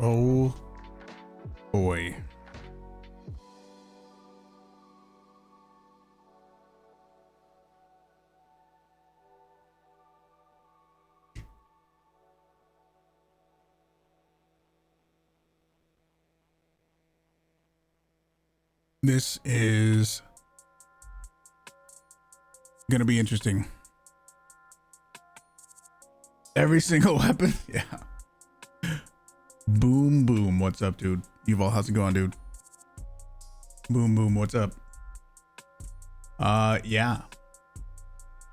Oh boy. This is gonna be interesting. Every single weapon. Yeah. Boom boom. What's up, dude? Yuval, how's it going, dude? Boom boom. What's up? Yeah.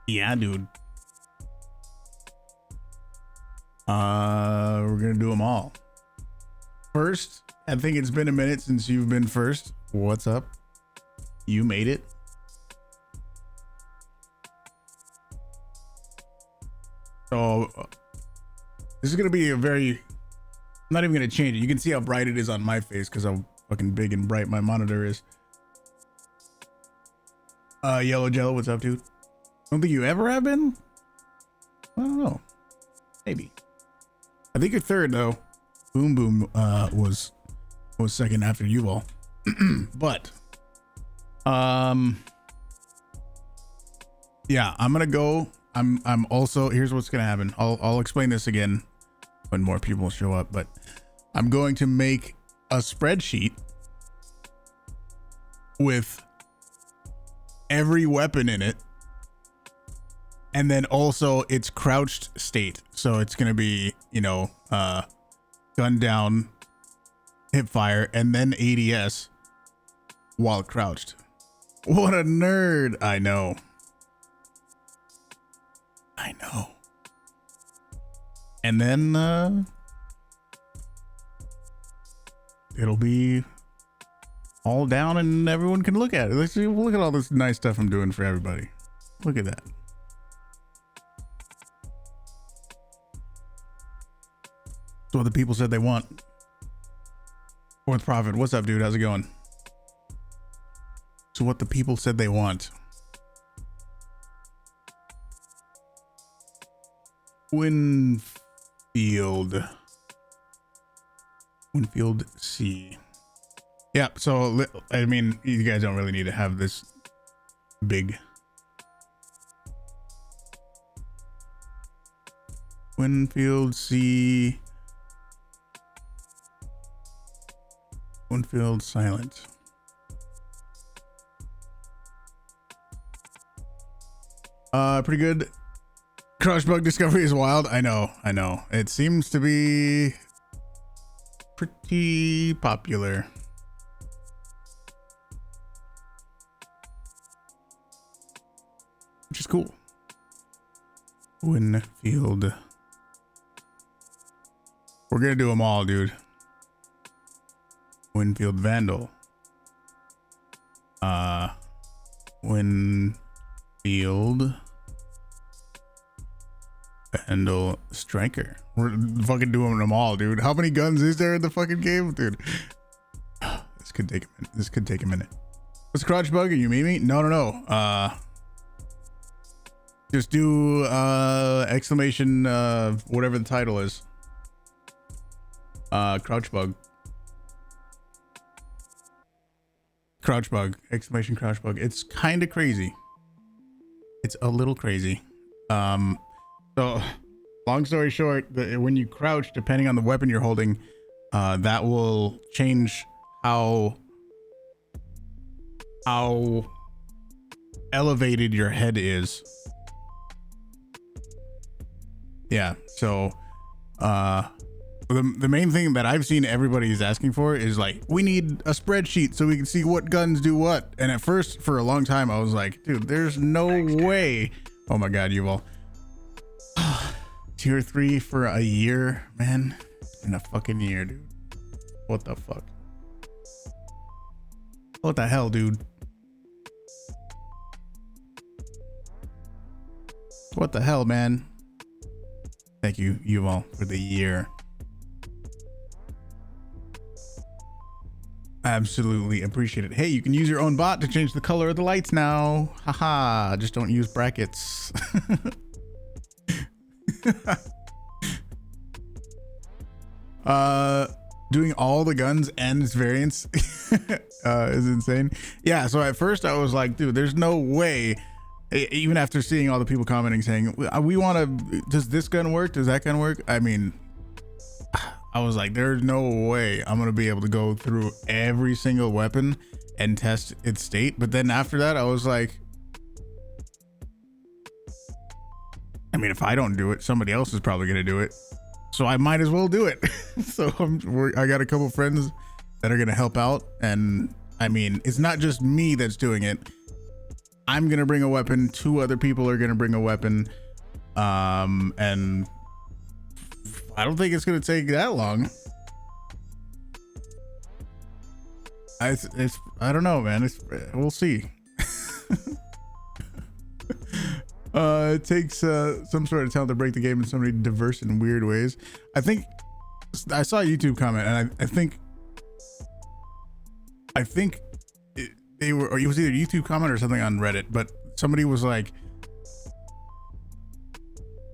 Yeah, dude. We're gonna do them all. First, I think it's been a minute since you've been first. What's up? You made it. So this is gonna be a very, I'm not even gonna change it. You can see how bright it is on my face because how fucking big and bright my monitor is. Yellow Jello, what's up, dude? I don't think you ever have been. I don't know. Maybe. I think you're third though. Boom boom was second after you all. But yeah, I'm gonna go. I'm also, here's what's gonna happen. I'll explain this again when more people show up, but I'm going to make a spreadsheet with every weapon in it, and then also its crouched state. So it's gonna be, you know, gun down, hip fire, and then ADS while crouched. What a nerd. I know. And then it'll be all down and everyone can look at it. Let's see, look at all this nice stuff I'm doing for everybody. Look at that. That's what the people said they want. Fourth Prophet, what's up, dude? How's it going? So what the people said they want. Winfield C. Yeah, so I mean, you guys don't really need to have this big. Winfield C. Winfield silent. Pretty good. CrouchBug discovery is wild. I know. It seems to be pretty popular. Which is cool. Winfield. We're gonna do them all, dude. Winfield Vandal. Winfield Vandal Striker. We're fucking doing them all, dude. How many guns is there in the fucking game, dude? This could take a minute. What's CrouchBug? Are you memeing? No. Just do exclamation whatever the title is. CrouchBug. Exclamation CrouchBug. It's kind of crazy. It's a little crazy. So long story short, when you crouch, depending on the weapon you're holding, that will change how elevated your head is. Yeah, so the main thing that I've seen everybody is asking for is like, we need a spreadsheet so we can see what guns do what. And at first, for a long time, I was like, dude, there's no way. Oh my god, Yuval. Tier 3 for a year, man. In a fucking year, dude. What the fuck? What the hell, dude? What the hell, man? Thank you, Yuval, for the year. Absolutely appreciate it. Hey, you can use your own bot to change the color of the lights now. Haha, just don't use brackets. doing all the guns and its variants is insane. Yeah, so at first I was like, dude, there's no way, even after seeing all the people commenting saying, we want to, does this gun work? Does that gun work? I mean, I was like, there's no way I'm going to be able to go through every single weapon and test its state. But then after that, I was like, I mean, if I don't do it, somebody else is probably going to do it. So I might as well do it. So I got a couple friends that are going to help out. And I mean, it's not just me that's doing it. I'm going to bring a weapon. 2 other people are going to bring a weapon. And I don't think it's going to take that long. I don't know, man. We'll see. It takes some sort of talent to break the game in so many diverse and weird ways. I think I saw a YouTube comment, and I think it was either a YouTube comment or something on Reddit, but somebody was like,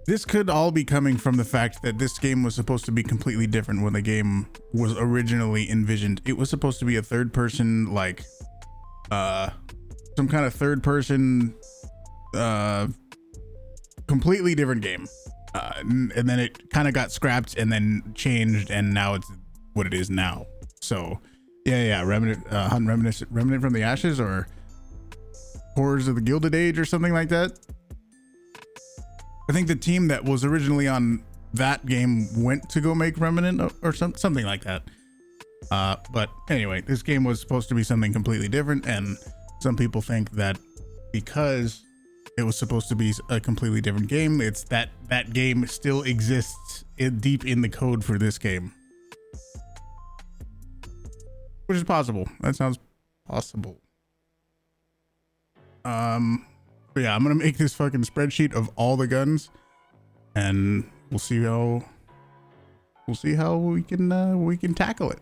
this could all be coming from the fact that this game was supposed to be completely different when the game was originally envisioned. It was supposed to be a third person, like some kind of third person completely different game, and then it kind of got scrapped and then changed, and now it's what it is now. So yeah, remnant from the ashes, or horrors of the Gilded Age, or something like that. I think the team that was originally on that game went to go make Remnant or something like that. But anyway, this game was supposed to be something completely different, and some people think that because it was supposed to be a completely different game, it's that game still exists deep in the code for this game, which is possible. That sounds possible. But yeah, I'm gonna make this fucking spreadsheet of all the guns, and we'll see how we can tackle it.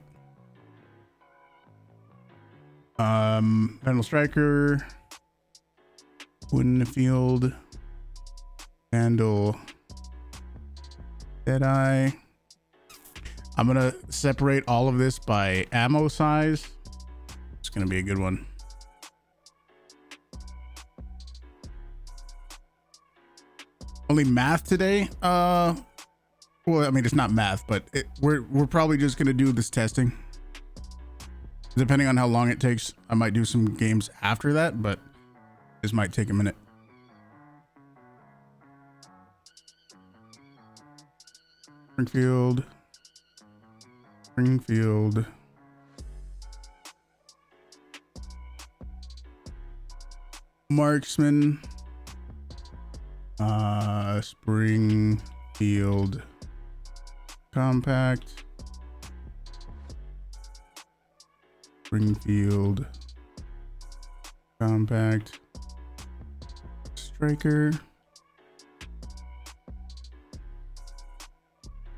Vandal Striker, Winfield, Vandal, Deadeye. I'm gonna separate all of this by ammo size. It's gonna be a good one. Only math today? Well, I mean, it's not math, but we're probably just gonna do this testing. Depending on how long it takes, I might do some games after that, but this might take a minute. Springfield. Marksman. Springfield Compact. Springfield Compact. Striker.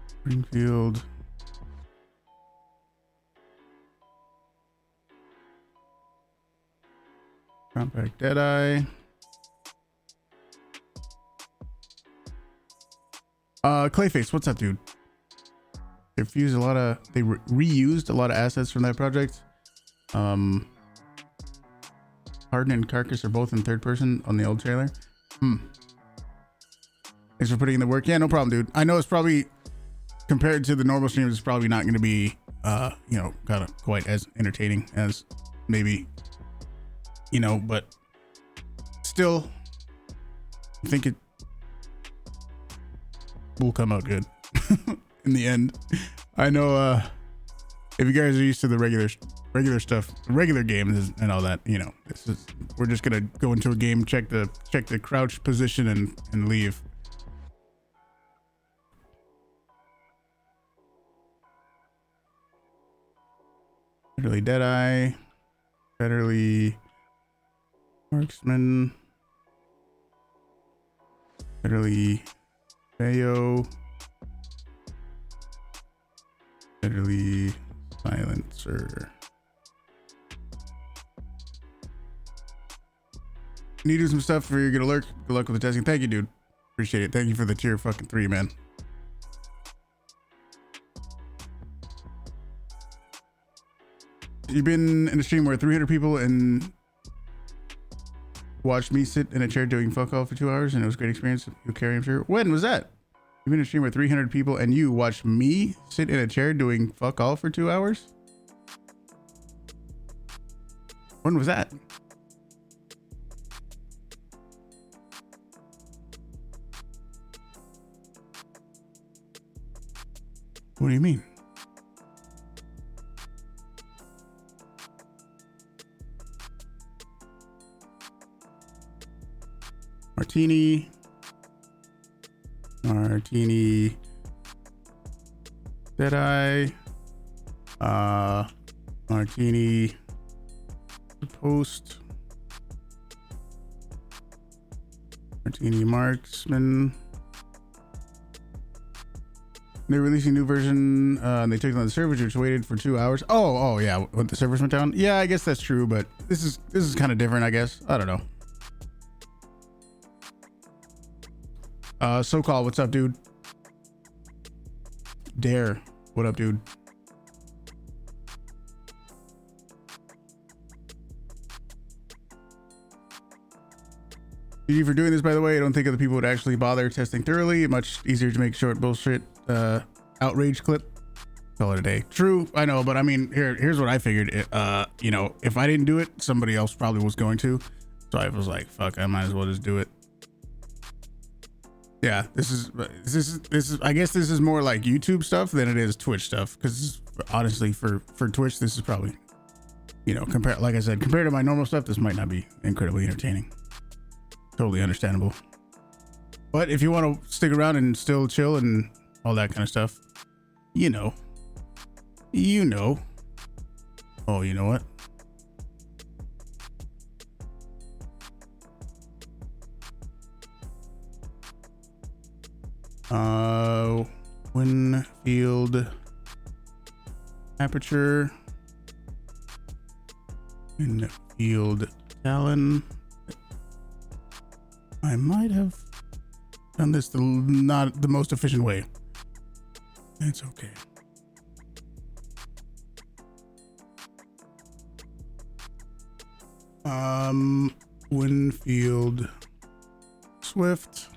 Springfield. Compact Deadeye. Clayface, what's up, dude? They reused a lot of assets from that project. Harden and Carcass are both in third person on the old trailer. Thanks for putting in the work. Yeah, no problem, dude. I know it's probably, compared to the normal streams, it's probably not going to be kind of quite as entertaining as maybe, but still, I think it will come out good in the end. I know if you guys are used to the regular stuff, regular games and all that, we're just gonna go into a game, check the crouch position and leave. Federally Deadeye, Federally Marksman, Federally Bayo, Federally Silencer. Need to do some stuff for your good alert. Good luck with the testing. Thank you, dude. Appreciate it. Thank you for the tier fucking 3, man. You've been in a stream where 300 people and watched me sit in a chair doing fuck all for 2 hours, and it was a great experience. You carry, I'm sure. When was that? You've been in a stream where 300 people and you watched me sit in a chair doing fuck all for 2 hours? When was that? What do you mean? Martini, Deadeye, Martini, Post, Martini Marksman. They're releasing a new version, and they took it on the servers, which waited for 2 hours. Oh yeah, when the servers went down. Yeah, I guess that's true, but this is kind of different, I guess. I don't know. SoCal, what's up, dude? Dare, what up, dude? Thank you for doing this, by the way. I don't think other people would actually bother testing thoroughly. Much easier to make short bullshit outrage clip. Call it a day. True, I know, but I mean, here's what I figured. You know, if I didn't do it, somebody else probably was going to. So I was like, fuck, I might as well just do it. Yeah, this is I guess this is more like YouTube stuff than it is Twitch stuff, because honestly for Twitch this is probably, you know, like I said, compared to my normal stuff, this might not be incredibly entertaining. Totally understandable. But if you want to stick around and still chill and all that kind of stuff, you know. Oh, you know what? Winfield Aperture, Winfield Talon. I might have done this not the most efficient way. It's okay. Winfield Swift.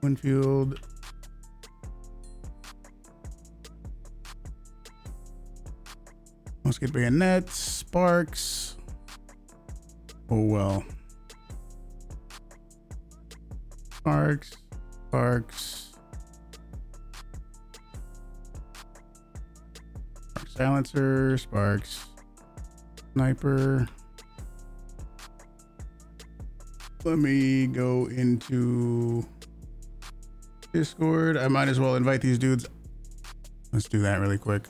Winfield. Musket Bayonet. Sparks. Oh well. Sparks. Silencer. Sparks. Sniper. Let me go into Discord. I might as well invite these dudes. Let's do that really quick.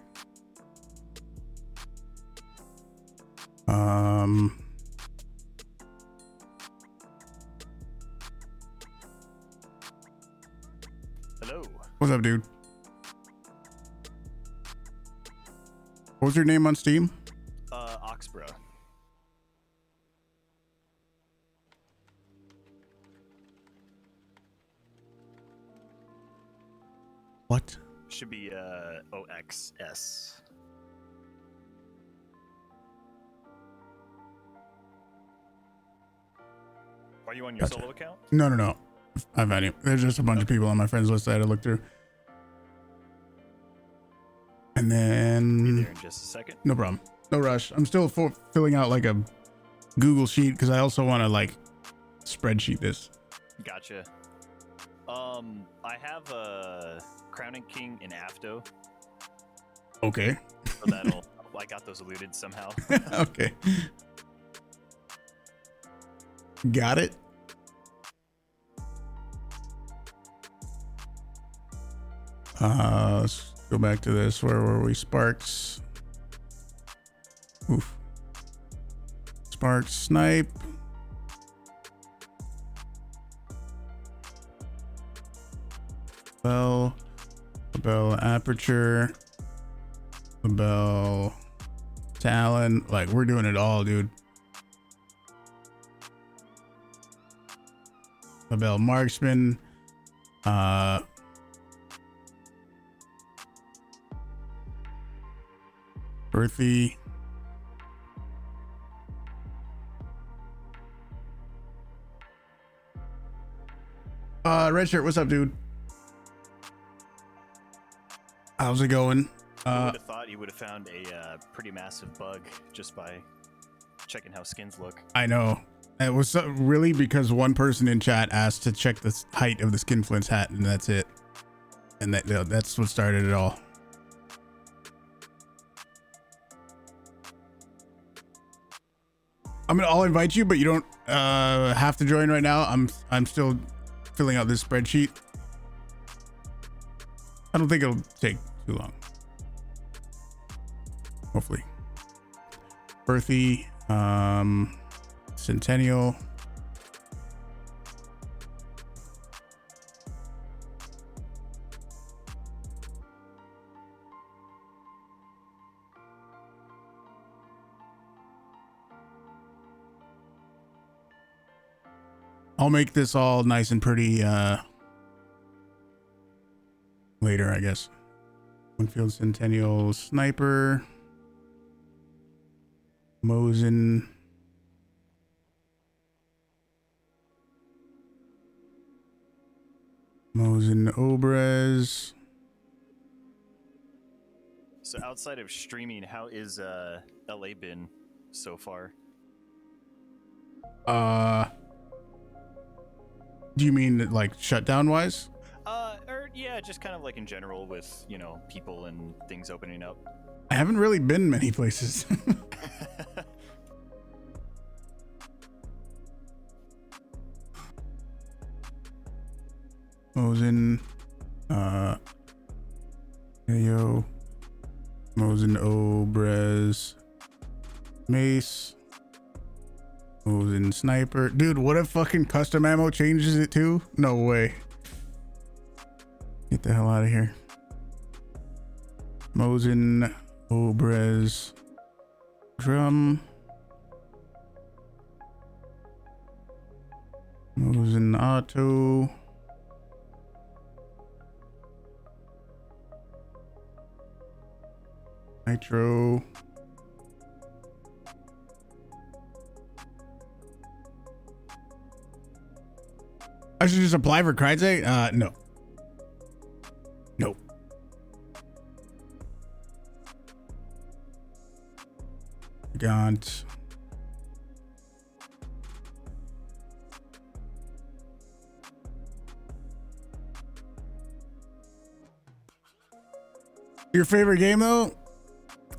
Hello. What's up, dude? What was your name on Steam? Oxbro. What? Should be OXS. Are you on your solo account? No. I've had it. There's just a bunch of people on my friends list that I had to look through. And then... Be there in just a second. No problem. No rush. I'm still filling out like a Google sheet because I also want to like spreadsheet this. Gotcha. I have a Crowning King in Afto. Okay. So that'll... I got those eluded somehow. Okay. Got it. Let's go back to this. Where were we? Sparks. Oof. Sparks snipe. Bell aperture. Bell Talon. Like, we're doing it all, dude. Labelle Marksman. Earthy. Red shirt, what's up, dude? How's it going? Who would have thought you would have found a pretty massive bug just by checking how skins look? I know. It was really because one person in chat asked to check the height of the Skinflint's hat, and that's it. And that's what started it all. I'll invite you, but you don't have to join right now. I'm still filling out this spreadsheet. I don't think it'll take too long. Hopefully. Earthy, Centennial. I'll make this all nice and pretty later, I guess. Winfield Centennial Sniper. Mosin. Mosin Obrez. So outside of streaming, how is LA been so far? Do you mean like shutdown wise? Or yeah, just kind of like in general with, you know, people and things opening up. I haven't really been many places. Mosin, Yo, Mosin Obrez, Mace, Mosin Sniper. Dude, what if fucking custom ammo changes it too? No way. Get the hell out of here. Mosin Obrez, Drum, Mosin Auto. Nitro. I should just apply for Kryze? No. Nope. Gaunt. Your favorite game though?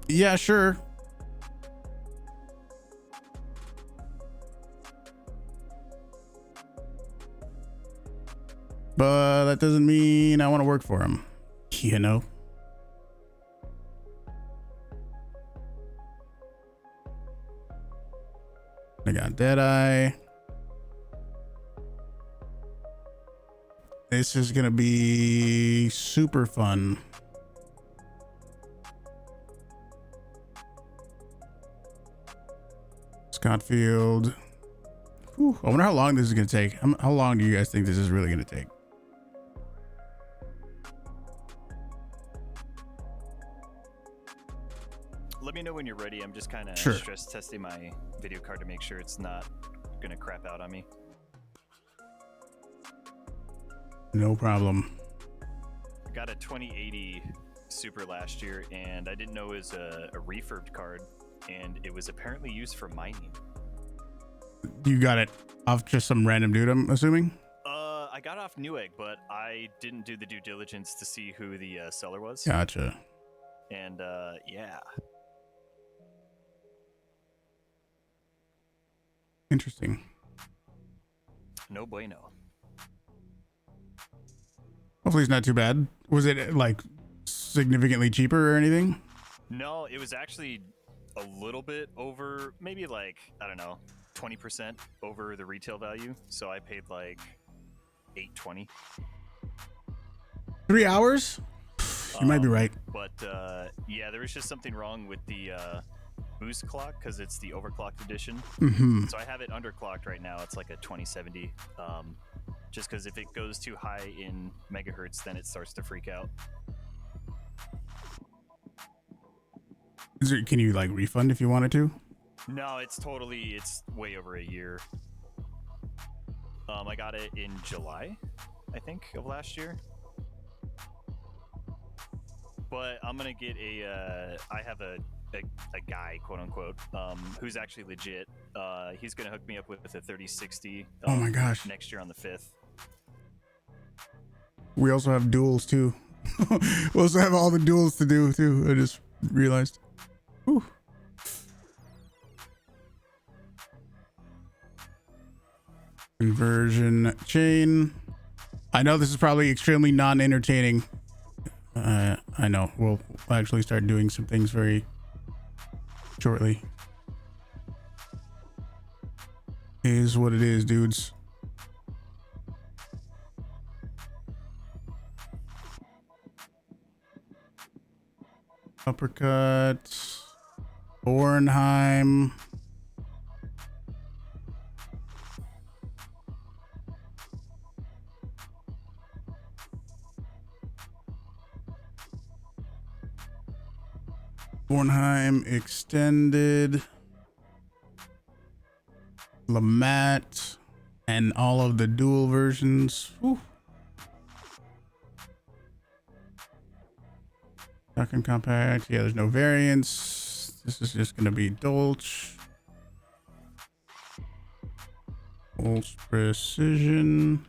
Yeah, sure. But that doesn't mean I want to work for him, you know? I got Deadeye. This is gonna be super fun. Scottfield. Whew, I wonder how long this is gonna take. How long do you guys think this is really gonna take? Let me know when you're ready. I'm just kind of Sure. stress testing my video card to make sure it's not gonna crap out on me. No problem. Got a 2080 Super last year, and I didn't know it was a refurbed card, and it was apparently used for mining. You got it off just some random dude, I'm assuming? I got off Newegg, but I didn't do the due diligence to see who the seller was. Gotcha. And yeah. Interesting. No bueno. Hopefully it's not too bad. Was it like significantly cheaper or anything? No, it was actually a little bit over, maybe like, I don't know, 20% over the retail value. So I paid like $820. 3 hours? You might be right. But yeah, there was just something wrong with the boost clock because it's the overclocked edition. Mm-hmm. So I have it underclocked right now. It's like a 2070. just because if it goes too high in megahertz, then it starts to freak out. Can you like refund if you wanted to? No, it's way over a year. I got it in July, I think, of last year. But I'm gonna get I have a guy, quote unquote, who's actually legit. He's gonna hook me up with a 3060. Oh my gosh! Next year on the 5th. We also have duels too. We also have all the duels to do too. I just realized. Whew. Conversion chain. I know this is probably extremely non-entertaining. I know. We'll actually start doing some things very shortly. Is what it is, dudes. Uppercut. Bornheim. Bornheim extended. Lamat. And all of the dual versions. Whew. Shotgun compact. Yeah, there's no variants. This is just going to be Dolch. Dolch precision.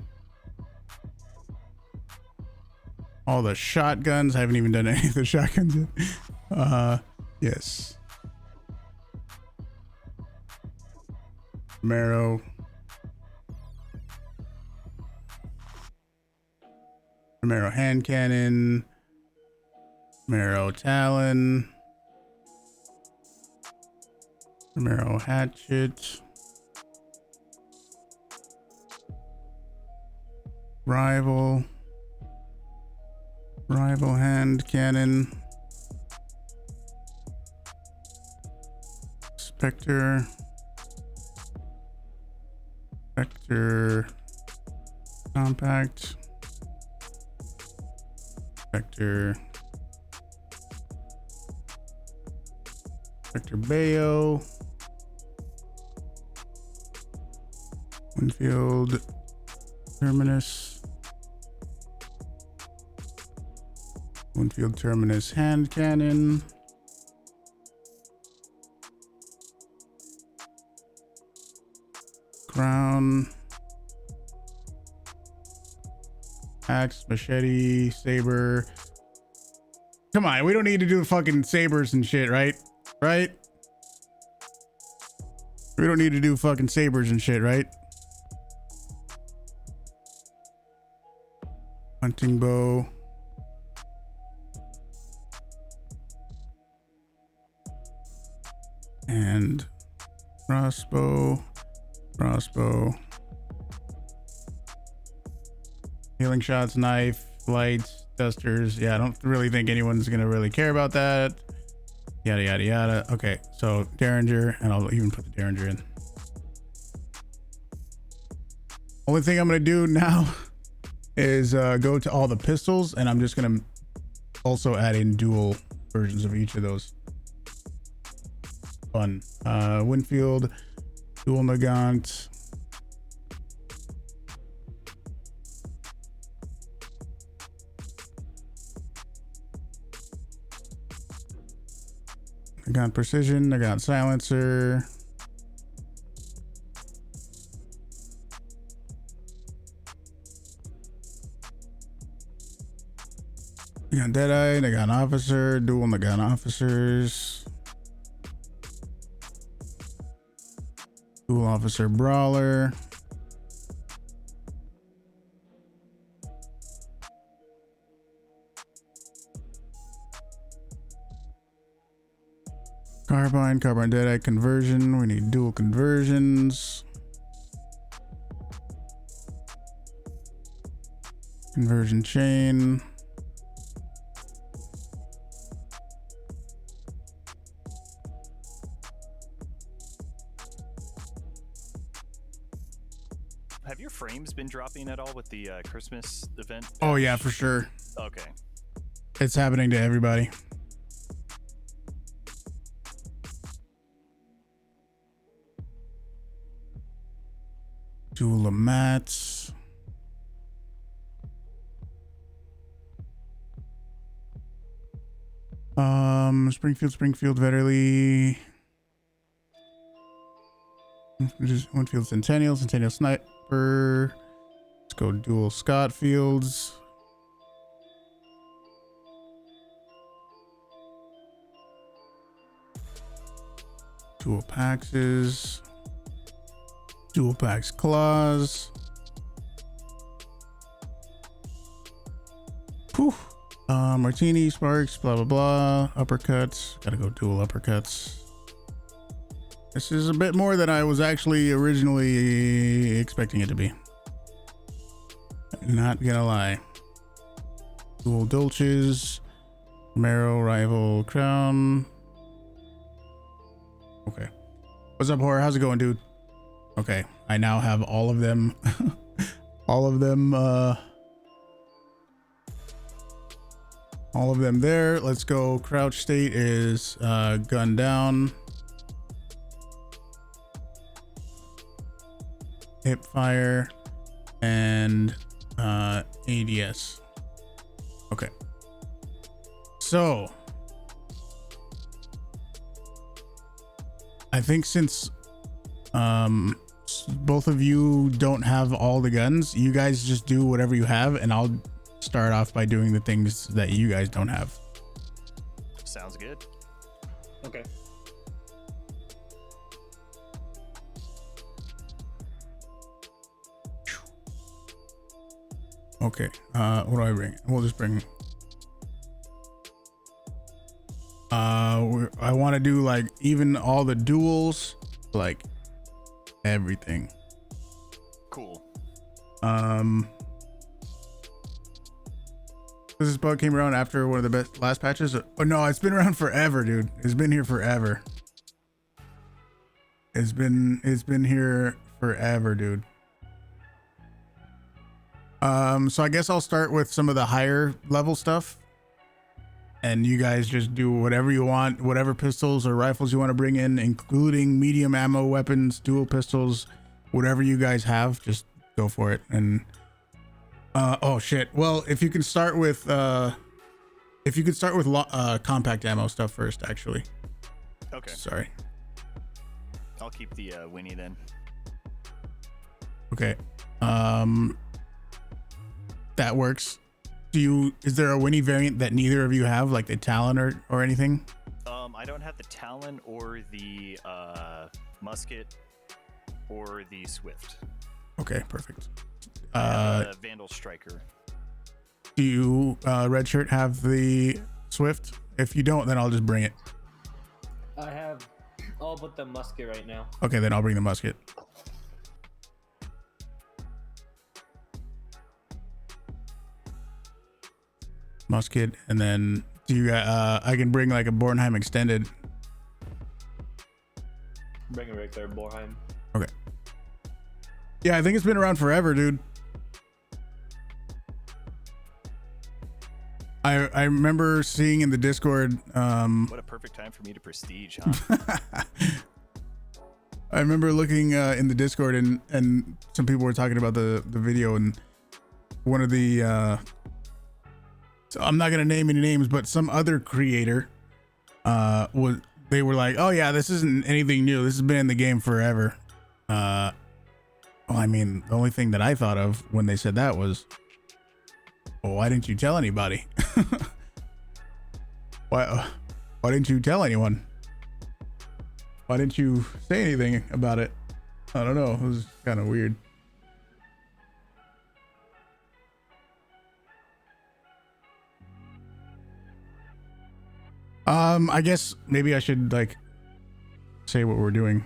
All the shotguns. I haven't even done any of the shotguns yet. Yes. Marrow. Marrow hand cannon. Marrow talon. Marrow hatchet. Rival. Rival hand cannon. Spectre. Spectre. Compact. Spectre. Spectre Bayo. Winfield. Terminus. Winfield Terminus hand cannon. Crown. Axe, machete, saber. Come on, we don't need to do fucking sabers and shit, right? Right? We don't need to do fucking sabers and shit, right? Hunting bow. And crossbow. Crossbow. Healing shots, knife, lights, dusters. Yeah, I don't really think anyone's gonna really care about that. Yada yada yada. Okay, so Derringer, and I'll even put the Derringer in. Only thing I'm gonna do now is go to all the pistols, and I'm just gonna also add in dual versions of each of those. Fun. Winfield, dual Nagant. I got precision, I got silencer. I got Deadeye, I got officer, dual Nagant officers. Dual officer brawler. Carbine Deadeye conversion. We need dual conversions. Conversion chain. have your frames been dropping at all with the Christmas event? Oh yeah, for sure. Okay. It's happening to everybody. Duel of mats. Springfield, Vetterly. Winfield Centennial Sniper. Let's go dual Scott Fields. Dual Paxes. Dual Pax Claws. Whew. Martini, Sparks, blah, blah, blah. Uppercuts. Gotta go dual uppercuts. This is a bit more than I was actually originally expecting it to be. Not gonna lie. Dual Dolces. Marrow, Rival, Crown. Okay. What's up, Horror? How's it going, dude? Okay. I now have all of them. all of them there. Let's go. Crouch state is gun down. Hip fire and ADS. Okay. So I think since both of you don't have all the guns, you guys just do whatever you have, and I'll start off by doing the things that you guys don't have. Sounds good. Okay. Okay. What do I bring? We'll just bring. I want to do like even all the duels, like everything. Cool. This bug came around after one of the last patches. Oh no, it's been around forever, dude. It's been here forever. It's been here forever, dude. So I guess I'll start with some of the higher level stuff, and you guys just do whatever you want, whatever pistols or rifles you want to bring in, including medium ammo weapons, dual pistols, whatever you guys have, just go for it. And oh shit. Well, if you can start with compact ammo stuff first, actually. Okay. Sorry. I'll keep the Winnie then. Okay. That works. Is there a Winnie variant that neither of you have, like the Talon or anything? I don't have the Talon or the musket or the Swift. Okay, perfect. Vandal Striker. Do you, Red Shirt, have the Swift? If you don't, then I'll just bring it. I have all but the musket right now. Okay, then I'll bring the musket. Musket, and then do you? I can bring like a Bornheim extended. Bring a regular Bornheim. Okay. Yeah, I think it's been around forever, dude. I remember seeing in the Discord. What a perfect time for me to prestige, huh? I remember looking in the Discord, and some people were talking about the video, and one of the so I'm not gonna name any names, but some other creator they were like, oh yeah, this isn't anything new, this has been in the game forever. Well, I mean, the only thing that I thought of when they said that was, well, why didn't you tell anybody? why didn't you tell anyone? Why didn't you say anything about it? I don't know, it was kind of weird. I guess maybe I should like say what we're doing.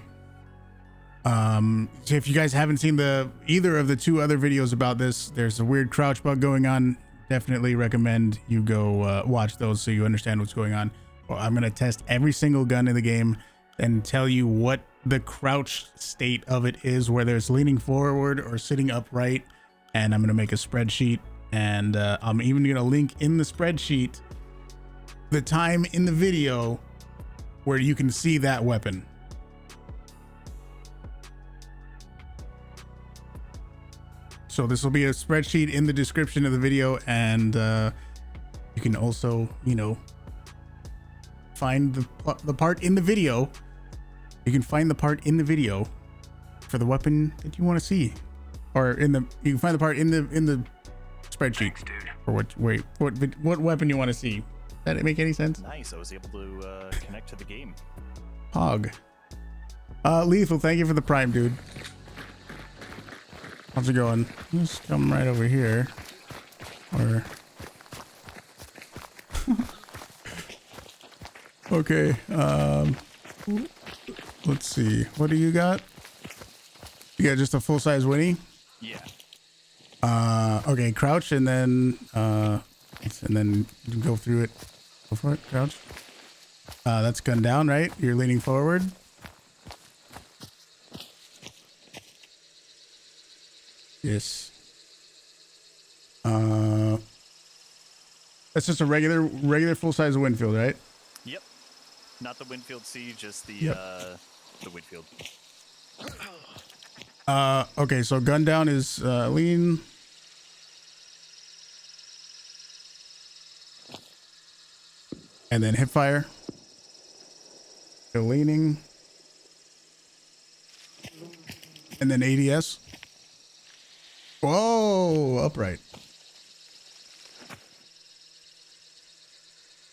So if you guys haven't seen either of the two other videos about this, there's a weird crouch bug going on. Definitely recommend you go watch those so you understand what's going on. Well, I'm gonna test every single gun in the game and tell you what the crouched state of it is, whether it's leaning forward or sitting upright. And I'm going to make a spreadsheet, and I'm even going to link in the spreadsheet the time in the video where you can see that weapon. So this will be a spreadsheet in the description of the video, and you can also, you know, find the part in the video. You can find the part in the video for the weapon that you want to see, or you can find the part in the spreadsheet. Thanks, dude. Or what weapon you want to see. Does that make any sense? Nice. I was able to connect to the game. Hog. Lethal, thank you for the prime, dude. How's it going? Just come right over here. Or okay. Let's see. What do you got? You got just a full-size Winnie? Yeah. Okay, crouch and then go through it. Go for it, crouch. That's gun down, right? You're leaning forward. Yes. That's just a regular full-size Winfield, right? Yep. Not the Winfield C, just the the Winfield. Okay, so gun down is lean. And then hip fire. Still leaning. And then ADS. Whoa, upright.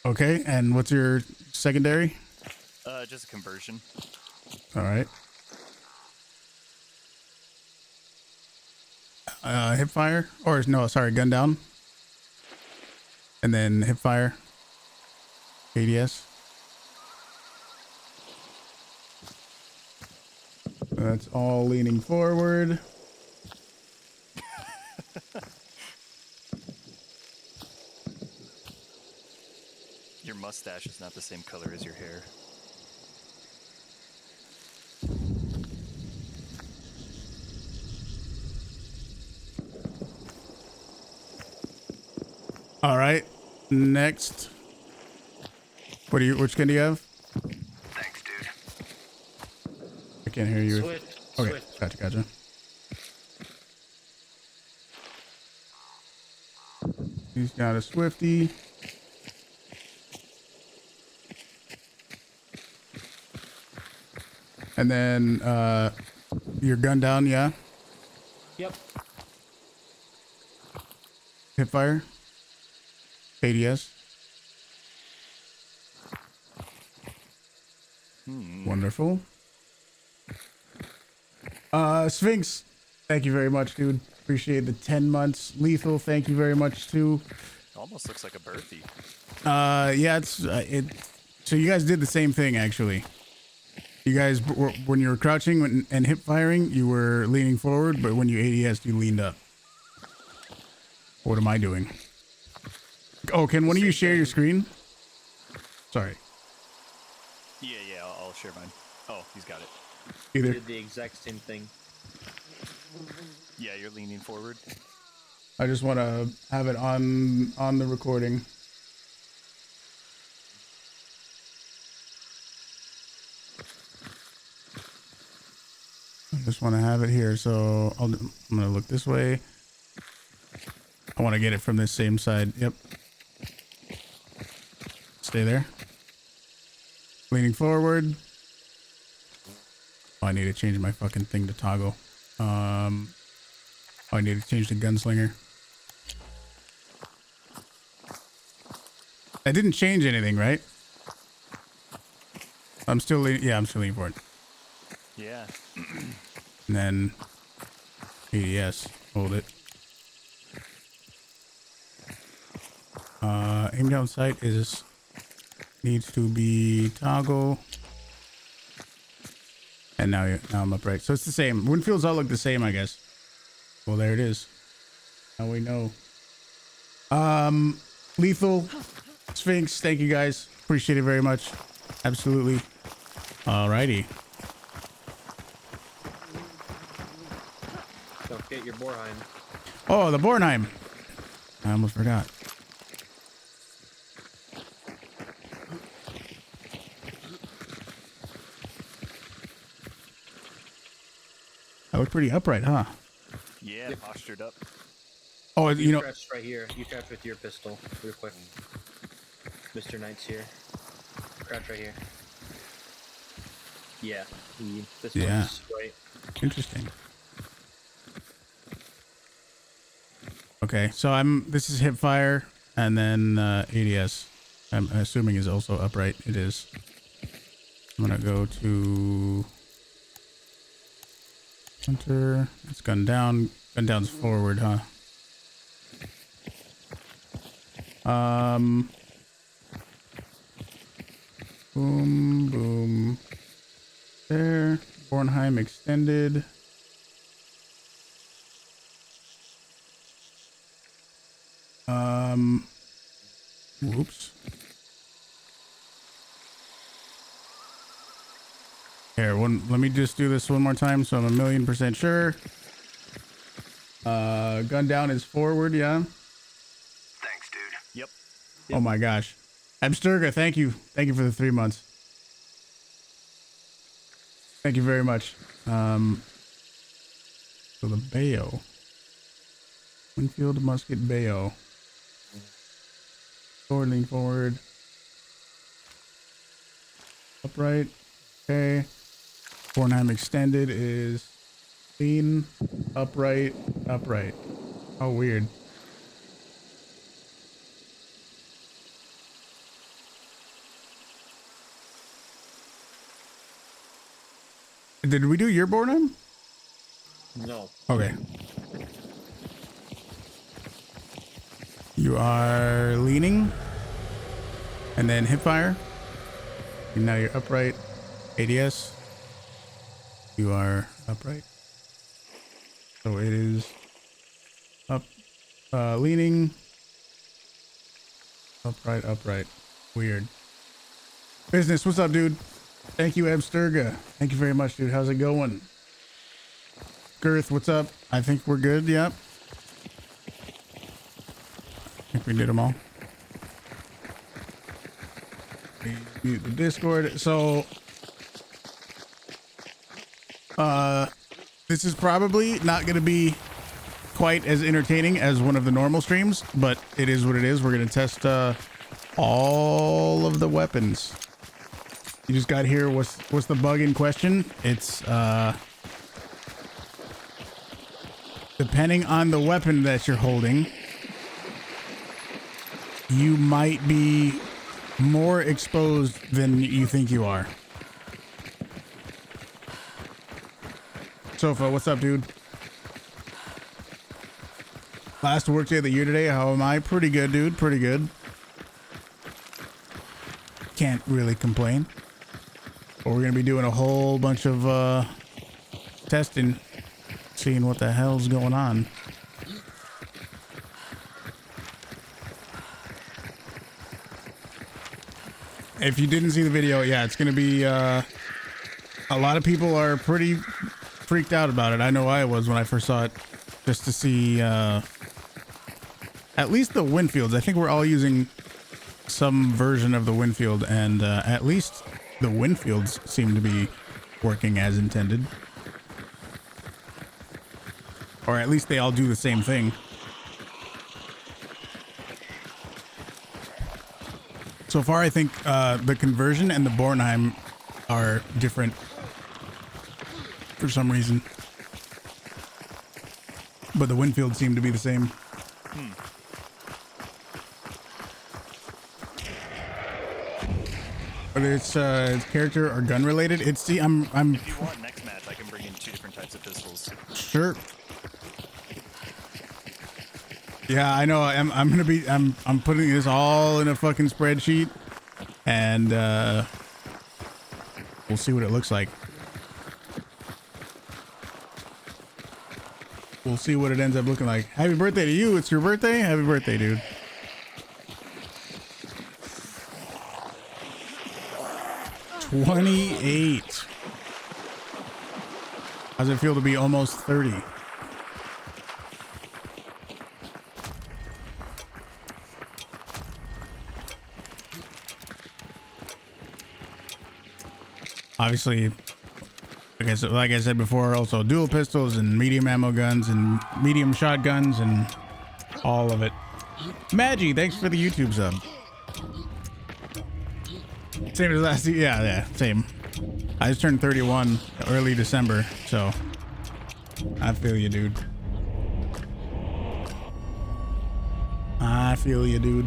Okay, and what's your secondary? Just a conversion. All right. Hip fire, or no, sorry, gun down. And then hip fire. ADS. That's all leaning forward. Your mustache is not the same color as your hair. All right. Next. Which gun do you have? Thanks, dude. I can't hear you. Swift. Okay, Swift. gotcha. He's got a Swifty. And then your gun down, yeah? Yep. Hip fire. ADS. Wonderful. Sphinx, thank you very much, dude. Appreciate the 10 months. Lethal, thank you very much too. Almost looks like a birthday. Yeah, so you guys did the same thing actually. You guys, when you were crouching and hip firing, you were leaning forward, but when you ADS, you leaned up. What am I doing? Oh, can one of you share your screen? Sorry. Yeah, I'll share mine. Oh, he's got it. Either. Did the exact same thing. Yeah, you're leaning forward. I just want to have it on the recording. I just want to have it here, so I'm gonna look this way. I want to get it from this same side. Yep. Stay there. Leaning forward. Oh, I need to change my fucking thing to toggle. Oh, I need to change the gunslinger. I didn't change anything, right? I'm still leaning. Yeah, I'm still leaning forward. Yeah. And then ADS. Hold it. Aim down sight needs to be toggle. And now I'm upright. So it's the same. Winfields all look the same, I guess. Well, there it is. Now we know. Lethal, Sphinx, thank you guys. Appreciate it very much. Absolutely. Alrighty. get your Borheim. Oh, the Bornheim. I almost forgot. I look pretty upright, huh? Yeah, postured up. Oh, you know. Crouch right here. You crouch with your pistol, real quick. Mr. Knight's here. Crouch right here. Yeah. This Yeah. one's right. Interesting. Okay, so this is hip fire, and then ADS. I'm assuming is also upright. It is. I'm gonna go to hunter. It's gun down. Gun down's forward, huh? Boom, boom. There. Bornheim extended. Whoops. Here, let me just do this one more time so I'm 1,000,000% sure. Gun down is forward, yeah. Thanks, dude. Yep. Oh my gosh. Absterga, thank you. Thank you for the 3 months. Thank you very much. So the Bayo. Winfield musket Bayo. Forward, lean forward. Upright. Okay. Bornheim extended is lean, upright, upright. Oh, weird. Did we do your Bornheim? No. Okay. You are leaning and then hip fire. And now you're upright. ADS. You are upright. So it is up, leaning, upright, upright. Weird. Business, what's up, dude? Thank you, Absterga. Thank you very much, dude. How's it going? Girth, what's up? I think we're good. Yep. I think we did them all. Mute the Discord. So, this is probably not going to be quite as entertaining as one of the normal streams, but it is what it is. We're going to test all of the weapons. You just got here. What's the bug in question? It's depending on the weapon that you're holding, you might be more exposed than you think you are. Sofa, what's up, dude? Last work day of the year today. How am I? Pretty good, dude. Pretty good. Can't really complain. But we're gonna be doing a whole bunch of testing, seeing what the hell's going on. If you didn't see the video, yeah, it's gonna be a lot of people are pretty freaked out about it. I know I was when I first saw it, just to see at least the Winfields. I think we're all using some version of the Winfield, and at least the Winfields seem to be working as intended, or at least they all do the same thing. So far, I think the conversion and the Bornheim are different for some reason, but the Winfield seem to be the same. Whether it's character or gun related, it's the I'm. If you want next match, I can bring in 2 different types of pistols. Sure. Yeah, I know. I'm gonna be. I'm putting this all in a fucking spreadsheet, and we'll see what it looks like. We'll see what it ends up looking like. Happy birthday to you! It's your birthday. Happy birthday, dude. $28. How's it feel to be almost 30? Obviously, like I said before, also dual pistols and medium ammo guns and medium shotguns and all of it. Maggie, thanks for the YouTube sub. Same as last year. Yeah, same. I just turned 31 early December, so I feel you, dude. I feel you, dude.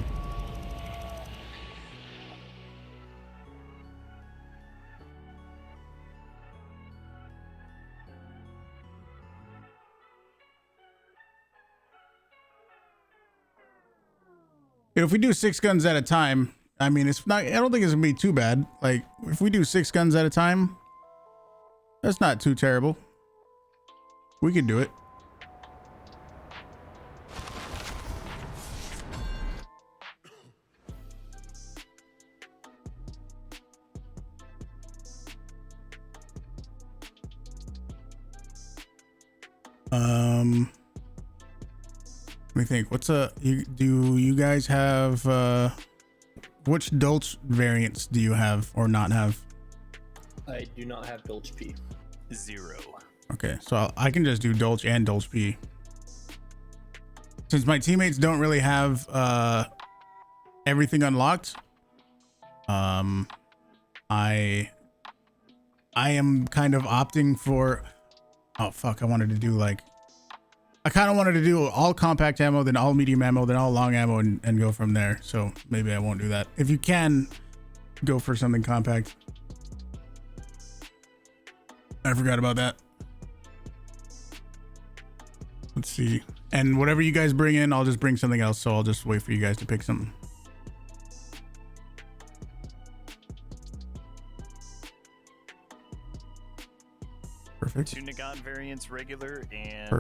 If we do 6 guns at a time, I mean, it's not, I don't think it's gonna be too bad. Like, if we do 6 guns at a time, that's not too terrible. We can do it. Let me think. What's do you guys have which Dolch variants do you have or not have? I do not have Dolch P. 0. Okay, so I can just do Dolch and Dolch P. Since my teammates don't really have everything unlocked, I am kind of opting for, oh fuck, I wanted to do like, I kind of wanted to do all compact ammo, then all medium ammo, then all long ammo, and go from there. So maybe I won't do that. If you can go for something compact. I forgot about that. Let's see. And whatever you guys bring in, I'll just bring something else. So I'll just wait for you guys to pick something. Perfect. 2 Nagan variants, regular and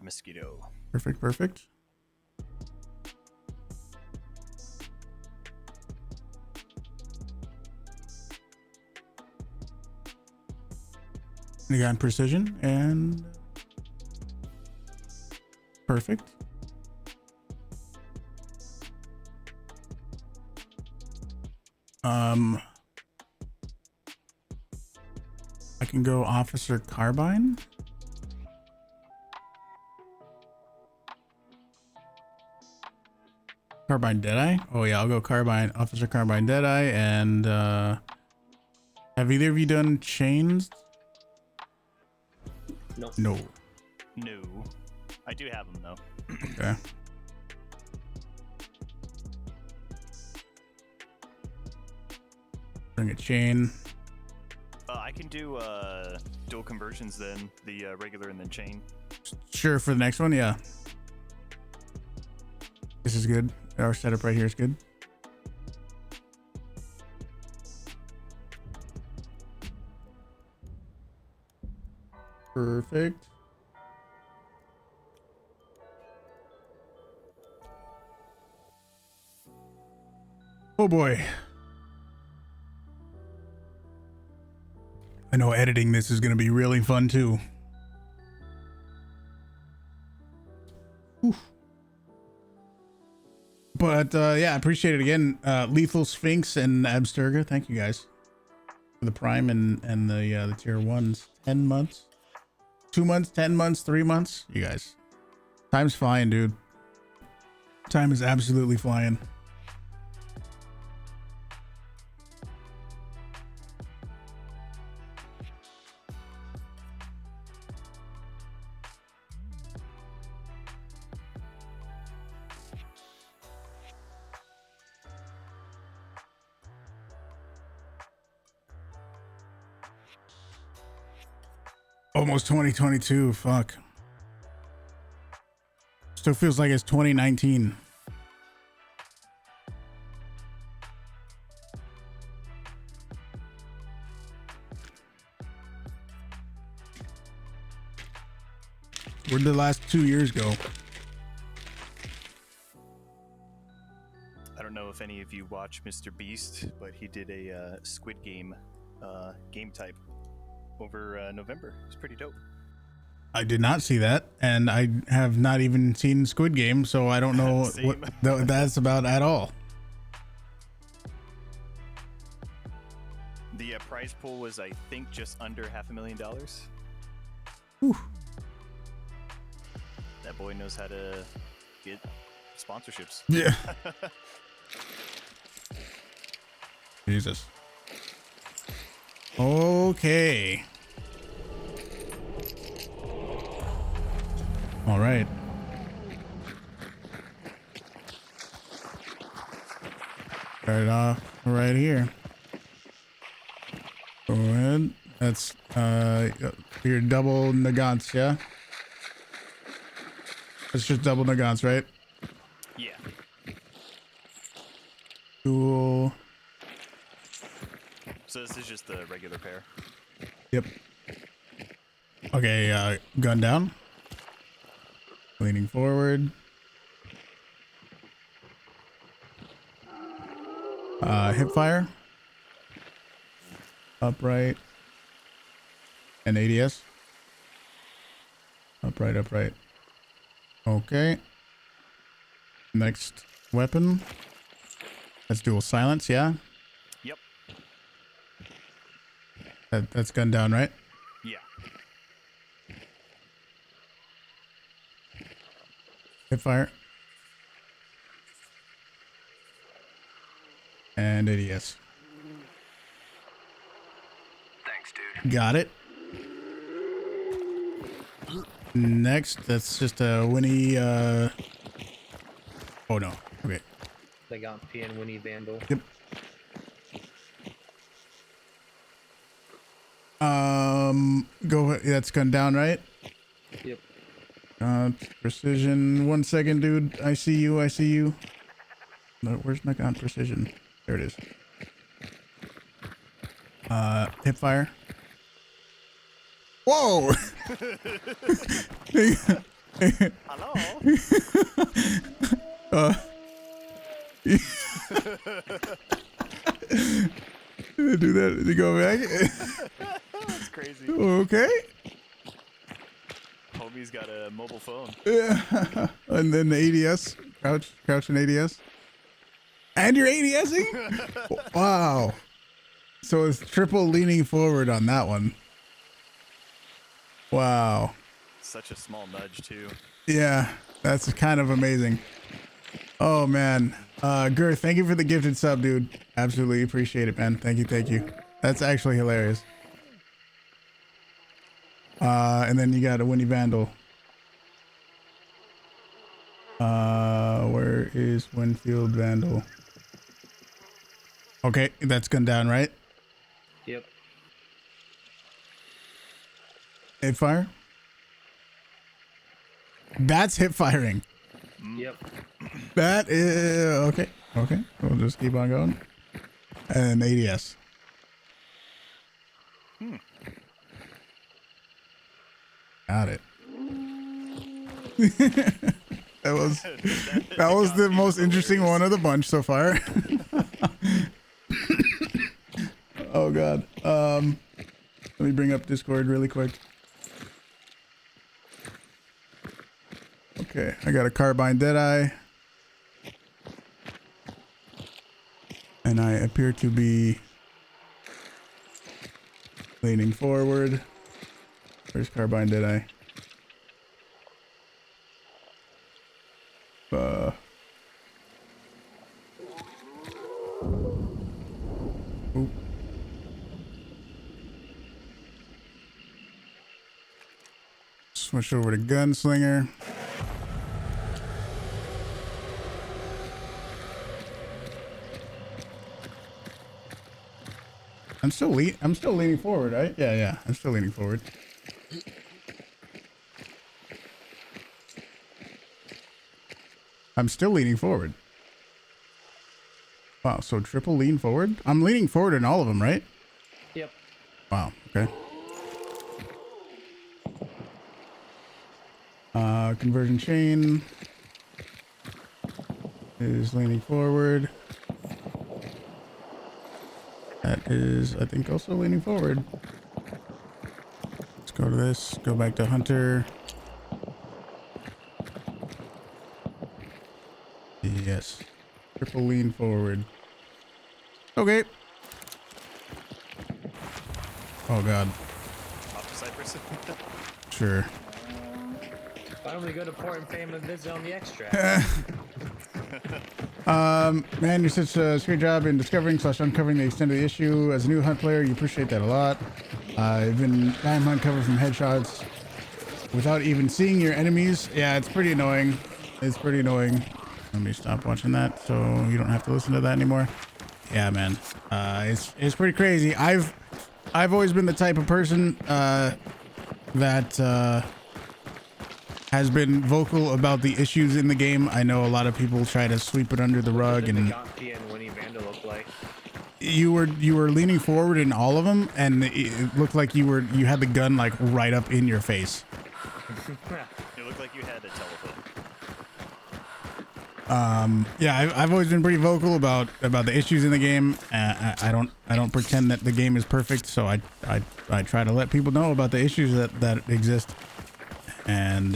mosquito. Perfect, perfect. Nagan precision and perfect. I can go officer carbine. Carbine Deadeye. Oh yeah, I'll go carbine, officer carbine Deadeye. And have either of you done chains? No. No. No. I do have them though. Okay. Bring a chain. I can do dual conversions then, the regular and then chain. Sure, for the next one, yeah. This is good. Our setup right here is good. Perfect. Oh boy. I know editing this is going to be really fun too. Oof. But yeah, I appreciate it again. Lethal Sphinx and Absterga, thank you guys for the Prime and the tier 1s. 10 months, 2 months, 10 months, 3 months. You guys, time's flying, dude. Time is absolutely flying. Almost 2022, fuck. Still feels like it's 2019. Where'd the last 2 years go? I don't know if any of you watch Mr. Beast, but he did a Squid Game game type over November. It's pretty dope. I did not see that, and I have not even seen Squid Game, so I don't know what that's about at all. The prize pool was, I think, just under $500,000. Whew. That boy knows how to get sponsorships. Yeah. Jesus. Okay. All right. Start it off right here. Go ahead. That's your double nagants, yeah? It's just double nagants, right? Yeah. Cool. So this is just the regular pair. Yep. Okay, gun down. Leaning forward. Hip fire. Upright. And ADS. Upright, upright. Okay. Next weapon. That's dual silence, yeah? Yep. That's gun down, right? Yeah. Hip fire. And ADS. Thanks, dude. Got it. Next, that's just a Winnie, oh no. Okay. They got PN Winnie Vandal. Yep. Go ahead. That's gun down, right? Yep. Precision. 1 second, dude. I see you. I see you. No, where's my gun? Precision. There it is. Hip fire. Whoa! Hello. Do that. You go back. That's crazy. Okay. Homie's got a mobile phone. Yeah. And then the ADS. Crouch and ADS. And you're ADSing? Wow. So it's triple leaning forward on that one. Wow. Such a small nudge too. Yeah, that's kind of amazing. Oh man. Girth, thank you for the gifted sub, dude. Absolutely appreciate it, man. Thank you, thank you. That's actually hilarious. And then you got a Winnie Vandal. Where is Winfield Vandal? Okay, that's gun down, right? Yep. Hip fire? That's hip firing. Yep. That is okay. Okay, we'll just keep on going. And ADS. Got it. that was the most interesting one of the bunch so far. Oh god. Let me bring up Discord really quick. Okay, I got a carbine Deadeye. And I appear to be leaning forward. Where's carbine Deadeye? Oop. Switch over to gunslinger. I'm still leaning forward, right? Yeah, I'm still leaning forward. I'm still leaning forward. Wow, so triple lean forward? I'm leaning forward in all of them, right? Yep. Wow, okay. Conversion chain is leaning forward. That is, I think, also leaning forward. Let's go to this, go back to Hunter. Yes. Triple lean forward. Okay. Oh god. Off to Cyprus. Sure. Why don't we go to Port and pay him a visit on the extract? Man, you're such a great job in discovering / uncovering the extent of the issue. As a new hunt player, you appreciate that a lot. I've been time hunt cover from headshots without even seeing your enemies. Yeah, it's pretty annoying. It's pretty annoying. Let me stop watching that so you don't have to listen to that anymore. Yeah, man. It's pretty crazy. I've always been the type of person that has been vocal about the issues in the game. I know a lot of people try to sweep it under the rug, and you were leaning forward in all of them, and it looked like you had the gun like right up in your face. It looked like you had a telephone. Yeah, I've always been pretty vocal about the issues in the game. I don't pretend that the game is perfect, so I try to let people know about the issues that exist. And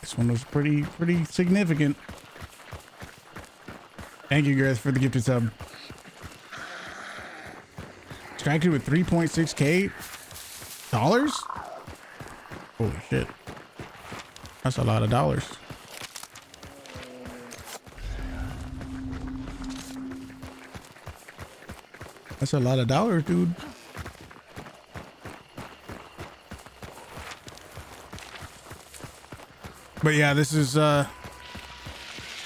this one was pretty significant. Thank you, Gareth, for the gifted sub. Extracted with 3.6k dollars. Holy shit, that's a lot of dollars. That's a lot of dollars, dude. But yeah, this is we're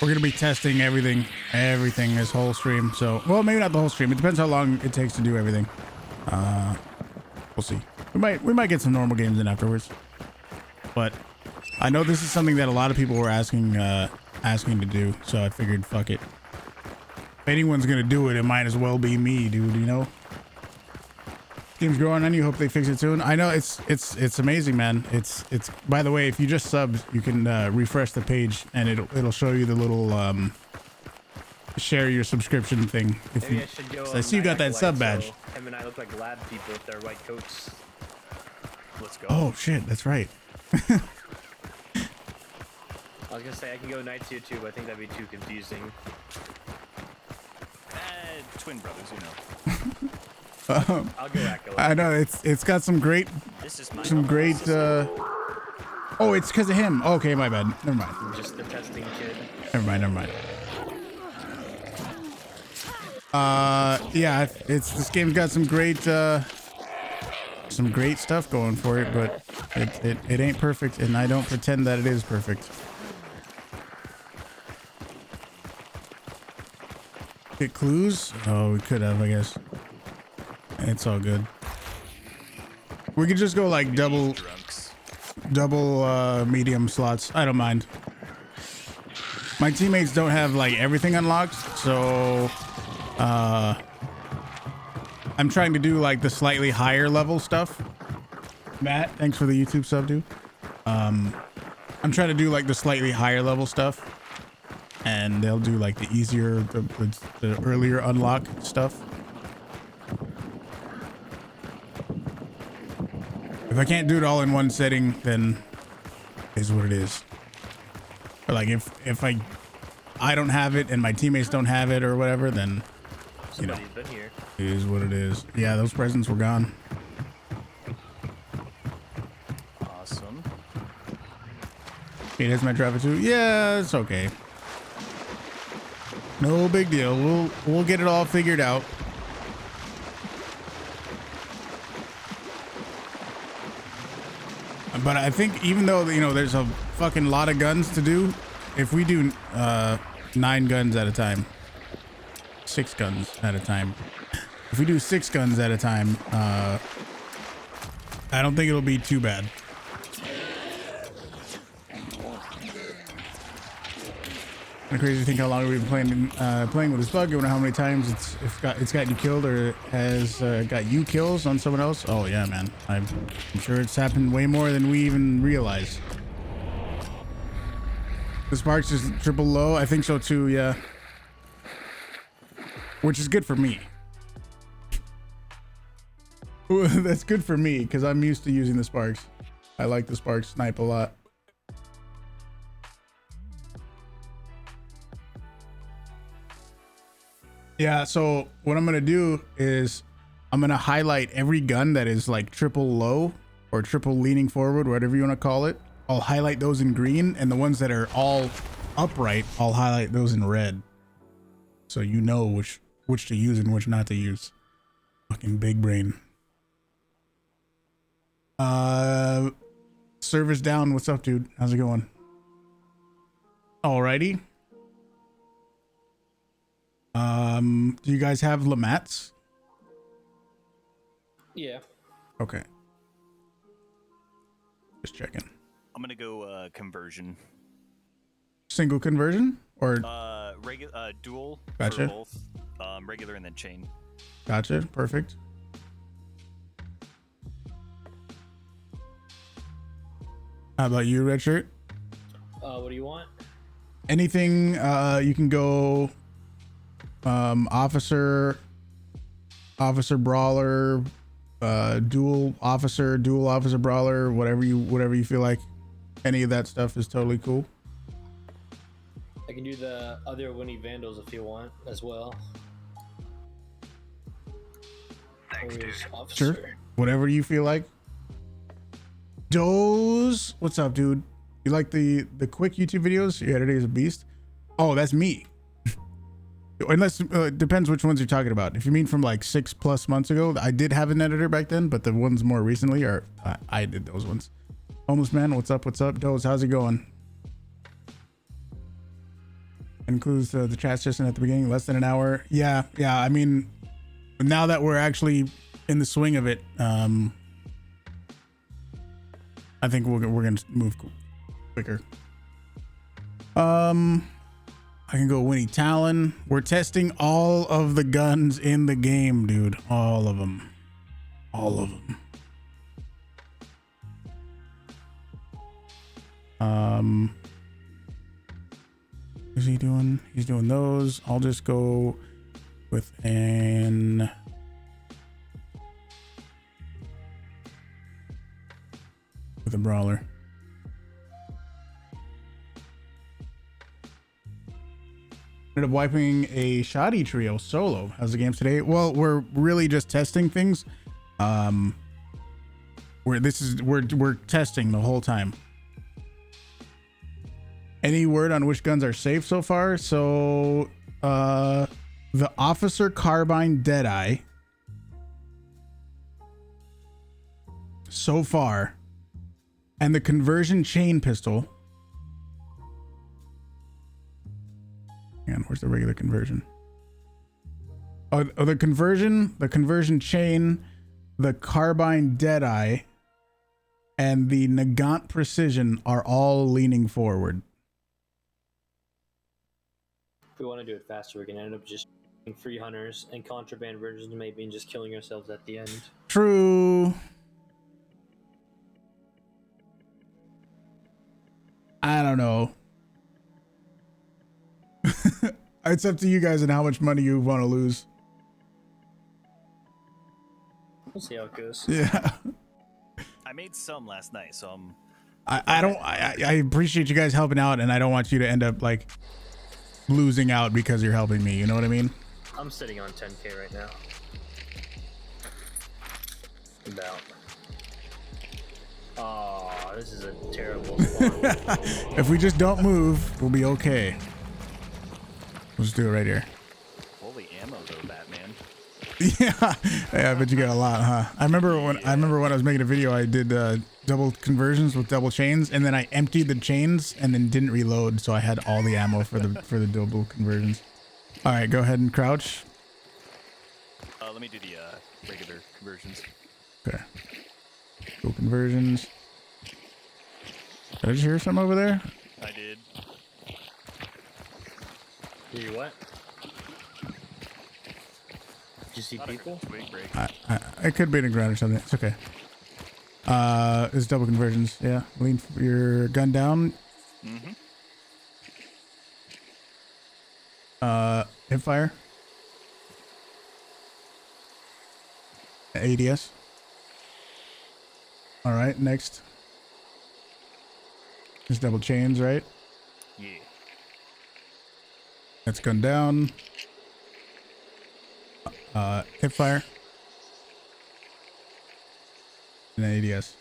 gonna be testing everything this whole stream. So, well, maybe not the whole stream. It depends how long it takes to do everything. We'll see. We might get some normal games in afterwards. But I know this is something that a lot of people were asking to do. So I figured, fuck it. If anyone's gonna do it, it might as well be me, dude. You know. Game's growing on you. Hope they fix it soon. I know it's amazing, man. It's by the way, if you just subbed, you can refresh the page and it'll show you the little share your subscription thing. If Maybe you, I should go I see you got that sub badge. So him and I look like lab people with their white coats. Let's go. Oh shit, that's right. I was gonna say I can go nights here too, but I think that'd be too confusing. Twin brothers, you know. I'll go acolyte. I know it's got some great oh, it's because of him. Okay, my bad. Never mind. Just the testing kid. Never mind. Yeah, this game's got some great stuff going for it, but it ain't perfect, and I don't pretend that it is perfect. Get clues? Oh, we could have, I guess. It's all good. We could just go like double medium slots. I don't mind. My teammates don't have like everything unlocked, so I'm trying to do like the slightly higher level stuff. Matt, thanks for the YouTube sub, dude. I'm trying to do like the slightly higher level stuff, and they'll do like the easier, the earlier unlock stuff. If I can't do it all in one setting, then it is what it is. But like if I don't have it and my teammates don't have it or whatever, then you know, Somebody's been here. it is what it is. Yeah, those presents were gone. Awesome. Hey, that's my driver too. Yeah, it's okay. No big deal. We'll get it all figured out. But I think even though, you know, there's a fucking lot of guns to do, if we do 9 guns at a time, 6 guns at a time, if we do 6 guns at a time, I don't think it'll be too bad. Kind of crazy to think how long we've been playing with this bug. I wonder how many times it's gotten you killed or has got you kills on someone else. Oh yeah, man. I'm sure it's happened way more than we even realize. The sparks is triple low. I think so too. Yeah. Which is good for me. That's good for me because I'm used to using the sparks. I like the spark snipe a lot. Yeah, so what I'm gonna do is I'm gonna highlight every gun that is like triple low or triple leaning forward, whatever you want to call it. I'll highlight those in green, and the ones that are all upright, I'll highlight those in red. So you know which to use and which not to use. Fucking big brain. Service down. What's up, dude? How's it going? Alrighty. Do you guys have Lamats? Yeah. Okay. Just checking. I'm gonna go conversion. Single conversion or Dual. Gotcha. For both. Regular and then chain. Gotcha. Perfect. How about you, Red Shirt? What do you want? Anything you can go officer brawler, dual officer brawler, whatever you feel like. Any of that stuff is totally cool. I can do the other Winnie Vandals if you want as well. Thanks, dude. Officer. Sure. Whatever you feel like. Doze, what's up, dude? You like the quick YouTube videos? Your editor is a beast. Oh, that's me. Unless it depends which ones you're talking about. If you mean from like 6+ months ago, I did have an editor back then, but the ones more recently are I did those ones. Homeless man, what's up? What's up, Doze? How's it going? Includes the chat session at the beginning, less than an hour. Yeah. I mean, now that we're actually in the swing of it, I think we're gonna move quicker. I can go Winnie Talon. We're testing all of the guns in the game, dude. All of them. What's he doing? He's doing those. I'll just go with a brawler. Ended up wiping a shoddy trio solo. How's the game today? Well, we're really just testing things. We're testing the whole time. Any word on which guns are safe so far? So the officer carbine Deadeye so far, and the conversion chain pistol. And where's the regular conversion? Oh, the conversion chain, the carbine Deadeye, and the Nagant Precision are all leaning forward. If we want to do it faster, we can end up just free hunters and contraband versions maybe and just killing ourselves at the end. True. I don't know. It's up to you guys and how much money you want to lose. We'll see how it goes. Yeah. I made some last night, so I'm. I appreciate you guys helping out, and I don't want you to end up like losing out because you're helping me. You know what I mean? I'm sitting on 10K right now. About. Oh, this is a terrible spawn. If we just don't move, we'll be okay. We'll just do it right here. Holy ammo though, Batman. Yeah, I bet you got a lot, huh? I remember when I was making a video, I did double conversions with double chains, and then I emptied the chains and then didn't reload, so I had all the ammo for the double conversions. All right, go ahead and crouch. Let me do the regular conversions. Okay. Go conversions. Did I just hear something over there? I did. You what? Did you see people? Twig break. It could be in the ground or something. It's okay. It's double conversions. Yeah. Lean your gun down. Mm-hmm. Hip fire. ADS. All right. Next. Just double chains, right? Yeah. That's gun down. Hip fire. and ADS.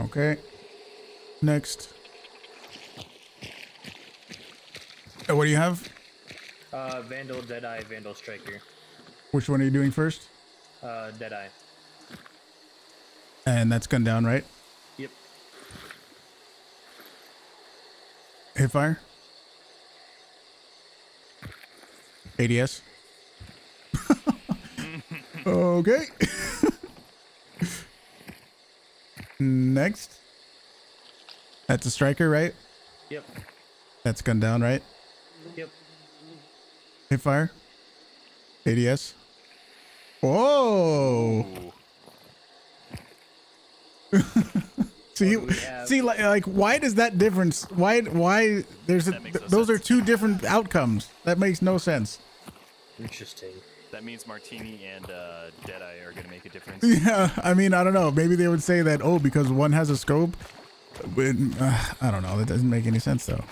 Okay. Next. What do you have? Vandal, Deadeye, Vandal, Striker. Which one are you doing first? Deadeye. And that's gun down, right? Yep. Hit fire. ADS. Okay. Next. That's a striker, right? Yep. That's gun down, right? Yep. Hit fire. ADS. Whoa. Ooh. See, like, why does that difference? Why, there's a, That makes no those sense. are two different outcomes. That makes no sense. Interesting. That means Martini and Deadeye are going to make a difference. Yeah, I mean, I don't know. Maybe they would say that, oh, because one has a scope. But, I don't know. That doesn't make any sense, though.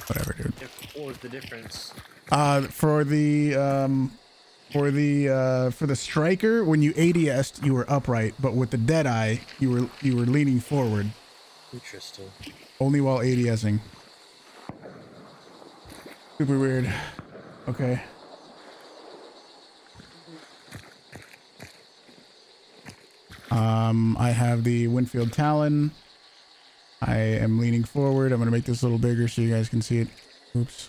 Whatever, dude. What was the difference? For the striker, when you ADS'd, you were upright, but with the Deadeye, you were leaning forward. Interesting. Only while ADSing. Super weird. Okay. I have the Winfield Talon. I am leaning forward. I'm gonna make this a little bigger so you guys can see it. Oops.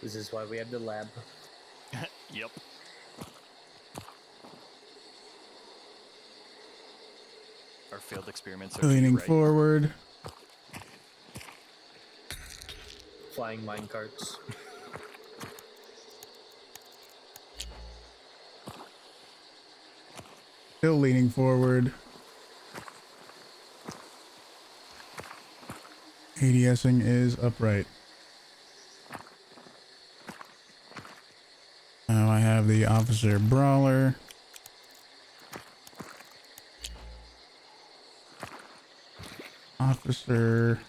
This is why we have the lab. Yep. Our failed experiments are Leaning right. forward. Flying minecarts. Still leaning forward. ADSing is upright. Now I have the Officer Brawler. Officer.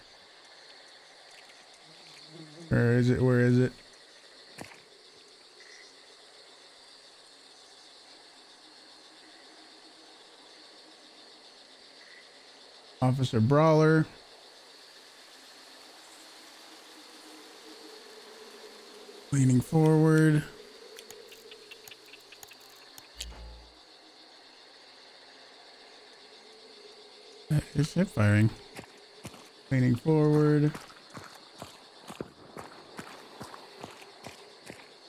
Where is it? Where is it? Officer Brawler. Leaning forward. That is hip firing. Leaning forward.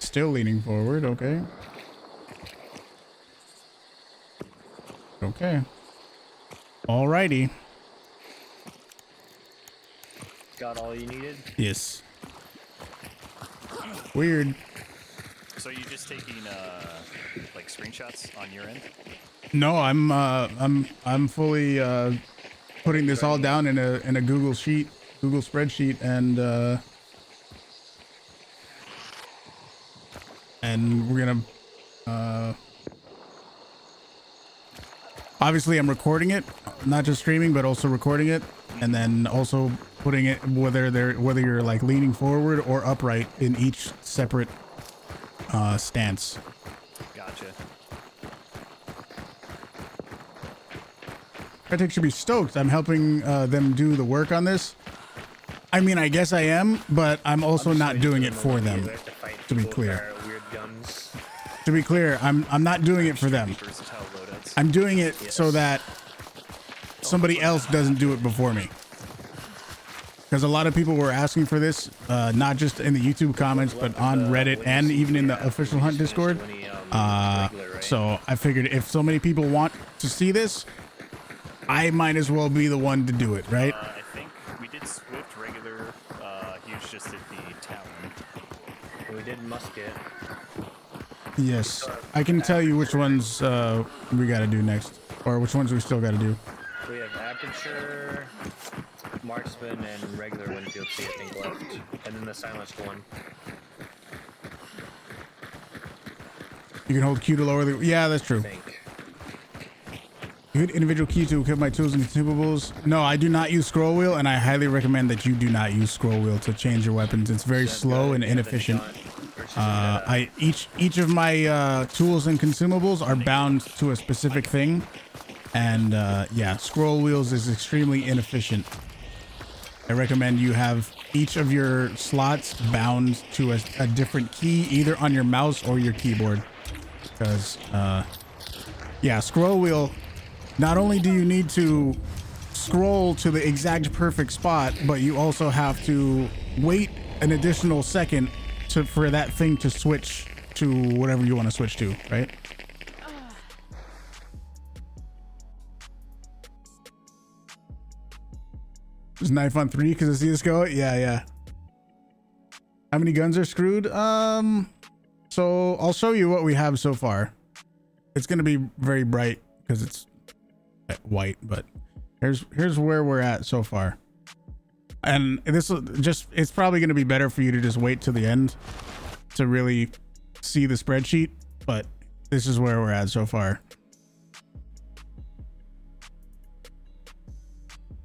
Still leaning forward, okay. Okay. Alrighty. Got all you needed? Yes. Weird. So you just taking like screenshots on your end? No, I'm fully putting this all down in a Google spreadsheet, and we're gonna obviously I'm recording it, not just streaming, but also recording it, and then also putting it whether you're like leaning forward or upright in each separate stance. Gotcha. Crytek should be stoked. I'm helping them do the work on this. I mean, I guess I am, but I'm also not doing it for them. To be clear. Weird guns. To be clear, I'm not doing it for them. Versatile loadouts. I'm doing it so that somebody else doesn't do it before me. Because a lot of people were asking for this, not just in the YouTube comments, but on Reddit and even in the official Hunt Discord. So I figured if so many people want to see this, I might as well be the one to do it, right? I think we did Swift regular. He was just at the Talon. We did musket. Yes. I can tell you which ones we got to do next, or which ones we still got to do. We have aperture, marksman, and regular Winfield C, I think, left. And then the silenced one. You can hold Q to lower the... Yeah, that's true. I think. You hit individual key to equip my tools and consumables. No, I do not use scroll wheel, and I highly recommend that you do not use scroll wheel to change your weapons. It's very slow and inefficient. Or Each of my tools and consumables are bound to a specific thing, and yeah, scroll wheels is extremely inefficient. I recommend you have each of your slots bound to a different key, either on your mouse or your keyboard, because yeah, scroll wheel, not only do you need to scroll to the exact perfect spot, but you also have to wait an additional second for that thing to switch to whatever you want to switch to, right? Just knife on 3 because I see this go. Yeah. How many guns are screwed? So I'll show you what we have so far. It's gonna be very bright because it's white, but here's where we're at so far. And this will just, it's probably going to be better for you to just wait till the end to really see the spreadsheet, but this is where we're at so far.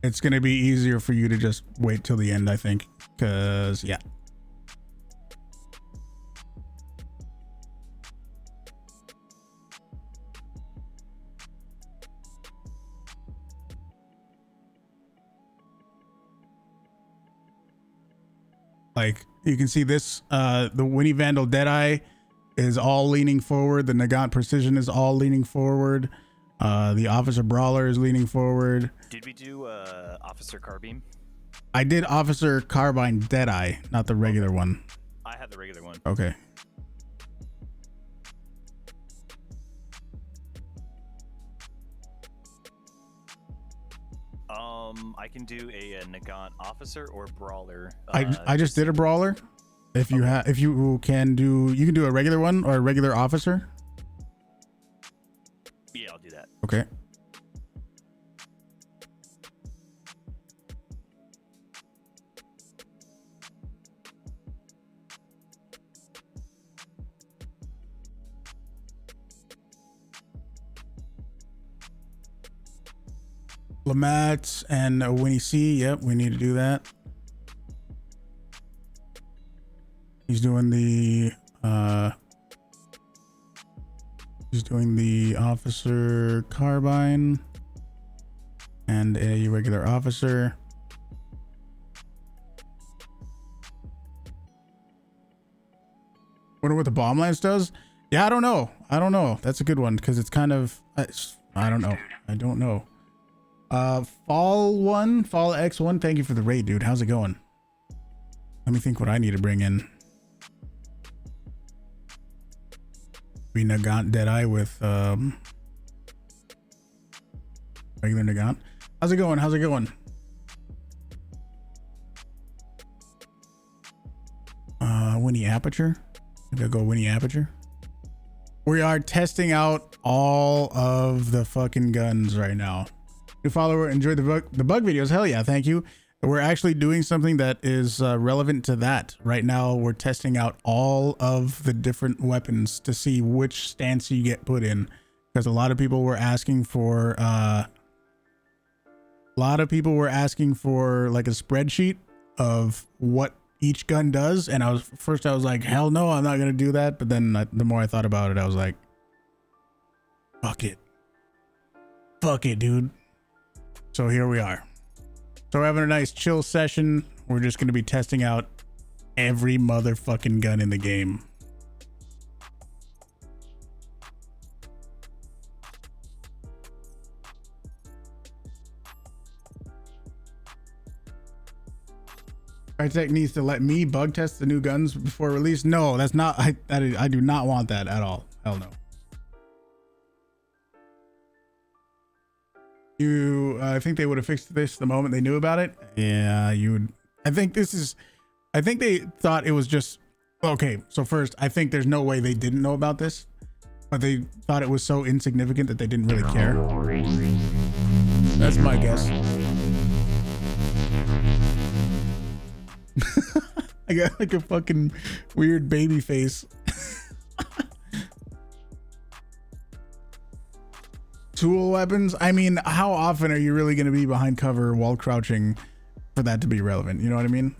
It's going to be easier for you to just wait till the end, I think, because yeah. Like you can see this, the Winnie Vandal Deadeye is all leaning forward. The Nagant Precision is all leaning forward. The Officer Brawler is leaning forward. Did we do Officer Carbine? I did Officer Carbine Deadeye, not the regular one. I had the regular one. Okay. I can do a Nagant Officer or Brawler. I just did a Brawler. If you have, if you can do, you can do a regular one or a regular Officer. Yeah, I'll do that. Okay. Lamats and Winnie C. Yep, we need to do that. He's doing the Officer Carbine and a regular officer. Wonder what the bomb lance does? Yeah, I don't know. That's a good one because it's kind of, I don't know. Fall X1, thank you for the raid, dude. How's it going? Let me think what I need to bring in. Be Nagant Deadeye with regular Nagant. How's it going? Winnie Aperture. Maybe I'll go Winnie Aperture. We are testing out all of the fucking guns right now. New follower, enjoyed the bug videos. Hell yeah, thank you. We're actually doing something that is relevant to that. Right now, we're testing out all of the different weapons to see which stance you get put in. Because a lot of people were asking for like a spreadsheet of what each gun does. And I was like, hell no, I'm not gonna do that. But then the more I thought about it, I was like, fuck it, dude. So here we are. So we're having a nice chill session. We're just going to be testing out every motherfucking gun in the game. Crytek needs to let me bug test the new guns before release. No, that's not, I do not want that at all. Hell no. I think they would have fixed this the moment they knew about it. Yeah, you would. I think they thought it was just, okay, so first, I think there's no way they didn't know about this, but they thought it was so insignificant that they didn't really care. That's my guess. I got like a fucking weird baby face. Tool weapons, I mean, how often are you really going to be behind cover while crouching for that to be relevant? You know what I mean?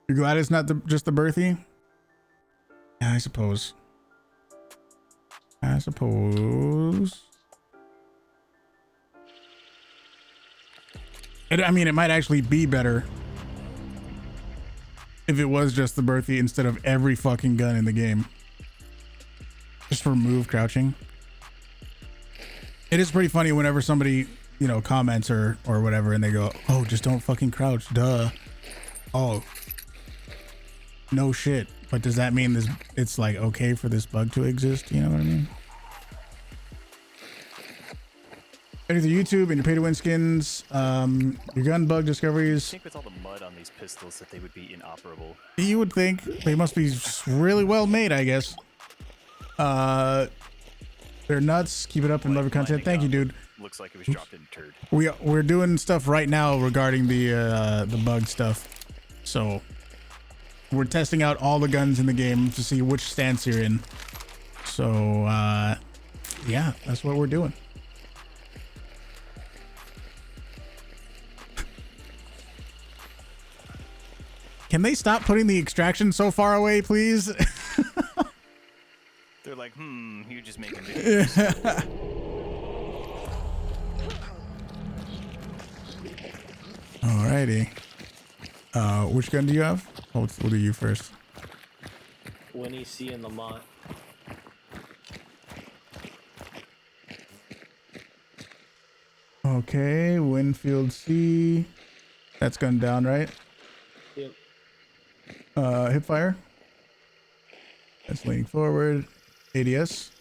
You're glad it's not just the birthy? Yeah, I suppose. I suppose. I mean, it might actually be better if it was just the birthy instead of every fucking gun in the game. Just remove crouching. It is pretty funny whenever somebody, you know, comments or whatever and they go, oh, just don't fucking crouch, duh. Oh, no shit. But does that mean it's like okay for this bug to exist? You know what I mean? Enter the YouTube and your pay to win skins, your gun bug discoveries. I think with all the mud on these pistols that they would be inoperable. You would think they must be really well made, I guess. They're nuts. Keep it up and love your content. Thank you, dude. Looks like it was dropped in turd. We're doing stuff right now regarding the bug stuff. So we're testing out all the guns in the game to see which stance you're in. So yeah, that's what we're doing. Can they stop putting the extraction so far away, please? They're like, you're just making videos. Alrighty. Which gun do you have? We'll do you first. Winnie C in Lamont. Okay, Winfield C. That's gun down, right? Yep. Hip fire. That's leaning forward. ADS.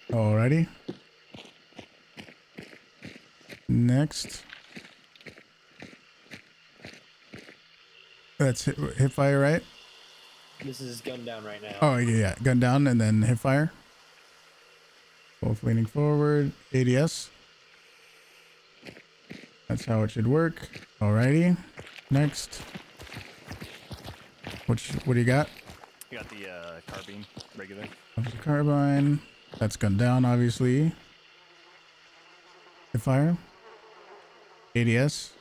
Alrighty. Next. That's hip fire, right? This is gun down right now. Oh, yeah. Gun down and then hip fire. Both leaning forward. ADS. That's how it should work. Alrighty. Next. What do you got? You got the carbine, regular. Carbine. That's gun down, obviously. Hip fire. ADS.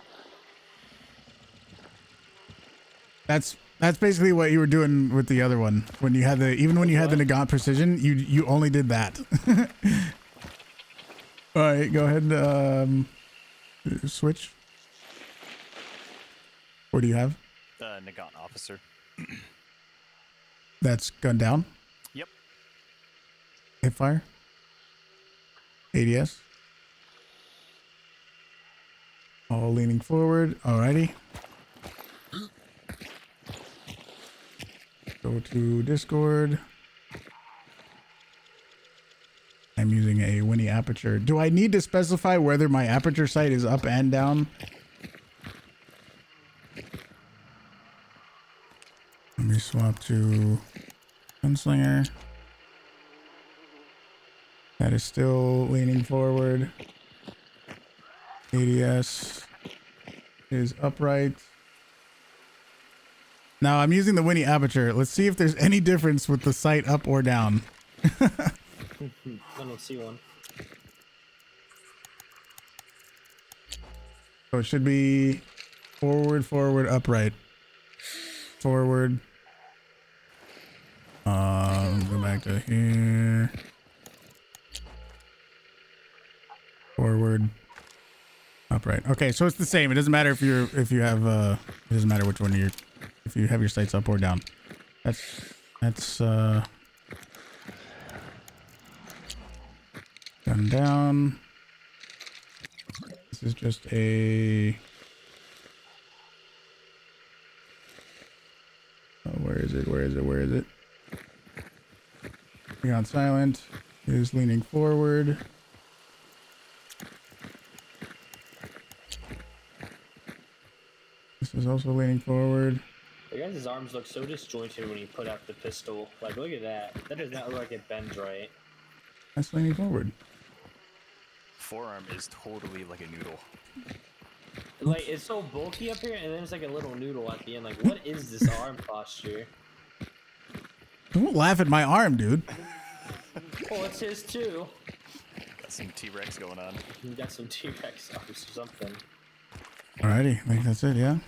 That's basically what you were doing with the other one. When you had even when you had the Nagant precision, you only did that. All right, go ahead. Switch. What do you have? Nagant officer. That's gun down. Yep. Hip fire. ADS. All leaning forward. Alrighty. Go to Discord. I'm using a Winnie aperture. Do I need to specify whether my aperture sight is up and down? Let me swap to Gunslinger. That is still leaning forward. ADS is upright. Now I'm using the Winnie aperture. Let's see if there's any difference with the sight up or down. I don't see one. So it should be forward, forward, upright. Forward. Go back to here. Forward. Upright. Okay, so it's the same. It doesn't matter if you have it doesn't matter which one if you have your sights up or down. That's gun down. This is just a where is it? Beyond silent is leaning forward. This is also leaning forward. Your guys' arms look so disjointed when you put out the pistol. Like, look at that. That does not look like it bends right. That's leaning forward. Forearm is totally like a noodle. Like, it's so bulky up here, and then it's like a little noodle at the end. Like, what is this arm posture? Don't laugh at my arm, dude. Oh, it's his too. Got some T-Rex going on. You got some T-Rex arms or something. Alrighty, I think that's it. Yeah.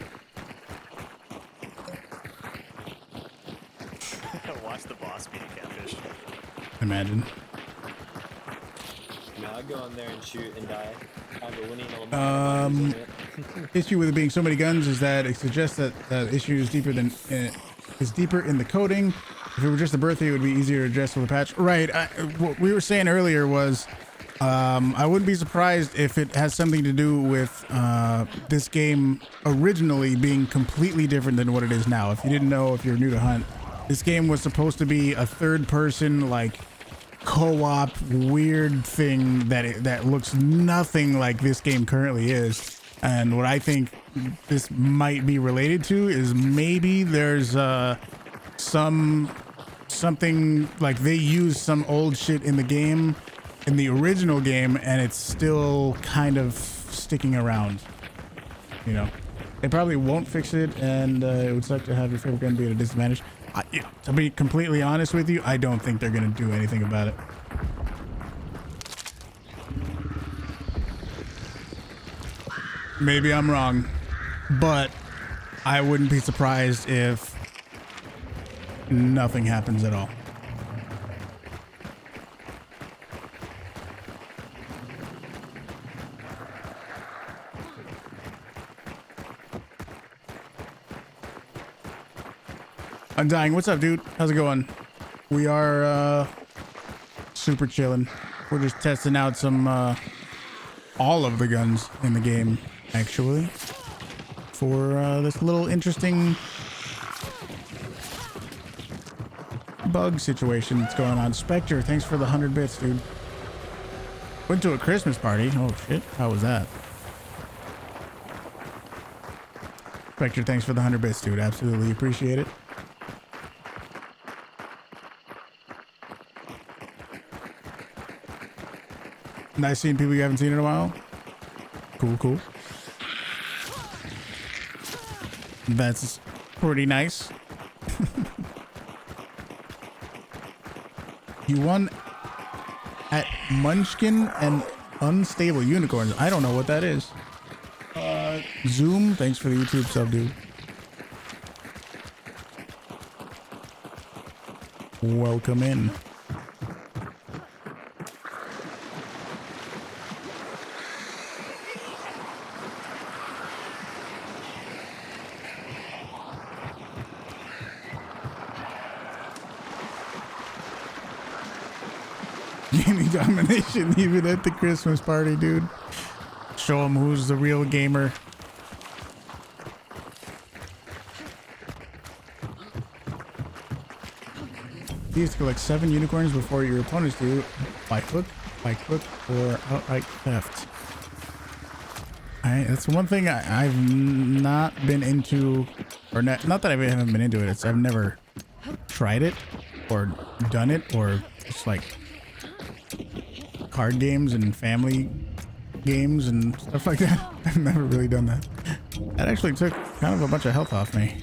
Watch the boss being a catfish. Imagine. No, I'd go in there and shoot and die. I have a winning element. Issue with it being so many guns is that it suggests that the issue is deeper than is deeper in the coding. If it were just a birthday, it would be easier to address with a patch. Right. What we were saying earlier was I wouldn't be surprised if it has something to do with this game originally being completely different than what it is now. If you didn't know, if you're new to Hunt, this game was supposed to be a third-person, like, co-op weird thing that looks nothing like this game currently is. And what I think this might be related to is maybe there's something like they use some old shit in the game, in the original game, and it's still kind of sticking around. You know, they probably won't fix it, and it would suck to have your favorite gun be at a disadvantage. To be completely honest with you, I don't think they're gonna do anything about it. Maybe I'm wrong, but I wouldn't be surprised if nothing happens at all. Undying, what's up, dude? How's it going? We are super chilling. We're just testing out some all of the guns in the game, actually, for this little interesting bug situation that's going on. Spectre, thanks for the 100 bits, dude. Went to a Christmas party. Oh shit, how was that? Spectre, thanks for the 100 bits, dude. Absolutely appreciate it. Nice seeing people you haven't seen in a while. Cool, cool. That's pretty nice. You won at Munchkin and Unstable Unicorns. I don't know what that is. Zoom, thanks for the YouTube sub, dude. Welcome in. Gaming domination even at the Christmas party, dude. Show them who's the real gamer. You have to collect 7 unicorns before your opponents do by hook, or outright theft. Alright, that's one thing I've not been into, or not that I haven't been into it. It's I've never tried it or done it, or just like card games and family games and stuff like that. I've never really done that. That actually took kind of a bunch of health off me.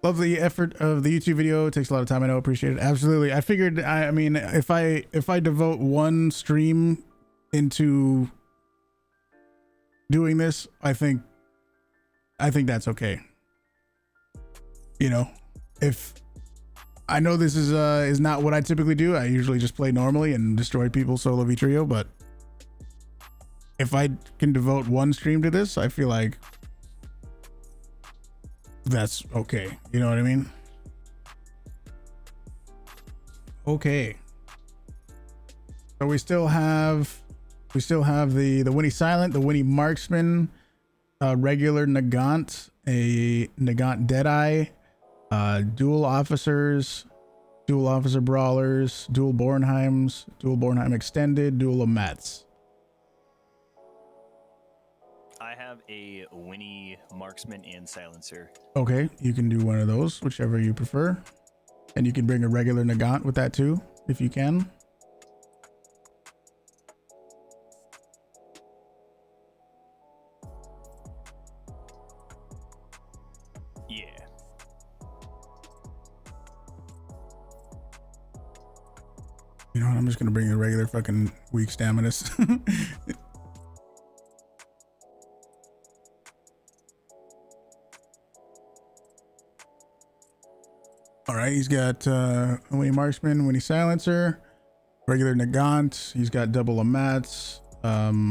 Love the effort of the YouTube video. It takes a lot of time. I know. Appreciate it. Absolutely. I figured, I mean, if I devote one stream into doing this, I think that's okay. You know, if I know this is not what I typically do. I usually just play normally and destroy people solo v trio, but if I can devote one stream to this, I feel like that's okay. You know what I mean? Okay. So we still have the Winnie Silent, the Winnie Marksman, regular Nagant, a Nagant Deadeye, dual officers, dual officer brawlers, dual Bornheims, dual Bornheim extended, dual Amats. I have a Winnie Marksman and Silencer. Okay, you can do one of those, whichever you prefer. And you can bring a regular Nagant with that too, if you can. Yeah. You know what? I'm just gonna bring a regular fucking weak stamina. All right, he's got Winnie Marksman, Winnie Silencer, regular Nagant. He's got double Amats. I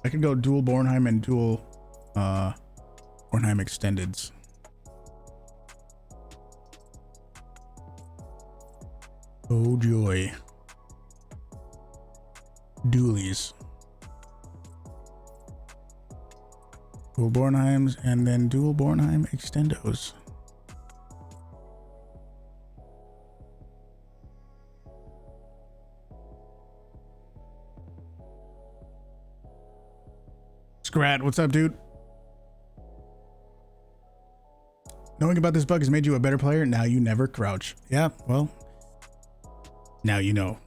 could go dual Bornheim and dual Bornheim extendeds. Oh joy. Dualies. Dual Bornheims and then dual Bornheim extendos. Scrat, what's up, dude? Knowing about this bug has made you a better player. Now you never crouch. Yeah, well, now you know.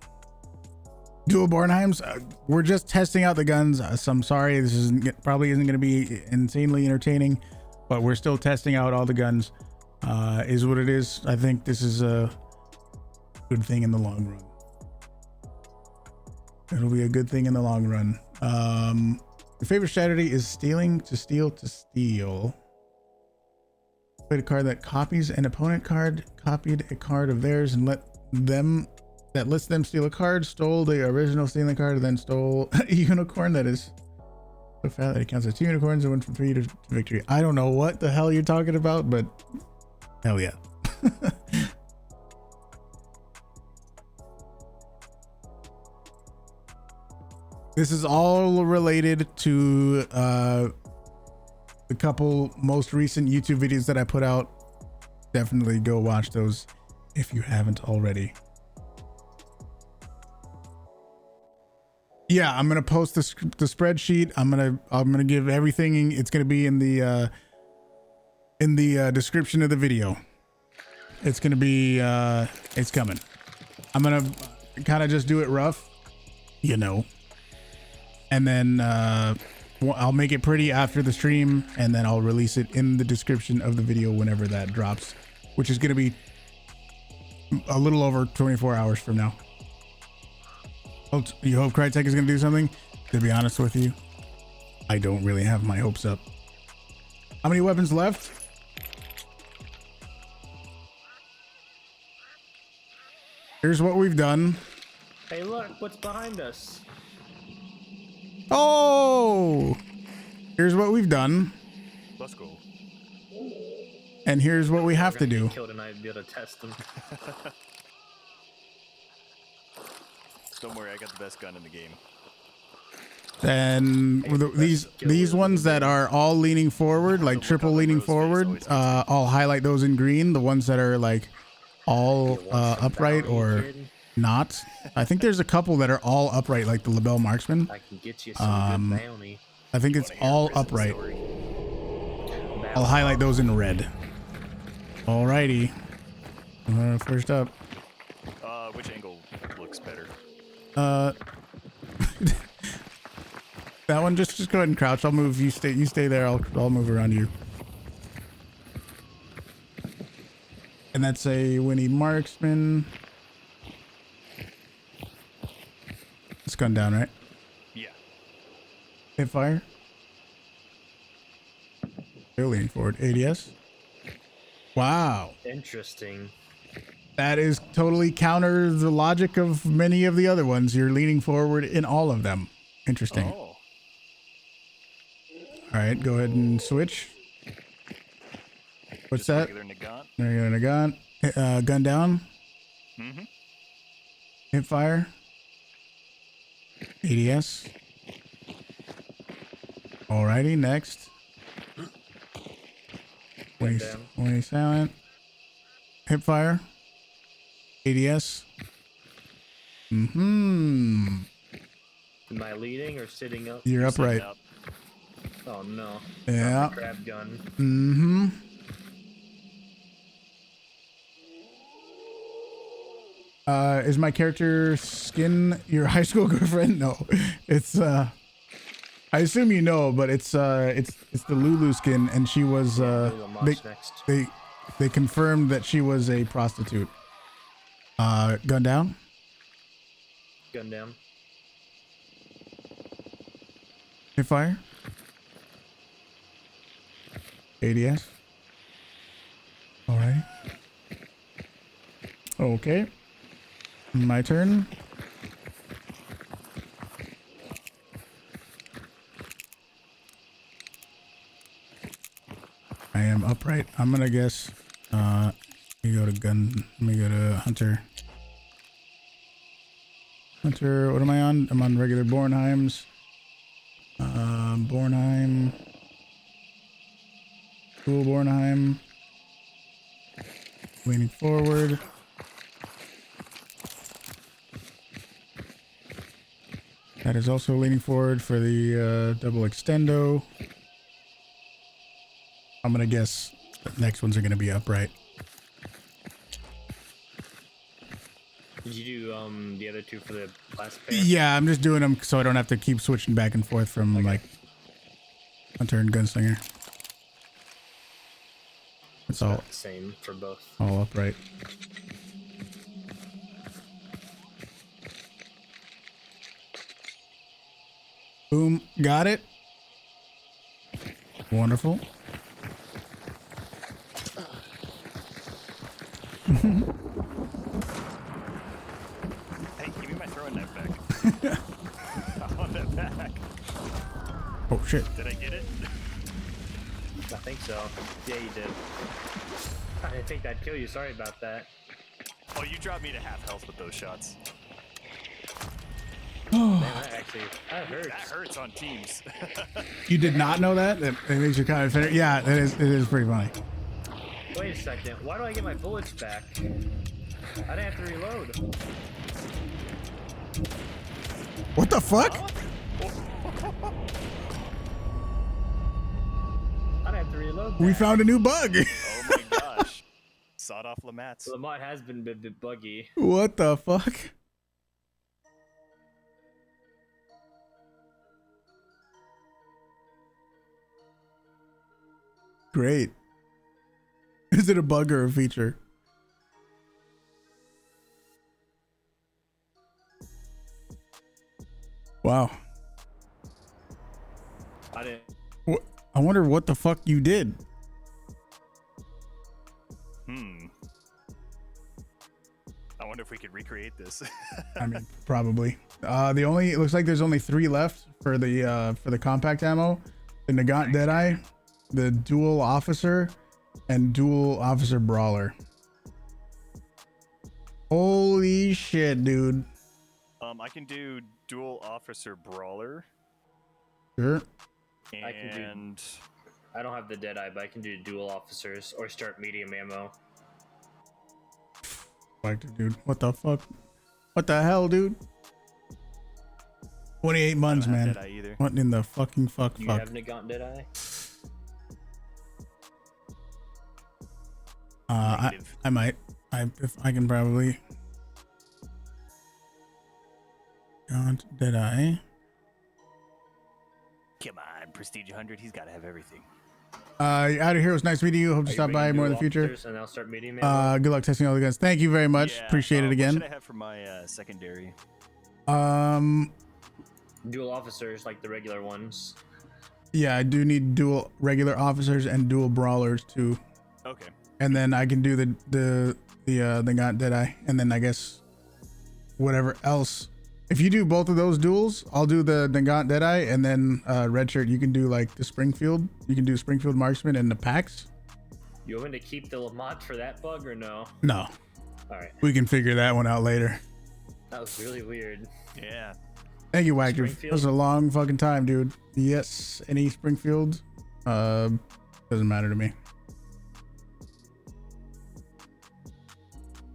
Dual Bornheims, we're just testing out the guns. So I'm sorry, this probably isn't going to be insanely entertaining, but we're still testing out all the guns. Is what it is. I think this is a good thing in the long run. It'll be a good thing in the long run. Your favorite strategy is stealing to steal to steal. Play a card that copies an opponent card, copied a card of theirs, and lets them steal a card, stole the original stealing card, and then stole a unicorn that is so fat that it counts as 2 unicorns and went from 3 to victory. I don't know what the hell you're talking about, but hell yeah. This is all related to the couple most recent YouTube videos that I put out. Definitely go watch those if you haven't already. Yeah, I'm gonna post the spreadsheet. I'm gonna give everything. It's gonna be in the description of the video. It's gonna be it's coming. I'm gonna kind of just do it rough, you know, and then I'll make it pretty after the stream, and then I'll release it in the description of the video whenever that drops, which is gonna be a little over 24 hours from now. You hope Crytek is going to do something? To be honest with you, I don't really have my hopes up. How many weapons left? Here's what we've done. Hey, look, what's behind us? Oh! Here's what we've done. Let's go. And here's what we have to do. Killed and I'd be able to test them. Don't worry, I got the best gun in the game. And these ones that are all leaning forward, like triple leaning forward, I'll highlight those in green. The ones that are like all upright or not. I think there's a couple that are all upright, like the Labelle Marksman. I can get you some good bounty. I think it's all upright. I'll highlight those in red. Alrighty. First up. Which angle looks better? That one, just go ahead and crouch. I'll move. You stay there. I'll move around you. And that's a Winnie Marksman. It's gun down, right? Yeah. Hit fire. They're leaning forward. ADS. Wow. Interesting. That is totally counter the logic of many of the other ones. You're leaning forward in all of them. Interesting. Oh. All right, go ahead and switch. What's that? Regular Nagant. Regular Nagant. Gun down. Mm-hmm. Hip fire. ADS. Alrighty, next. When he's silent. Hip fire. ADS. Mm-hmm. Am I leading or sitting up? You're upright. Up. Oh no. Yeah. Crab gun. Mm-hmm. Is my character skin your high school girlfriend? No. It's I assume you know, but it's the Lulu skin, and she was They confirmed that she was a prostitute. Gun down. Gun down. Hit fire. ADS. Alright. Okay. My turn. I am upright. I'm gonna guess. Let me go to gun. Let me go to hunter. Hunter, what am I on? I'm on regular Bornheims. Bornheim. Cool Bornheim. Leaning forward. That is also leaning forward for the double extendo. I'm gonna guess the next ones are gonna be upright. Did you do the other two for the last pair? Yeah, I'm just doing them so I don't have to keep switching back and forth from like hunter and gunslinger. It's all the same for both. all upright. Boom, got it. Wonderful. Hey, give me my throwing knife back. I want that back. Oh shit. Did I get it? I think so. Yeah, you did. I didn't think that'd kill you. Sorry about that. Oh, you dropped me to half health with those shots. Man, that hurts. That hurts on teams. You did not know that? That makes you kind of funny. Yeah, it is pretty funny. Wait a second. Why do I get my bullets back? I didn't have to reload. What the fuck? I didn't have to reload. We that. found a new bug. Oh my gosh. Sawed off Lamats. Lamont has been a bit buggy. What the fuck? Great. Is it a bug or a feature? Wow. I didn't. I wonder what the fuck you did. I wonder if we could recreate this. I mean, probably. It looks like there's only 3 left for the compact ammo. The Nagant Deadeye, the Dual Officer, and Dual Officer Brawler. Holy shit, dude. I can do dual officer brawler. Sure. I can do- And I don't have the Deadeye, but I can do dual officers or start medium ammo. Like, dude, what the fuck? What the hell, dude? 28 months, I don't have man. Deadeye either. What in the fucking fuck? You Fuck. have Nagant Deadeye? Negative. I might. If I can probably. Nagant Deadeye. Come on, Prestige 100. He's got to have everything. Out of here. It was nice meeting you. Hope to Are you stop by bringing more in dual the future. officers And I'll start medium ammo. Good luck testing all the guns. Thank you very much. Yeah, Appreciate it What again. should I have for my secondary? Dual officers, like the regular ones. Yeah, I do need dual regular officers and dual brawlers too. Okay. And then I can do the Nagant Deadeye, and then I guess whatever else. If you do both of those duels, I'll do the Nagant Deadeye, and then red shirt. You can do like the Springfield. You can do Springfield Marksman and the packs. You want me to keep the Lamont for that bug or no? No, Alright. we can figure that one out later. That was really weird. Yeah. Thank you, Wagner. It Springfield? was a long fucking time, dude. Yes, any Springfield. Doesn't matter to me.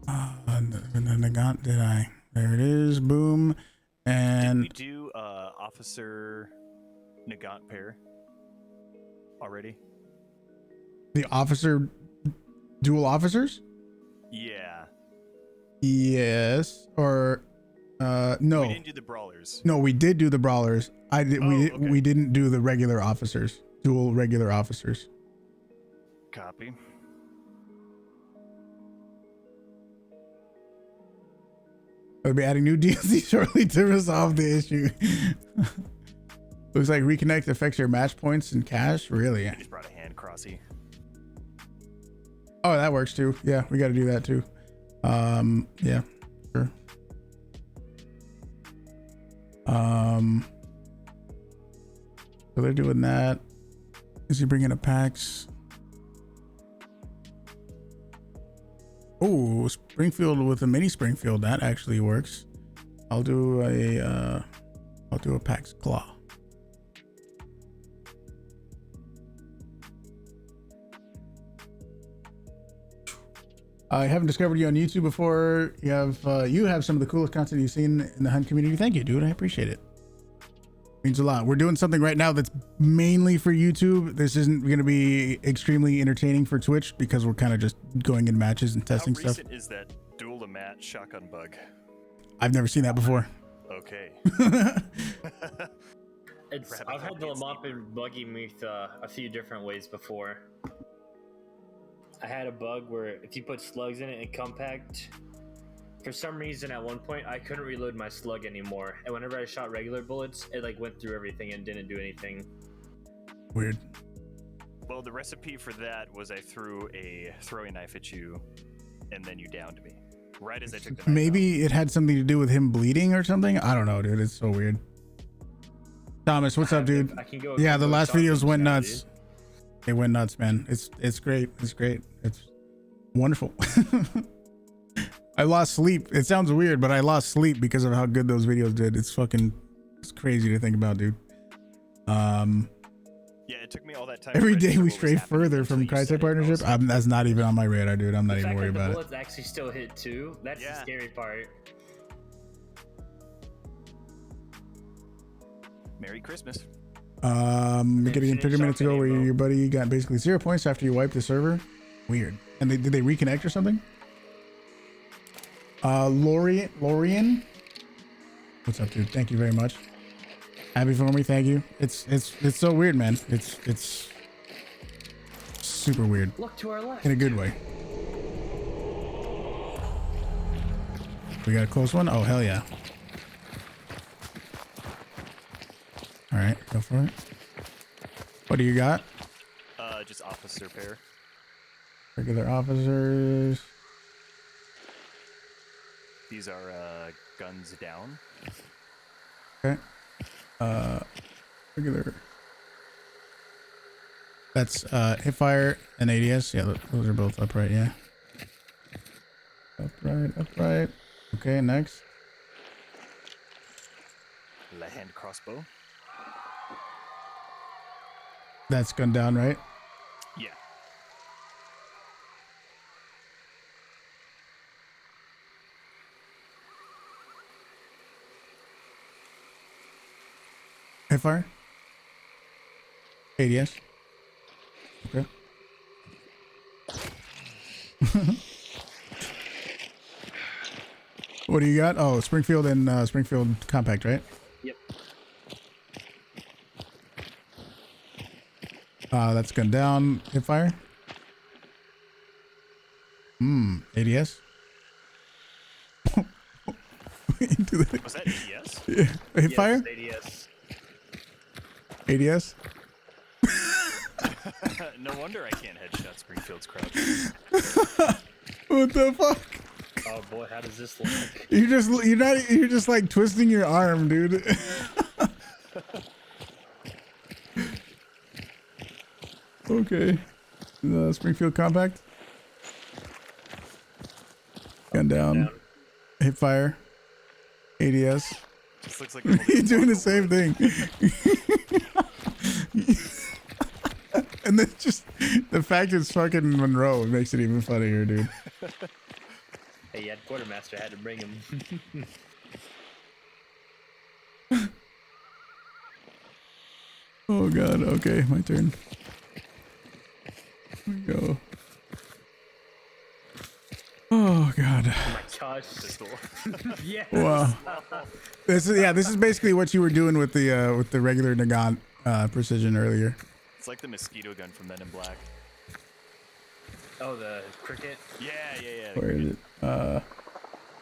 And then Nagant Deadeye. There it is. Boom. Did And we do officer Nagant pair already? the officer, dual officers? Yeah. Yes. Or no. We didn't do the brawlers. No, we did do the brawlers. okay. We didn't do the regular officers. Dual regular officers. Copy. They'll be adding new DLC shortly to resolve the issue. Looks like reconnect affects your match points and cash. Really? I just brought a hand, Crossy. Oh, that works too. Yeah, we got to do that too. Yeah, sure. So they're doing that. Is he bringing up packs? Oh, Springfield with a mini Springfield. That actually works. I'll do a PAX Claw. I haven't discovered you on YouTube before. You have some of the coolest content you've seen in the hunt community. Thank you, dude. I appreciate it. Means a lot. We're doing something right now that's mainly for YouTube. This isn't going to be extremely entertaining for Twitch because we're kind of just going in matches and testing stuff. How recent is that duel to mat shotgun bug? I've never seen that before. Okay. I've had the Lamont been bugging me a few different ways before. I had a bug where if you put slugs in it and compact, for some reason at one point I couldn't reload my slug anymore, and whenever I shot regular bullets, it like went through everything and didn't do anything. Weird. Well, the recipe for that was I threw a throwing knife at you, and then you downed me. Right as I took the knife Maybe it had something to do with him bleeding or something. I don't know, dude. It's so weird. Thomas, what's up, dude? Yeah, the last videos went nuts. It went nuts, man. It's great. It's great. It's wonderful. I lost sleep. It sounds weird, but I lost sleep because of how good those videos did. It's crazy to think about, dude. Yeah, it took me all that time. Every day we stray further from CrouchBug partnership. That's not even on my radar, dude. I'm not even worried about it. The bullets actually still hit too. That's the scary part. Merry Christmas. Getting in 30 minutes ago where your buddy got basically 0 points after you wiped the server. Weird. And did they reconnect or something? Lorian. What's up, dude? Thank you very much. Happy for me. Thank you. It's so weird, man. It's super weird. Look to our left. In a good way. We got a close one. Oh, hell yeah. All right, go for it. What do you got? Just officer pair. Regular officers. These are guns down. Okay. Regular. That's hipfire and ADS. Yeah, those are both upright. Yeah. Upright. Okay, next. Hand crossbow. That's gun down, right? Yeah. Hipfire. ADS. Okay. What do you got? Oh, Springfield and Springfield compact, right? Yep. That's gun down. Hipfire. ADS. Was that ADS? Yeah. Hipfire. Yes, ADS. No wonder I can't headshot Springfield's crouch. What the fuck? Oh boy, how does this look? You're just like twisting your arm, dude. Okay. Springfield compact. Gun down. Hip fire. ADS. Just looks like You're doing the same thing. And then just the fact it's fucking Monroe makes it even funnier, dude. Hey, you had quartermaster, I had to bring him. Oh god, okay, my turn. Here we go. Oh god. Oh my gosh. pistol. Yeah. Wow. This is basically what you were doing with the regular Nagant precision earlier. It's like the mosquito gun from Men in Black. Oh, the cricket? Yeah. Where is it?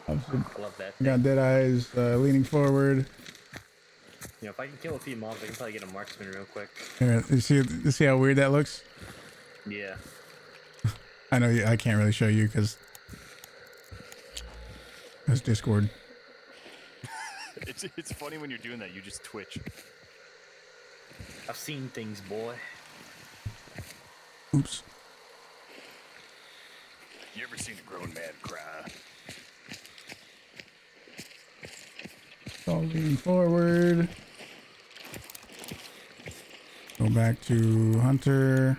I love that I thing. got dead eyes leaning forward. You know, if I can kill a few mobs, I can probably get a marksman real quick. Here, you see how weird that looks? Yeah. I know I can't really show you because it's Discord. It's funny when you're doing that. You just twitch. I've seen things, boy. Oops. You ever seen a grown man cry? All leaning forward. Go back to Hunter.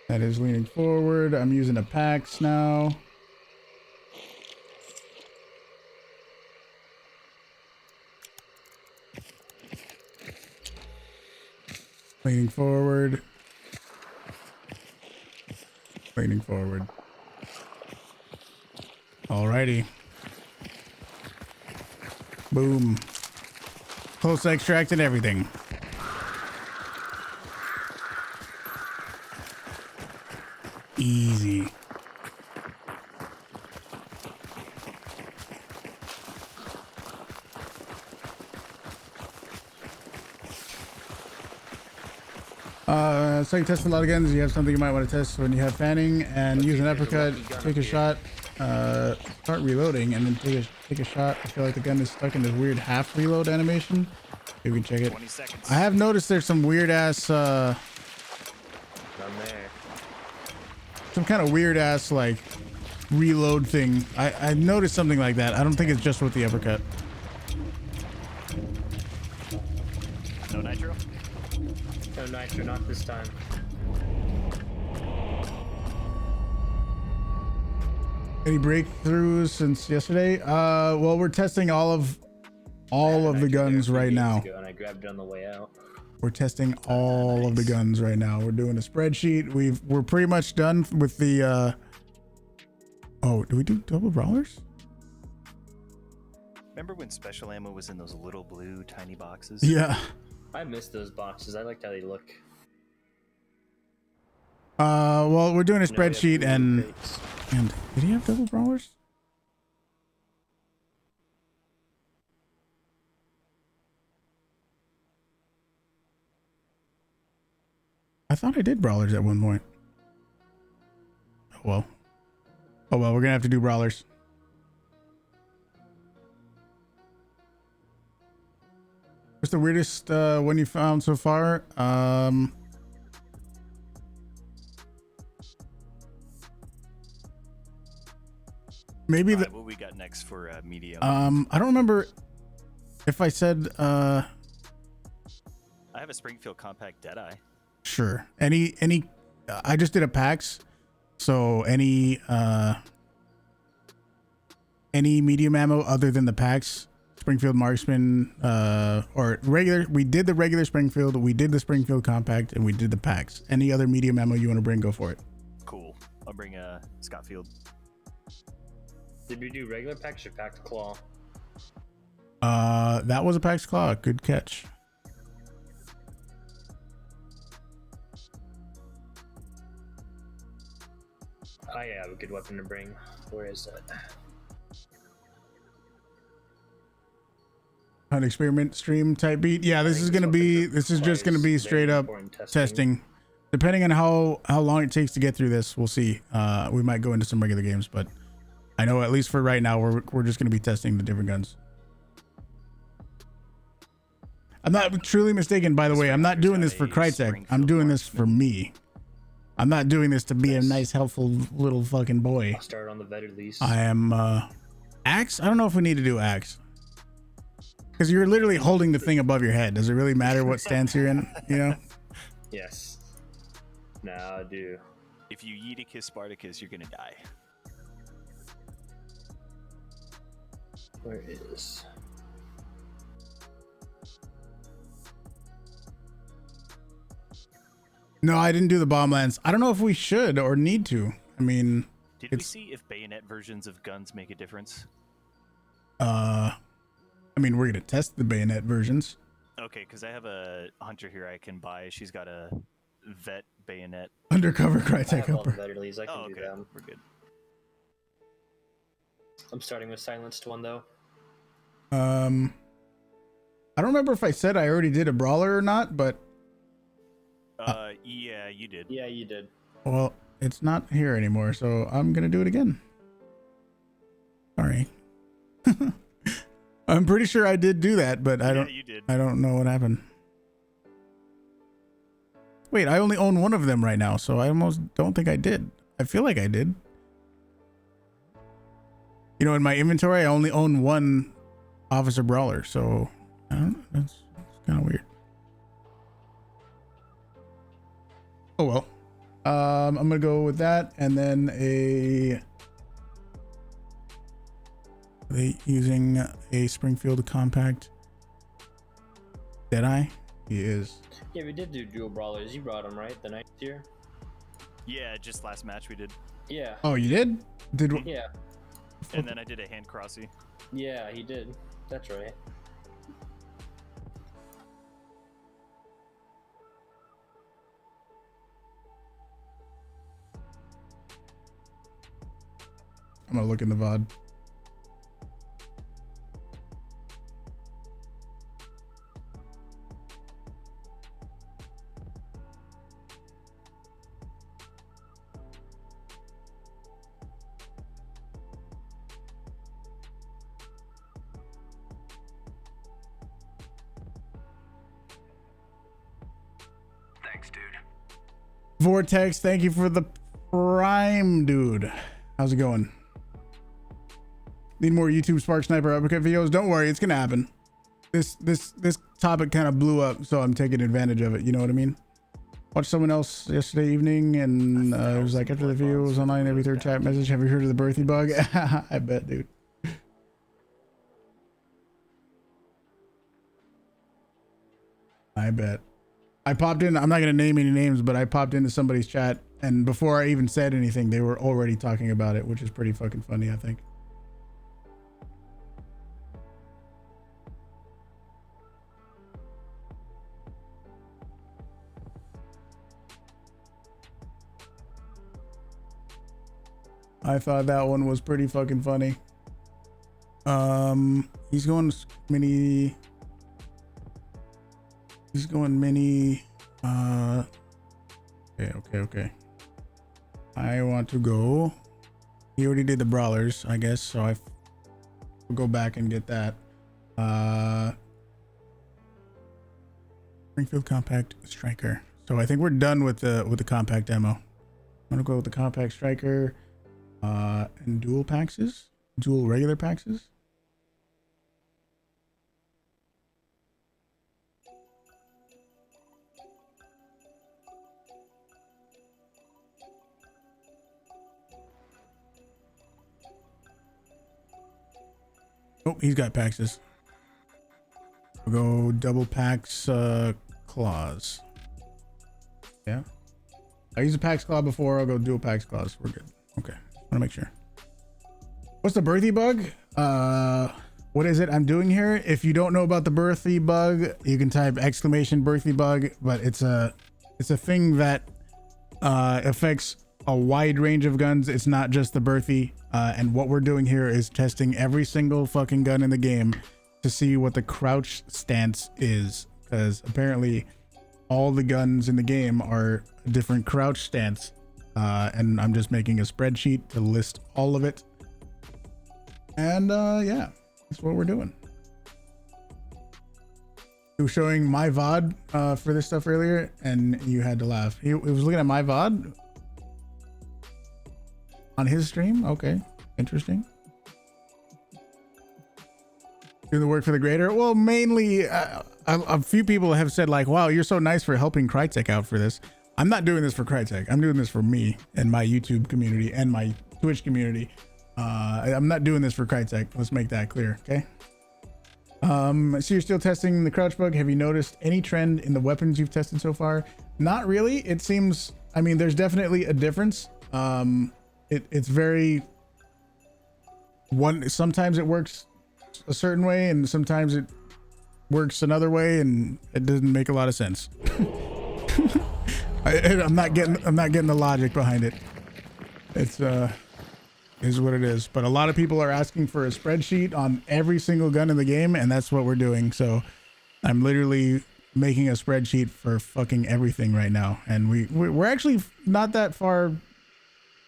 That is leaning forward. I'm using a Pax now. Leaning forward. Leaning forward. Alrighty. Boom. Close extract and everything. Easy. So you test a lot of guns. You have something you might want to test when you have fanning, and use an uppercut. Take a shot. Start reloading, and then take a shot. I feel like the gun is stuck in this weird half reload animation. You can check it. 20 seconds. I have noticed there's some weird ass. Down there. Some kind of weird ass like reload thing. I noticed something like that. I don't think it's just with the uppercut. No nitro? No nitro, not this time. Any breakthroughs since yesterday? Well, we're testing all of the guns right now. And I grabbed it on the way out. We're testing all of the guns right now. We're doing a spreadsheet. We're pretty much done with the oh, do we do double brawlers? Remember when special ammo was in those little blue tiny boxes? Yeah. I miss those boxes. I liked how they look. Well, we're doing a You know, we have spreadsheet blue and crates. did he have double brawlers? I thought I did brawlers at one point. Oh well. Oh well, we're gonna have to do brawlers. What's the weirdest one you found so far? Maybe the What we got next for medium? I don't remember if I said I have a Springfield Compact Deadeye. sure. Any I just did a PAX. So any medium ammo other than the PAX, Springfield Marksman, or regular, we did the regular Springfield, we did the Springfield Compact, and we did the PAX. Any other medium ammo you want to bring, go for it. Cool. I'll bring Scottfield. Did we do regular packs or packed claw? That was a PAX Claw. Good catch. I have a good weapon to bring. Where is it? An experiment stream type beat. Yeah, this is gonna be, this is just gonna be straight up testing. Depending on how long it takes to get through this, we'll see. We might go into some regular games, but I know at least for right now, we're just gonna be testing the different guns. I'm not truly mistaken, by the way. I'm not doing this for Crytek. I'm doing this for me. I'm not doing this to be a nice, helpful little fucking boy. I'll start on the vet at least. I am axe. I don't know if we need to do axe because you're literally holding the thing above your head. Does it really matter what stance you're in? You know? Yes. Now I do. If you Yeeticus Spartacus, you're gonna die. Where is? No, I didn't do the bomb lance. I don't know if we should or need to. I mean, Did we see if bayonet versions of guns make a difference? I mean, we're gonna test the bayonet versions. Okay, because I have a hunter here I can buy. She's got a vet bayonet. Undercover I Crytek have all the helper. vet at least. I can Oh, do okay. them. We're good. I'm starting with silenced one though. I don't remember if I said I already did a brawler or not, but Yeah, you did. Yeah, you did. well, it's not here anymore, so I'm gonna do it again. Sorry. I'm pretty sure I did do that, but I don't. You did. I don't know what happened. Wait, I only own one of them right now, so I almost don't think I did. I feel like I did. You know, in my inventory, I only own one officer brawler, so I don't know. That's kind of weird. Oh well. I'm gonna go with that, and then are they using a Springfield compact? Deadeye? He is. Yeah, we did do dual brawlers. You brought them, right? The night tier? Yeah, just last match we did. Yeah. Oh, you did? Did Yeah. And then I did a hand crossy. Yeah, he did. That's right. I'm gonna look in the VOD. Thanks, dude. Vortex, thank you for the prime, dude. How's it going? Need more YouTube Spark Sniper uppercut videos? Don't worry, it's gonna happen. This topic kind of blew up, so I'm taking advantage of it. You know what I mean? Watched someone else yesterday evening, and it was like after the video was online, every third chat message. Have you heard of the birthing bug? I bet, dude. I bet. I popped in. I'm not gonna name any names, but I popped into somebody's chat, and before I even said anything, they were already talking about it, which is pretty fucking funny, I think. I thought that one was pretty fucking funny. He's going mini. He's going mini. Okay. I want to go. He already did the brawlers, I guess, so I will go back and get that. Springfield Compact Striker. So I think we're done with the compact demo. I'm gonna go with the compact striker. And dual paxes, dual regular paxes. Oh, he's got paxes. We'll go double pax claws. Yeah, I used a pax claw before. I'll go dual pax claws. We're good. Okay. Want to make sure. What's the birthy bug? What is it I'm doing here? If you don't know about the birthy bug, you can type exclamation birthy bug, but it's a thing that affects a wide range of guns. It's not just the birthy. And what we're doing here is testing every single fucking gun in the game to see what the crouch stance is, because apparently all the guns in the game are a different crouch stance. And I'm just making a spreadsheet to list all of it. And yeah, that's what we're doing. He was showing my VOD for this stuff earlier, and you had to laugh. He was looking at my VOD on his stream. Okay, interesting. Do the work for the greater. Well, mainly a few people have said like, wow, you're so nice for helping Crytek out for this. I'm not doing this for Crytek. I'm doing this for me and my YouTube community and my Twitch community. I'm not doing this for Crytek. Let's make that clear, okay? So you're still testing the crouch bug. Have you noticed any trend in the weapons you've tested so far? Not really. It seems, I mean, there's definitely a difference. It's very sometimes it works a certain way and sometimes it works another way, and it doesn't make a lot of sense. I'm not getting the logic behind it. It's is what it is. But a lot of people are asking for a spreadsheet on every single gun in the game, and that's what we're doing. So I'm literally making a spreadsheet for fucking everything right now, and we're actually not that far.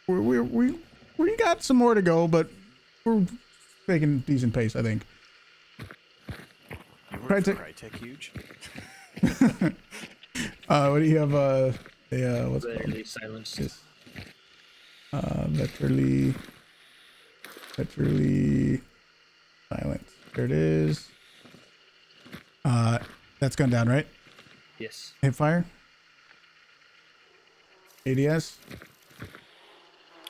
We got some more to go, but we're making decent pace, I think. You work for Crytek Huge? What do you have? What's it Literally called? silence. Yes. Veterally silence. There it is. That's gone down, right? Yes. Hip fire. ADS.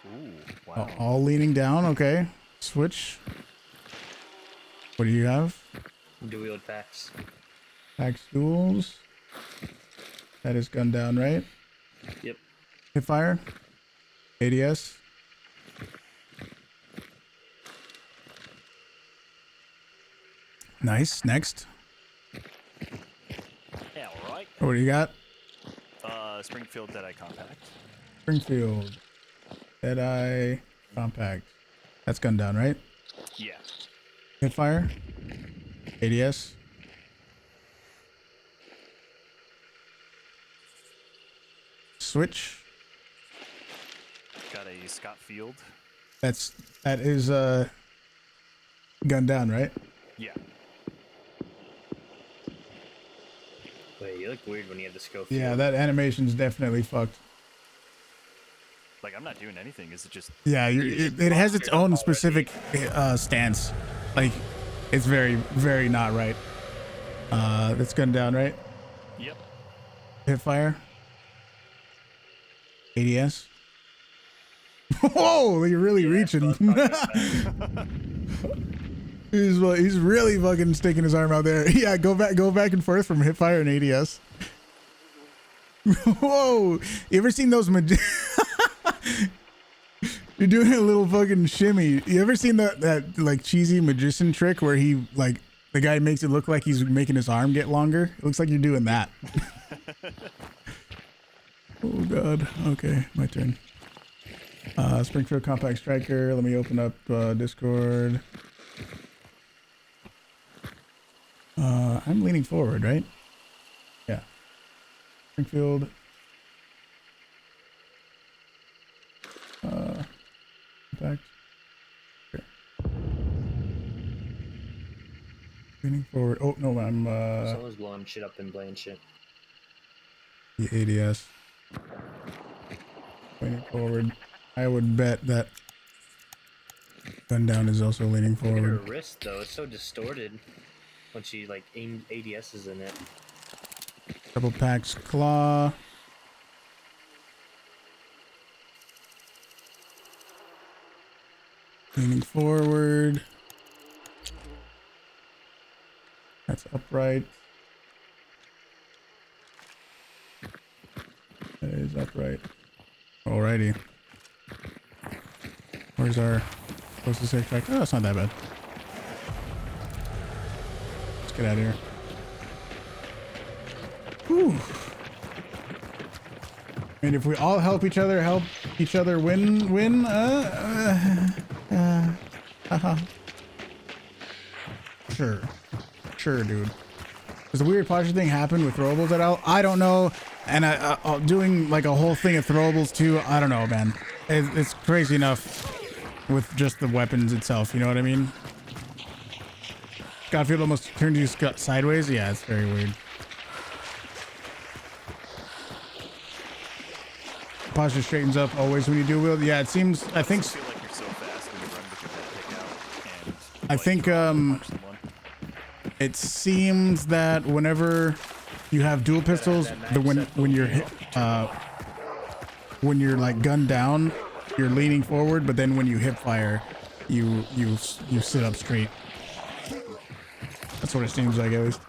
Ooh, wow. All leaning down. Okay. Switch. What do you have? Dual packs. Packs duels. That is gun down, right? Yep. Hip fire. ADS. Nice. Next. Yeah, all right. What do you got? Springfield Deadeye Compact. Springfield. Deadeye. Compact. That's gun down, right? Yeah. Hip fire. ADS. Switch. Got a Scott Field. That is gun down, right? Yeah. Wait, you look weird when you have the scope. Yeah, that animation's definitely fucked. Like, I'm not doing anything. Is it just... Yeah, it has its own specific stance. Like, it's very, very not right. That's gun down, right? Yep. Hip fire. ADS. Whoa, you're really reaching. He's really fucking sticking his arm out there. Yeah, go back and forth from hip fire and ADS. Whoa, you ever seen those You're doing a little fucking shimmy. You ever seen that like cheesy magician trick where he like the guy makes it look like he's making his arm get longer? It looks like you're doing that. Oh god. Okay, my turn. Springfield Compact Striker. Let me open up Discord. I'm leaning forward, right? Yeah. Springfield. Compact. Here. Leaning forward. Oh no, I'm Someone's blowing shit up and playing shit. the ADS. Leaning forward. I would bet that gun down is also leaning Look at her forward. wrist though, it's so distorted when she like ADS is in it. Double packs claw. Leaning forward. That's upright. That is upright. Alrighty. Where's our closest safe track? Oh, it's not that bad. Let's get out of here. Whew. And if we all help each other win. Sure, dude. Does the weird posture thing happen with throwables at all? I don't know. And doing like a whole thing of throwables too. I don't know, man. It's crazy enough with just the weapons itself. You know what I mean? Scottfield almost turned you sideways. Yeah, it's very weird. Posture straightens up always when you do wield. Yeah, it seems. I think. feel like you're so fast when you run with your back pick out and I like, think punch someone. it seems that whenever you have dual pistols, when you're hit, when you're like gunned down, you're leaning forward, but then when you hip fire, you sit up straight. That's what it seems like, at least.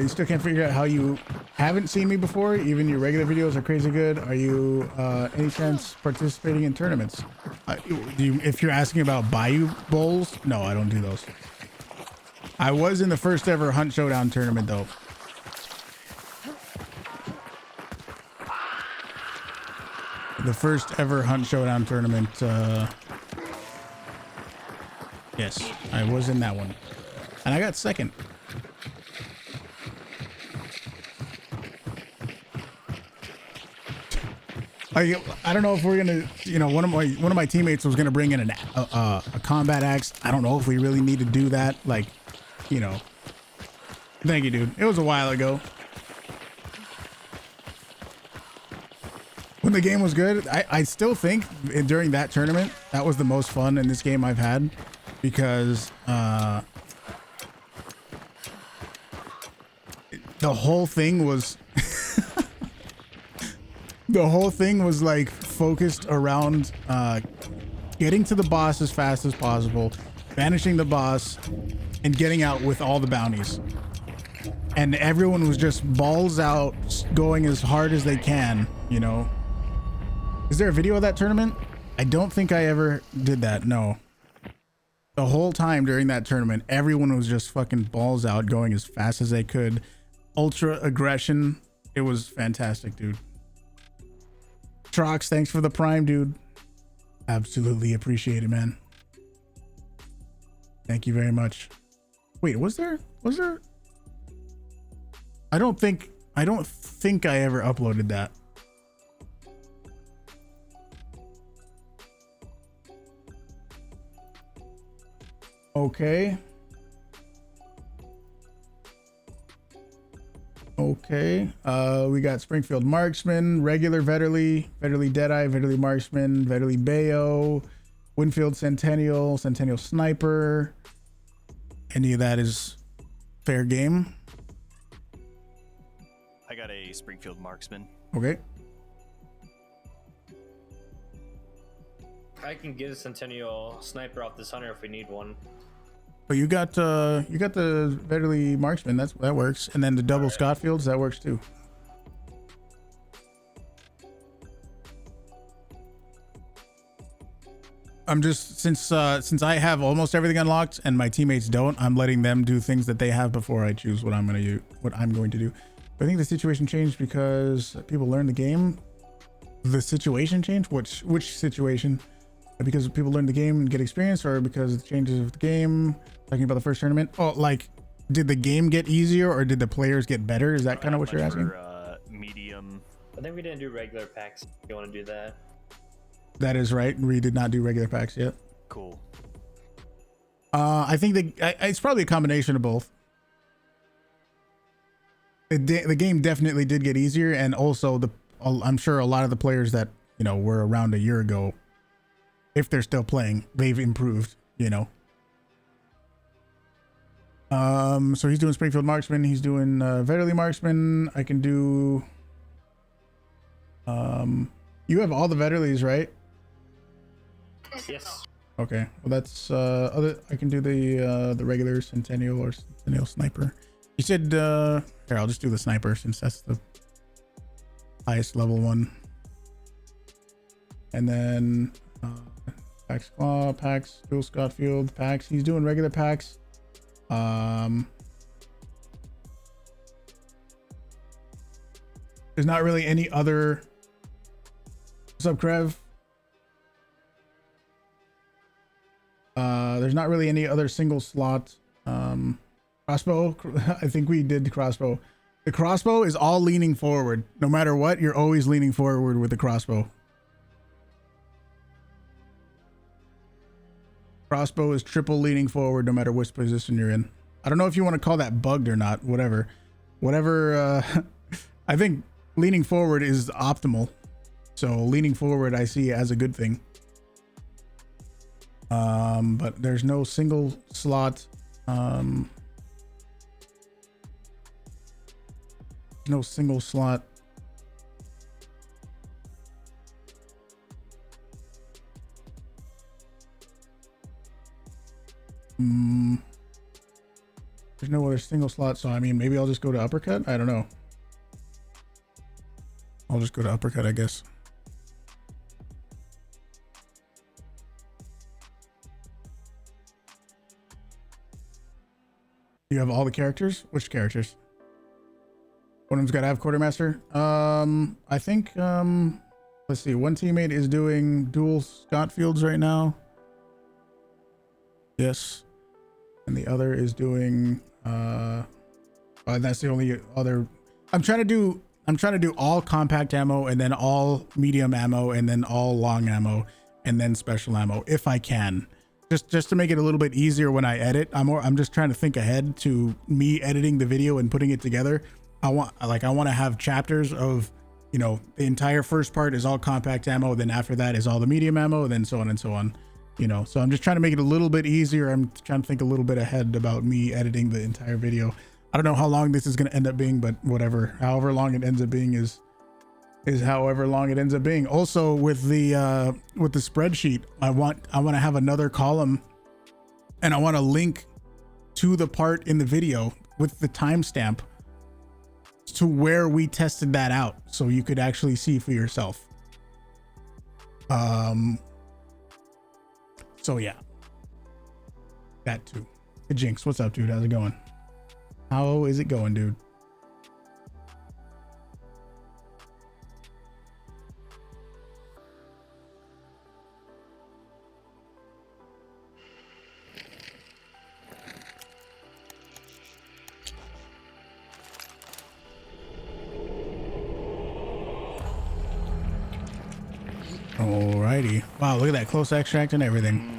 You still can't figure out how you haven't seen me before. Even your regular videos are crazy good. Are you any chance participating in tournaments? If you're asking about Bayou Bowls, no, I don't do those. I was in the first ever Hunt Showdown tournament though. the first ever Hunt Showdown tournament. Yes, I was in that one, and I got second. I don't know if we're gonna, you know, one of my teammates was gonna bring in a combat axe. I don't know if we really need to do that. Like, you know. Thank you, dude. It was a while ago. When the game was good, I still think during that tournament, that was the most fun in this game I've had, because the whole thing was the whole thing was like focused around getting to the boss as fast as possible, banishing the boss, and getting out with all the bounties. And everyone was just balls out, going as hard as they can, you know. Is there a video of that tournament? I don't think I ever did that, no. The whole time during that tournament, everyone was just fucking balls out, going as fast as they could. Ultra aggression. It was fantastic, dude. Trox, thanks for the prime, dude. Absolutely appreciate it, man. Thank you very much. Wait, was there? I don't think I ever uploaded that. Okay. We got Springfield Marksman, regular Vetterly Deadeye, Vetterly Marksman, Vetterly Bayo, Winfield Centennial Sniper. Any of that is fair game. I got a Springfield Marksman. Okay. I can get a Centennial Sniper off this hunter if we need one. But you got the Vetterly Marksman. That works, and then the double Scottfields, that works too. I'm just, since I have almost everything unlocked and my teammates don't, I'm letting them do things that they have before I choose what I'm going to do. But I think the situation changed because people learned the game. The situation changed? Which situation? Because people learn the game and get experience, or because of the changes of the game? Talking about the first tournament. Oh, like, did the game get easier, or did the players get better? Is that kind of what you're asking? Medium. I think we didn't do regular packs. If you want to do that? That is right. We did not do regular packs yet. Cool. I think it's probably a combination of both. The game definitely did get easier, and also I'm sure a lot of the players that, you know, were around a year ago, if they're still playing, they've improved, you know. So he's doing Springfield Marksman, he's doing Vetterly Marksman. I can do you have all the Vetterlys, right? Yes. Okay, well that's I can do the regular Centennial or Centennial Sniper. You said here, I'll just do the Sniper since that's the highest level one. And then Pax Claw, Pax, Dual Scottfield, Pax. He's doing regular Pax. There's not really any other. What's up, Krev? There's not really any other single slot. Crossbow. I think we did the crossbow. The crossbow is all leaning forward. No matter what, you're always leaning forward with the crossbow. Crossbow is triple leaning forward no matter which position you're in. I don't know if you want to call that bugged or not. Whatever. I think leaning forward is optimal. So leaning forward I see as a good thing. But there's no single slot. No single slot. There's no other single slot, so I mean, maybe I'll just go to uppercut. I don't know. I'll just go to uppercut, I guess. You have all the characters? Which characters? One of them's got to have quartermaster. I think Let's see. One teammate is doing dual Scott fields right now. Yes. And the other is doing that's the only other. I'm trying to do all compact ammo and then all medium ammo and then all long ammo and then special ammo if I can. Just to make it a little bit easier when I edit. I'm just trying to think ahead to me editing the video and putting it together. I want to have chapters of, you know, the entire first part is all compact ammo, then after that is all the medium ammo, then so on and so on. You know, so I'm just trying to make it a little bit easier. I'm trying to think a little bit ahead about me editing the entire video. I don't know how long this is going to end up being, but whatever, however long it ends up being is however long it ends up being. Also with the spreadsheet, I want to have another column and I want to link to the part in the video with the timestamp to where we tested that out. So you could actually see for yourself. So yeah, that too. Hey, Jinx, what's up, dude? How's it going? How is it going, dude? Alrighty. Wow, look at that close extract and everything.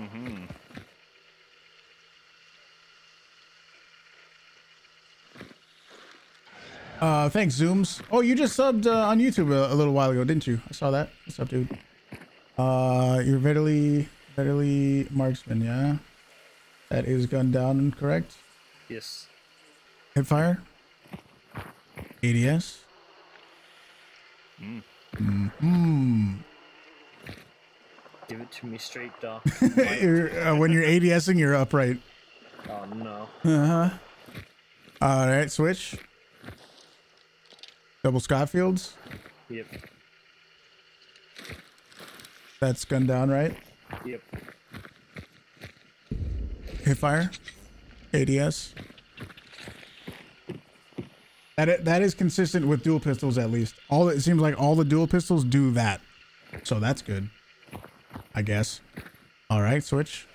Thanks, Zooms. Oh, you just subbed on YouTube a little while ago, didn't you? I saw that. What's up, dude? You're Verily Marksman, yeah? That is gun down, correct? Yes. Hipfire? ADS? Give it to me straight, Doc. When you're ADSing, you're upright. Oh, no. Uh-huh. Alright, switch. Double Scottfields. Yep. That's gun down, right? Yep. Hipfire. ADS. That is consistent with dual pistols, at least. It seems like all the dual pistols do that. So that's good, I guess. Alright, switch.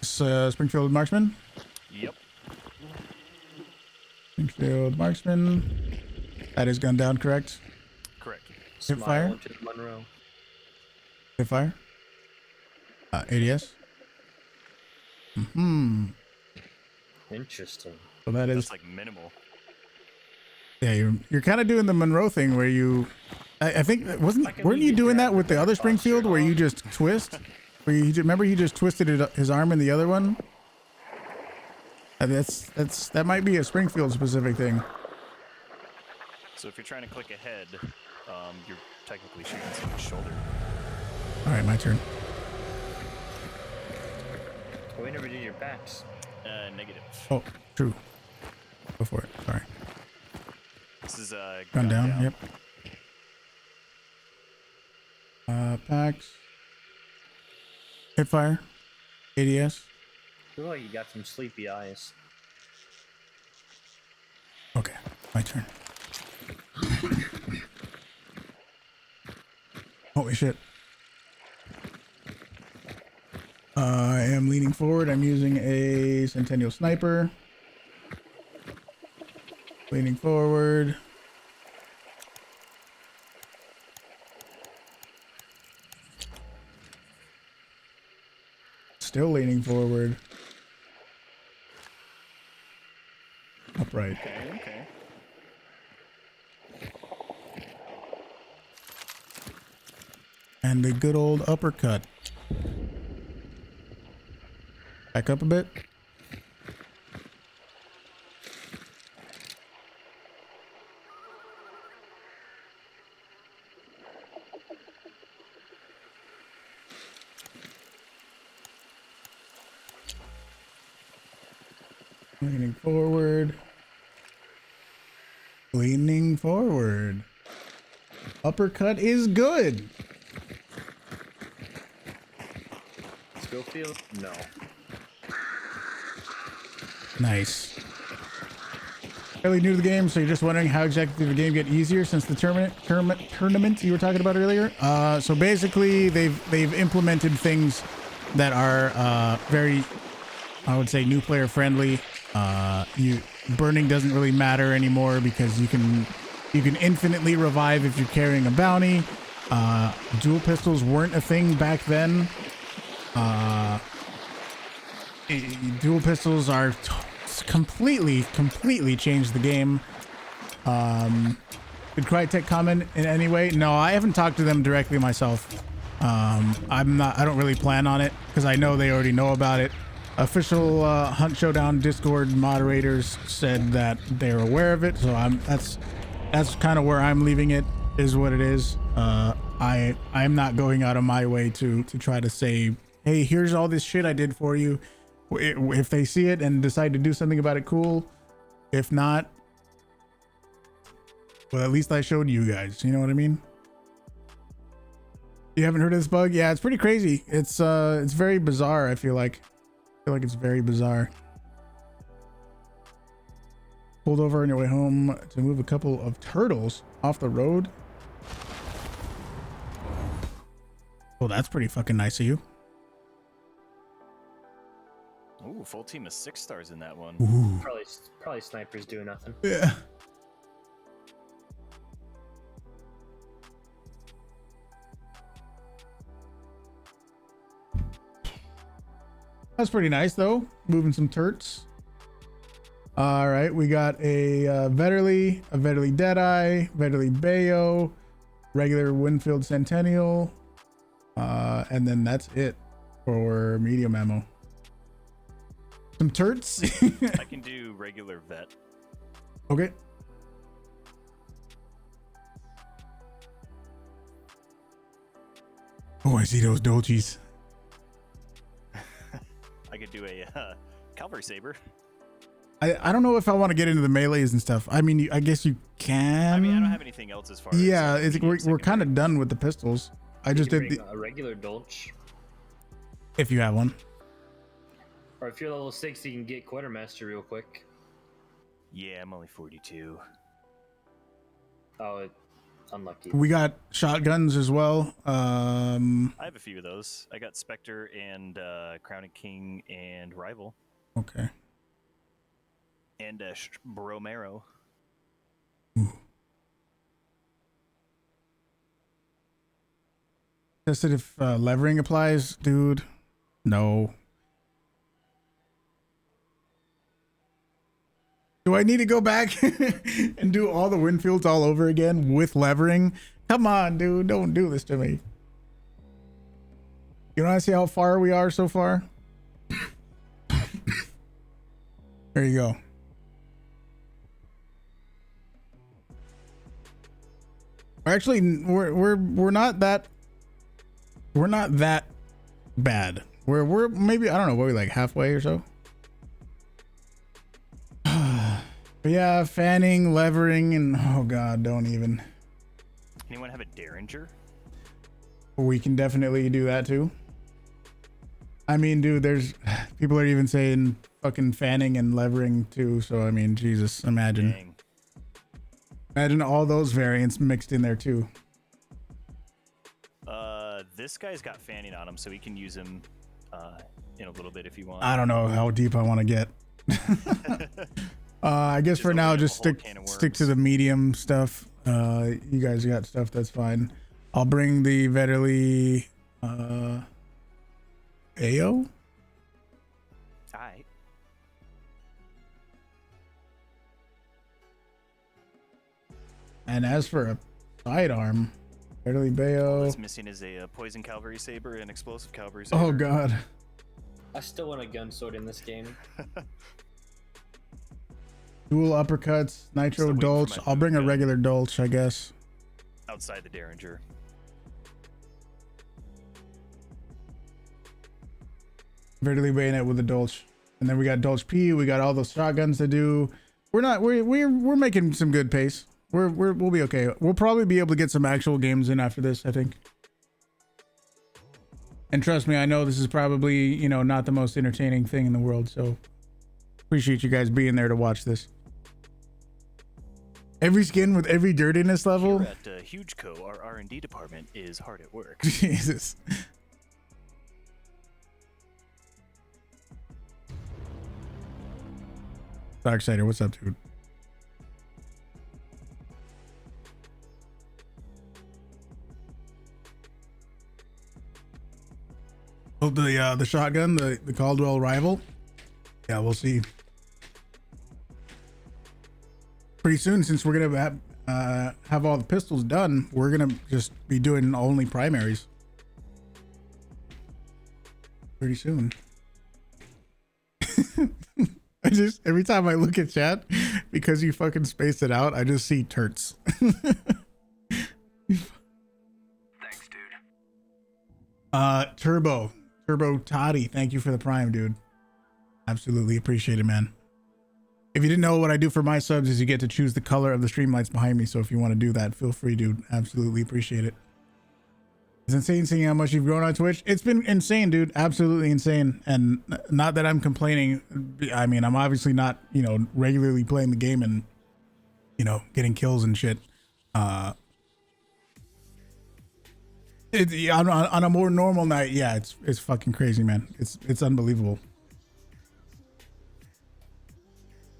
Springfield Marksman. Yep. Springfield Marksman. That is gun down, correct? Correct. Hipfire. Monroe. Hipfire. ADS. Interesting. So that is, That's like minimal. yeah, you're kind of doing the Monroe thing where you, I think, weren't you doing that with the other Springfield where you just twist? Where you remember he just twisted his arm in the other one? That might be a Springfield specific thing. So if you're trying to click ahead, you're technically shooting someone's shoulder. All right, my turn. We never did your backs. Negative. Oh, true. Go for it. Sorry. This is Gun down. Yep. Packs. Hipfire. ADS. Feel like you got some sleepy eyes. Okay, my turn. Holy shit. I am leaning forward. I'm using a Centennial Sniper. Leaning forward. Still leaning forward. Upright. Okay. And the good old uppercut. Back up a bit. Leaning forward. Leaning forward. Uppercut is good. Schofield? No. Nice. fairly new to the game, so you're just wondering how exactly did the game get easier since the tournament you were talking about earlier. So basically, they've implemented things that are very, I would say, new player friendly. Burning doesn't really matter anymore because you can infinitely revive if you're carrying a bounty. Dual pistols weren't a thing back then. Dual pistols are completely changed the game. Did Crytek comment in any way? No, I haven't talked to them directly myself. I don't really plan on it because I know they already know about it. Official Hunt Showdown Discord moderators said that they're aware of it, so that's kind of where I'm leaving it, is what it is. I'm not going out of my way to try to say, hey, here's all this shit I did for you. If they see it and decide to do something about it, cool. If not, well, at least I showed you guys. You know what I mean? You haven't heard of this bug? Yeah, it's pretty crazy. It's very bizarre. I feel like it's very bizarre. Pulled over on your way home to move a couple of turtles off the road. Oh, that's pretty fucking nice of you. Ooh, full team of 6 stars in that one. Ooh. Probably snipers do nothing. Yeah. That's pretty nice though. Moving some turts. All right, we got a Vetterly, a Vetterly Deadeye, Vetterly Bayo, regular Winfield Centennial, and then that's it for medium ammo. Some turts. I can do regular vet. Okay. Oh, I see those Dolces. I could do a cavalry saber. I don't know if I want to get into the melees and stuff. I mean, I guess you can. I mean, I don't have anything else as far yeah, as we're kind of done with the pistols. I just did a regular Dolch. If you have one. Or if you're level 6, you can get Quartermaster real quick. Yeah, I'm only 42. Oh, unlucky. We got shotguns as well. I have a few of those. I got Spectre and Crown and King and Rival. Okay. And Bromero. Ooh. Tested if levering applies, dude. No. Do I need to go back and do all the Winfields all over again with levering? Come on, dude. Don't do this to me. You want to see how far we are so far? There you go. Actually, we're not that bad. We're maybe, I don't know, what, we like halfway or so. But yeah, fanning, levering, and oh god, don't even. Anyone have a Derringer? We can definitely do that too. I mean, dude, there's people are even saying fucking fanning and levering too. So I mean, Jesus, imagine. Dang. Imagine all those variants mixed in there too. This guy's got fanning on him, so he can use him in a little bit if you want. I don't know how deep I want to get. I guess Just for now, open up just a whole can of stick to worms. the medium stuff. You guys got stuff, that's fine. I'll bring the Vetterly AO. Alright. And as for a sidearm, Vetterly Bayo. What's missing is a poison cavalry saber and explosive cavalry saber. Oh god. I still want a gun sword in this game. Dual uppercuts, nitro Still waiting for Dolch. my I'll bring a gun. regular Dolch, I guess. Outside the Derringer. Vertically bayonet with a Dolch, and then we got Dolch P. We got all those shotguns to do. We're making some good pace. We'll be okay. We'll probably be able to get some actual games in after this, I think. And trust me, I know this is probably, you know, not the most entertaining thing in the world, so appreciate you guys being there to watch this. Every skin with every dirtiness level. Here at Huge Co, our R&D department is hard at work. Jesus. Darksider, what's up, dude? Oh, the shotgun, the Caldwell rival. Yeah, we'll see. Pretty soon, since we're gonna have all the pistols done, we're gonna just be doing only primaries. Pretty soon. I just, every time I look at chat, because you fucking spaced it out, I just see turts. Thanks, dude. Turbo Toddy, thank you for the prime, dude. Absolutely appreciate it, man. If you didn't know, what I do for my subs is you get to choose the color of the stream lights behind me. So if you want to do that, feel free, dude. Absolutely appreciate it. It's insane seeing how much you've grown on Twitch. It's been insane, dude. Absolutely insane. And not that I'm complaining. I mean, I'm obviously not, you know, regularly playing the game and, you know, getting kills and shit. On a more normal night, yeah, it's fucking crazy, man. It's unbelievable.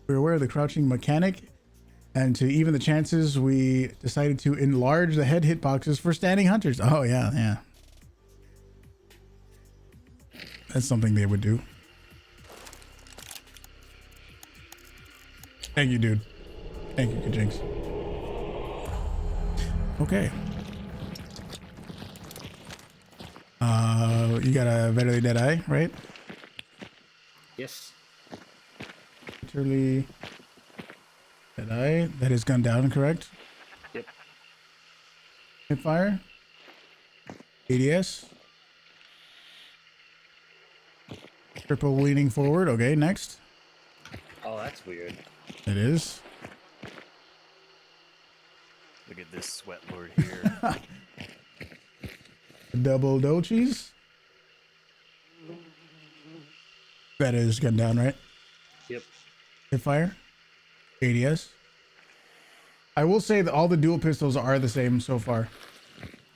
We're aware of the crouching mechanic, and to even the chances, we decided to enlarge the head hitboxes for standing hunters. Oh yeah. That's something they would do. Thank you, dude. Thank you, Kajinx. Okay. You got a Vetterly Deadeye, right? Yes. Vetterly Deadeye. That is gunned down, correct? Yep. Hipfire. ADS. Triple leaning forward. Okay, next. Oh, that's weird. It is. Look at this sweat lord here. Double Dolces. That is gunned down, right? Yep. Hipfire. ADS. I will say that all the dual pistols are the same so far.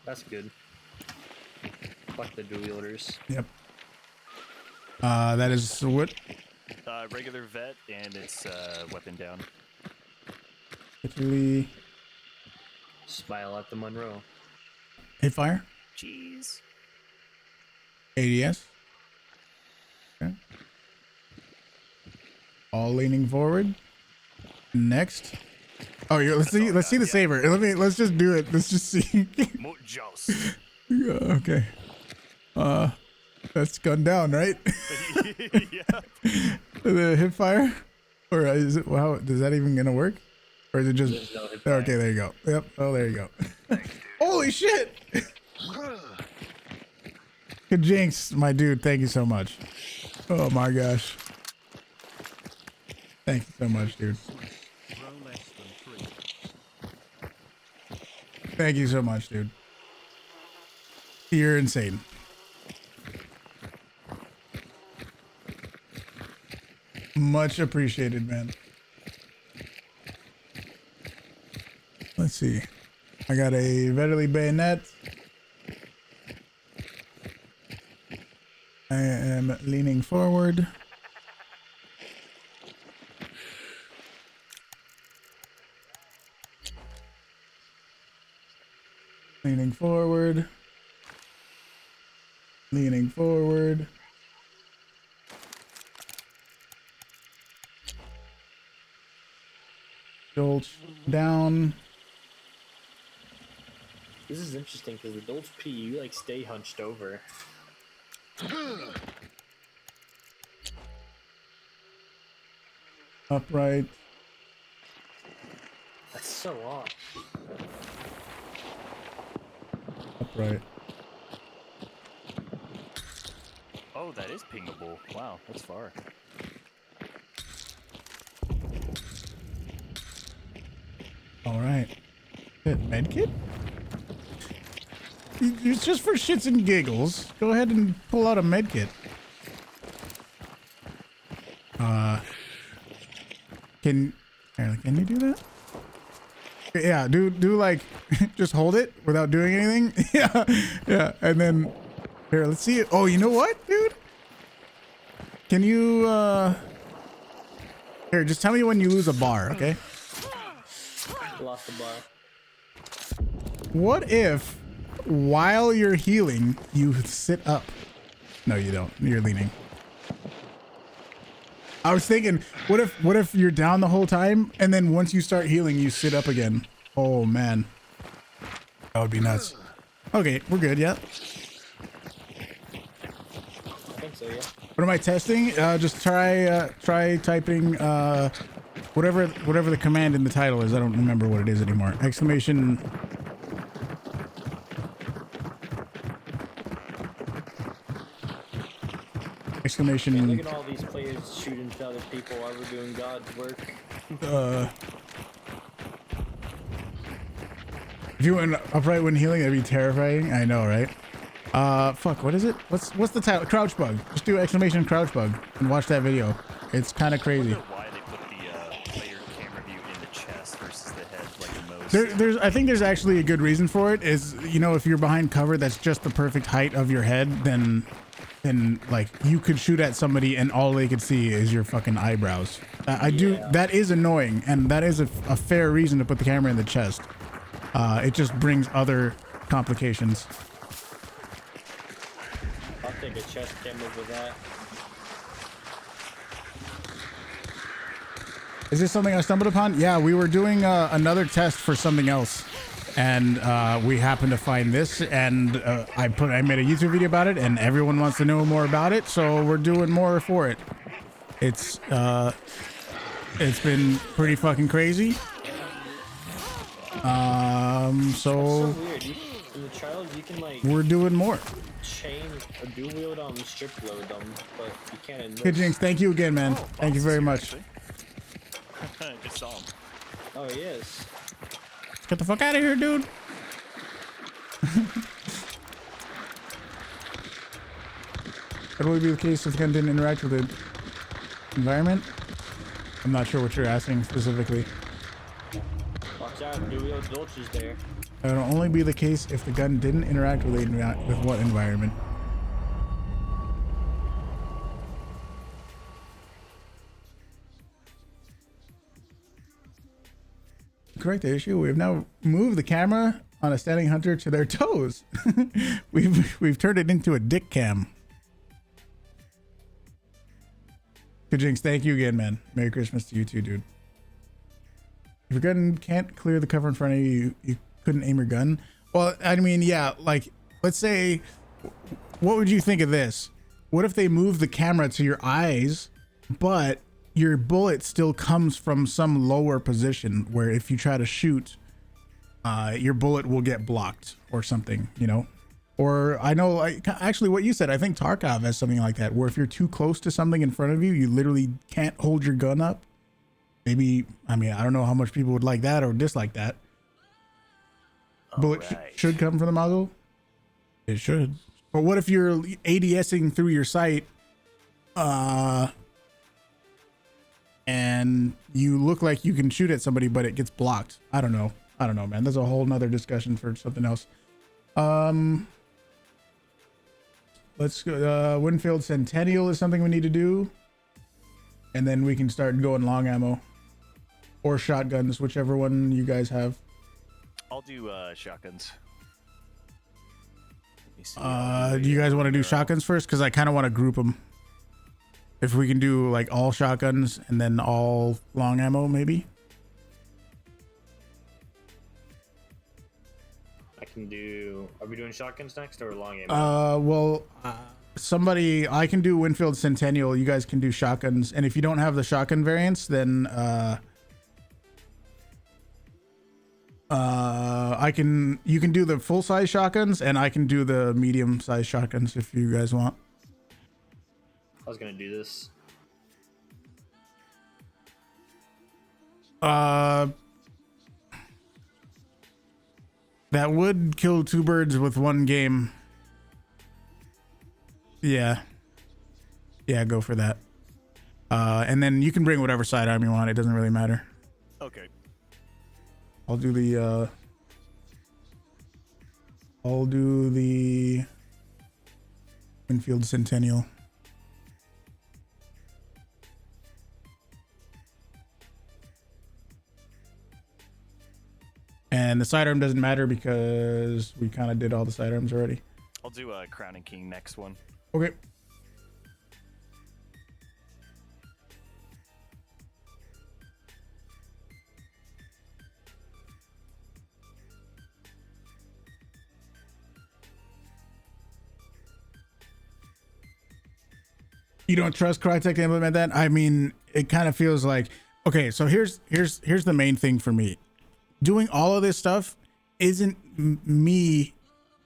That's good. Fuck the dual wielders. Yep. That is what? Regular vet, and it's weapon down. Literally. Smile at the Monroe. Hipfire. Jeez. ADS. Okay. All leaning forward. Next. Oh, let's see the saber. Let's just do it. Let's just see. Muchos. Yeah, okay. That's gunned down, right? Yeah. The hip fire, or is it? Wow, is that even gonna work? Or is it just? There's no hip fire. Okay, there you go. Yep. Oh, there you go. Holy shit! Jinx, my dude, thank you so much. Oh my gosh. Thank you so much, dude. Thank you so much, dude. You're insane. Much appreciated, man. Let's see. I got a Vetterly bayonet. I am leaning forward. Leaning forward. Leaning forward. Jolt down. This is interesting because with Dolch P, you like stay hunched over. Upright. That's so off. Upright. Oh, that is pingable. Wow, that's far. All right. Medkit? It's just for shits and giggles. Go ahead and pull out a medkit. Can you do that? Yeah, do like just hold it without doing anything. Yeah, and then here, let's see it. Oh, you know what, dude? Can you here, just tell me when you lose a bar, okay? Lost the bar. What if while you're healing, you sit up? No, you don't. You're leaning. I was thinking, what if you're down the whole time and then once you start healing, you sit up again? Oh man, that would be nuts. Okay, we're good. Yeah. I think so, yeah. What am I testing? Just try typing whatever the command in the title is. I don't remember what it is anymore. Exclamation. Exclamation. Man, look at all these players shooting to other people while we're doing God's work. If you went upright when healing, that'd be terrifying. I know, right? Fuck, what is it? What's the title? CrouchBug. Just do exclamation CrouchBug and watch that video. It's kind of crazy. I wonder why they put the player camera view in the chest versus the head, like in most. I think there's actually a good reason for it. Is, you know, if you're behind cover that's just the perfect height of your head, then like you could shoot at somebody and all they could see is your fucking eyebrows. That is annoying, and that is a fair reason to put the camera in the chest. It just brings other complications. I'll take a chest cam over that. Is this something I stumbled upon? Yeah, we were doing another test for something else, and we happened to find this, and I made a YouTube video about it, and everyone wants to know more about it, so we're doing more for it. It's been pretty fucking crazy. That's so weird. In the trials, you can like we're doing more. Chain or dual wield them, strip load them, but you can't in this. Hey Jinx, thank you again, man. Thank you very much. Just saw him. Oh yes. Get the fuck out of here, dude. That would be the case if the gun didn't interact with the environment. I'm not sure what you're asking specifically. Watch out, dual wield Dolch's there. It'll only be the case if the gun didn't interact with what environment. Correct the issue. We have now moved the camera on a standing hunter to their toes. we've turned it into a dick cam. Good Jinx, thank you again, man. Merry Christmas to you too, dude. If your gun can't clear the cover in front of you, you couldn't aim your gun. Well, I mean, yeah, like, let's say, what would you think of this? What if they move the camera to your eyes, but your bullet still comes from some lower position where if you try to shoot, your bullet will get blocked or something, you know? Or I know, like, actually what you said, I think Tarkov has something like that, where if you're too close to something in front of you, you literally can't hold your gun up. Maybe, I mean, I don't know how much people would like that or dislike that. Bullet should come from the muzzle. It should. But what if you're ADSing through your sight, and you look like you can shoot at somebody, but it gets blocked? I don't know, man. There's a whole nother discussion for something else. Let's go. Winfield Centennial is something we need to do, and then we can start going long ammo or shotguns, whichever one you guys have. I'll do shotguns. Do you guys want to do shotguns first? Because I kind of want to group them. If we can do like all shotguns and then all long ammo, maybe. I can do. Are we doing shotguns next or long ammo? Well, somebody, I can do Winfield Centennial. You guys can do shotguns, and if you don't have the shotgun variants, then you can do the full size shotguns, and I can do the medium size shotguns if you guys want. I was gonna do this. That would kill two birds with one game. Yeah, go for that. And then you can bring whatever sidearm you want. It doesn't really matter. Okay. I'll do the Winfield Centennial. And the sidearm doesn't matter because we kind of did all the sidearms already. I'll do a Crown and King next one. Okay. You don't trust Crytek to implement that? I mean, it kind of feels like, okay, so here's the main thing for me. Doing all of this stuff isn't me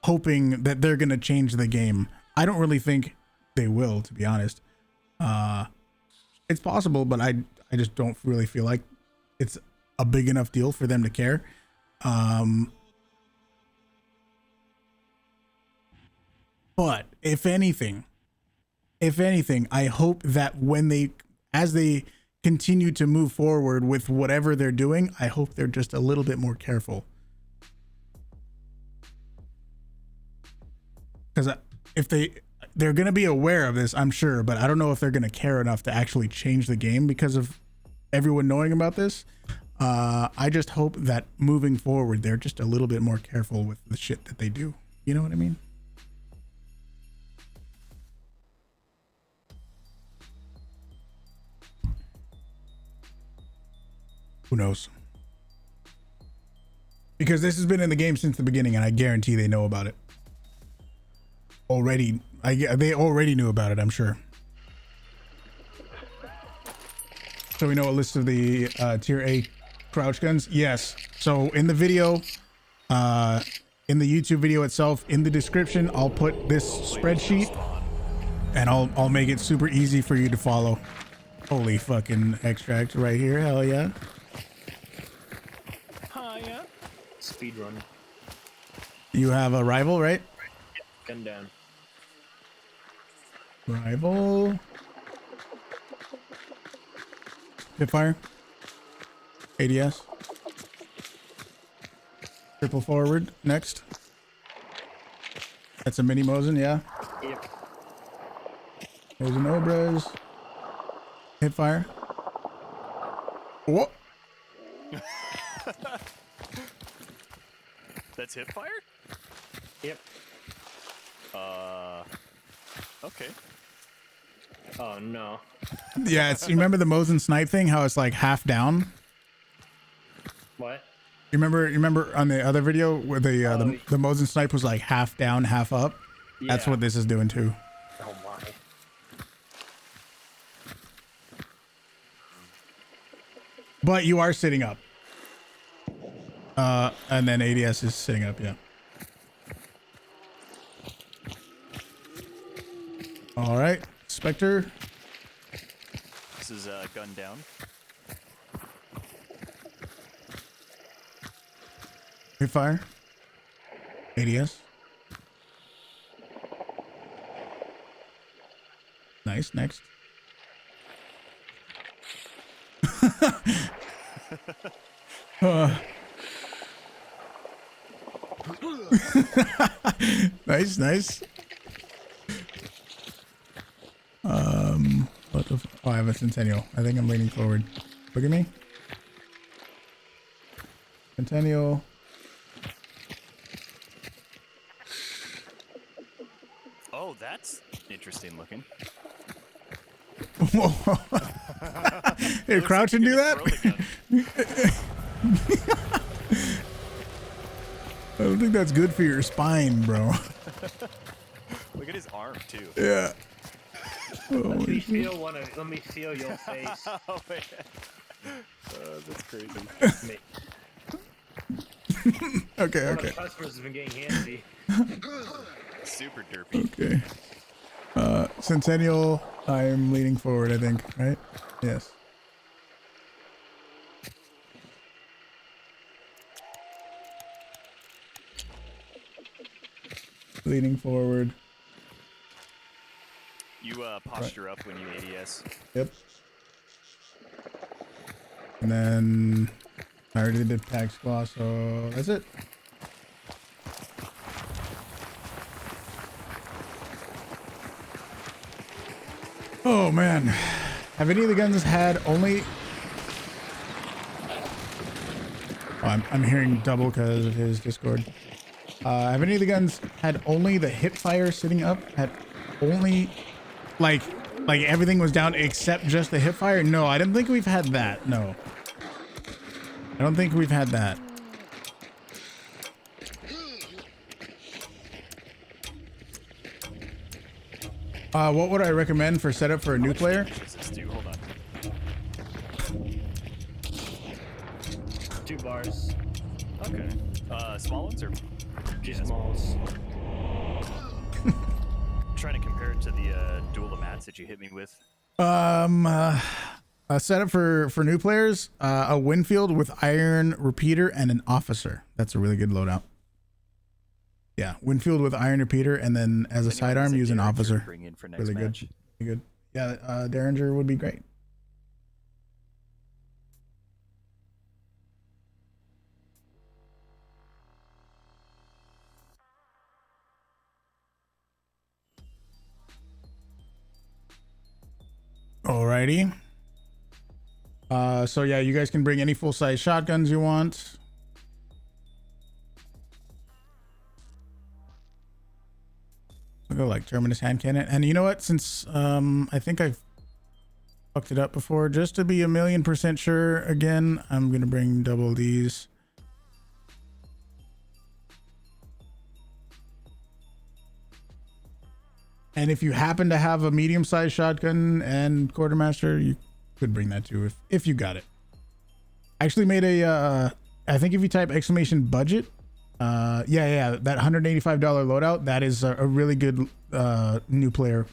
hoping that they're going to change the game. I don't really think they will, to be honest. It's possible, but I just don't really feel like it's a big enough deal for them to care. But if anything, I hope that as they continue to move forward with whatever they're doing, I hope they're just a little bit more careful. Because if they're going to be aware of this, I'm sure, but I don't know if they're going to care enough to actually change the game because of everyone knowing about this. I just hope that moving forward, they're just a little bit more careful with the shit that they do. You know what I mean? Who knows? Because this has been in the game since the beginning, and I guarantee they know about it already. They already knew about it, I'm sure. So we know a list of the tier A crouch guns. Yes. So in the video, in the YouTube video itself, in the description, I'll put this spreadsheet, and I'll make it super easy for you to follow. Holy fucking extract right here! Hell yeah! Speed run. You have a rival, right? Gun down. Rival. Hipfire. ADS. Triple forward. Next. That's a mini Mosin, yeah. Yep. Mosin Obras. Hipfire. What? That's hip fire? Yep. Okay. Oh no. Yeah, you remember the Mosin snipe thing? How it's like half down? What? You remember on the other video where the Mosin snipe was like half down, half up? Yeah. That's what this is doing too. Oh my. But you are sitting up. And then ADS is sitting up, yeah. All right, Spectre. This is gun down. Fire. ADS. Nice, next. Nice. What the I have a Centennial. I think I'm leaning forward. Look at me. Centennial. Oh, that's interesting looking. Here, crouch and do that? I don't think that's good for your spine, bro. Look at his arm too. Yeah. Let me feel your face. Oh, man. That's crazy. Me. Okay. The customers have been getting handsy. Super derpy. Okay. Centennial, I'm leaning forward, I think, right? Yes. Leaning forward. You posture up when you ADS. Yep. And then I already did tax class, so that's it. Oh man, have any of the guns had only? Oh, I'm hearing double because of his Discord. Have any of the guns had only the hip fire sitting up? Had only like everything was down except just the hip fire? No, I didn't think we've had that. No, I don't think we've had that. What would I recommend for setup for a new player? Hold on. 2 bars. Okay. Small ones or 2 smalls. trying to compare it to the duel of mats that you hit me with? A setup for new players, a Winfield with iron repeater and an officer. That's a really good loadout. Yeah, Winfield with iron repeater, and then as a sidearm, use an officer. Bring in for next Really match. good. Really good. Yeah, Derringer would be great. Alrighty. So yeah, you guys can bring any full-size shotguns you want. I'll go like Terminus hand cannon. And you know what? Since I think I've fucked it up before, just to be 1,000,000% sure again, I'm gonna bring double these. And if you happen to have a medium-sized shotgun and quartermaster, you could bring that too if you got it. I actually made a I think if you type !budget, yeah, that $185 loadout, that is a really good new player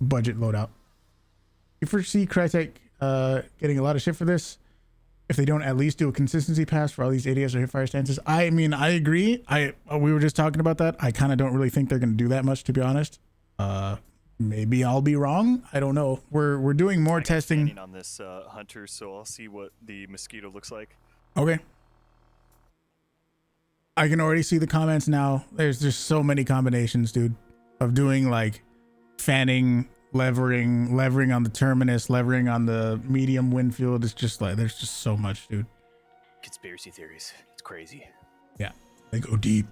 budget loadout. You foresee Crytek getting a lot of shit for this if they don't at least do a consistency pass for all these ADS or hipfire stances. I mean, I agree. We were just talking about that. I kind of don't really think they're going to do that much, to be honest. Maybe I'll be wrong. I don't know. We're doing more testing on this hunter, so I'll see what the mosquito looks like. Okay. I can already see the comments now. There's just so many combinations, dude, of doing like fanning, levering on the terminus, levering on the medium Winfield. It's just like there's just so much, dude. Conspiracy theories. It's crazy. Yeah, they go deep.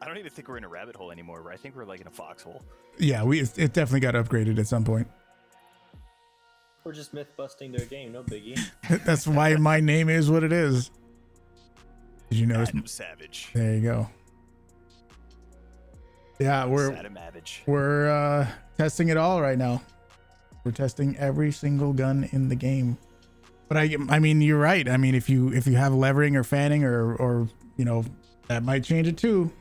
I don't even think we're in a rabbit hole anymore. I think we're like in a foxhole. Yeah, it definitely got upgraded at some point. We're just myth busting their game, no biggie. That's why my name is what it is. Did you notice? Adam Savage. There you go. Yeah, we're testing it all right now. We're testing every single gun in the game. But I mean, you're right. I mean, if you have levering or fanning or you know, that might change it too.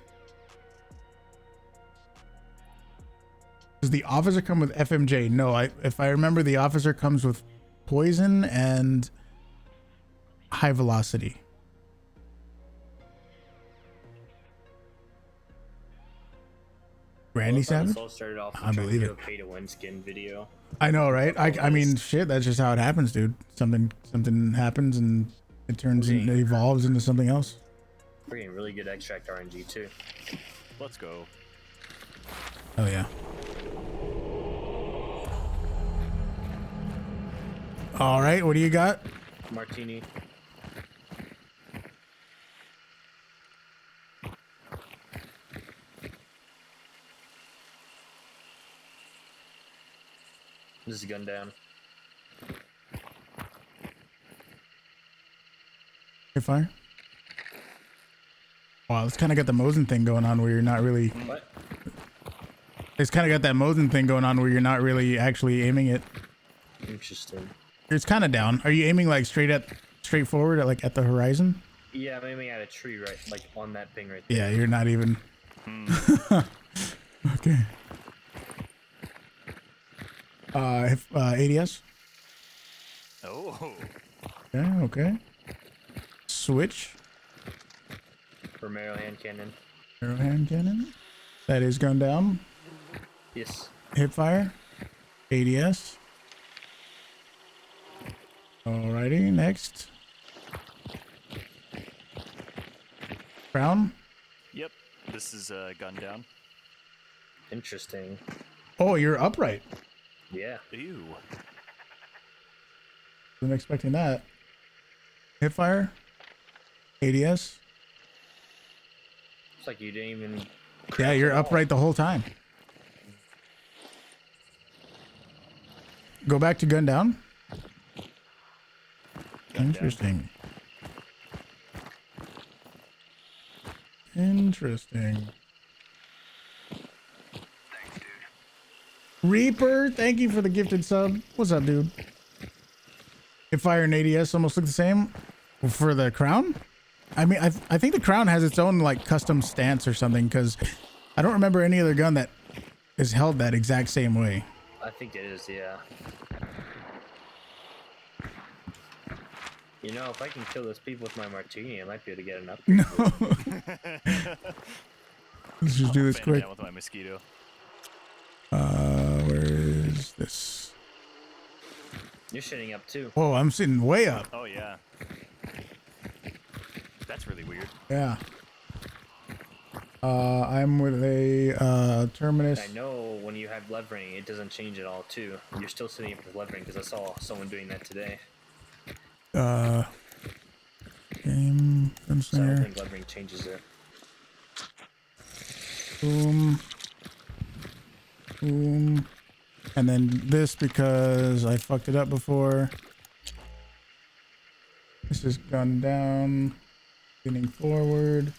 Does the officer come with FMJ? No, if I remember, the officer comes with poison and high velocity. Randy Savage? All started off I believe it. Pay to win skin video. I know, right? I mean, shit. That's just how it happens, dude. Something happens and it evolves into something else. We're getting really good extract RNG too. Let's go. Oh yeah. All right, what do you got? Martini. This is gun down. Hit fire. Wow, it's kind of got the Mosin thing going on where you're not really. What? It's kind of got that Mosin thing going on where you're not really actually aiming it. Interesting. It's kind of down. Are you aiming like straight forward, like at the horizon? Yeah, I'm aiming at a tree right, like on that thing right there. Yeah, you're not even. Okay. ADS. Oh. Okay. Switch. Romero hand cannon. Arrow hand cannon. That is gun down. Yes. Hip fire. ADS. Alrighty, next. Crown. Yep. This is gun down. Interesting. Oh, you're upright. Yeah. Ew. Wasn't expecting that. Hipfire. ADS. It's like you didn't even. Yeah, you're upright the whole time. Go back to gun down. Interesting. Interesting. Thanks, dude. Reaper, thank you for the gifted sub. What's up, dude? Hipfire and ADS almost look the same for the crown. I mean, I think the crown has its own like custom stance or something because I don't remember any other gun that is held that exact same way. I think it is, yeah. You know, if I can kill this people with my martini, I might be able to get an up. No. Let's just do this Fan quick. down with my mosquito. Where is this? You're shitting up too. Whoa, I'm sitting way up. Oh yeah. That's really weird. Yeah. I'm with a terminus. I know when you have levering, it doesn't change at all too. You're still sitting up with levering because I saw someone doing that today. Game So I don't gunslinger. think levering changes it. Boom. Boom. And then this because I fucked it up before. This is gun down. Leaning forward.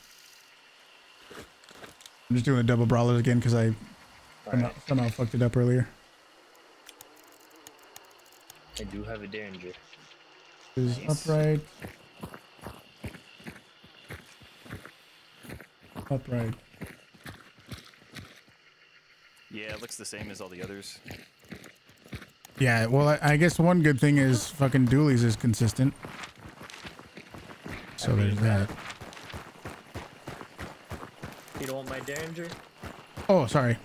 I'm just doing a double brawlers again because I Alright, somehow fucked it up earlier. I do have a Derringer. This is Nice. upright. Upright. Yeah, it looks the same as all the others. Yeah, well, I guess one good thing is fucking dualies is consistent. So there's that. You don't want my Derringer? Oh, sorry.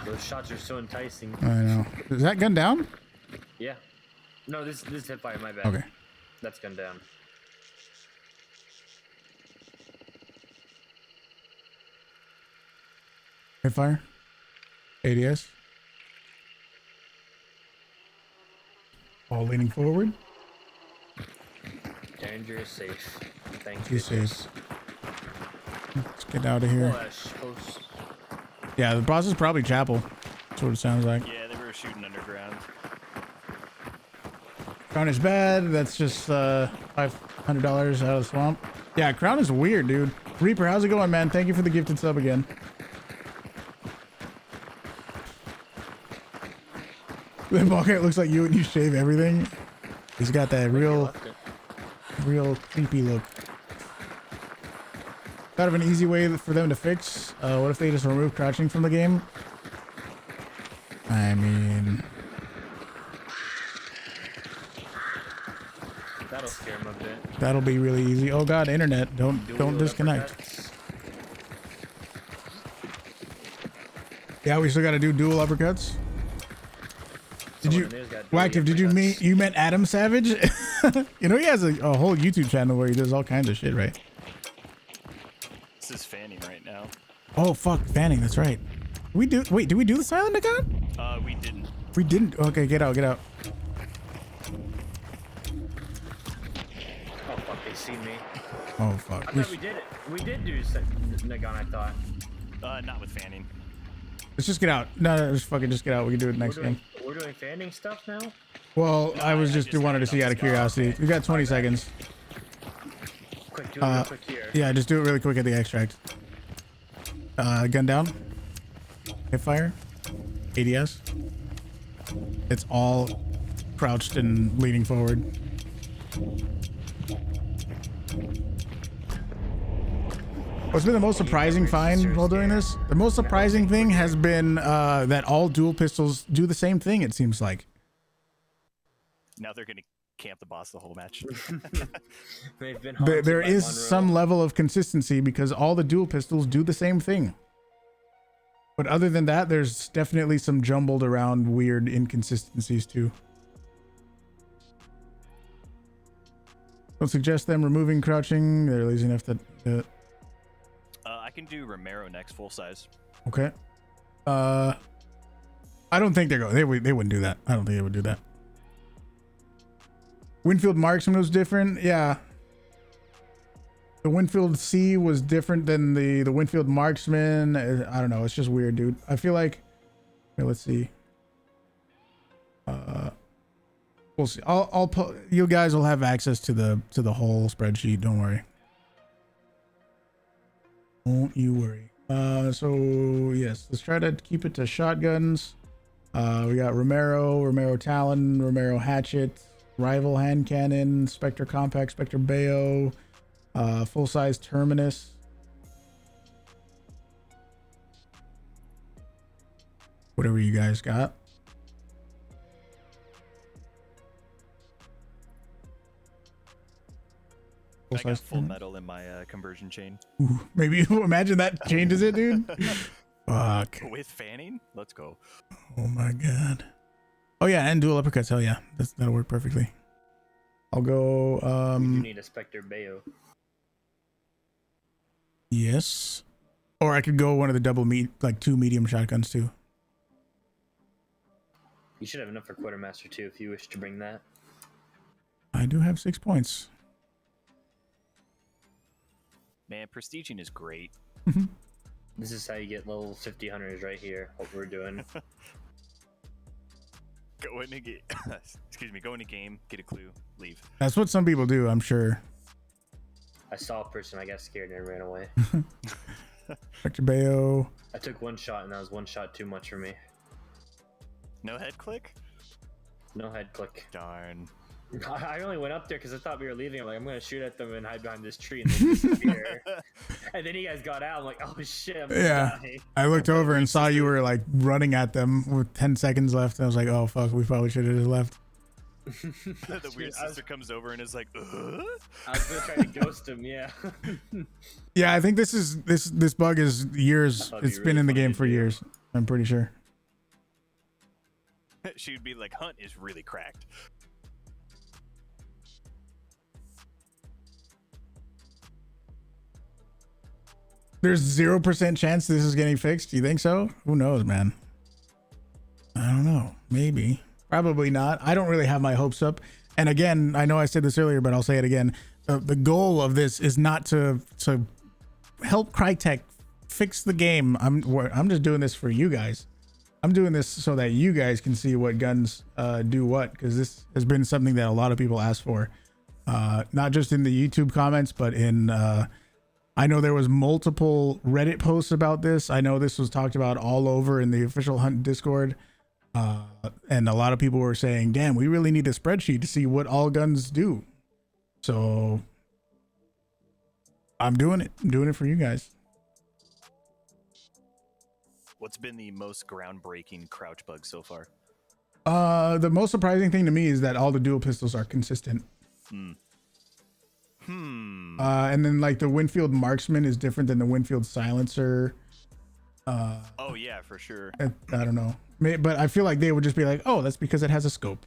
Those shots are so enticing. I know. Is that gun down? Yeah. No, this is hipfire, my bad. Okay. That's gun down. Hipfire. ADS. All leaning forward. Derringer is safe. Thank He's you. safe. Let's get out of here. Close. Yeah, the boss is probably chapel. That's what it sounds like. Yeah, they were shooting underground. Crown is bad. That's just $500 out of the swamp. Yeah, Crown is weird, dude. Reaper, how's it going, man? Thank you for the gifted sub again. The bucket looks like you and you shave everything. He's got that real creepy look. Thought of an easy way for them to fix. What if they just remove crouching from the game? I mean, That'll scare him a bit. that'll be really easy. Oh god, internet. Don't Dual disconnect. uppercuts. Yeah, we still got to do dual uppercuts. Did Someone you, in there's got dual Wactive, did uppercuts. you met Adam Savage? You know, he has a whole YouTube channel where he does all kinds of shit, right? This is fanning right now. Oh, fuck, Fanning, that's right. Wait, did we do the silent account? We didn't. We didn't. Okay, get out, get out. Oh fuck, they see me. Oh, fuck. I thought we did it. We did do Nagan, I thought. Not with fanning. Let's just get out. No, just fucking just get out. We can do it next game. We're doing fanning stuff now? Well, I was I just just wanted to had it see on out of Sky. curiosity. We got 20 seconds. Quick, do it real quick here. Yeah, just do it really quick at the extract. Gun down. Hip fire. ADS. It's all crouched and leaning forward. What's been the most surprising find while doing this? The most surprising thing has been that all dual pistols do the same thing, it seems like. Now they're gonna camp the boss the whole match. They've been There haunted by is Monroe. some level of consistency because all the dual pistols do the same thing. But other than that, there's definitely some jumbled around weird inconsistencies too. Don't suggest them removing crouching. They're lazy enough to. I can do Romero next, full size. Okay. I don't think they're going. They wouldn't do that. I don't think they would do that. Winfield Marksman was different. Yeah. The Winfield C was different than the Winfield Marksman. I don't know. It's just weird, dude. I feel like. Here, let's see. We'll see. You guys will have access to the whole spreadsheet. Don't worry. Don't you worry. So yes, let's try to keep it to shotguns. We got Romero Talon, Romero Hatchet, Rival Hand Cannon, Spectre Compact, Spectre Bayo, full size Terminus. Whatever you guys got. I got full metal in my conversion chain. Ooh, maybe imagine that changes it, dude. Fuck. With fanning? Let's go. Oh my god. Oh yeah, and dual uppercuts. Hell yeah, that'll work perfectly. I'll go. You need a Spectre Bayo. Yes. Or I could go one of the like 2 medium shotguns too. You should have enough for Quartermaster too if you wish to bring that. I do have 6 points. Man, prestiging is great. This is how you get level 50 hunters right here. What we're doing. Go in a game. Excuse me. Go in a game. Get a clue. Leave. That's what some people do, I'm sure. I saw a person. I got scared and ran away. Dr. Bayo. I took 1 shot and that was 1 shot too much for me. No head click? No head click. Darn. I only went up there because I thought we were leaving. I'm like, I'm gonna shoot at them and hide behind this tree and then disappear. And then you guys got out. I'm like, oh shit. I'm gonna die. I looked over and saw you were like running at them with 10 seconds left. I was like, oh fuck, we probably should have just left. The weird sister comes over and is like, I was gonna try to ghost him. Yeah. Yeah, I think this bug is years. It's been in the game for years. I'm pretty sure. She would be like, Hunt is really cracked. There's 0% chance this is getting fixed. Do you think so? Who knows, man? I don't know. Maybe. Probably not. I don't really have my hopes up. And again, I know I said this earlier, but I'll say it again. The goal of this is not to help Crytek fix the game. I'm just doing this for you guys. I'm doing this so that you guys can see what guns do what, because this has been something that a lot of people ask for. Not just in the YouTube comments, but in I know there was multiple Reddit posts about this. I know this was talked about all over in the official Hunt Discord. And a lot of people were saying, damn, we really need a spreadsheet to see what all guns do. So I'm doing it. I'm doing it for you guys. What's been the most groundbreaking crouch bug so far? The most surprising thing to me is that all the dual pistols are consistent. And then like the Winfield Marksman is different than the Winfield Silencer. Oh yeah, for sure. I don't know. But I feel like they would just be like, oh, that's because it has a scope.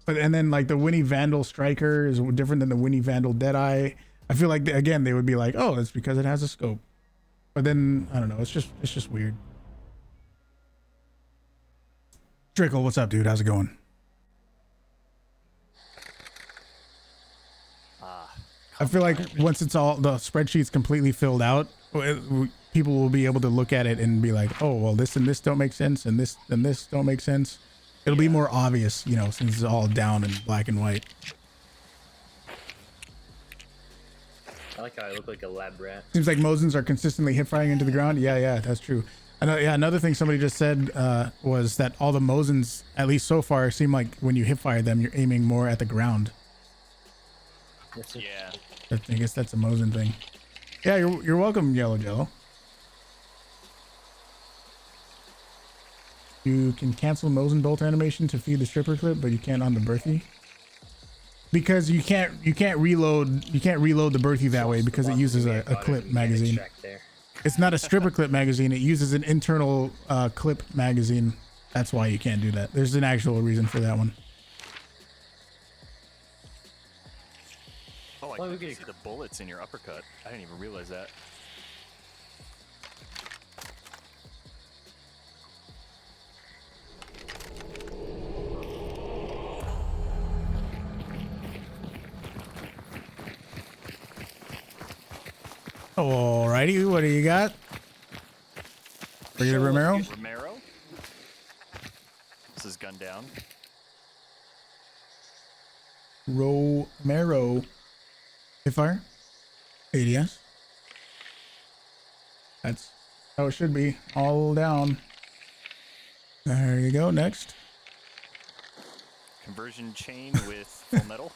And then like the Winnie Vandal Striker is different than the Winnie Vandal Deadeye. I feel like again they would be like, oh, that's because it has a scope. But then I don't know. It's just weird. Trickle, what's up, dude? How's it going? I feel like once it's all the spreadsheet's completely filled out, people will be able to look at it and be like, oh, well, this and this don't make sense, and this and this don't make sense. It'll be more obvious, you know, since it's all down in black and white. I like how I look like a lab rat. Seems like Mosins are consistently hip firing into the ground. Yeah, that's true. Another thing somebody just said was that all the Mosins, at least so far, seem like when you hip fire them, you're aiming more at the ground. Yeah. I guess that's a Mosin thing. Yeah, you're welcome, Yellow Jello. You can cancel Mosin bolt animation to feed the stripper clip, but you can't on the Berthy. Because you can't reload the Berthy that way because it uses a clip magazine. It's not a stripper clip magazine. It uses an internal clip magazine. That's why you can't do that. There's an actual reason for that one. Oh Well, we You could see the bullets in your uppercut. I didn't even realize that. Alrighty, what do you got? Brigadier Romero? Romero. This is gun down. Romero. Hit fire. ADS. That's how it should be. All down. There you go. Next. Conversion chain with full metal.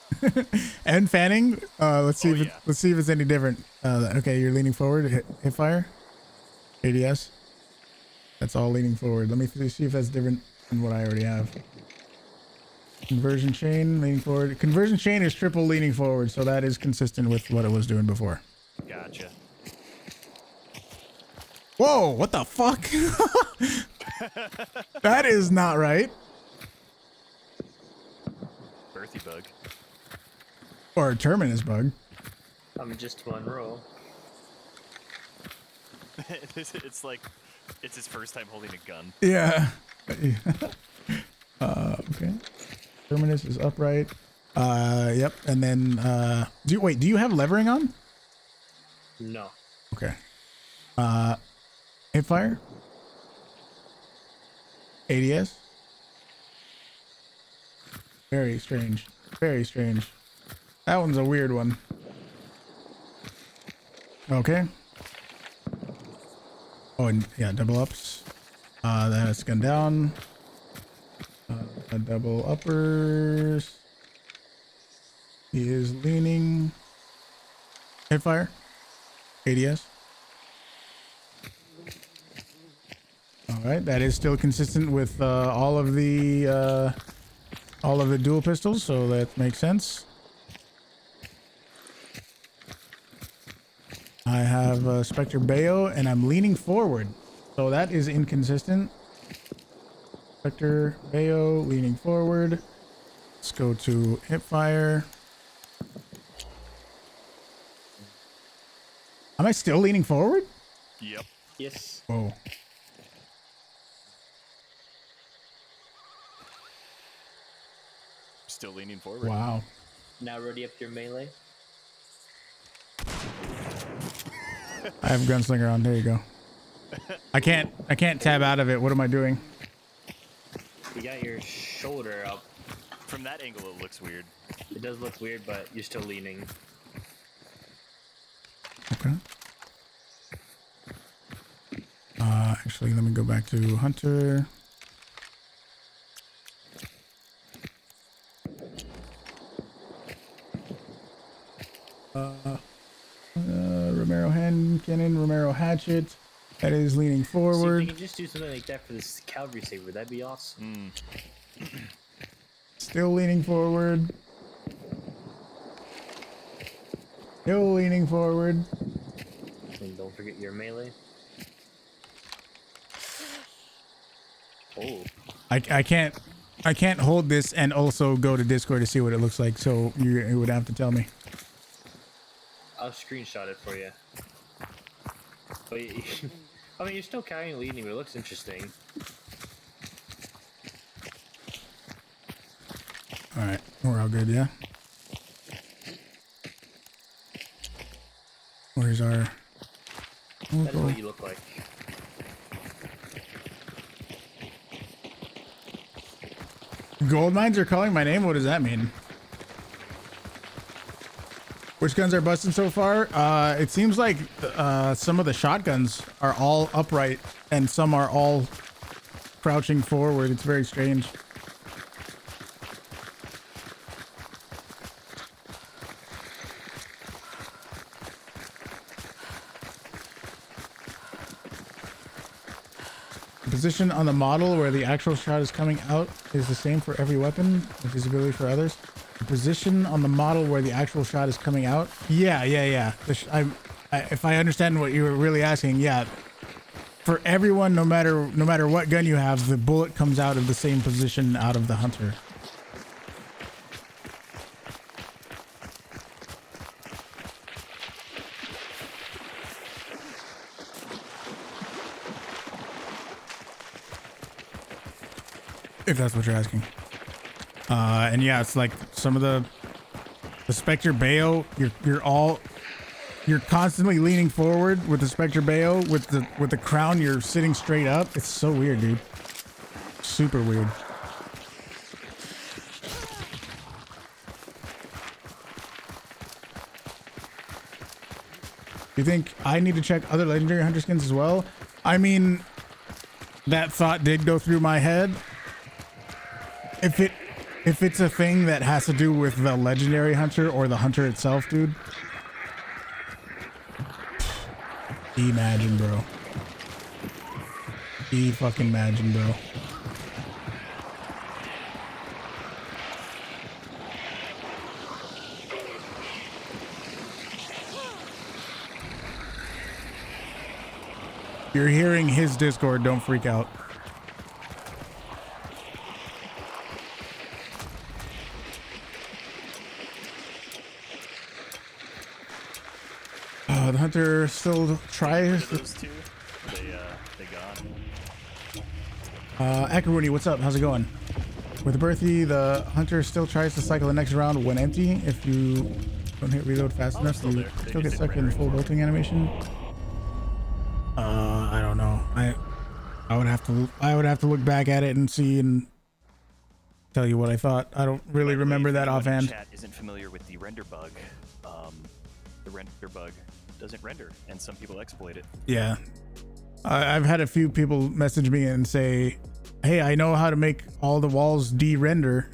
And fanning. Let's see Oh, let's see if it's any different. Okay, you're leaning forward. Hit fire. ADS. That's all leaning forward. Let me see if that's different than what I already have. Conversion chain leaning forward. Conversion chain is triple leaning forward, so that is consistent with what it was doing before. Gotcha. Whoa, what the fuck? That is not right. Birthy bug. Or a terminus bug. I'm just one row. It's like it's his first time holding a gun. Yeah. Okay. Terminus is upright. Yep. And then do you have levering on? No. Okay. Hip fire. ADS. Very strange. Very strange. That one's a weird one. Okay. Oh, and yeah, double ups. That's gone down. Double uppers. He is leaning. Hip fire. ADS. All right, that is still consistent with all of the dual pistols, so that makes sense. I have Spectre Bayo, and I'm leaning forward, so that is inconsistent. Spectre Bayo leaning forward. Let's go to hip fire. Am I still leaning forward? Yep. Yes. Whoa. Still leaning forward. Wow. Now ready up your melee. I have gunslinger on. There you go. I can't tab out of it. What am I doing? You got your shoulder up. From that angle, it looks weird. It does look weird, but you're still leaning. Okay. Actually, let me go back to Hunter. Romero hand cannon, Romero hatchet. That is leaning See if forward. you can just do something like that for this cavalry saber. That'd be awesome. Still leaning forward. Still leaning forward. And don't forget your melee. Oh, I can't hold this and also go to Discord to see what it looks like. So you would have to tell me. I'll screenshot it for you. But I mean, you're still carrying leading, but it looks interesting. All right, we're all good, yeah. Where's our? That's what you look like. Gold mines are calling my name. What does that mean? Which guns are busting so far? It seems like some of the shotguns are all upright and some are all crouching forward. It's very strange. The position on the model where the actual shot is coming out is the same for every weapon. The visibility for others. The position on the model where the actual shot is coming out. Yeah. If I understand what you were really asking, yeah. For everyone, no matter what gun you have, the bullet comes out of the same position out of the hunter. if that's what you're asking. And yeah, it's like some of the Spectre Bayo, you're constantly leaning forward with the Spectre Bayo. With the crown, you're sitting straight up. It's so weird, dude. Super weird. You think I need to check other legendary hunter skins as well? I mean, that thought did go through my head. If it's a thing that has to do with the legendary hunter or the hunter itself, dude. Imagine, bro. Fucking imagine, bro. You're hearing his Discord, don't freak out. The hunter still tries. Those two, they gone. Ackerwoody, what's up? How's it going? With Berthy, the hunter still tries to cycle the next round when empty. If you don't hit reload fast enough, you still get stuck in full bolting animation. I don't know. I would have to look back at it and see and tell you what I thought. I don't really remember that offhand. Chat isn't familiar with the render bug. The render bug doesn't render, and some people exploit it. Yeah, I've had a few people message me and say, "Hey, I know how to make all the walls de-render.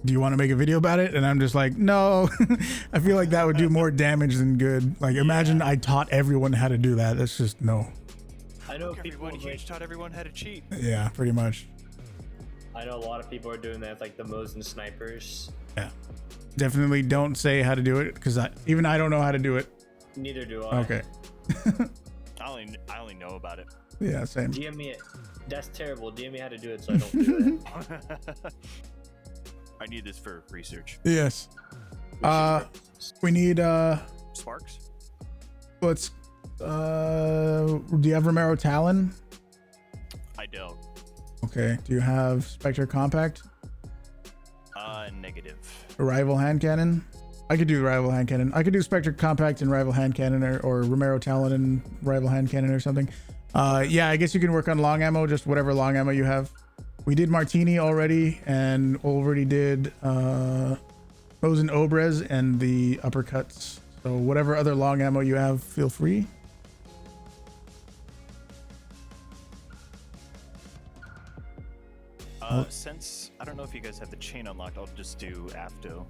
Do you want to make a video about it?" And I'm just like, no. I feel like that would do more damage than good. Like, imagine I taught everyone how to do that. That's just no. I know people taught everyone how to cheat. Yeah, pretty much. I know a lot of people are doing that, like the Mosin snipers. Yeah, definitely don't say how to do it, because even I don't know how to do it. Neither do I. Okay. I only know about it. Yeah, same. DM me it. That's terrible. DM me how to do it so I don't do it. I need this for research. Yes. We need Sparks? let's do you have Romero Talon? I don't. Okay. Do you have Spectre Compact? Negative. Rival Hand Cannon? I could do Rival Hand Cannon. I could do Spectre Compact and Rival Hand Cannon, or Romero Talon and Rival Hand Cannon or something. Yeah, I guess you can work on long ammo, just whatever long ammo you have. We did Martini already, and already did Mosin Obrez and the uppercuts. So whatever other long ammo you have, feel free. Since I don't know if you guys have the chain unlocked, I'll just do Afto.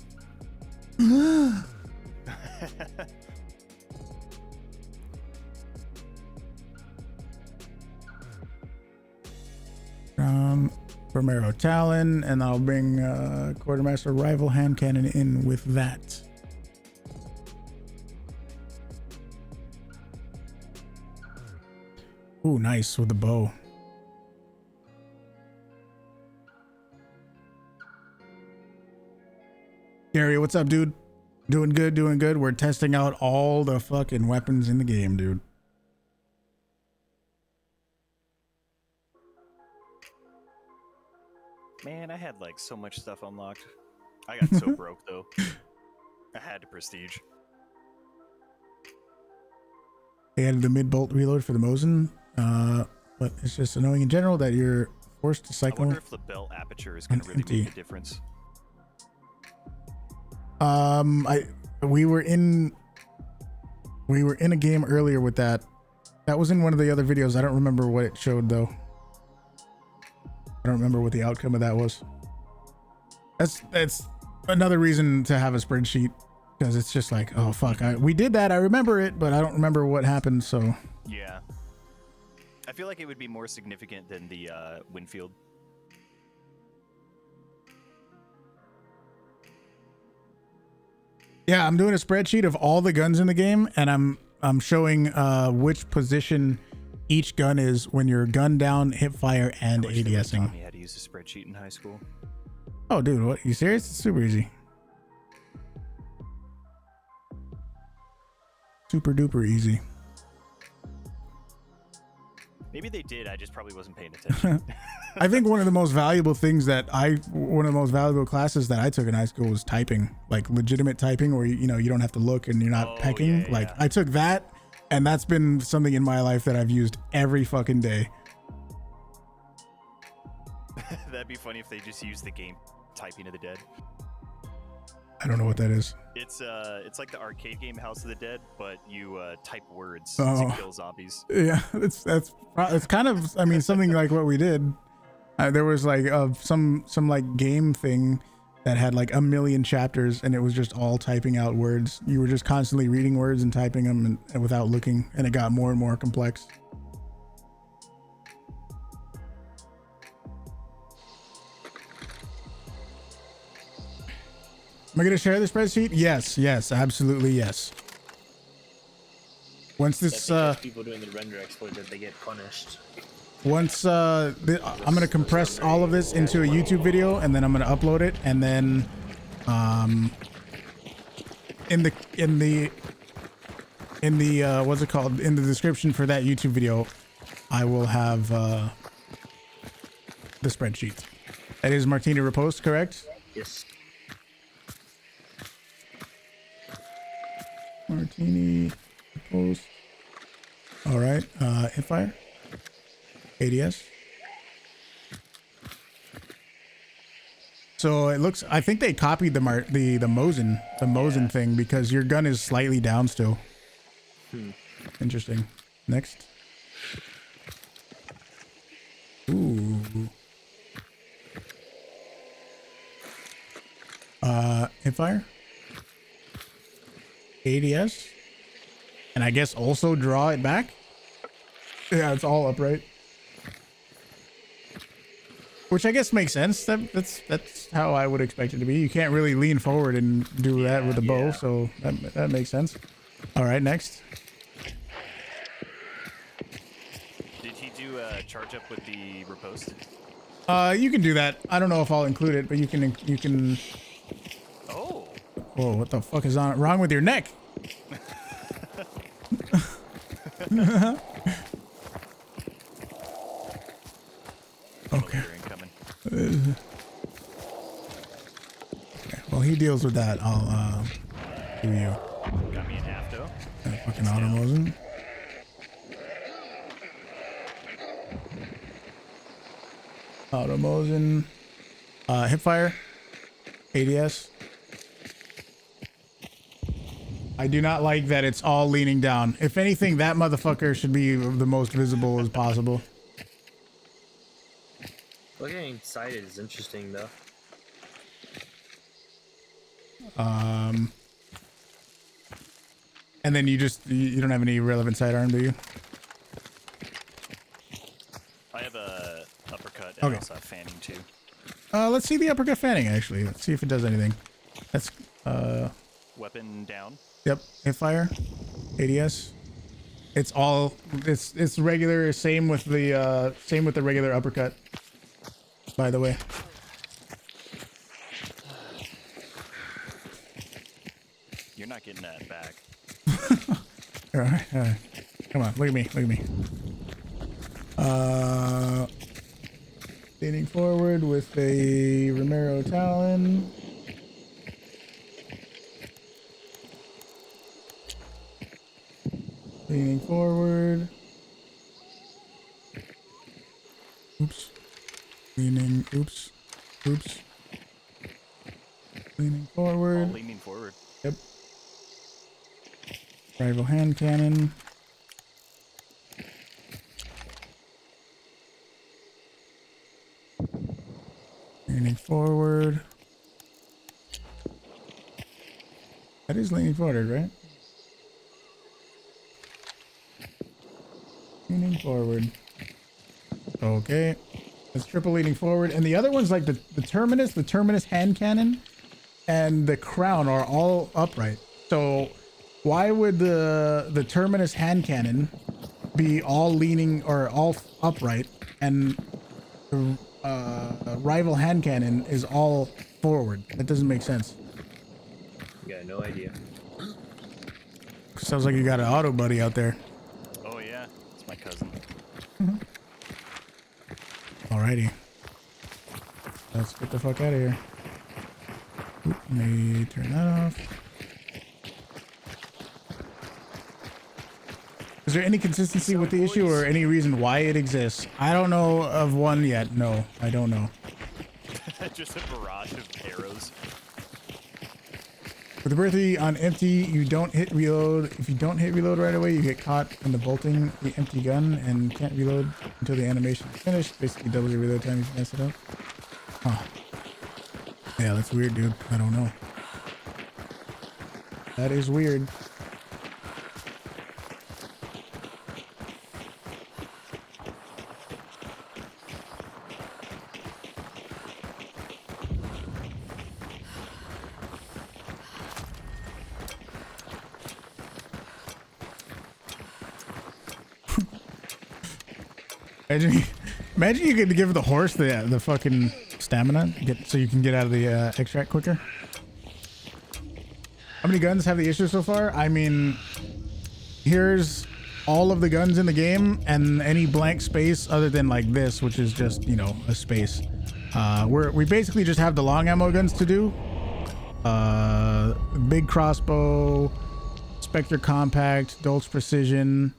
Romero Talon, and I'll bring Quartermaster Rival Hand Cannon in with that. Ooh, nice with the bow. Gary, what's up, dude? Doing good, doing good. We're testing out all the fucking weapons in the game, dude. Man, I had like so much stuff unlocked. I got so broke though. I had to prestige. They added the mid-bolt reload for the Mosin, but it's just annoying in general that you're forced to I cycle. wonder if the belt aperture is going to really empty. make a difference. We were in a game earlier with that. That was in one of the other videos. I don't remember what it showed though. I don't remember what the outcome of that was. That's another reason to have a spreadsheet, because it's just like, oh fuck, we did that. I remember it, but I don't remember what happened. So Yeah. I feel like it would be more significant than the Winfield. yeah, I'm doing a spreadsheet of all the guns in the game, and I'm showing which position each gun is when you're gun down, hip fire, and I wish they would've ADSing. taught me how to use a spreadsheet in high school. Oh, dude, what? You serious? It's super easy. Super duper easy. Maybe they did. I just probably wasn't paying attention. I think one of the most valuable classes that I took in high school was typing, like legitimate typing, where you don't have to look and you're not pecking. Yeah, like I took that, and that's been something in my life that I've used every fucking day. That'd be funny if they just used the game Typing of the Dead. I don't know what that is. It's like the arcade game House of the Dead, but you type words Oh. to kill zombies. Yeah, it's kind of, I mean, something like what we did. There was like some like game thing that had like 1 million chapters, and it was just all typing out words. You were just constantly reading words and typing them and without looking, and it got more and more complex. Am I going to share the spreadsheet? Yes, absolutely yes. Once this people doing the render exploit that they get punished. Once I'm going to compress all of this into a YouTube video, and then I'm going to upload it, and then in the what's it called, in the description for that YouTube video, I will have the spreadsheet. That is Martina Repost, correct? Yes. Martini post. All right. Hipfire. ADS. So it looks, I think they copied the Mosin thing, because your gun is slightly down still. Interesting. Next. Ooh. Hipfire. ADS, and I guess also draw it back. Yeah, it's all upright, which I guess makes sense. That's how I would expect it to be. You can't really lean forward and do that with a bow, so that makes sense. All right, next. Did he do a charge up with the repost? You can do that. I don't know if I'll include it, but you can. Oh. Whoa, what the fuck is wrong with your neck? Okay. Okay. Well, he deals with that. I'll give you. Got me an afto. Fucking Automosin. Automosin. Hipfire. ADS. I do not like that it's all leaning down. If anything, that motherfucker should be the most visible as possible. Looking inside it is interesting, though. And then you don't have any relevant sidearm, do you? I have a uppercut and also have fanning too. Let's see the uppercut fanning, actually. Let's see if it does anything. That's Weapon down. Yep, hipfire, ADS. It's regular. Same with the regular uppercut. By the way. You're not getting that back. All right. Come on, look at me. Leaning forward with a Romero Talon. Leaning forward. Oops. Leaning. Oops. Leaning forward. All leaning forward. Yep. Rival hand cannon. Leaning forward. That is leaning forward, right? Leaning forward. Okay. It's triple leaning forward. And the other one's like the terminus hand cannon and the crown are all upright. So why would the terminus hand cannon be all leaning or all upright, and the rival hand cannon is all forward? That doesn't make sense. Yeah, no idea. Sounds like you got an auto buddy out there. Oh yeah, it's my cousin. Mm-hmm. Alrighty. Let's get the fuck out of here. Oop, let me turn that off. Is there any consistency with the issue or any reason why it exists? I don't know of one yet. No, I don't know. Just a barrage of arrows. With the birthday on empty, you don't hit reload. If you don't hit reload right away, you get caught in the bolting the empty gun and can't reload until the animation is finished. Basically double your reload time if you mess it up. Huh. Yeah, that's weird, dude. I don't know. That is weird. Imagine you could give the horse the fucking stamina so you can get out of the extract quicker. How many guns have the issue so far? I mean, here's all of the guns in the game and any blank space other than like this, which is just, you know, a space. We basically just have the long ammo guns to do. Big crossbow, Spectre compact, Dolce precision.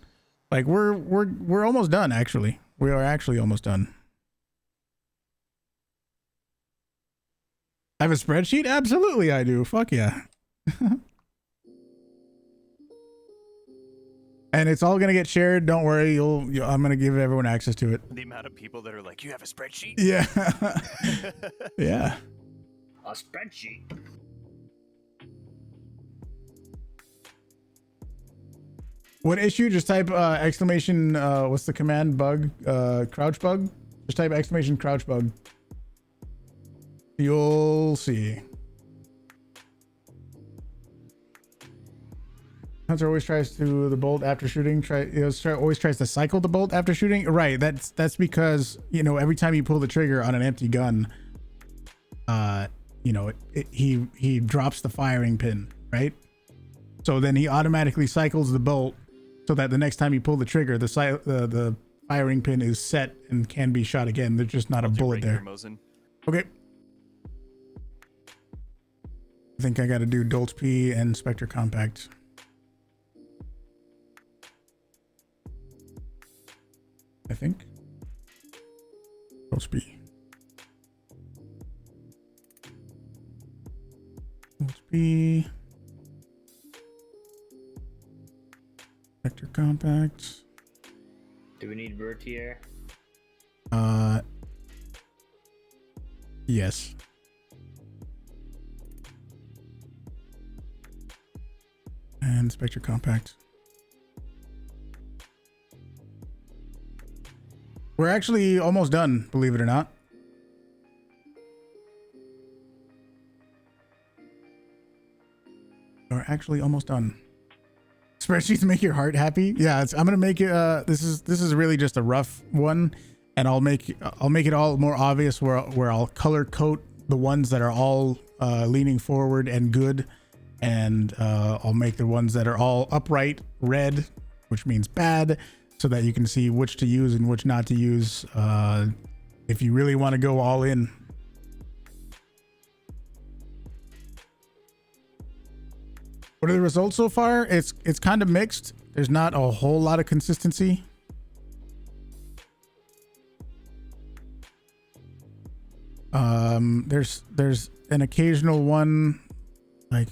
Like we're almost done actually. We are actually almost done. I have a spreadsheet? Absolutely I do. Fuck yeah. And it's all gonna get shared. Don't worry. I'm gonna give everyone access to it. The amount of people that are like, you have a spreadsheet? Yeah. Yeah. A spreadsheet. What issue? Just type exclamation, what's the command? Bug, crouch bug? Just type exclamation crouch bug. You'll see. Hunter always tries to the bolt after shooting. Always tries to cycle the bolt after shooting. Right. That's because, you know, every time you pull the trigger on an empty gun, you know, he drops the firing pin, right? So then he automatically cycles the bolt so that the next time you pull the trigger, the firing pin is set and can be shot again. There's just not a bullet there. Okay. I think I got to do Dolce P and Spectre compact. I think. Dolce P. Dolce P. Spectre compact. Do we need Bertier? Yes. And Spectre compact. We're actually almost done, believe it or not. We're actually almost done. Spreadsheets make your heart happy. Yeah, I'm gonna make it. This is really just a rough one, and I'll make it all more obvious where I'll color code the ones that are all leaning forward and good, and I'll make the ones that are all upright red, which means bad, so that you can see which to use and which not to use if you really want to go all in. What are the results so far? It's kind of mixed. There's not a whole lot of consistency. There's an occasional one, like,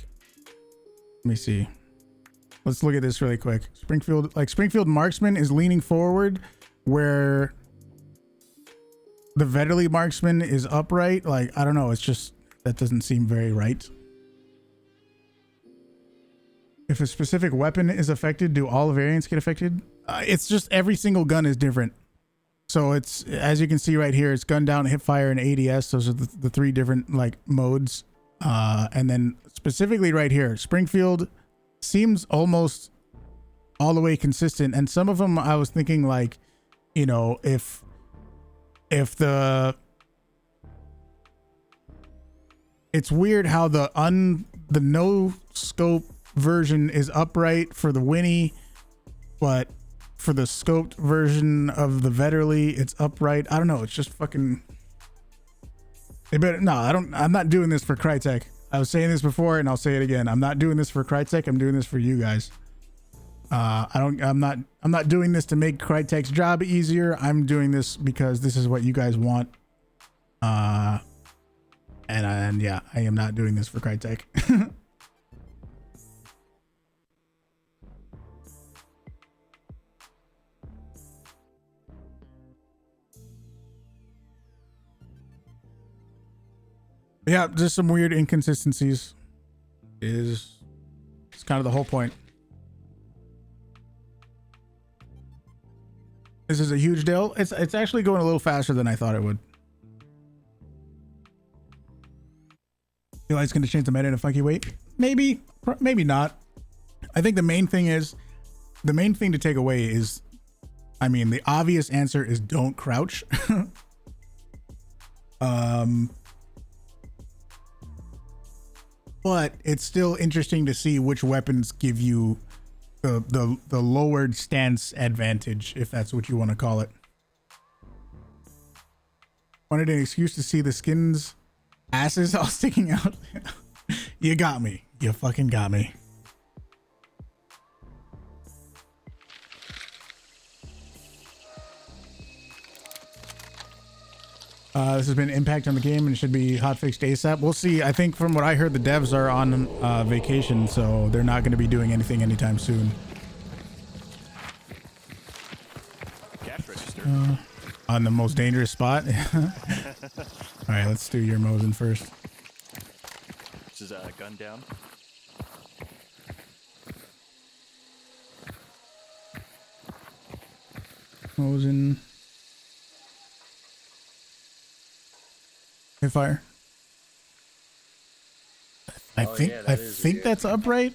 let me see. Let's look at this really quick. Springfield Marksman is leaning forward where the Vetterli Marksman is upright. Like, I don't know. It's just, that doesn't seem very right. If a specific weapon is affected, do all variants get affected? It's just every single gun is different. So it's, as you can see right here, it's gun down, hip fire, and ADS. Those are the three different like modes. And then specifically right here, Springfield seems almost all the way consistent. And some of them I was thinking like, you know, if the, it's weird how the no scope version is upright for the Winnie, but for the scoped version of the Vetterly, it's upright. I don't know. It's just fucking. They better no. I'm not doing this for Crytek. I was saying this before, and I'll say it again. I'm not doing this for Crytek. I'm doing this for you guys. I'm not doing this to make Crytek's job easier. I'm doing this because this is what you guys want. And yeah, I am not doing this for Crytek. Yeah, just some weird inconsistencies it's kind of the whole point. This is a huge deal. It's actually going a little faster than I thought it would. Feel like it's going to change the meta in a funky way? Maybe, maybe not. I think the main thing to take away is, I mean, the obvious answer is don't crouch. But it's still interesting to see which weapons give you the lowered stance advantage, if that's what you want to call it. Wanted an excuse to see the skins asses all sticking out. You got me. You fucking got me. This has been impact on the game and it should be hotfixed ASAP. We'll see. I think from what I heard, the devs are on vacation, so they're not going to be doing anything anytime soon. Cash register. On the most dangerous spot. All right, let's do your Mosin first. This is a gun down. Mosin. Hit fire. I think that's upright.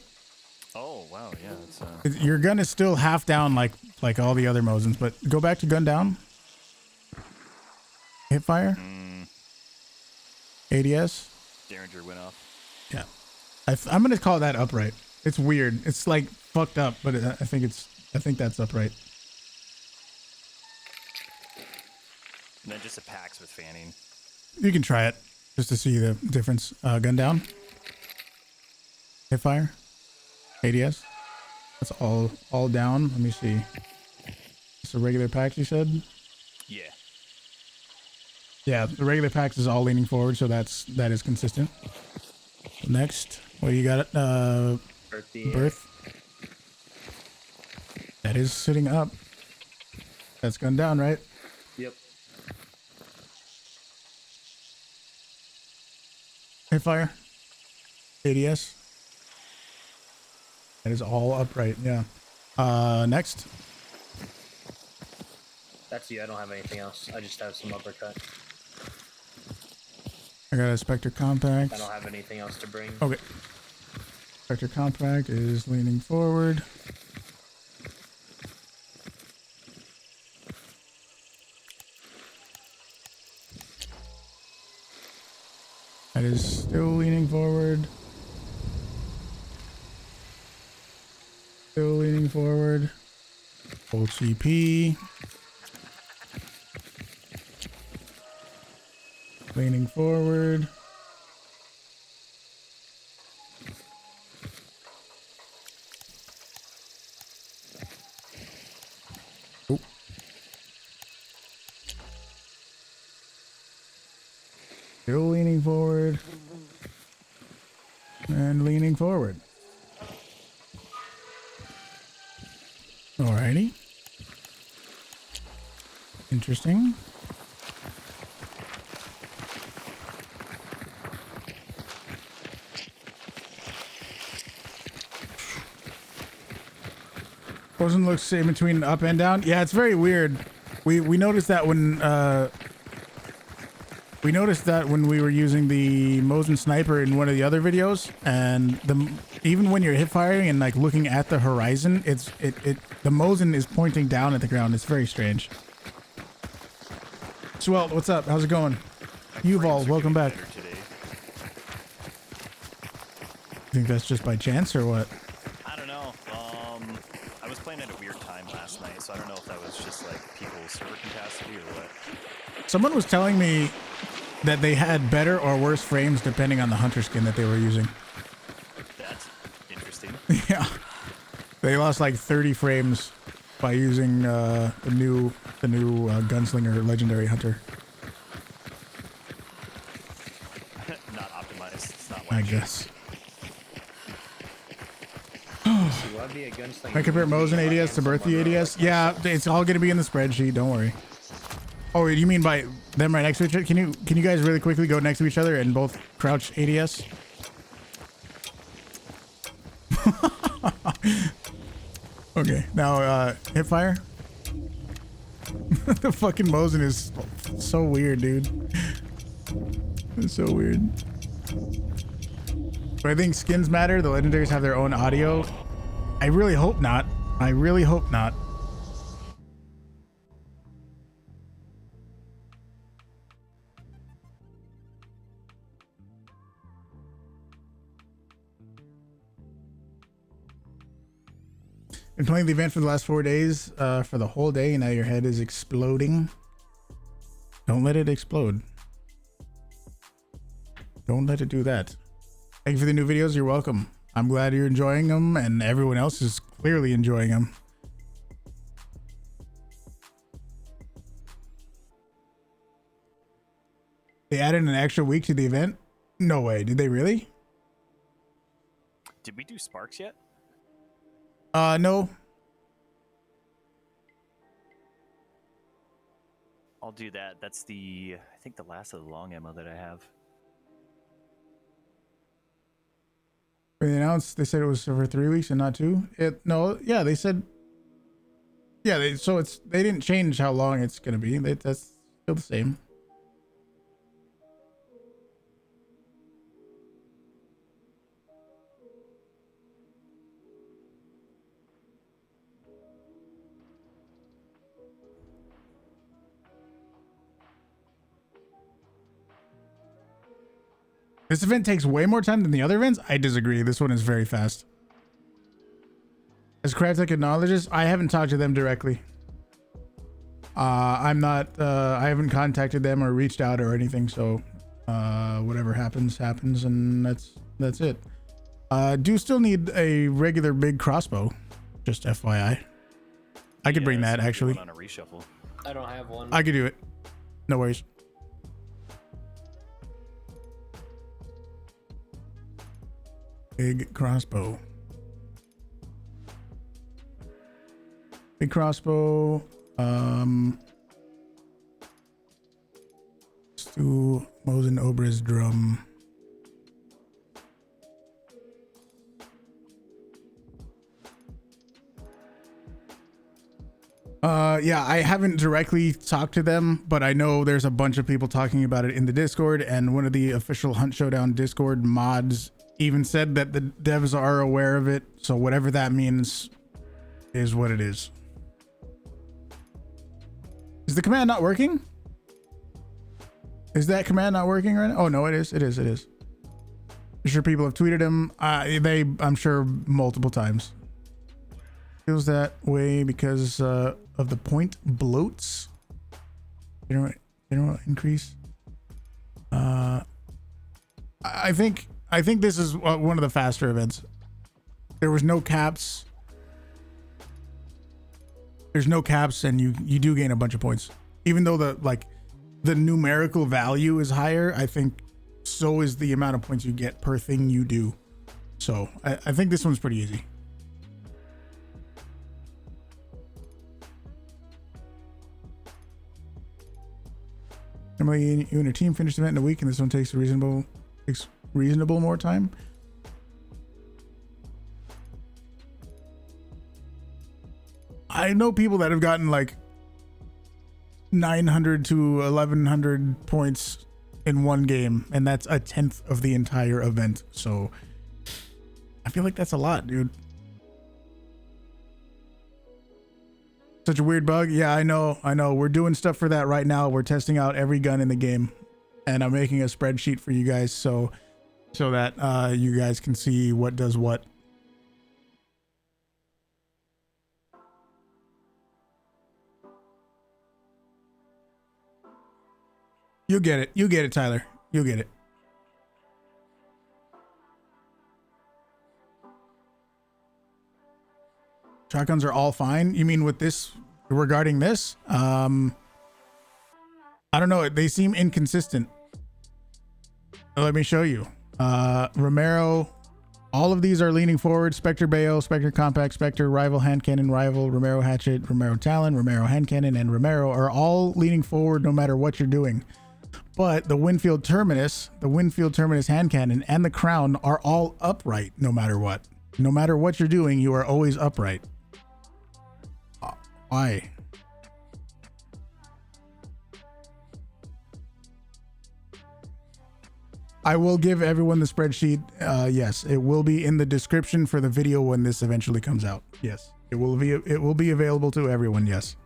Oh wow, yeah. It's, Your gun is still half down like all the other Mosins, but go back to gun down. Hit fire. ADS. Derringer went off. Yeah, I'm gonna call that upright. It's weird. It's like fucked up, but I think that's upright. And then just a PAX with fanning. You can try it just to see the difference. Gun down. Hit fire. ADS. That's all down. Let me see. It's a regular PAX, you said? Yeah. Yeah, the regular PAX is all leaning forward, so that is consistent. Next, what do you got? Birth. That is sitting up. That's gun down, right? Yep. Hit fire. ADS. That is all upright, yeah. Next. That's you. I don't have anything else. I just have some uppercut. I got a Spectre Compact. I don't have anything else to bring. Okay. Spectre Compact is leaning forward. That is still leaning forward. Still leaning forward. Full CP. Leaning forward. Oh. Still leaning forward. And leaning forward. Alrighty. Interesting. Mosin looks in between up and down. Yeah, it's very weird. We noticed that when we were using the Mosin sniper in one of the other videos, and even when you're hip firing and like looking at the horizon, the Mosin is pointing down at the ground. It's very strange. Swelt, what's up? How's it going? Yuval, welcome back. Today. You think that's just by chance or what? I don't know. I was playing at a weird time last night, so I quality or what? Someone was telling me that they had better or worse frames depending on the hunter skin that they were using. That's interesting. Yeah. They lost like 30 frames by using the new gunslinger legendary hunter. Not optimized. It's not I like guess. See, why be a gunslinger? I compare Mosin ADS to Birthy ADS. Yeah, it's all gonna be in the spreadsheet. Don't worry. Oh, you mean by them right next to each other? Can you guys really quickly go next to each other and both crouch ADS? Okay, now hip fire. The fucking Mosin is so weird, dude. It's so weird. But I think skins matter. The legendaries have their own audio. I really hope not. I really hope not. Been playing the event for the last 4 days, for the whole day, and now your head is exploding. Don't let it explode. Don't let it do that. Thank you for the new videos. You're welcome. I'm glad you're enjoying them, and everyone else is clearly enjoying them. They added an extra week to the event? No way. Did they really? Did we do Sparks yet? No. I'll do that. That's I think the last of the long ammo that I have. When they announced, they said it was for 3 weeks and not 2. No, yeah, they said, yeah, they didn't change how long it's gonna be. That's still the same. This event takes way more time than the other events. I disagree. This one is very fast. As Crytek acknowledges, I haven't talked to them directly. I haven't contacted them or reached out or anything. So, whatever happens, happens, and that's it. Do still need a regular big crossbow, just FYI. I could bring that actually. On a reshuffle. I don't have one. I could do it. No worries. Big crossbow. Big crossbow. Stu Mosin Obra's drum. Yeah, I haven't directly talked to them, but I know there's a bunch of people talking about it in the Discord, and one of the official Hunt Showdown Discord mods even said that the devs are aware of it, so whatever that means is what it is. Is the command not working? Is that command not working right now? Oh no, it is. It is. I'm sure people have tweeted him. I'm sure multiple times. Feels that way because of the point bloats. General increase. I think this is one of the faster events. There was no caps. There's no caps, and you do gain a bunch of points. Even though the numerical value is higher, I think so is the amount of points you get per thing you do. So I think this one's pretty easy. Normally you and your team finish the event in a week, and this one takes reasonable more time. I know people that have gotten like 900 to 1100 points in one game, and that's a 10th of the entire event. So I feel like that's a lot, dude. Such a weird bug. Yeah, I know. We're doing stuff for that right now. We're testing out every gun in the game, and I'm making a spreadsheet for you guys so that you guys can see what does what. You get it. You get it, Tyler. You get it. Shotguns are all fine. You mean with this, regarding this? I don't know. They seem inconsistent. Let me show you. Romero, all of these are leaning forward. Spectre Bayo, Spectre Compact, Spectre, Rival, Hand Cannon, Rival, Romero Hatchet, Romero Talon, Romero Hand Cannon, and Romero are all leaning forward no matter what you're doing. But the Winfield Terminus, Hand Cannon, and the Crown are all upright no matter what. No matter what you're doing, you are always upright. Why? I will give everyone the spreadsheet. Yes, it will be in the description for the video when this eventually comes out. Yes, it will be available to everyone. Yes.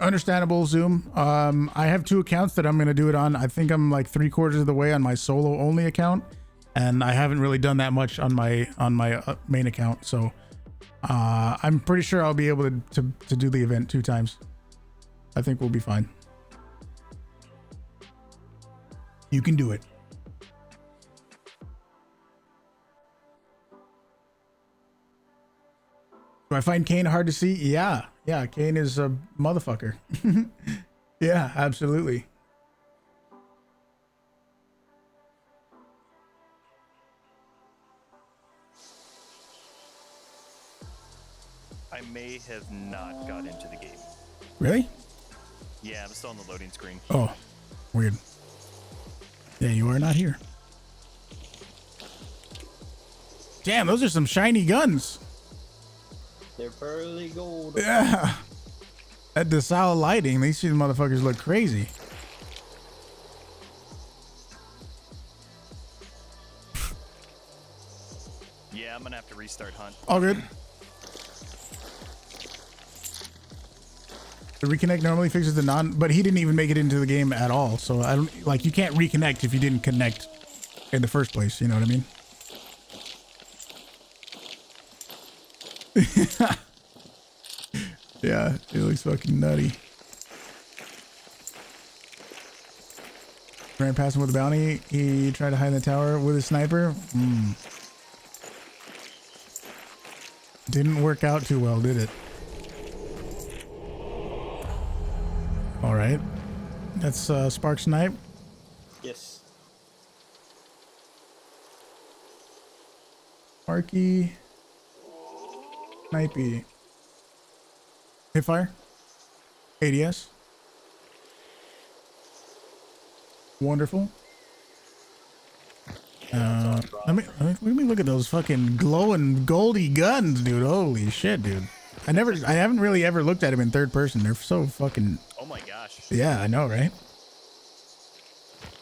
Understandable, Zoom. I have 2 accounts that I'm going to do it on. I think I'm like 3/4 of the way on my solo only account, and I haven't really done that much on my main account. So I'm pretty sure I'll be able to do the event 2 times. I think we'll be fine. You can do it. Do I find Kane hard to see? Yeah, Kane is a motherfucker. Yeah, absolutely. I may have not got into the game. Really? Yeah, I'm still on the loading screen. Oh, weird. Yeah, you are not here. Damn, those are some shiny guns. They're pearly gold. Yeah. At DeSalle lighting, these two motherfuckers look crazy. Yeah, I'm gonna have to restart hunt. All good. The reconnect normally fixes the but he didn't even make it into the game at all. So I don't, like, you can't reconnect if you didn't connect in the first place. You know what I mean? Yeah, it looks fucking nutty. Ran past him with a bounty. He tried to hide in the tower with a sniper. Didn't work out too well, did it? All right. That's Spark Snipe. Yes. Sparky. Snipey. Hipfire. ADS. Wonderful. Let me look at those fucking glowing goldy guns, dude. Holy shit, dude. I haven't really ever looked at them in third person. They're so fucking. Oh my gosh. Yeah, I know, right?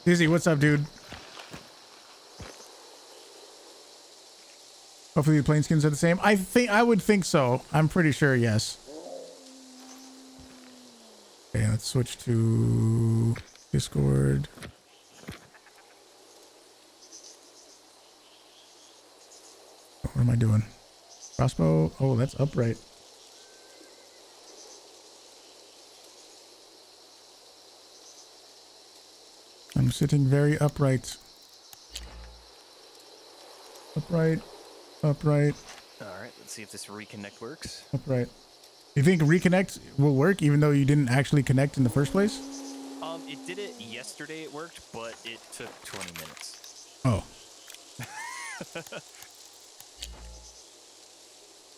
Dizzy, what's up, dude? Hopefully the plane skins are the same. I would think so. I'm pretty sure, yes. Okay, let's switch to Discord. What am I doing? Crossbow. Oh, that's upright. I'm sitting very upright. Upright. Upright. All right, let's see if this reconnect works. Upright. You think reconnect will work even though you didn't actually connect in the first place? It did it yesterday. It worked, but it took 20 minutes. Oh.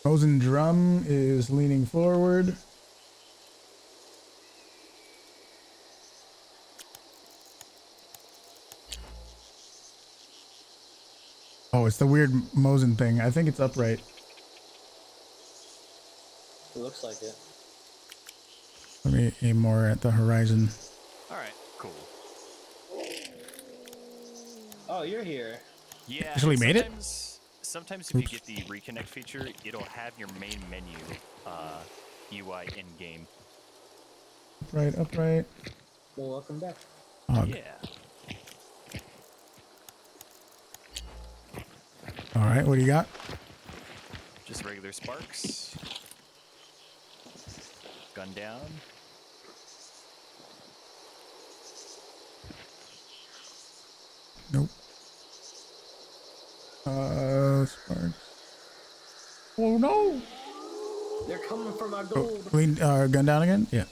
Mosin Drum is leaning forward. Oh, it's the weird Mosin thing. I think it's upright. It looks like it. Let me aim more at the horizon. All right, cool. Oh, you're here. Yeah. Actually made it? Sometimes if you get the reconnect feature, it'll have your main menu UI in game. Upright, upright. Well, welcome back. Oh, Yeah. All right, what do you got? Just regular sparks. Gun down. Nope. Sparks. Oh no! They're coming for my Oh, gold. clean, gun down again? Yeah.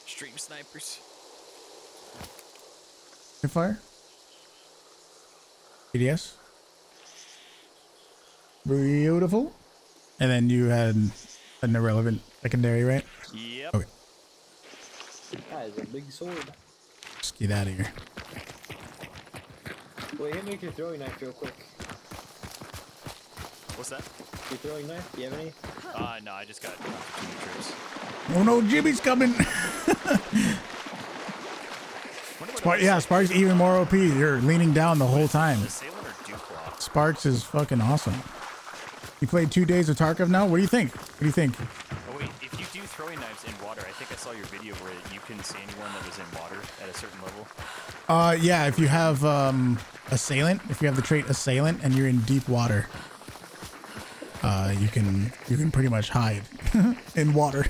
Stream snipers. Hip fire. ADS. Beautiful. And then you had an irrelevant secondary, right? Yep. Okay. That is a big sword. Let's get out of here. Wait, hit me with your throwing knife real quick. What's that? Your throwing knife? Do you have any? No, I just got two trips. Oh no, Jimmy's coming. Yeah, Sparks even more OP. You're leaning down the whole time. Assailant or Dewclaw? Sparks is fucking awesome. You played 2 days of Tarkov now? What do you think? What do you think? Oh wait, if you do throwing knives in water, I think I saw your video where you couldn't see anyone that was in water at a certain level. Yeah, if you have assailant, if you have the trait assailant and you're in deep water, you can pretty much hide in water.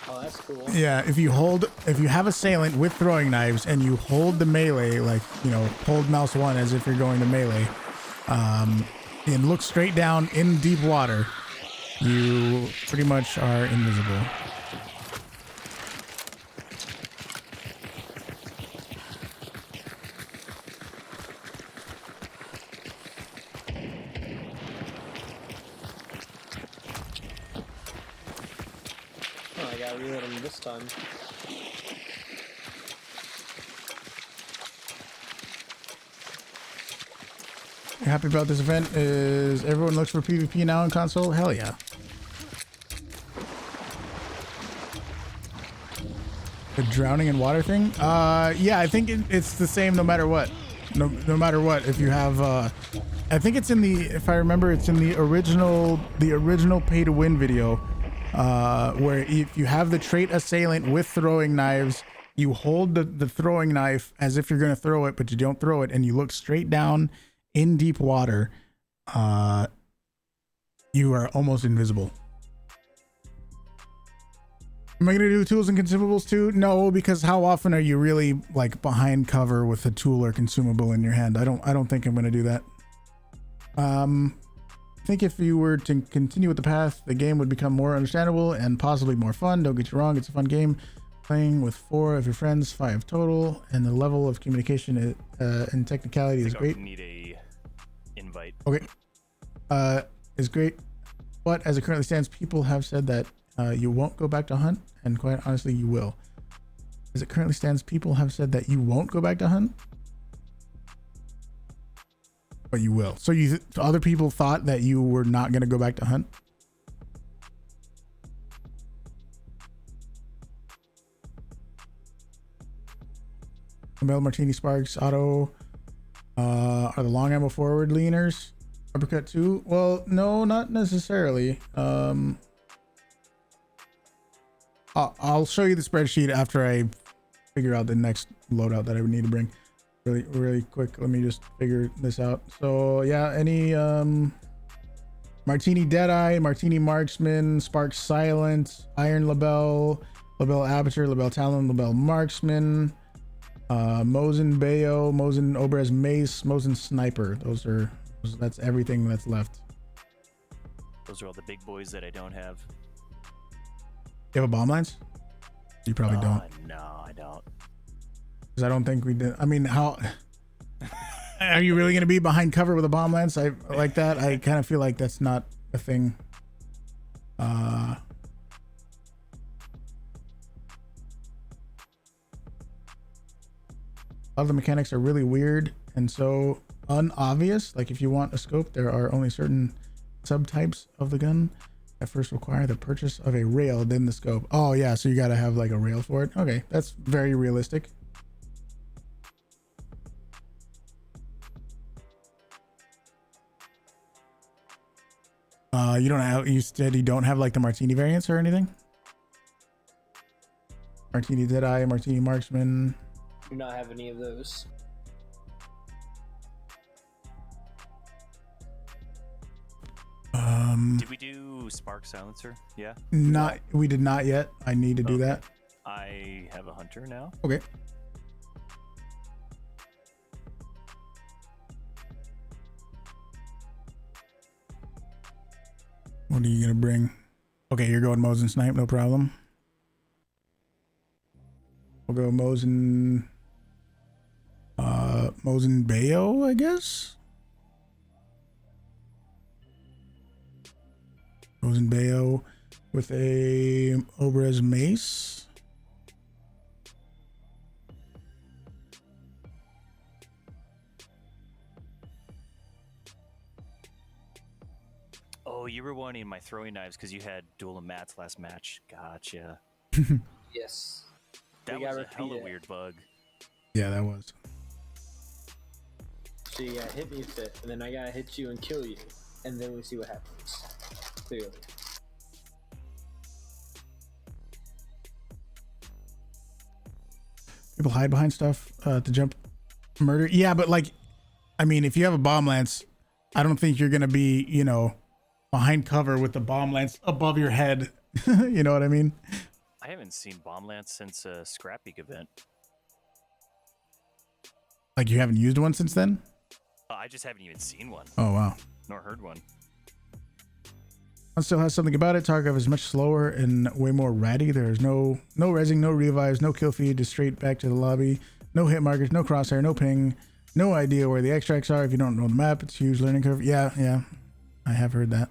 Oh, that's cool. Yeah, if you have assailant with throwing knives and you hold the melee, like, you know, hold mouse 1 as if you're going to melee, and look straight down in deep water, you pretty much are invisible. Oh, I gotta reload them this time. Happy about this event is everyone looks for PvP now in console? Hell yeah. The drowning in water thing? Yeah, I think it's the same no matter what. No matter what. If you have, I think it's in the, if I remember, it's in the original pay to win video, where if you have the trait assailant with throwing knives, you hold the throwing knife as if you're going to throw it, but you don't throw it, and you look straight down in deep water, you are almost invisible. Am I gonna do tools and consumables too? No, because how often are you really like behind cover with a tool or consumable in your hand? I don't think I'm gonna do that. I think if you were to continue with the path, the game would become more understandable and possibly more fun. Don't get you wrong, it's a fun game. Playing with 4 of your friends, 5 total, and the level of communication and technicality is great. Need a invite. Okay. Is great. But as it currently stands, people have said that you won't go back to hunt, and quite honestly, you will. As it currently stands, people have said that you won't go back to hunt, but you will. So other people thought that you were not going to go back to hunt? Mel Martini Sparks Auto are the long ammo forward leaners. Uppercut 2? Well, no, not necessarily. I'll show you the spreadsheet after I figure out the next loadout that I would need to bring. Really quick. Let me just figure this out. So yeah, any Martini Deadeye, Martini Marksman, Spark Silent, Iron Label, Label Aperture, Label Talon, Label Marksman, Mosin Bayo, Mosin Obrez Mace, Mosin Sniper. That's everything that's left. Those are all the big boys that I don't have. You have a bomb lines? You probably don't. No, I don't. Because I don't think we did. I mean, how are you really going to be behind cover with a bomb lance? I like that. I kind of feel like that's not a thing. A lot of the mechanics are really weird and so unobvious. Like if you want a scope, there are only certain subtypes of the gun that first require the purchase of a rail, then the scope. Oh yeah, so you got to have like a rail for it. Okay, that's very realistic. You said you don't have like the Martini variants or anything? Martini Deadeye, Martini Marksman. Do not have any of those. Did we do spark silencer? Yeah. Not. We did not yet. I need to do that. I have a hunter now. Okay. What are you gonna bring? Okay, you're going Mosin Snipe, no problem. We'll go Mosin Bayo, I guess. Mosin Bayo with a Obrez Mace. Oh, you were wanting my throwing knives because you had dual and mats last match. Gotcha. Yes. That We was gotta a hella repeat it. weird bug. Yeah, that was. So you gotta hit me with it, and then I gotta hit you and kill you, and then we see what happens. Clearly. People hide behind stuff to jump murder. Yeah, but like, I mean, if you have a bomb lance, I don't think you're gonna be, you know, behind cover with the bomb lance above your head. You know what I mean? I haven't seen bomb lance since a Scrap Peak event. Like you haven't used one since then? I just haven't even seen one, Oh wow. nor heard one. One still has something about it. Tarkov is much slower and way more ratty. There's no rezzing, no revives, no kill feed, just straight back to the lobby. No hit markers, no crosshair, no ping. No idea where the extracts are if you don't know the map. It's a huge learning curve. Yeah. I have heard that.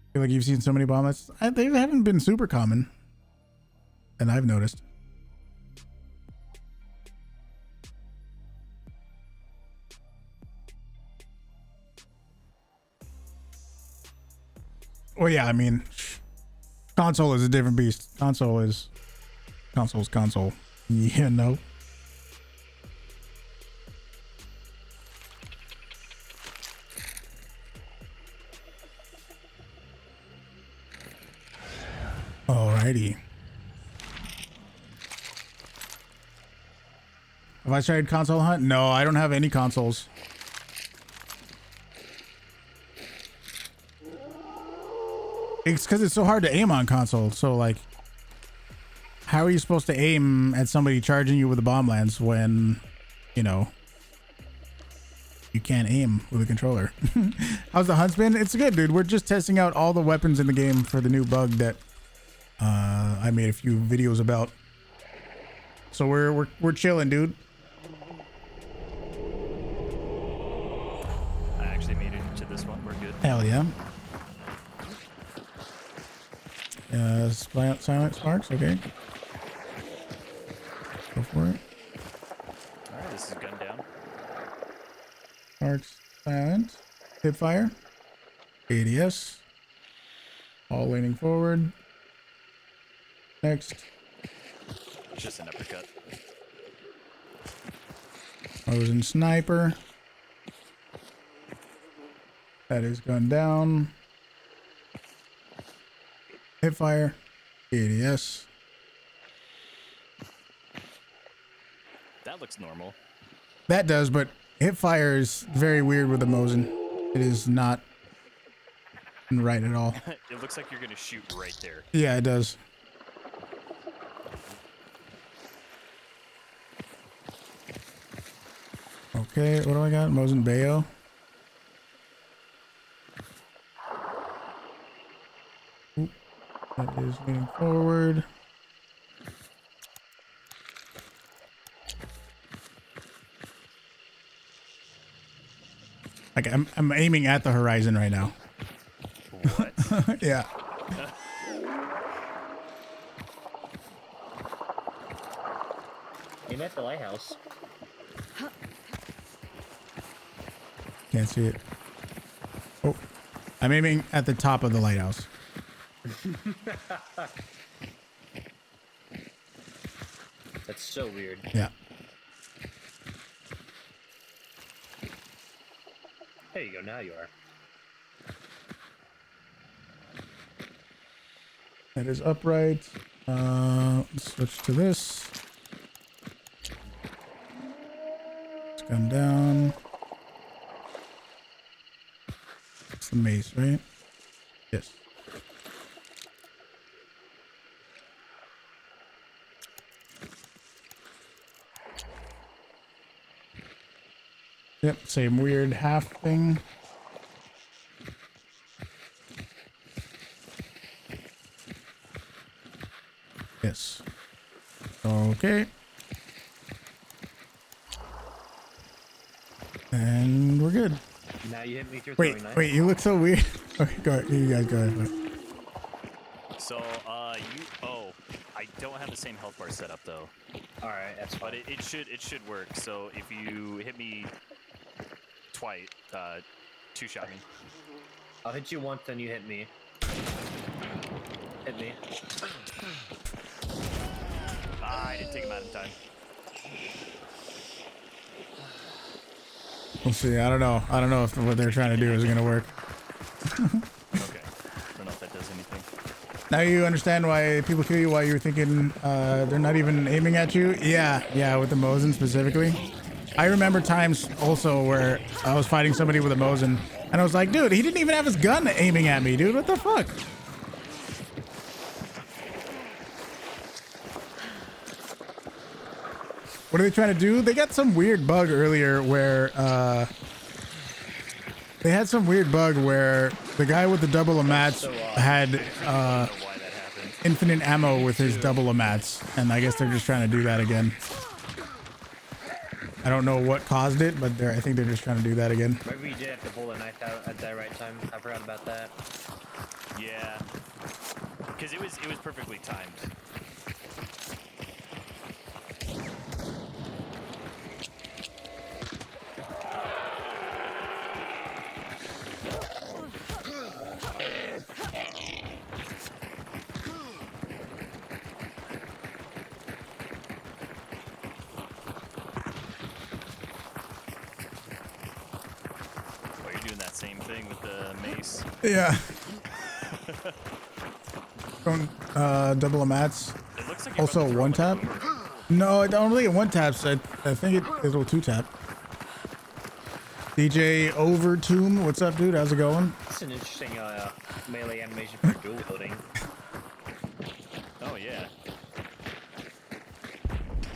I feel like you've seen so many bombs. They haven't been super common. And I've noticed. Well, yeah, I mean, console is a different beast. Console's console. You know. Alrighty. Have I tried console hunt? No, I don't have any consoles. It's because it's so hard to aim on console. So like, how are you supposed to aim at somebody charging you with a bomb lance when, you know, you can't aim with a controller? How's the hunt been? It's good, dude. We're just testing out all the weapons in the game for the new bug that I made a few videos about. So we're chilling, dude. I actually made it to this one. We're good. Hell yeah. Silent sparks, okay. Go for it. Alright, this is gun down. Sparks, silent. Hip fire. ADS. All leaning forward. Next. Just an uppercut. Mosin sniper. That is gun down. Hip fire. ADS. That looks normal. That does, but hip fire is very weird with the Mosin. It is not right at all. It looks like you're gonna shoot right there. Yeah, it does. Okay, what do I got? Mosin Bayo. Oop, that is leaning forward. Like I'm aiming at the horizon right now. What? Yeah. Aim at the lighthouse. Can't see it. Oh, I'm aiming at the top of the lighthouse. That's so weird. Yeah. There you go, now you are. That is upright. Let's switch to this. Let's gun down. It's the mace, right? Yes. Yep, same weird half thing. Yes. Okay. And we're good. Now you hit me through Wait, throwing knife. wait, you look so weird. Okay, go ahead. You guys go ahead. So, I don't have the same health bar set up though, All right, that's but fine. it should work. So if you hit me twice, two shot me. I'll hit you once, then you hit me. Hit me. I didn't take him out in time. We'll see. I don't know. I don't know if what they're trying to do is going to work. Okay. I don't know if that does anything. Now you understand why people kill you, why you were thinking they're not even aiming at you? Yeah, with the Mosin specifically. I remember times also where I was fighting somebody with a Mosin, and I was like, dude, he didn't even have his gun aiming at me, dude. What the fuck? What are they trying to do? They got some weird bug earlier where they had some weird bug where the guy with the double amats had I don't know why that happened. infinite ammo with his double amats, and I guess they're just trying to do that again. I don't know what caused it, but I think they're just trying to do that again. Maybe you did have to pull the knife out at that right time. I forgot about that. Yeah, because it was perfectly timed. Oh, you're doing that same thing with the mace. Yeah. Don't double amats. It looks like you're Also about to throw one him like tap. a boomer. No, I don't really get one taps. I think it'll two tap. DJ Overtomb, what's up, dude? How's it going? It's an interesting melee animation for dual wielding. Oh yeah.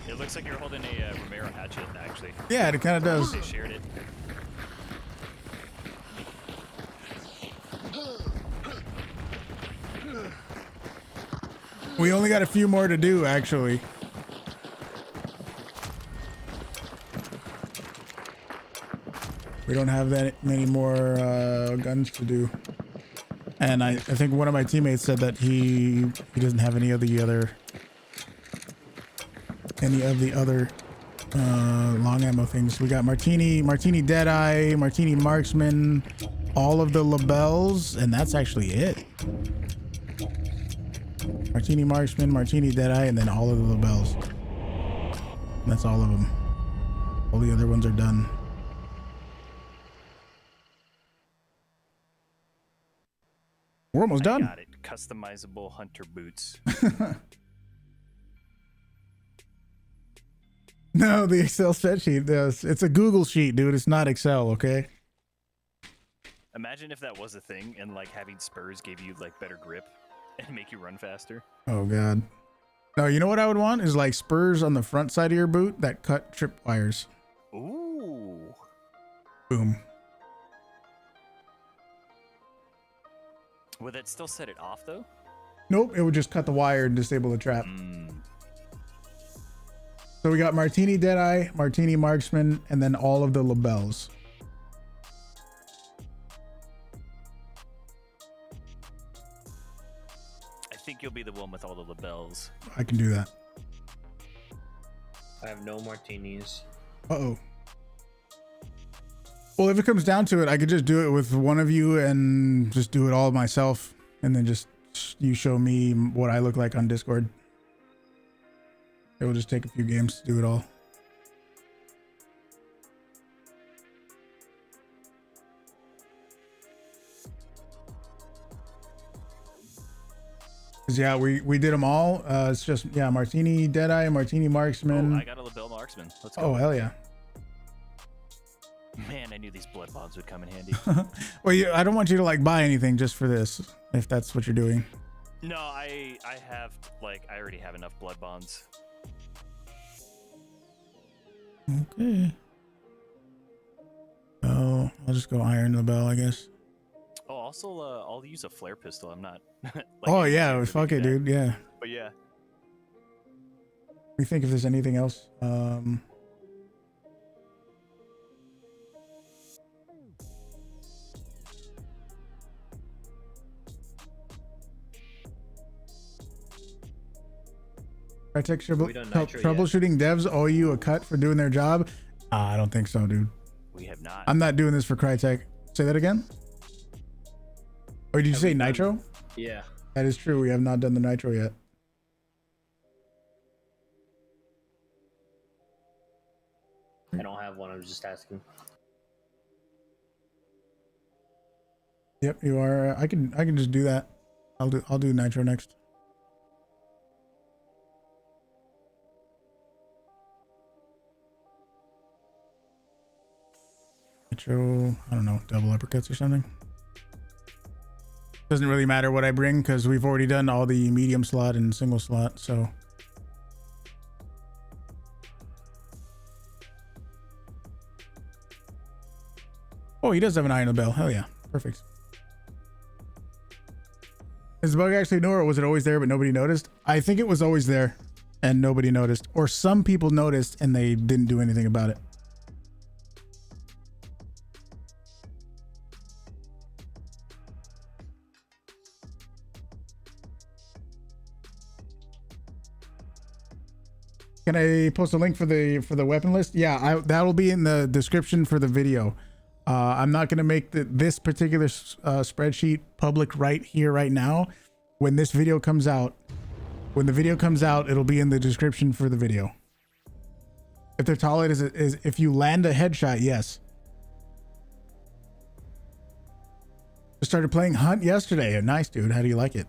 It looks like you're holding a Romero hatchet, actually. Yeah, it kind of does. They shared it. We only got a few more to do, actually. We don't have that many more guns to do. And I think one of my teammates said that he doesn't have any of the other long ammo things. We got Martini Deadeye, Martini Marksman, all of the labels, and that's actually it. Martini Marksman, Martini Deadeye, and then all of the labels. And that's all of them. All the other ones are done. We're almost done. Got it. Customizable hunter boots. No, the Excel spreadsheet. It's a Google sheet, dude. It's not Excel, okay? Imagine if that was a thing and like having spurs gave you like better grip and make you run faster. Oh, God. No, you know what I would want is like spurs on the front side of your boot that cut tripwires. Ooh. Boom. Would that still set it off though? Nope, it would just cut the wire and disable the trap. So we got Martini Deadeye, Martini Marksman, and then all of the labels. I think you'll be the one with all the labels. I can do that. I have no martinis. Uh-oh. Well, if it comes down to it, I could just do it with one of you and just do it all myself. And then just you show me what I look like on Discord. It will just take a few games to do it all. Cause yeah, we did them all. It's just, yeah, Martini Deadeye, Martini Marksman. Oh, I got a label marksman. Let's go. Oh, hell yeah. Man, I need knew these blood bonds would come in handy. Well, I don't want you to like buy anything just for this, if that's what you're doing. No, I have like I already have enough blood bonds. Okay. Oh, I'll just go iron the bell, I guess. Oh, also, I'll use a flare pistol. I'm not. Like, Oh yeah, fuck it, dude. Yeah. But yeah. Let me think if there's anything else. Troubleshooting devs owe you a cut for doing their job. I don't think so, dude. We have not. I'm not doing this for Crytek. Say that again. Or did you say Nitro? Yeah. That is true. We have not done the Nitro yet. I don't have one. I was just asking. Yep, you are. I can just do that. I'll do Nitro next. Nitro, I don't know, double uppercuts or something. Doesn't really matter what I bring because we've already done all the medium slot and single slot, so. Oh, he does have an eye on the bell. Hell yeah. Perfect. Is the bug actually new, or was it always there but nobody noticed? I think it was always there and nobody noticed, or some people noticed and they didn't do anything about it. Can I post a link for the weapon list? Yeah, that'll be in the description for the video. I'm not going to make this particular spreadsheet public right here, right now. When this video comes out, it'll be in the description for the video. If they're tall, it is if you land a headshot, yes. Just started playing Hunt yesterday. Nice, dude. How do you like it?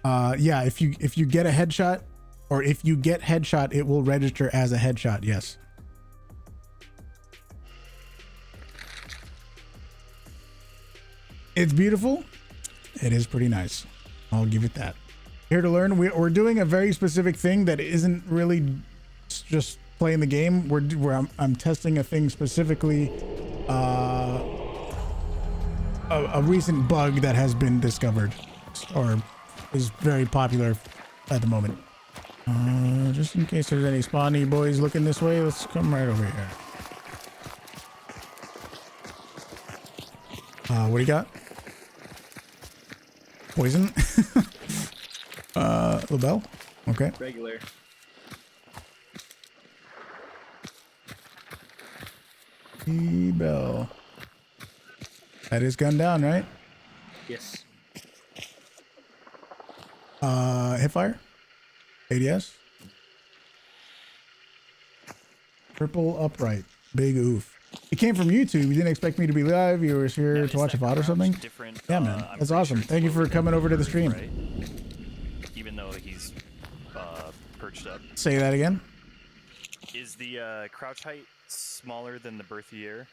Yeah, if you get a headshot, or if you get headshot, it will register as a headshot. Yes. It's beautiful. It is pretty nice. I'll give it that. Here to learn. We're doing a very specific thing that isn't really just playing the game. I'm testing a thing specifically. A recent bug that has been discovered, or is very popular at the moment. Just in case there's any spawny boys looking this way, let's come right over here. What do you got? Poison? Labelle? Okay. Regular. Bell. That is gun down, right? Yes. Hipfire? ADS? Triple upright. Big oof. It came from YouTube. You didn't expect me to be live. You were here to watch a VOD or something? Yeah, man. That's awesome. Thank you for coming over to the stream. Right? Even though he's perched up. Say that again. Is the crouch height smaller than the berthier?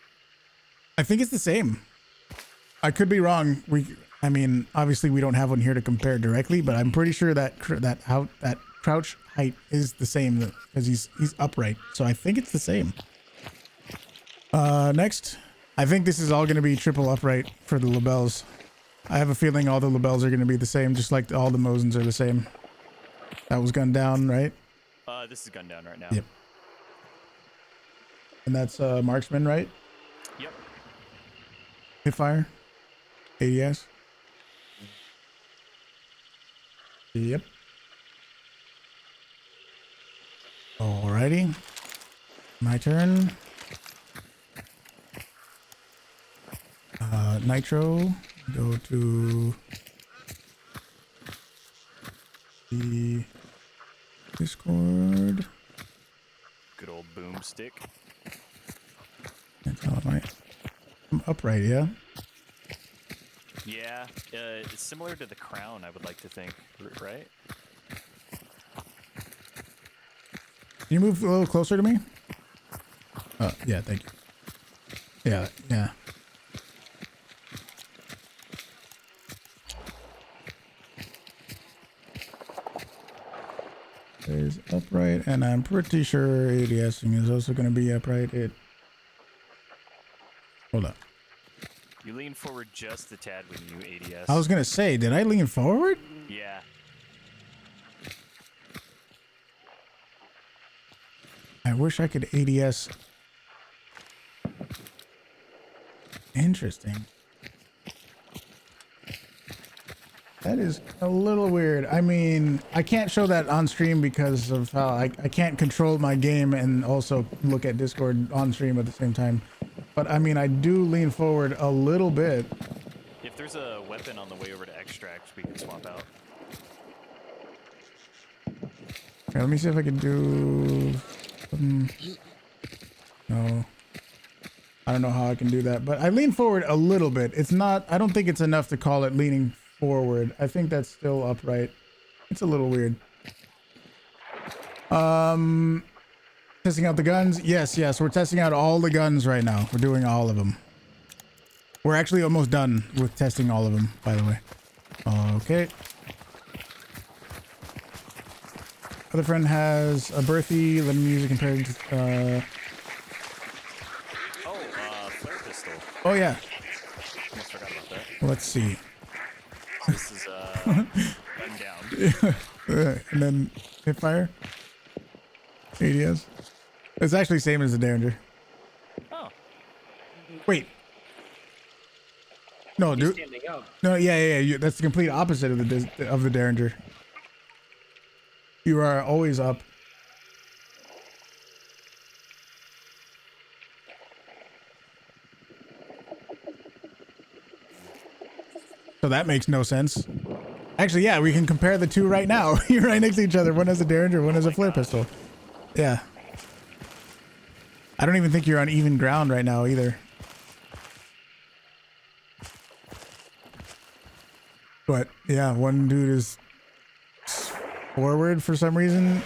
I think it's the same. I could be wrong. I mean, obviously we don't have one here to compare directly, but I'm pretty sure that crouch height is the same because he's upright. So I think it's the same. Next, I think this is all going to be triple upright for the labels. I have a feeling all the labels are going to be the same, just like all the Mosins are the same. That was gunned down, right? This is gunned down right now. Yep. And that's marksman, right? Yep. Hipfire. ADS. Yep. Alrighty. My turn. Nitro. Go to the Discord. Good old boomstick. That's how I'm upright, yeah? Yeah, it's similar to the crown, I would like to think, right? Can you move a little closer to me? Yeah, thank you. Yeah, yeah. Is upright, and I'm pretty sure ADSing is also going to be upright. Hold up. You lean forward just a tad when you ADS. I was going to say, did I lean forward? Yeah. I wish I could ADS. Interesting. That is a little weird. I mean, I can't show that on stream because of how I can't control my game and also look at Discord on stream at the same time. But I mean, I do lean forward a little bit. If there's a weapon on the way over to extract, we can swap out. Okay, let me see if I can do... no. I don't know how I can do that, but I lean forward a little bit. It's not... I don't think it's enough to call it leaning forward. I think that's still upright. It's a little weird. Testing out the guns. Yes, we're testing out all the guns right now. We're doing all of them. We're actually almost done with testing all of them, by the way. Okay. Other friend has a birthday. Let me use it compared to Flare pistol. oh yeah. Almost forgot about that. Let's see. So this is gun down. And then hip fire. ADS. It's actually same as the Derringer. Oh. Wait. No, He's dude. standing up. No, yeah. That's the complete opposite of the Derringer. You are always up. So that makes no sense. Actually, yeah, we can compare the two right now. You're right next to each other. One has a Derringer, one has a flare pistol. Yeah. I don't even think you're on even ground right now either. But yeah, one dude is forward for some reason.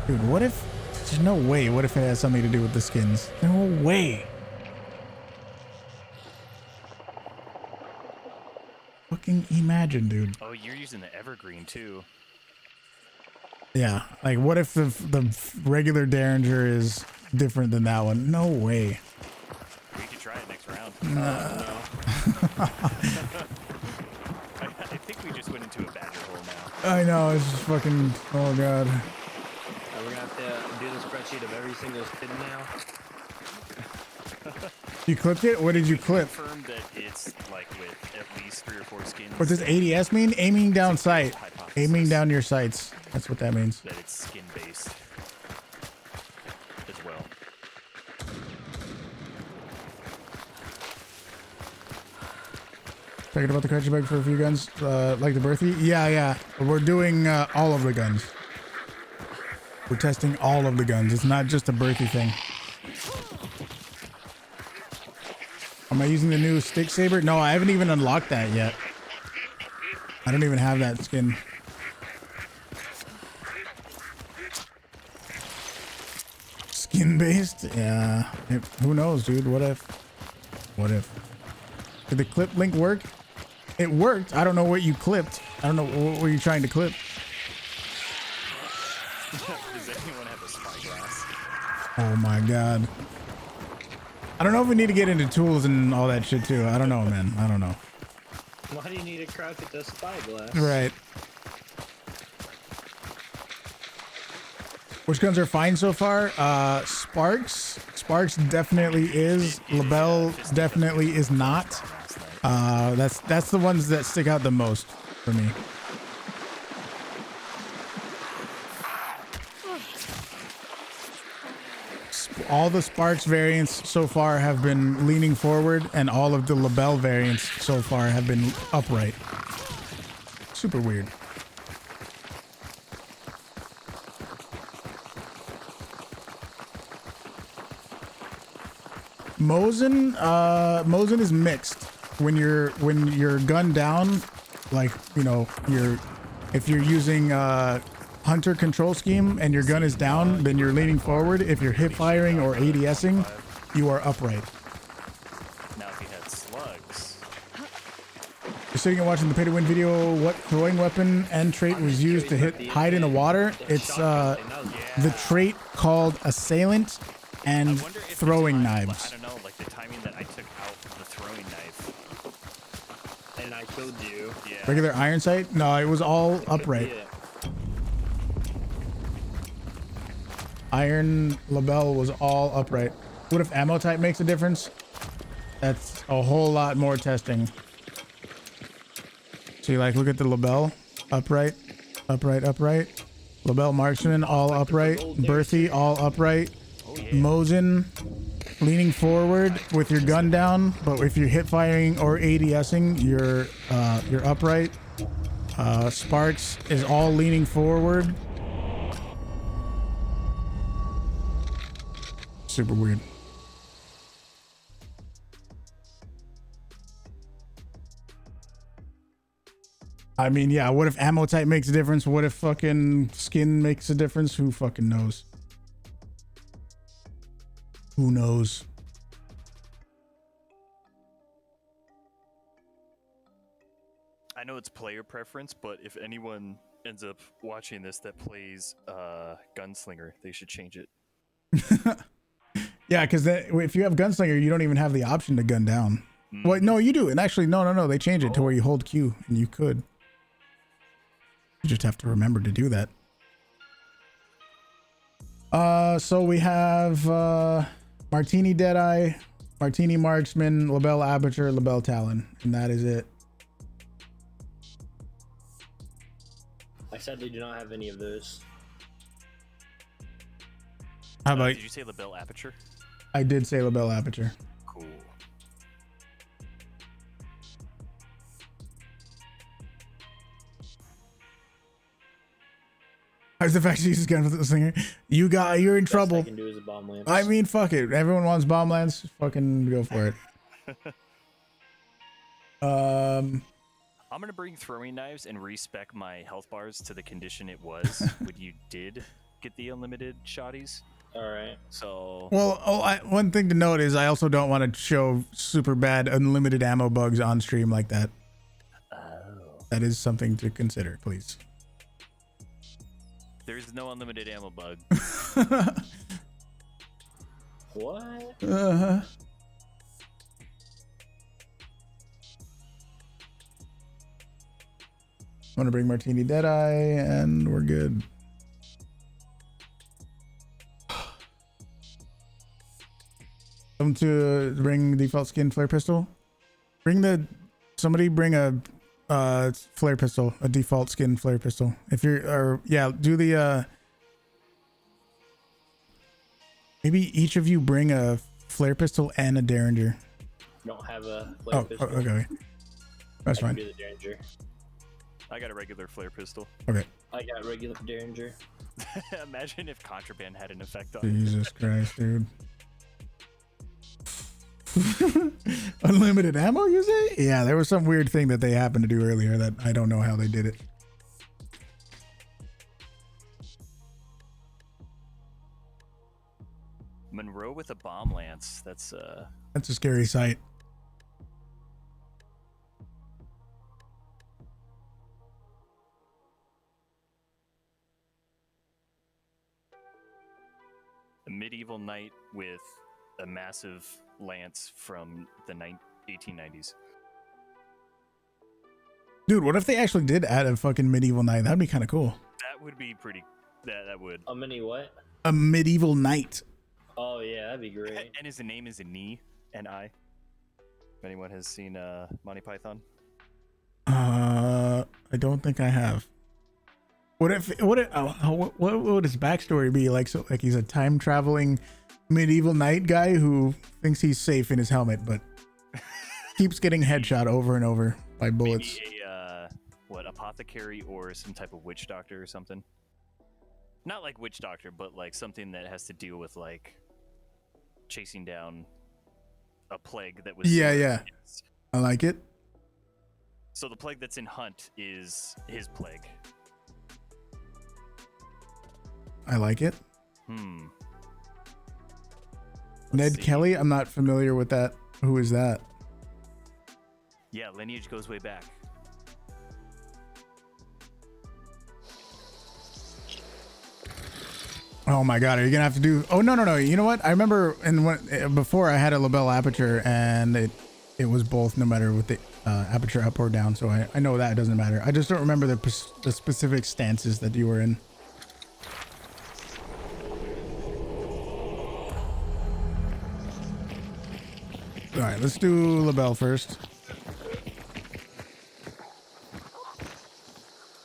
Dude, what if... There's no way. What if it has something to do with the skins? No way. Fucking imagine, dude. Oh, you're using the evergreen too. Yeah, like what if the regular Derringer is different than that one? No way. We could try it next round. No. I think we just went into a badger hole now. I know, it's just fucking... Oh, God. We're gonna have to do the spreadsheet of every single spin now. You clipped it? What did you clip? Confirm that it's like with at least 3 or 4 skins. What does ADS mean? Aiming down sight. Hypothesis Aiming down your sights. That's what that means. that it's skin based as well. Talking about the CrouchBug for a few guns, like the birthday? Yeah. We're doing all of the guns. We're testing all of the guns. It's not just a birthday thing. Am I using the new stick saber? No, I haven't even unlocked that yet. I don't even have that skin. Skin based? Yeah. Who knows, dude? What if? Did the clip link work? It worked. I don't know what you clipped. I don't know what were you trying to clip. Does anyone have a spyglass? Oh my God. I don't know if we need to get into tools and all that shit too. I don't know, man. I don't know. Why do you need a crouch with the spyglass? Right. Which guns are fine so far? Sparks definitely is. Labelle definitely is not. That's the ones that stick out the most for me. All the Sparks variants so far have been leaning forward, and all of the Labelle variants so far have been upright. Super weird. Mosin is mixed. When you're gunned down, like, you know, if you're using hunter control scheme and your gun is down, then you're leaning forward. If you're hip firing or ADSing, you are upright. slugs. You're sitting and watching the pay to win video. What throwing weapon and trait was used to hide in the water? It's the trait called assailant and I wonder if it's throwing my- knives. I don't know, like the timing that I took out the throwing knife. And I killed you. Yeah. Regular iron sight? No, it was all upright. Yeah. Iron label was all upright. What if ammo type makes a difference? That's a whole lot more testing. So you like look at the label, upright, upright, upright. Label marksman all upright. Berthy all upright. Oh, yeah. Mosin leaning forward with your gun down, but if you're hip firing or ADSing, you're upright. Sparks is all leaning forward. Super weird. I mean, yeah, what if ammo type makes a difference? What if fucking skin makes a difference? Who fucking knows? Who knows? I know it's player preference, but if anyone ends up watching this that plays Gunslinger, they should change it. Yeah, because if you have gunslinger, you don't even have the option to gun down. Well, no, you do. And actually, no. They changed it to where you hold Q and you could. You just have to remember to do that. So we have Martini Deadeye, Martini Marksman, Label Aperture, Label Talon, and that is it. I sadly do not have any of those. How about Did you say Label Aperture? I did say Label Aperture. Cool. How's the fact she's gun with the singer? You're in Best trouble. I can do is a bomb lance. I mean, fuck it. Everyone wants bomb lance. Fucking go for it. I'm gonna bring throwing knives and respec my health bars to the condition it was when you did get the unlimited shotties. All right. So Well, one thing to note is I also don't want to show super bad unlimited ammo bugs on stream like that. That is something to consider, please. there's no unlimited ammo bug. What? Uh-huh. I'm gonna bring Martini Deadeye and we're good. Come to bring default skin flare pistol. Somebody bring a flare pistol, a default skin flare pistol. If you're, or yeah, do the maybe each of you bring a flare pistol and a Derringer. Don't have a flare pistol. Okay. That's I can fine. do the Derringer. I got a regular flare pistol. Okay. I got regular Derringer. Imagine if contraband had an effect on it. Jesus Christ, dude. Unlimited ammo, you say? Yeah, there was some weird thing that they happened to do earlier that I don't know how they did it. Monroe with a bomb lance. That's a scary sight. a medieval knight with a massive lance from the 1890s. Dude, what if they actually did add a fucking medieval knight? That'd be kind of cool. That would be pretty. That would. A mini what? A medieval knight. Oh yeah, that'd be great. And his name is Ni, N-I. If anyone has seen Monty Python. I don't think I have. What would his backstory be like? So like he's a time traveling medieval knight guy who thinks he's safe in his helmet, but keeps getting headshot over and over by bullets. Maybe a apothecary or some type of witch doctor or something. Not like witch doctor, but like something that has to deal with like chasing down a plague that was. Yeah. I like it. So the plague that's in Hunt is his plague. I like it. Let's Ned see. Kelly? I'm not familiar with that. Who is that? Yeah, lineage goes way back. Oh my god, are you gonna have to do? Oh no! You know what? I remember before I had a label aperture, and it was both, no matter with the aperture up or down. So I know that it doesn't matter. I just don't remember the specific stances that you were in. All right, let's do label first.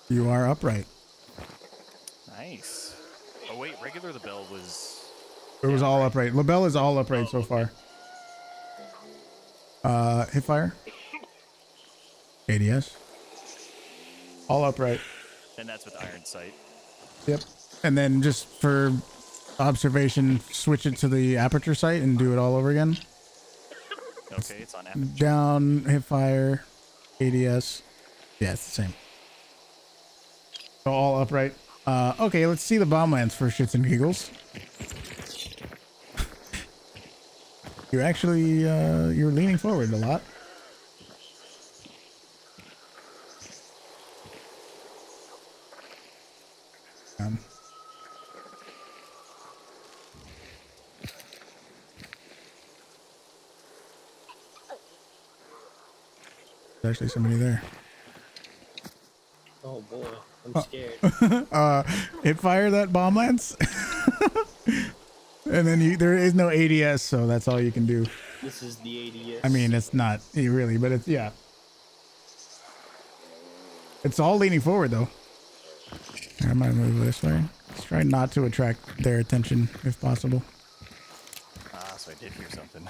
You are upright. Nice. Oh wait, regular the bell was. It was all upright. Label is all upright so okay. far. Hip fire. ADS. All upright. And that's with iron sight. Yep. And then just for observation, switch it to the aperture sight and do it all over again. Okay, it's on aperture. Down, hip fire, ADS. Yeah, it's the same. So all upright. Okay, let's see the bomb lands for shits and giggles. You're actually, you're leaning forward a lot. There's actually somebody there. Oh boy, I'm scared. Hip fire that bomb lance. And then there is no ADS, so that's all you can do. This is the ADS. I mean, it's not really, but it's, yeah. It's all leaning forward though. I might move this way. Let's try not to attract their attention if possible. Ah, so I did hear something.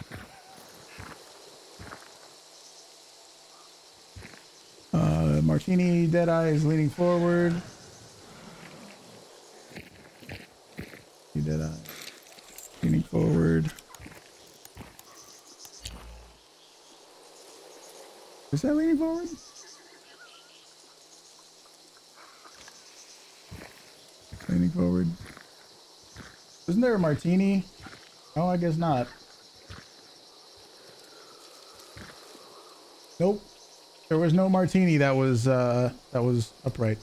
Martini Deadeye is leaning forward. Deadeye leaning forward. Is that leaning forward? Leaning forward. Isn't there a Martini? Oh, I guess not. Nope. There was no Martini that was upright.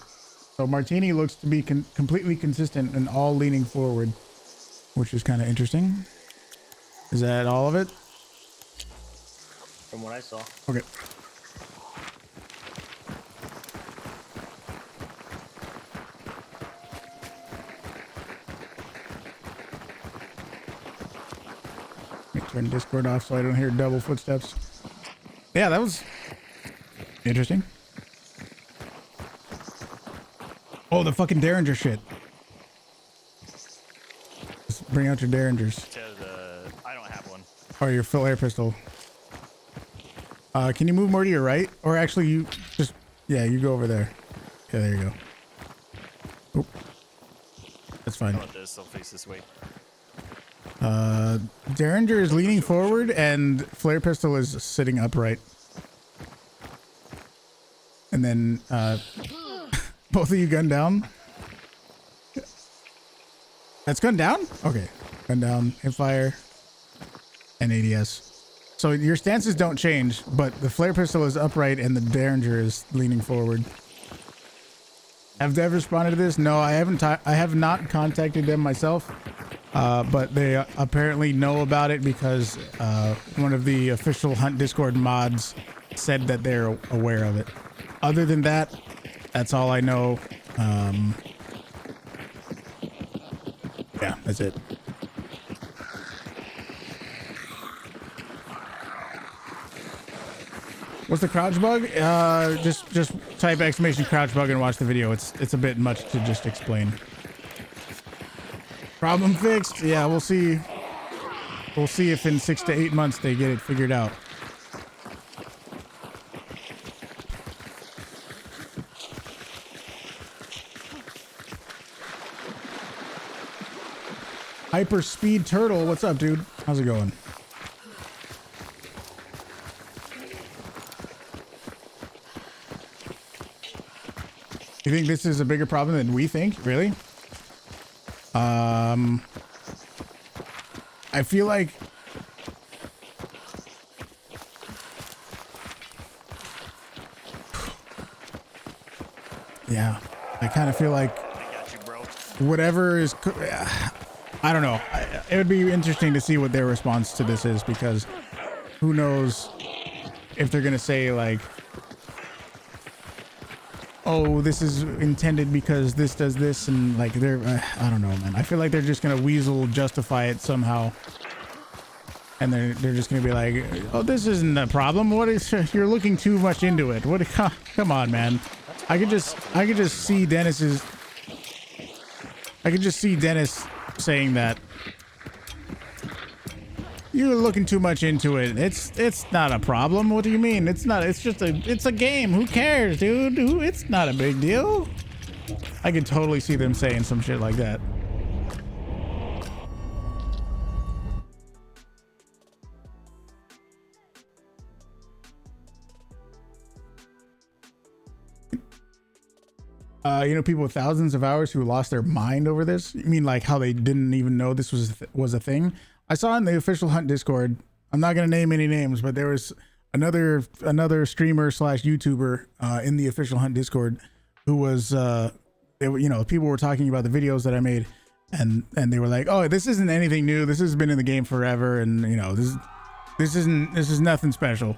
So Martini looks to be completely consistent and all leaning forward, which is kind of interesting. Is that all of it? From what I saw. Okay. Let me turn Discord off so I don't hear double footsteps. Yeah, that was interesting. Oh, the fucking Derringer shit. Just bring out your Derringers. I don't have one. Or your flare pistol. Can you move more to your right? Or actually, you just... Yeah, you go over there. Yeah, there you go. Oh. That's fine. How about this? I'll face this way. Derringer is leaning forward and flare pistol is sitting upright. And then, both of you gun down. That's gun down? Okay. Gun down, hip fire, and ADS. So your stances don't change, but the flare pistol is upright and the Derringer is leaning forward. Have they ever responded to this? No, I haven't. I have not contacted them myself, but they apparently know about it because one of the official Hunt Discord mods said that they're aware of it. Other than that, that's all I know. Yeah, that's it. What's the crouch bug? Just type exclamation crouch bug and watch the video. It's a bit much to just explain. Problem fixed? Yeah, we'll see. We'll see if in 6 to 8 months they get it figured out. Hyper Speed Turtle, what's up, dude? How's it going? You think this is a bigger problem than we think? Really? I feel like yeah, I kind of feel like I got you, bro. whatever is, I don't know. It would be interesting to see what their response to this is, because who knows if they're gonna say like, oh, this is intended because this does this, and like they're I don't know, man. I feel like they're just gonna weasel justify it somehow, and they're just gonna be like, oh, this isn't a problem. What is, you're looking too much into it. What, come on, man. I could just see Dennis saying that you're looking too much into it. It's not a problem. What do you mean? It's not. It's just it's a game. Who cares, dude? It's not a big deal. I could totally see them saying some shit like that. You know, people with thousands of hours who lost their mind over this. You mean like how they didn't even know this was a thing? I saw in the official Hunt Discord. I'm not gonna name any names, but there was another streamer slash YouTuber in the official Hunt Discord who was you know, people were talking about the videos that I made, and they were like, oh, this isn't anything new. This has been in the game forever, and you know, this is nothing special.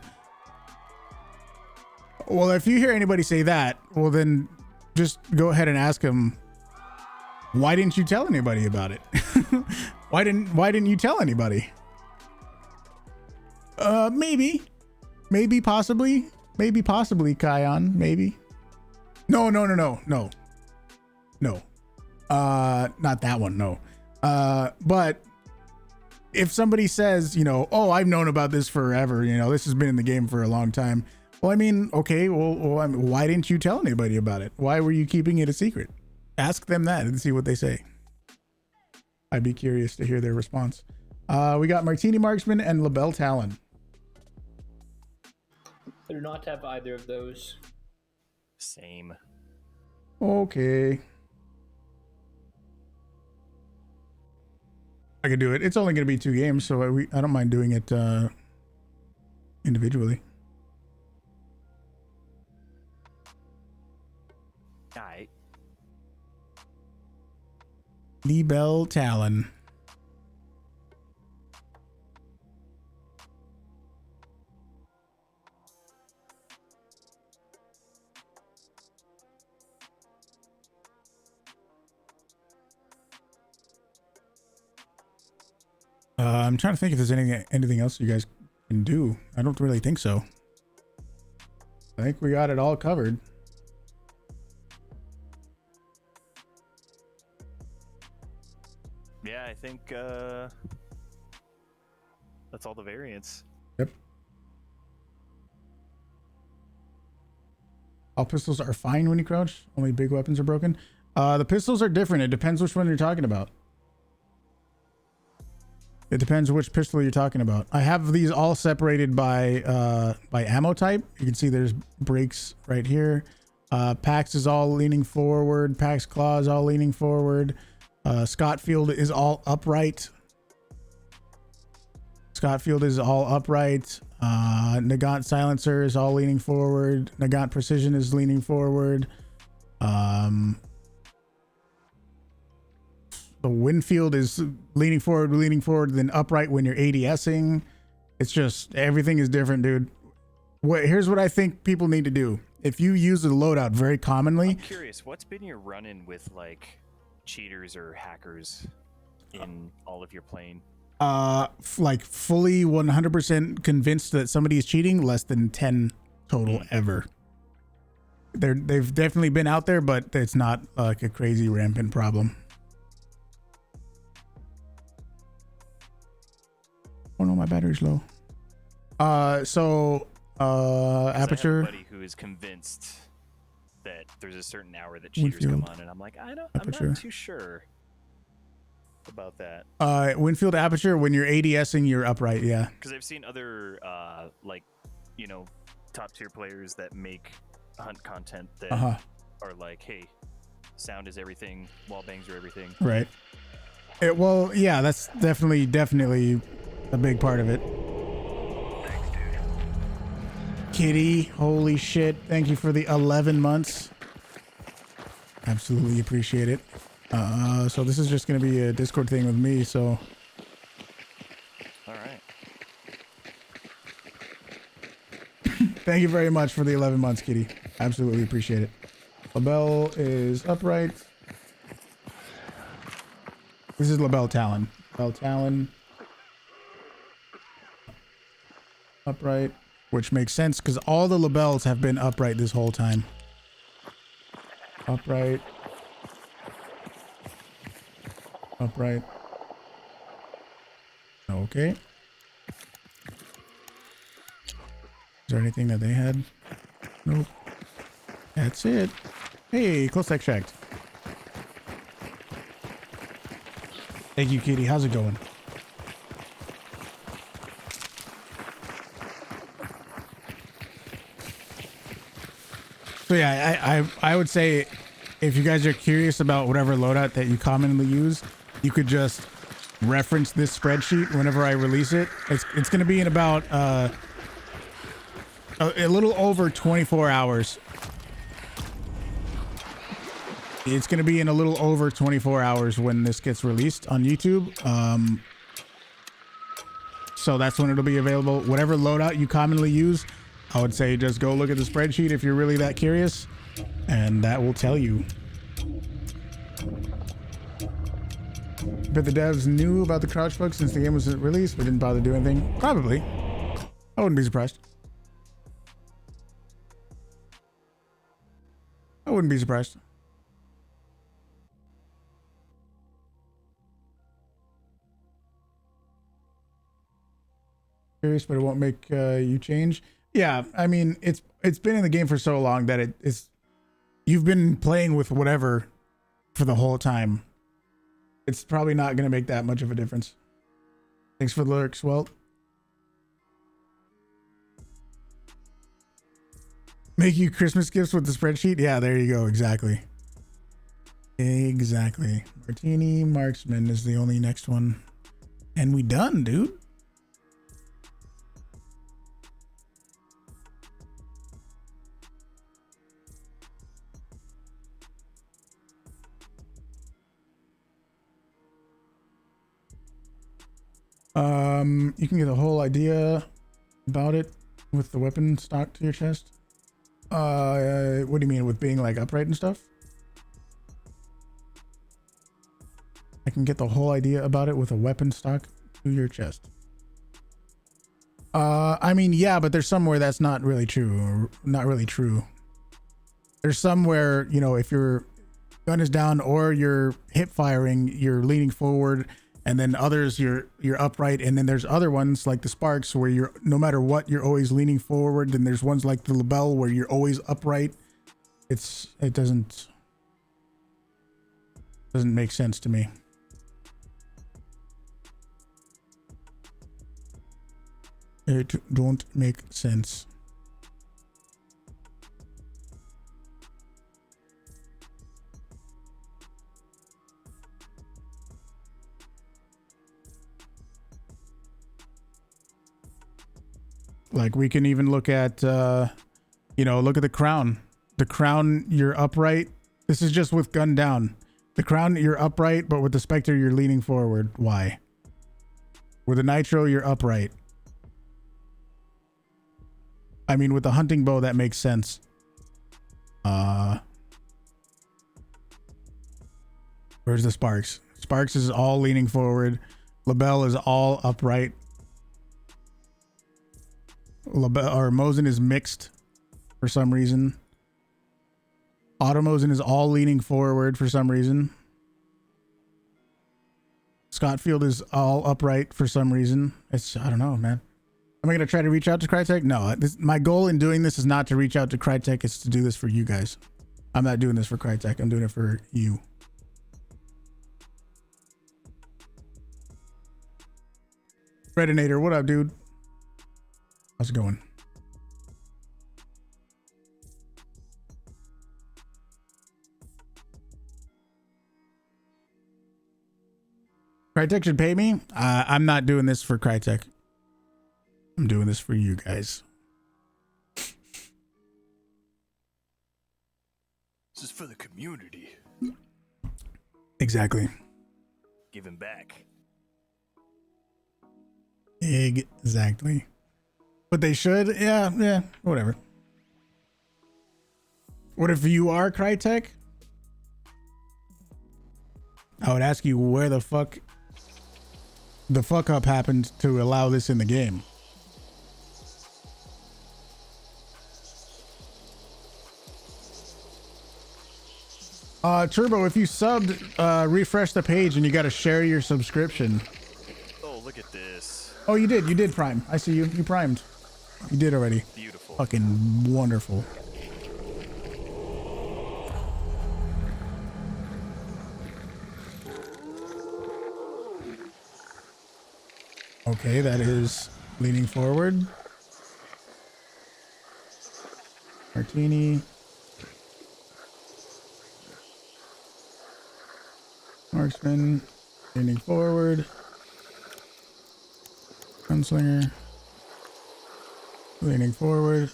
Well, if you hear anybody say that, well then just go ahead and ask them, why didn't you tell anybody about it? Why didn't you tell anybody? Maybe possibly Kion, maybe. No. Not that one. No. But if somebody says, you know, oh, I've known about this forever, you know, this has been in the game for a long time. Well, I mean, okay, well, I mean, why didn't you tell anybody about it? Why were you keeping it a secret? Ask them that and see what they say. I'd be curious to hear their response. We got Martini Marksman and LaBelle Talon. I do not have either of those. Same. Okay. I could do it. It's only going to be 2 games, so I don't mind doing it individually. Alright. LaBelle Talon. I'm trying to think if there's anything else you guys can do. I don't really think so. I think we got it all covered. Yeah, I think that's all the variants. Yep. All pistols are fine when you crouch. Only big weapons are broken. The pistols are different. It depends which one you're talking about. It depends which pistol you're talking about. I have these all separated by ammo type. You can see there's brakes right here. Pax is all leaning forward. Pax Claw is all leaning forward. Scotfield is all upright. Nagant Silencer is all leaning forward. Nagant Precision is leaning forward. The Winfield is leaning forward, then upright when you're ADSing. It's just, everything is different, dude. Here's what I think people need to do. If you use the loadout very commonly. I'm curious, what's been your run-in with like cheaters or hackers in all of your playing? Like fully 100% convinced that somebody is cheating, less than 10 total ever. They've definitely been out there, but it's not like a crazy rampant problem. Oh no, my battery's low. Aperture. I have a buddy who is convinced that there's a certain hour that cheaters Winfield. come on, and I'm like, I'm Aperture. not too sure about that. Winfield Aperture, when you're ADSing, you're upright, yeah. Because I've seen other like, you know, top tier players that make hunt content that are like, hey, sound is everything, wall bangs are everything. Right. Well, yeah, that's definitely a big part of it. Thanks, dude. Kitty, holy shit, thank you for the 11 months. Absolutely appreciate it. So this is just going to be a Discord thing with me, so... All right. Thank you very much for the 11 months, Kitty. Absolutely appreciate it. LaBelle is upright. This is LaBelle Talon. LaBelle Talon. Upright. Which makes sense because all the LaBelles have been upright this whole time. Upright. Upright. Okay. Is there anything that they had? Nope. That's it. Hey, close tech checked. Thank you, Kitty. How's it going? So yeah, I would say if you guys are curious about whatever loadout that you commonly use, you could just reference this spreadsheet whenever I release it. It's going to be in about a little over 24 hours. It's going to be in a little over 24 hours when this gets released on YouTube. So that's when it'll be available. Whatever loadout you commonly use, I would say just go look at the spreadsheet if you're really that curious, and that will tell you. But the devs knew about the crouch bug since the game was released, but didn't bother doing anything. Probably. I wouldn't be surprised. I wouldn't be surprised. Curious, but it won't make you change. Yeah, I mean, it's been in the game for so long that it's you've been playing with whatever for the whole time. It's probably not going to make that much of a difference. Thanks for the lurks, Welt. Make you Christmas gifts with the spreadsheet? Yeah, there you go. Exactly. Exactly. Martini Marksman is the only next one. And we done, dude. You can get a whole idea about it with the weapon stock to your chest. What do you mean with being like upright and stuff? I can get the whole idea about it with a weapon stock to your chest. I mean, yeah, but there's somewhere that's not really true, or not really true. There's somewhere, you know, if your gun is down or you're hip firing, you're leaning forward. And then others, you're upright, and then there's other ones like the Sparks where you're no matter what, you're always leaning forward. And there's ones like the LaBelle where you're always upright. It doesn't make sense to me. It don't make sense. Like we can even look at, you know, look at the crown. The crown, you're upright. This is just with gun down. The crown, you're upright, but with the Spectre, you're leaning forward. Why? With the Nitro, you're upright. I mean, with the hunting bow, that makes sense. Where's the Sparks? Sparks is all leaning forward. LaBelle is all upright. Mosin is mixed for some reason. Automosin is all leaning forward for some reason. Scottfield is all upright for some reason. I don't know, man. Am I going to try to reach out to Crytek? No, my goal in doing this is not to reach out to Crytek. It's to do this for you guys. I'm not doing this for Crytek. I'm doing it for you. Redinator, what up, dude? How's it going? Crytek should pay me. I'm not doing this for Crytek. I'm doing this for you guys. is for the community. Exactly. Giving back. Exactly. But they should. Yeah, whatever. What if you are Crytek? I would ask you where the fuck up happened to allow this in the game. Turbo, if you subbed, refresh the page and you got to share your subscription. Oh, look at this. Oh, you did prime. I see you. You primed. You did already. Beautiful. Fucking wonderful. Okay, that is leaning forward. Martini. Marksman. Leaning forward. Gunslinger. Leaning forward.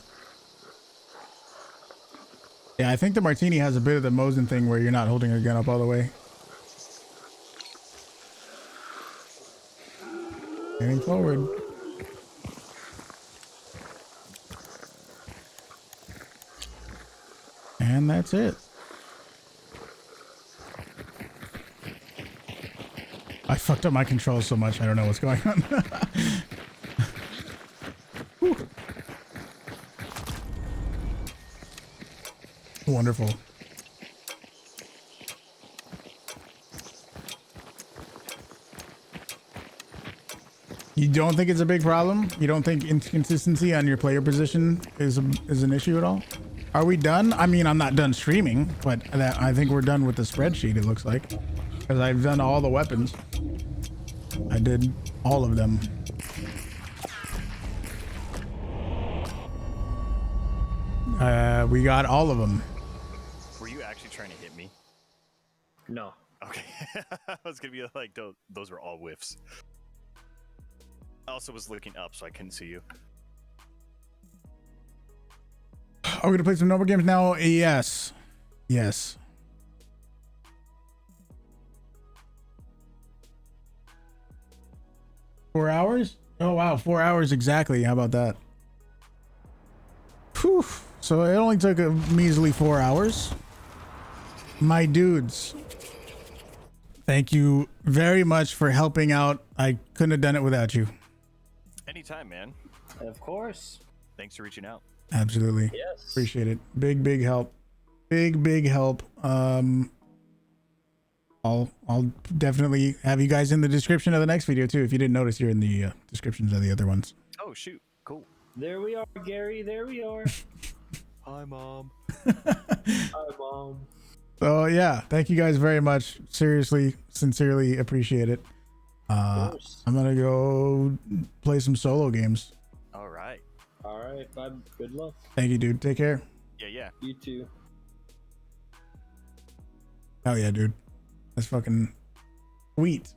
Yeah, I think the Martini has a bit of the Mosin thing where you're not holding your gun up all the way. Leaning forward. And that's it. I fucked up my controls so much, I don't know what's going on. Wonderful. You don't think it's a big problem? You don't think inconsistency on your player position is an issue at all? Are we done? I mean, I'm not done streaming, but I think we're done with the spreadsheet, it looks like. Because I've done all the weapons. I did all of them. We got all of them. Were you actually trying to hit me? No. Okay. I was going to be like, those were all whiffs. I also was looking up, so I couldn't see you. Are we gonna play some normal games now? Yes. Yes. $4? Oh wow, 4 hours exactly. How about that? Whew. So it only took a measly 4 hours. My dudes, thank you very much for helping out. I couldn't have done it without you. Anytime, man. Of course. Thanks for reaching out. Absolutely. Yes. Appreciate it. Big help. Big help. I'll definitely have you guys in the description of the next video too. If you didn't notice, you're in the descriptions of the other ones. Oh, shoot. Cool. There we are, Gary. There we are. Hi, Mom. Hi, Mom. So yeah, thank you guys very much. Seriously, sincerely appreciate it. I'm gonna go play some solo games. All right. All right, bud. Good luck. Thank you, dude. Take care. Yeah. You too. Hell yeah, dude. That's fucking sweet.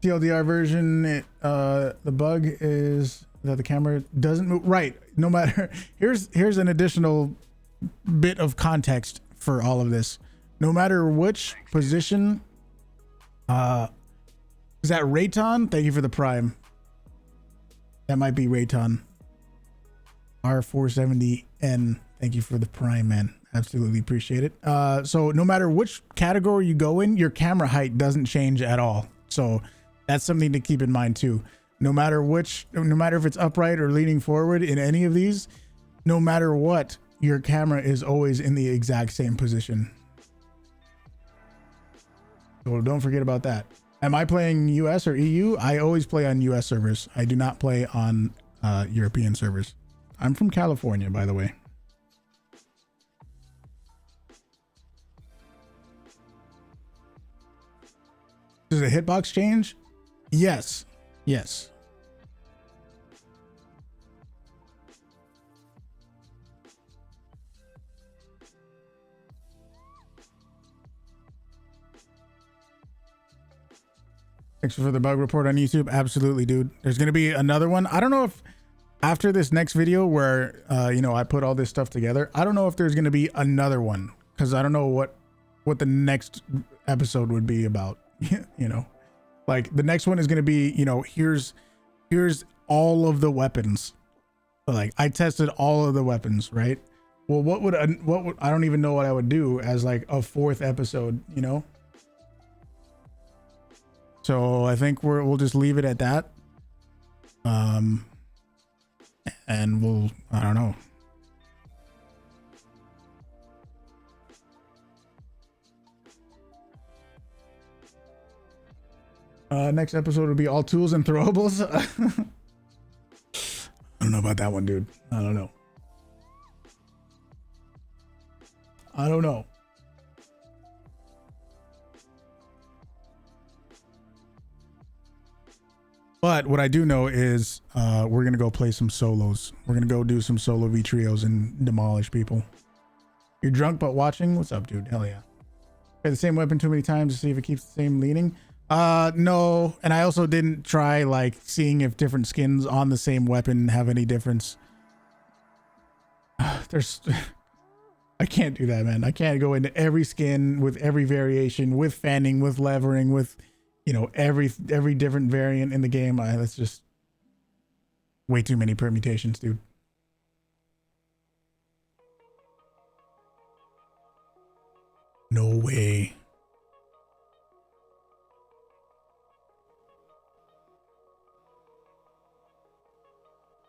TLDR version, the bug is that the camera doesn't move. Right. No matter. Here's an additional bit of context for all of this. No matter which position, is that Rayton? Thank you for the prime. That might be Rayton. R470N. Thank you for the prime, man. Absolutely appreciate it. So no matter which category you go in, your camera height doesn't change at all. So that's something to keep in mind too. No matter if it's upright or leaning forward in any of these, no matter what, your camera is always in the exact same position. So don't forget about that. Am I playing US or EU? I always play on US servers. I do not play on European servers. I'm from California, by the way. Does the hitbox change? Yes. Yes. Thanks for the bug report on YouTube. Absolutely, dude. There's going to be another one. I don't know if after this next video where, you know, I put all this stuff together, I don't know if there's going to be another one because I don't know what the next episode would be about, you know, like the next one is going to be, you know, here's all of the weapons. Like I tested all of the weapons, right? Well, what would I don't even know what I would do as like a fourth episode, you know? So I think we'll just leave it at that. And I don't know. Next episode will be all tools and throwables. I don't know about that one, dude. I don't know. But what I do know is we're going to go play some solos. We're going to go do some solo V trios and demolish people. You're drunk but watching? What's up, dude? Hell yeah. Play the same weapon too many times to see if it keeps the same leaning. No. And I also didn't try like seeing if different skins on the same weapon have any difference. I can't do that, man. I can't go into every skin with every variation, with fanning, with levering, with, you know, every different variant in the game. That's just way too many permutations, dude. No way.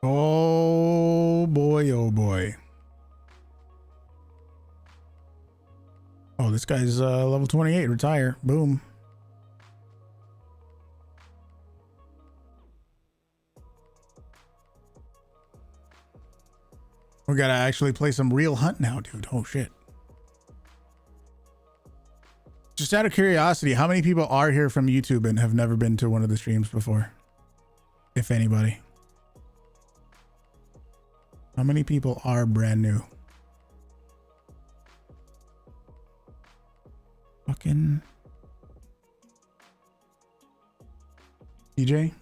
Oh boy, oh boy. Oh, this guy's level 28, retire. Boom. We gotta actually play some real hunt now, dude. Oh shit. Just out of curiosity, how many people are here from YouTube and have never been to one of the streams before? If anybody. How many people are brand new? Fucking DJ.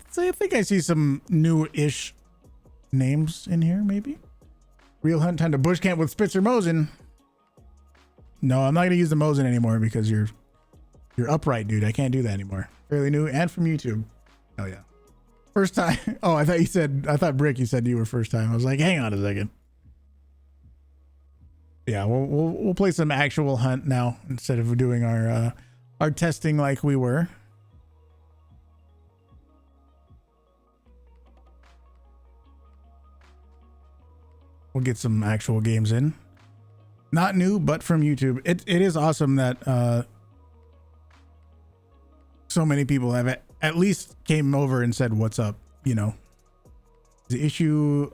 So I think I see some new-ish names in here, maybe. Real hunt time to bush camp with Spitzer Mosin. No, I'm not gonna use the Mosin anymore because you're upright, dude. I can't do that anymore. Fairly new and from YouTube. Oh yeah. First time. Oh, I thought Brick, you said you were first time. I was like, hang on a second. Yeah, we'll play some actual hunt now instead of doing our testing like we were. We'll get some actual games in. Not new, but from YouTube. It is awesome that so many people have at least came over and said, what's up, you know. The issue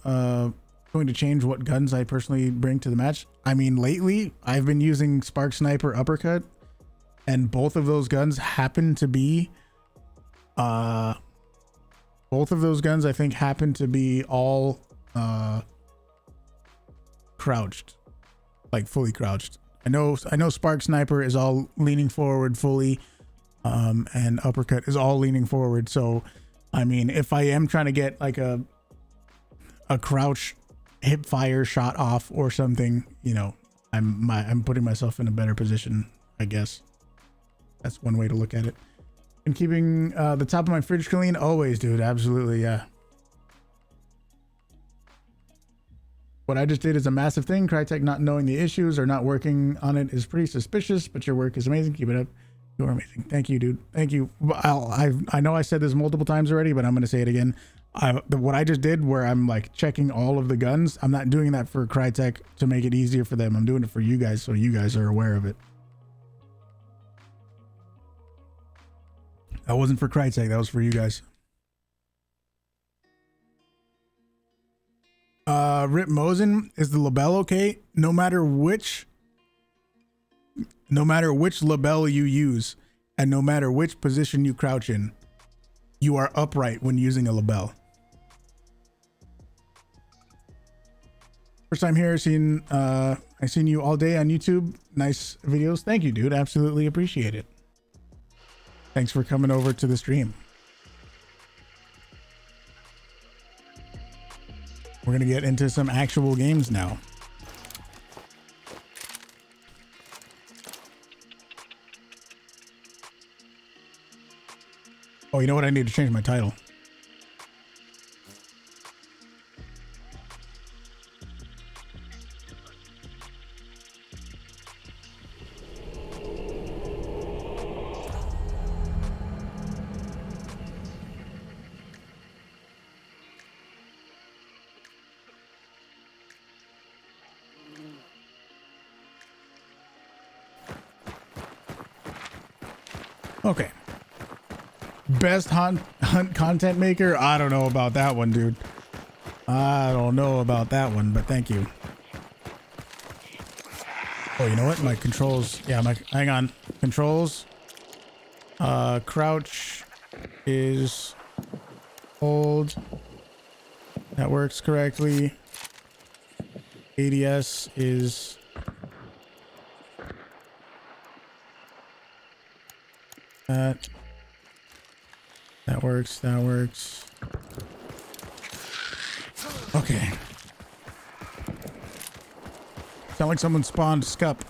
going to change what guns I personally bring to the match. I mean, lately I've been using Spark Sniper Uppercut, and both of those guns happen to be both of those guns I think happen to be all crouched, like fully crouched. I know Spark Sniper is all leaning forward fully, and Uppercut is all leaning forward. So I mean, if I am trying to get like a crouch hip fire shot off or something, you know, I'm putting myself in a better position, I guess. That's one way to look at it. And keeping the top of my fridge clean always, dude. Absolutely, yeah. What I just did is a massive thing. Crytek not knowing the issues or not working on it is pretty suspicious, but your work is amazing. Keep it up. You're amazing. Thank you, dude. Thank you. I know I said this multiple times already, but I'm going to say it again. What I just did where I'm like checking all of the guns, I'm not doing that for Crytek to make it easier for them. I'm doing it for you guys so you guys are aware of it. That wasn't for Crytek. That was for you guys. Rip Mosin, is the label okay? No matter which label you use and no matter which position you crouch in, you are upright when using a label. First time here, seen I seen you all day on YouTube. Nice videos. Thank you, dude. Absolutely appreciate it. Thanks for coming over to the stream. We're gonna get into some actual games now. Oh, you know what? I need to change my title. Okay. Best hunt content maker? I don't know about that one, dude. I don't know about that one, but thank you. Oh, you know what? My controls. Yeah, hang on. Controls. Crouch is hold. That works correctly. ADS is that. That works. That works. Okay. Sound like someone spawned Scup.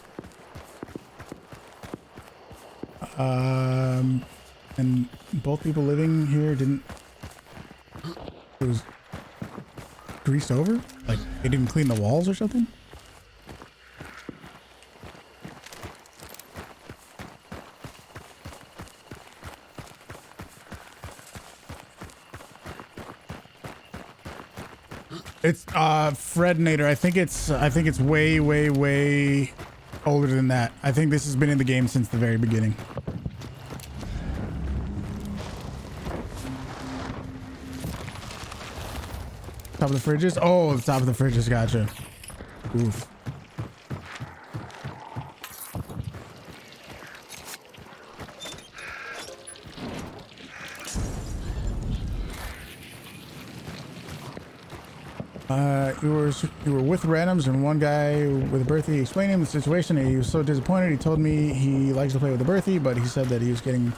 And both people living here didn't. It was greased over? Like they didn't clean the walls or something? It's Frednator. I think it's way older than that. I think this has been in the game since the very beginning. Top of the fridges? Oh, the top of the fridges, gotcha. Oof. You were with randoms and one guy with a birthday explained him the situation and he was so disappointed. He told me he likes to play with the birthday, but he said that he was getting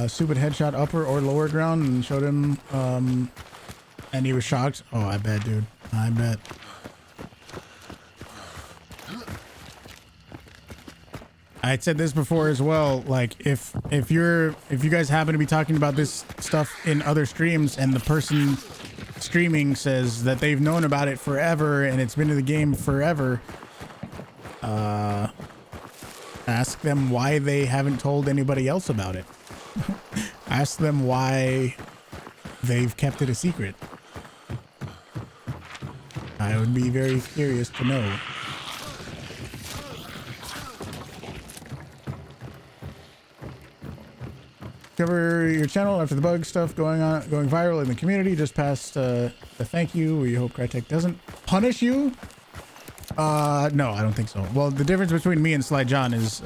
stupid headshot upper or lower ground and showed him and he was shocked. Oh, I bet, dude. I bet. I had said this before as well. Like if you guys happen to be talking about this stuff in other streams and the person streaming says that they've known about it forever and it's been in the game forever, ask them why they haven't told anybody else about it. Ask them why they've kept it a secret. I would be very curious to know. Cover your channel after the bug stuff going viral in the community. Just passed the thank you. We hope Crytek doesn't punish you. No, I don't think so. Well, the difference between me and Sly John is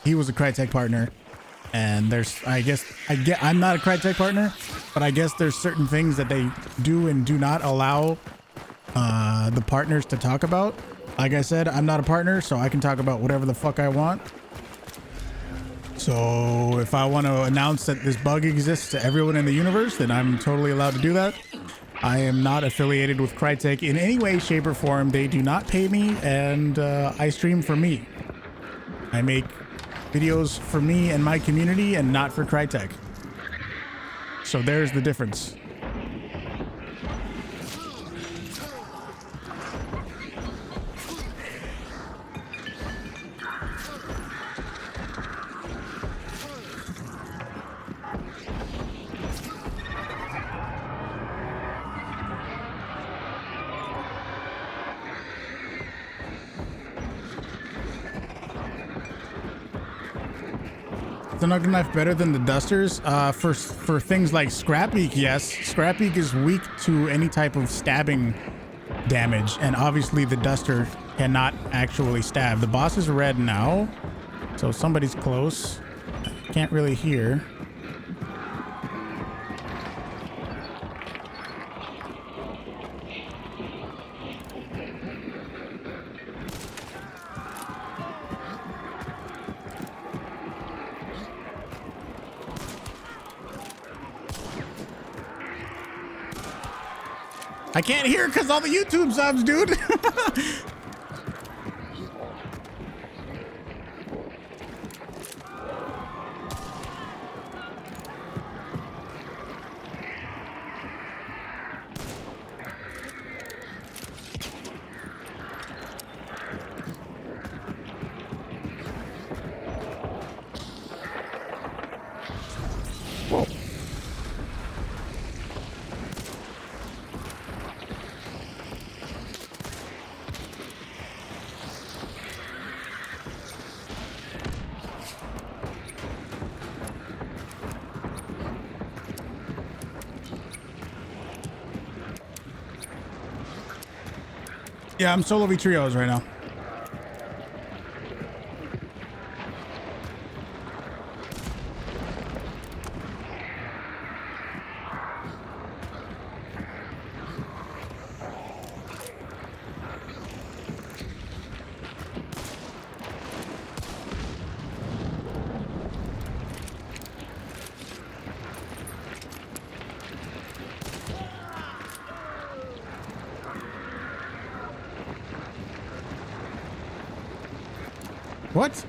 he was a Crytek partner, and I'm not a Crytek partner, but I guess there's certain things that they do and do not allow the partners to talk about. Like I said, I'm not a partner, so I can talk about whatever the fuck I want. So if I want to announce that this bug exists to everyone in the universe, then I'm totally allowed to do that. I am not affiliated with Crytek in any way, shape, or form. They do not pay me, and I stream for me. I make videos for me and my community and not for Crytek. So there's the difference. The Nugget Knife better than the Dusters? For things like Scrapbeak, yes. Scrapbeak is weak to any type of stabbing damage, and obviously the Duster cannot actually stab. The boss is red now, so somebody's close. Can't really hear. I can't hear because all the YouTube subs, dude. Yeah, I'm solo v trios right now. What?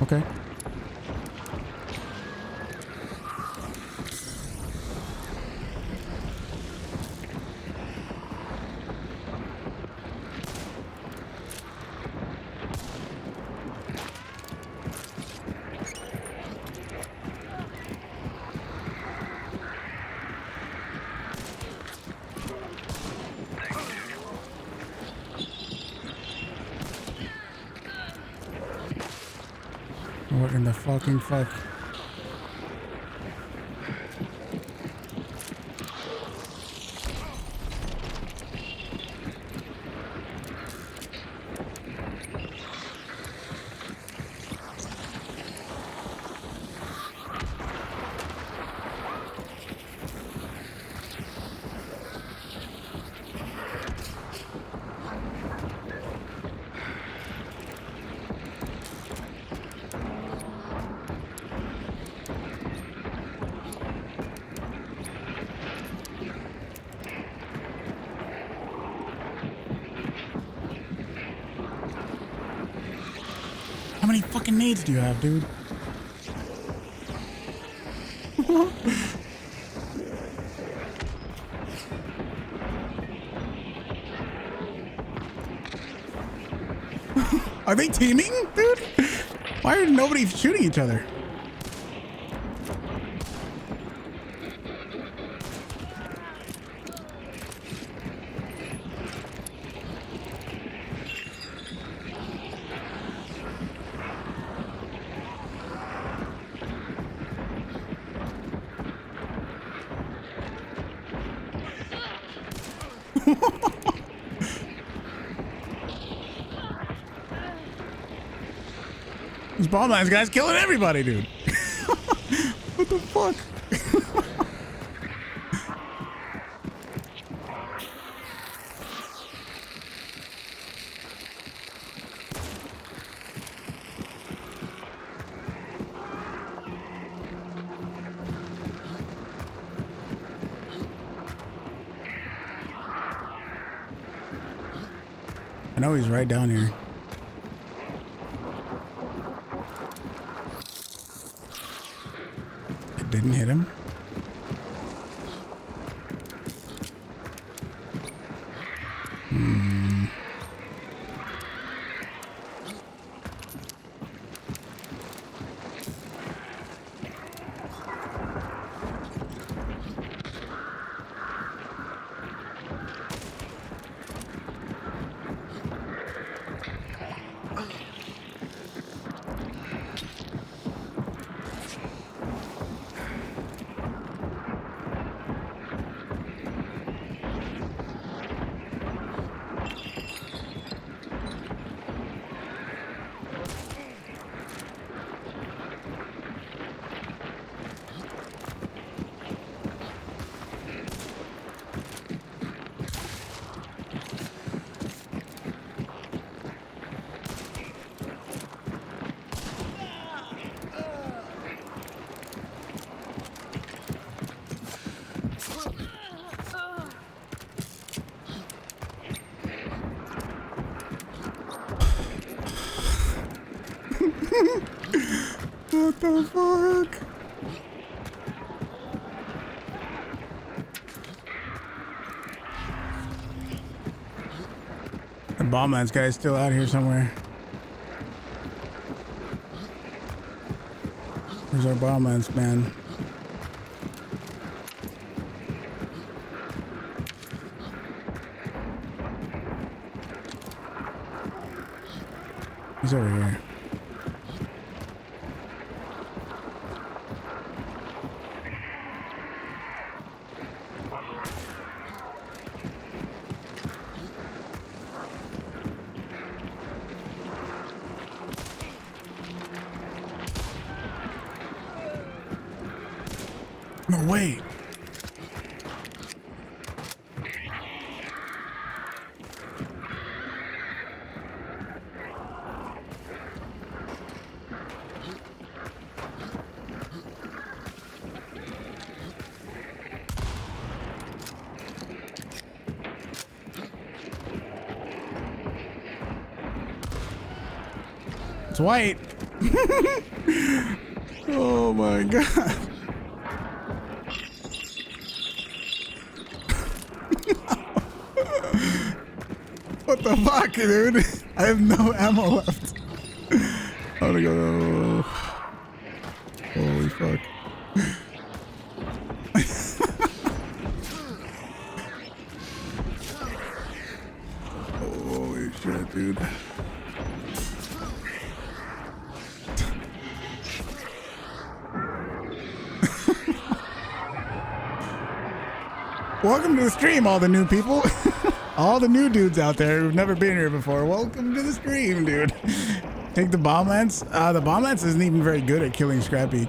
Okay. What in the fucking fuck? How many fucking nades do you have, dude? Are they teaming, dude? Why are nobody shooting each other? This bomb lines guy's killing everybody, dude. What the fuck? I know he's right down here. It didn't hit him. the fuck? The bomb lance guy's still out here somewhere. Where's our bomb lance man? He's over here. No, wait. It's white. Oh my god. What the fuck, dude? I have no ammo left. I'm gonna go. Holy fuck. Holy shit, dude. Welcome to the stream, all the new people. All the new dudes out there who've never been here before. Welcome to the stream, dude. Take the bomb lance. The bomb lance isn't even very good at killing Scrappy.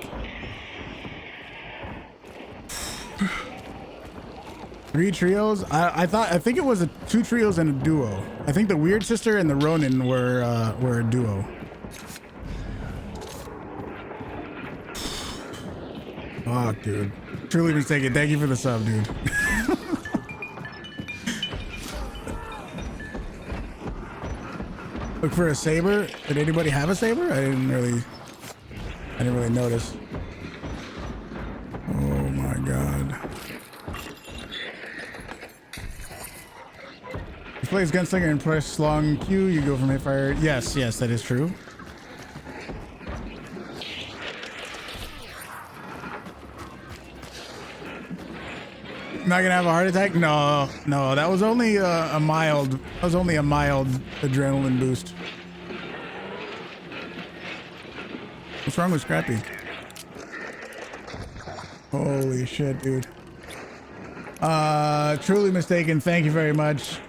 3 trios. I think it was 2 trios and a duo. I think the Weird Sister and the Ronin were a duo. Fuck, dude. Truly mistaken. Thank you for the sub, dude. Look for a saber. Did anybody have a saber? I didn't really notice. Oh my god. You play as Gunslinger and press long Q, you go from hipfire. Yes, that is true. Not gonna have a heart attack? No, that was only a mild adrenaline boost. What's wrong with Scrappy? Holy shit, dude. Truly mistaken. Thank you very much.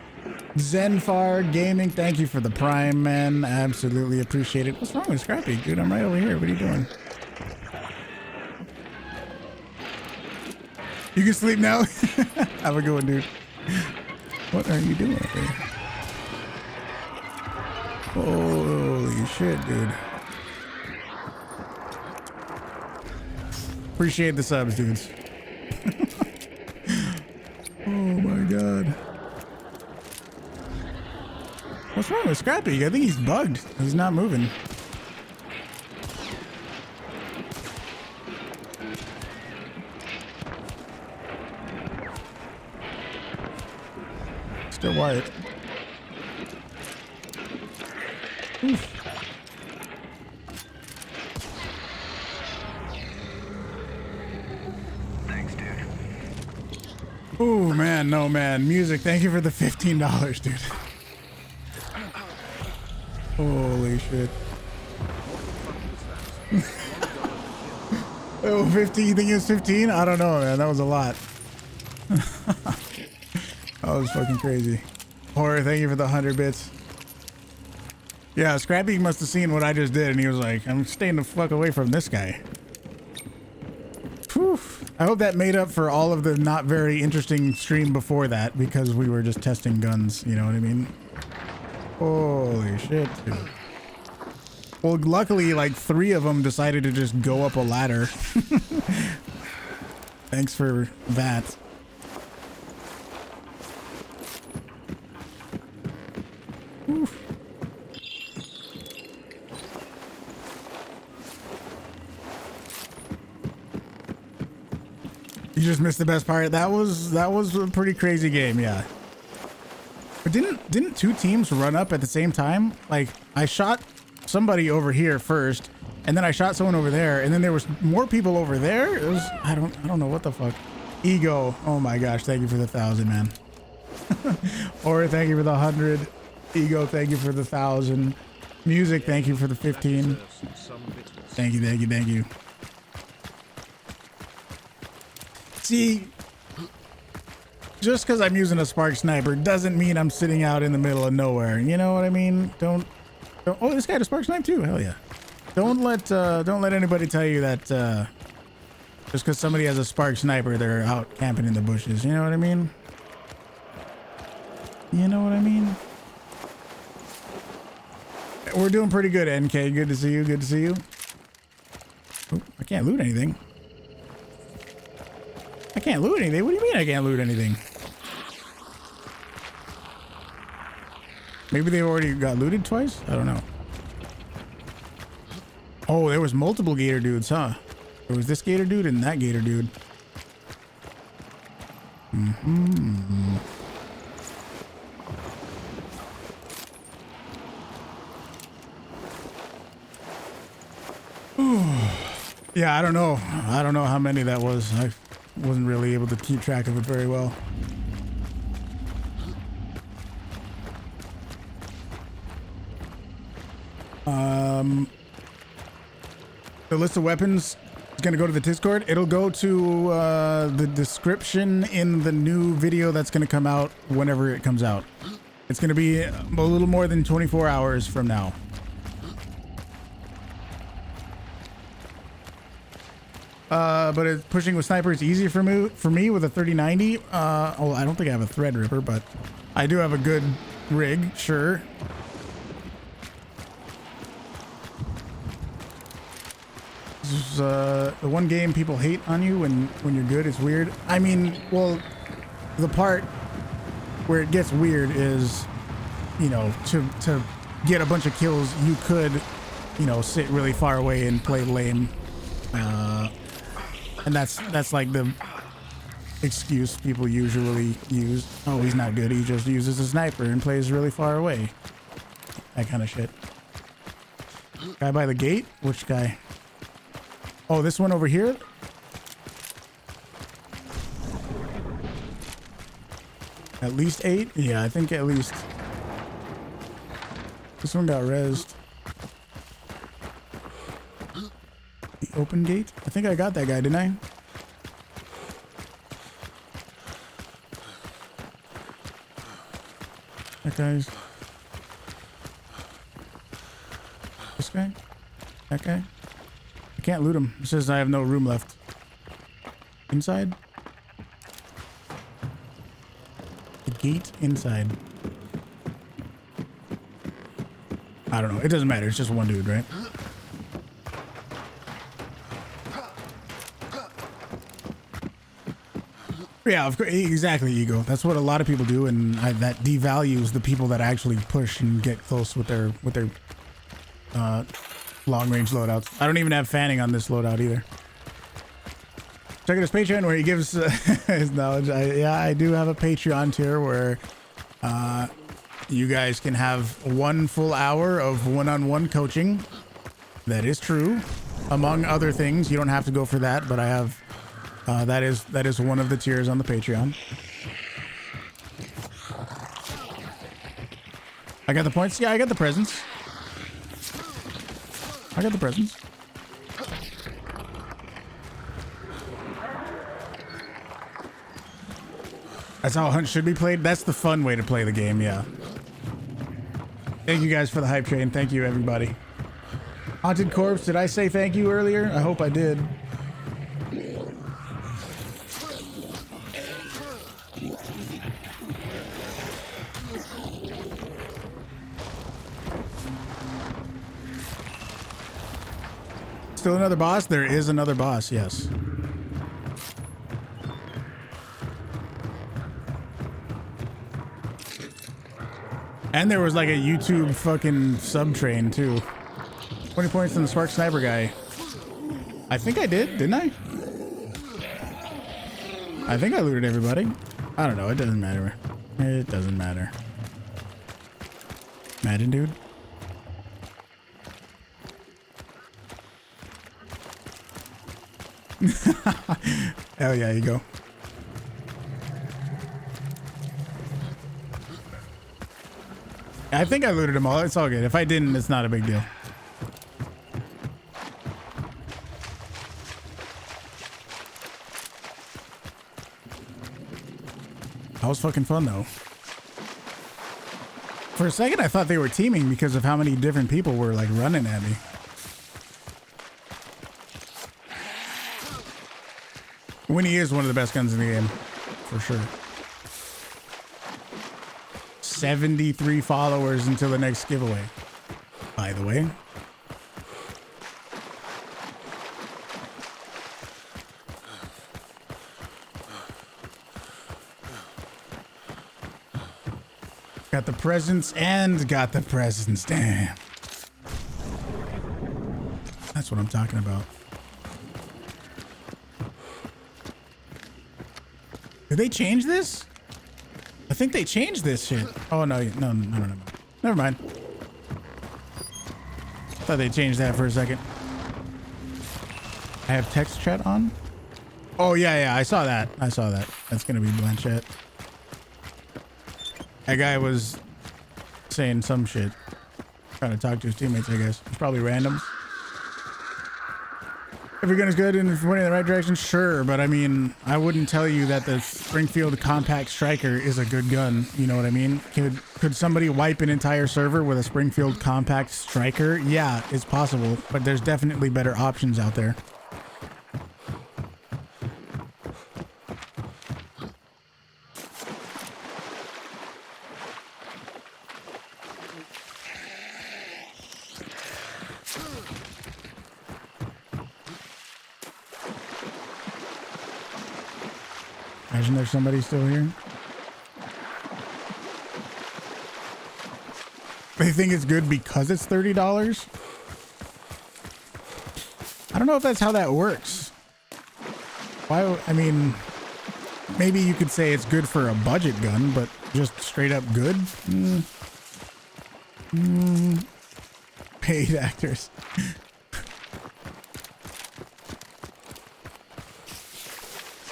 Zenfar Gaming, thank you for the prime, man. Absolutely appreciate it. What's wrong with Scrappy? Dude, I'm right over here. What are you doing? You can sleep now? Have a good one, dude. What are you doing up there? Holy shit, dude. Appreciate the subs, dudes. Oh my god. What's wrong with Scrappy? I think he's bugged. He's not moving. Still white. Oof. Thanks, dude. Oh man, no man. Music, thank you for the $15, dude. Holy shit. Oh, 15? You think it was 15? I don't know, man. That was a lot. That was fucking crazy. Horror, thank you for the 100 bits. Yeah, Scrappy must have seen what I just did and he was like, I'm staying the fuck away from this guy. Whew. I hope that made up for all of the not very interesting stream before that because we were just testing guns, you know what I mean? Holy shit, dude. Well, luckily, like 3 of them decided to just go up a ladder. Thanks for that. Oof. You just missed the best part. That was a pretty crazy game, yeah. But didn't two teams run up at the same time? Like I shot somebody over here first, and then I shot someone over there, and then there was more people over there. It was I don't know what the fuck. Ego. Oh my gosh, thank you for the 1,000, man. Or thank you for the 100. Ego, thank you for the 1,000. Music, thank you for the 15. Thank you, thank you, thank you. See, just because I'm using a spark sniper doesn't mean I'm sitting out in the middle of nowhere. You know what I mean? Don't. Oh, this guy had a spark snipe too. Hell yeah! Don't let anybody tell you that just because somebody has a spark sniper, they're out camping in the bushes. You know what I mean? You know what I mean? We're doing pretty good, NK. Good to see you. Good to see you. Oh, I can't loot anything. I can't loot anything. What do you mean I can't loot anything? Maybe they already got looted twice? I don't know. Oh, there was multiple gator dudes, huh? There was this gator dude and that gator dude. Mm-hmm. Yeah, I don't know. I don't know how many that was. I wasn't really able to keep track of it very well. The list of weapons is going to go to the Discord. It'll go to the description in the new video that's going to come out whenever it comes out. It's going to be a little more than 24 hours from now. But pushing with sniper is easy for me with a 3090. Oh, I don't think I have a thread ripper, but I do have a good rig, sure. This is the one game people hate on you when you're good. It's weird. I mean, well, the part where it gets weird is, you know, to get a bunch of kills, you could, you know, sit really far away and play lame. And that's like the excuse people usually use. Oh, he's not good. He just uses a sniper and plays really far away. That kind of shit. Guy by the gate? Which guy? Oh, this one over here? At least 8? Yeah, I think at least. This one got rezzed. The open gate? I think I got that guy, didn't I? That guy's... This guy? That guy? I can't loot him. It says I have no room left. Inside? The gate inside. I don't know. It doesn't matter. It's just one dude, right? Yeah, of course, exactly, Ego. That's what a lot of people do, and that devalues the people that actually push and get close with their long-range loadouts. I don't even have fanning on this loadout either. Check out his Patreon where he gives his knowledge. I do have a Patreon tier where you guys can have 1 full hour of one-on-one coaching. That is true. Among other things, you don't have to go for that, but I have that is one of the tiers on the Patreon. I got the points. Yeah, I got the presents. I got the presents. That's how Hunt should be played. That's the fun way to play the game, yeah. Thank you guys for the hype train. Thank you, everybody. Haunted Corpse, did I say thank you earlier? I hope I did. Still another boss? There is another boss, yes. And there was like a YouTube fucking sub train too. 20 points on the Spark Sniper guy. I think I did, didn't I? I think I looted everybody. I don't know. It doesn't matter. It doesn't matter. Imagine, dude. Hell yeah, you go. I think I looted them all. It's all good. If I didn't, it's not a big deal. That was fucking fun though. For a second, I thought they were teaming because of how many different people were like running at me. Winnie is one of the best guns in the game, for sure. 73 followers until the next giveaway, by the way. Got the presents and got the presents. Damn. That's what I'm talking about. Did they change this? I think they changed this shit. Oh, no. Never mind. Thought they changed that for a second. I have text chat on. Oh, yeah. I saw that. That's going to be Blanchett. That guy was saying some shit. Trying to talk to his teammates, I guess. It's probably randoms. Every gun is good and if you're pointing in the right direction, sure. But I mean, I wouldn't tell you that the Springfield Compact Striker is a good gun. You know what I mean? Could somebody wipe an entire server with a Springfield Compact Striker? Yeah, it's possible. But there's definitely better options out there. Imagine there's somebody still here. They think it's good because it's $30. I don't know if that's how that works. Why? I mean, maybe you could say it's good for a budget gun, but just straight up good? Paid actors.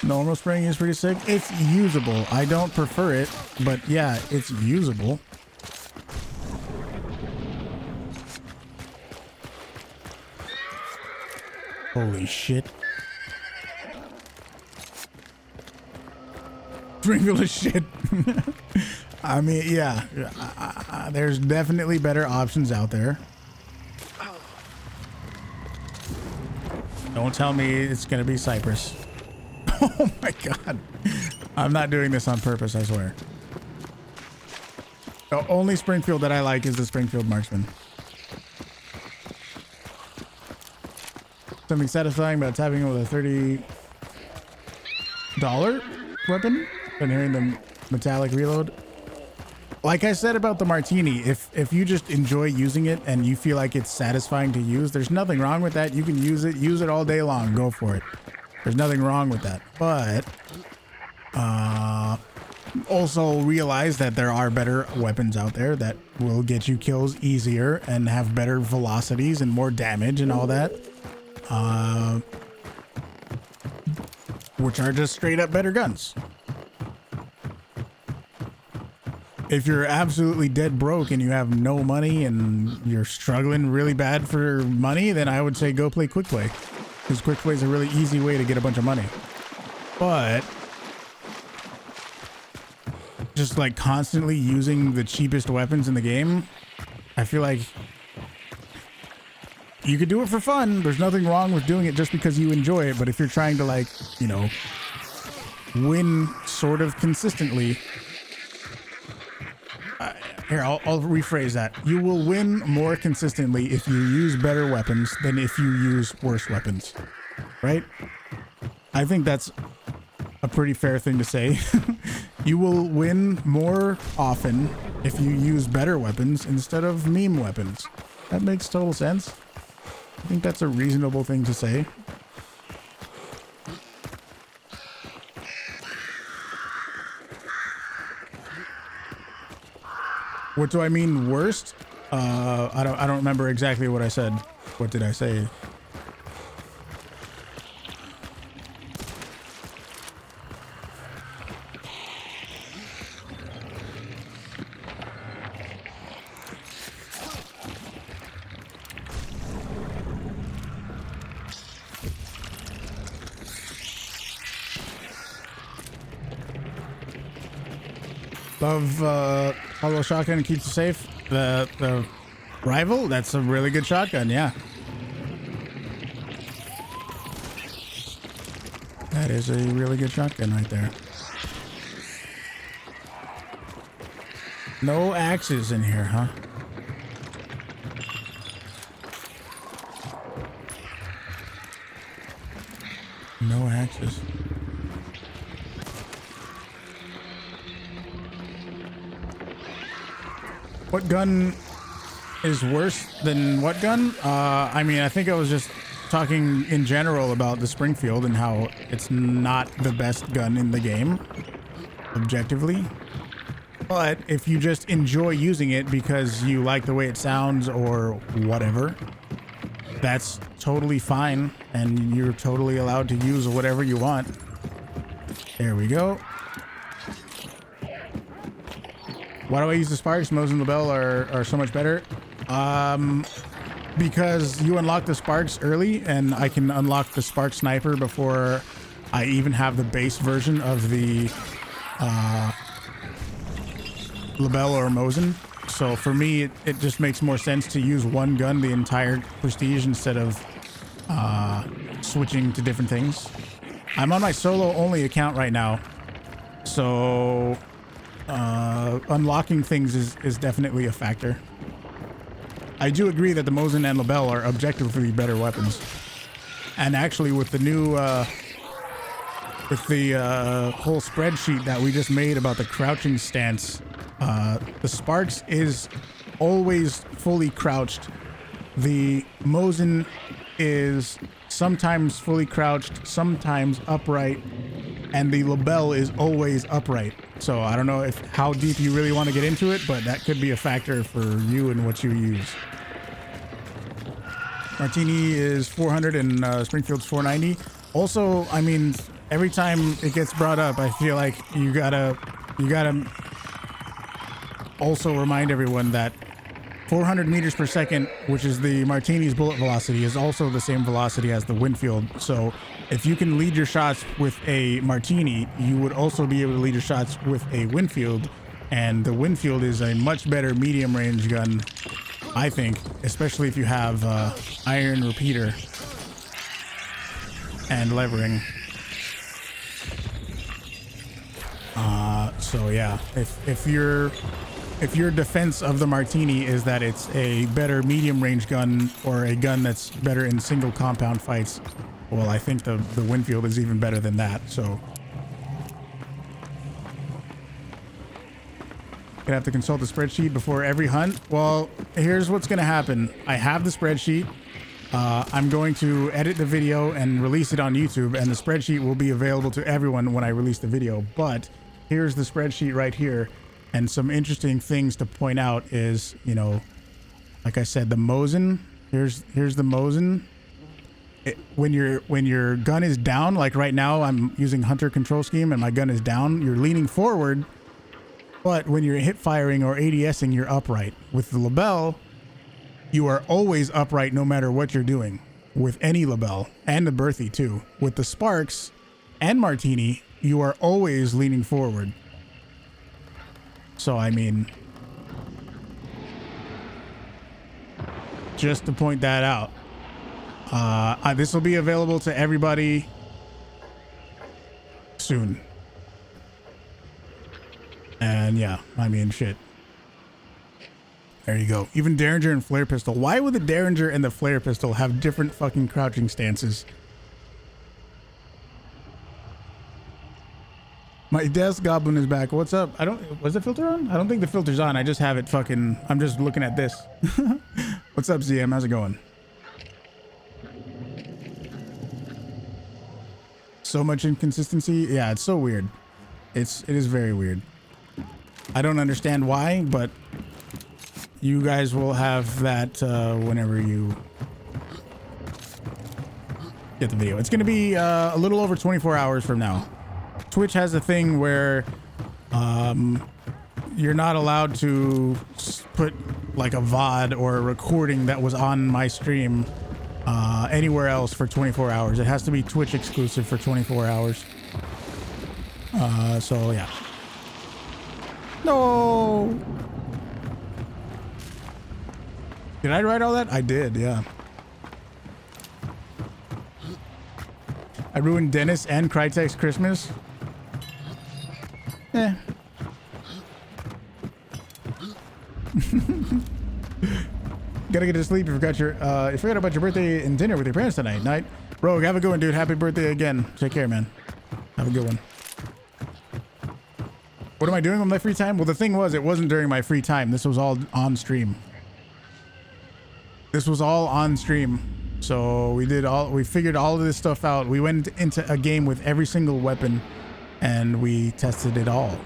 Normal spring is pretty sick. It's usable. I don't prefer it, but yeah, it's usable. Holy shit. Springfield is shit. I mean, yeah. There's definitely better options out there. Don't tell me it's gonna be Cypress. Oh my god. I'm not doing this on purpose, I swear. The only Springfield that I like is the Springfield Marksman. Something satisfying about tapping in with a $30 weapon and hearing the metallic reload. Like I said about the Martini, if you just enjoy using it and you feel like it's satisfying to use, there's nothing wrong with that. You can use it all day long. Go for it. There's nothing wrong with that. But also realize that there are better weapons out there that will get you kills easier and have better velocities and more damage and all that. Which are just straight up better guns. If you're absolutely dead broke and you have no money and you're struggling really bad for money, then I would say go play Quick Play. Because Quick Play is a really easy way to get a bunch of money. But just like constantly using the cheapest weapons in the game, I feel like you could do it for fun. There's nothing wrong with doing it just because you enjoy it. But if you're trying to, like, you know, win sort of consistently, here, I'll rephrase that. You will win more consistently if you use better weapons than if you use worse weapons, right? I think that's a pretty fair thing to say. You will win more often if you use better weapons instead of meme weapons. That makes total sense. I think that's a reasonable thing to say. What do I mean worst? I don't remember exactly what I said. What did I say? Love hollow shotgun keeps you safe. The rival, that's a really good shotgun, yeah. That is a really good shotgun right there. No axes in here, huh? No axes. What gun is worse than what gun? I mean, I think I was just talking in general about the Springfield and how it's not the best gun in the game, objectively. But if you just enjoy using it because you like the way it sounds or whatever, that's totally fine, and you're totally allowed to use whatever you want. There we go. Why do I use the sparks? Mose and LaBelle are so much better. Because you unlock the sparks early, and I can unlock the spark sniper before I even have the base version of the LaBelle or Mosin. So for me, it just makes more sense to use one gun the entire prestige instead of switching to different things. I'm on my solo only account right now, so unlocking things is definitely a factor. I do agree that the Mosin and LaBelle are objectively better weapons. And actually with the new whole spreadsheet that we just made about the crouching stance, the Sparks is always fully crouched. The Mosin is sometimes fully crouched, sometimes upright, and the LaBelle is always upright. So I don't know how deep you really want to get into it, but that could be a factor for you and what you use. Martini is 400 and Springfield's 490. Also, I mean, every time it gets brought up, I feel like you gotta also remind everyone that 400 meters per second, which is the Martini's bullet velocity, is also the same velocity as the Winfield. So if you can lead your shots with a Martini, you would also be able to lead your shots with a Winfield. And the Winfield is a much better medium range gun, I think, especially if you have iron repeater and levering. So yeah, if your defense of the Martini is that it's a better medium range gun or a gun that's better in single compound fights, well, I think the Winfield is even better than that. So gonna have to consult the spreadsheet before every hunt. Well, here's what's gonna happen. I have the spreadsheet. I'm going to edit the video and release it on YouTube, and the spreadsheet will be available to everyone when I release the video. But here's the spreadsheet right here. And some interesting things to point out is, you know, like I said, the Mosin, here's the Mosin. When your gun is down, like right now I'm using hunter control scheme and my gun is down, you're leaning forward. But when you're hip firing or ADSing, you're upright. With the LaBelle, you are always upright no matter what you're doing. With any LaBelle, and the Berthy too. With the Sparks and Martini, you are always leaning forward. So, I mean, just to point that out. This will be available to everybody soon. And yeah, I mean, shit. There you go. Even Derringer and Flare Pistol. Why would the Derringer and the Flare Pistol have different fucking crouching stances? My desk goblin is back. What's up? Was the filter on? I don't think the filter's on. I just have it fucking, I'm just looking at this. What's up, ZM? How's it going? So much inconsistency. Yeah, it's so weird. It is very weird. I don't understand why, but you guys will have that whenever you get the video. It's going to be a little over 24 hours from now. Twitch has a thing where you're not allowed to put like a VOD or a recording that was on my stream anywhere else for 24 hours. It has to be Twitch exclusive for 24 hours. So yeah. No. Did I write all that? I did, yeah. I ruined Dennis and Crytek's Christmas. Eh. Gotta get to sleep. You forgot about your birthday and dinner with your parents tonight. Night. Rogue, have a good one, dude. Happy birthday again. Take care, man. Have a good one. What am I doing with my free time? Well, the thing was, it wasn't during my free time. This was all on stream. This was all on stream. So we figured all of this stuff out. We went into a game with every single weapon and we tested it all.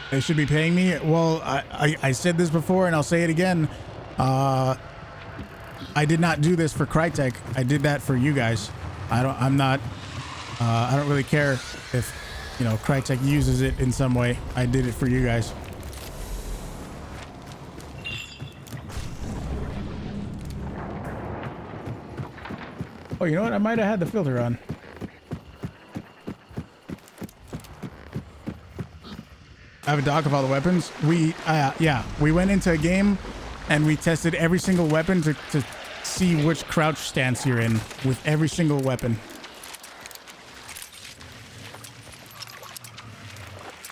They should be paying me. Well, I said this before and I'll say it again. I did not do this for Crytek. I did that for you guys. I don't really care if, you know, Crytek uses it in some way. I did it for you guys. Oh, you know what? I might have had the filter on. I have a doc of all the weapons. Yeah, we went into a game and we tested every single weapon to see which crouch stance you're in with every single weapon.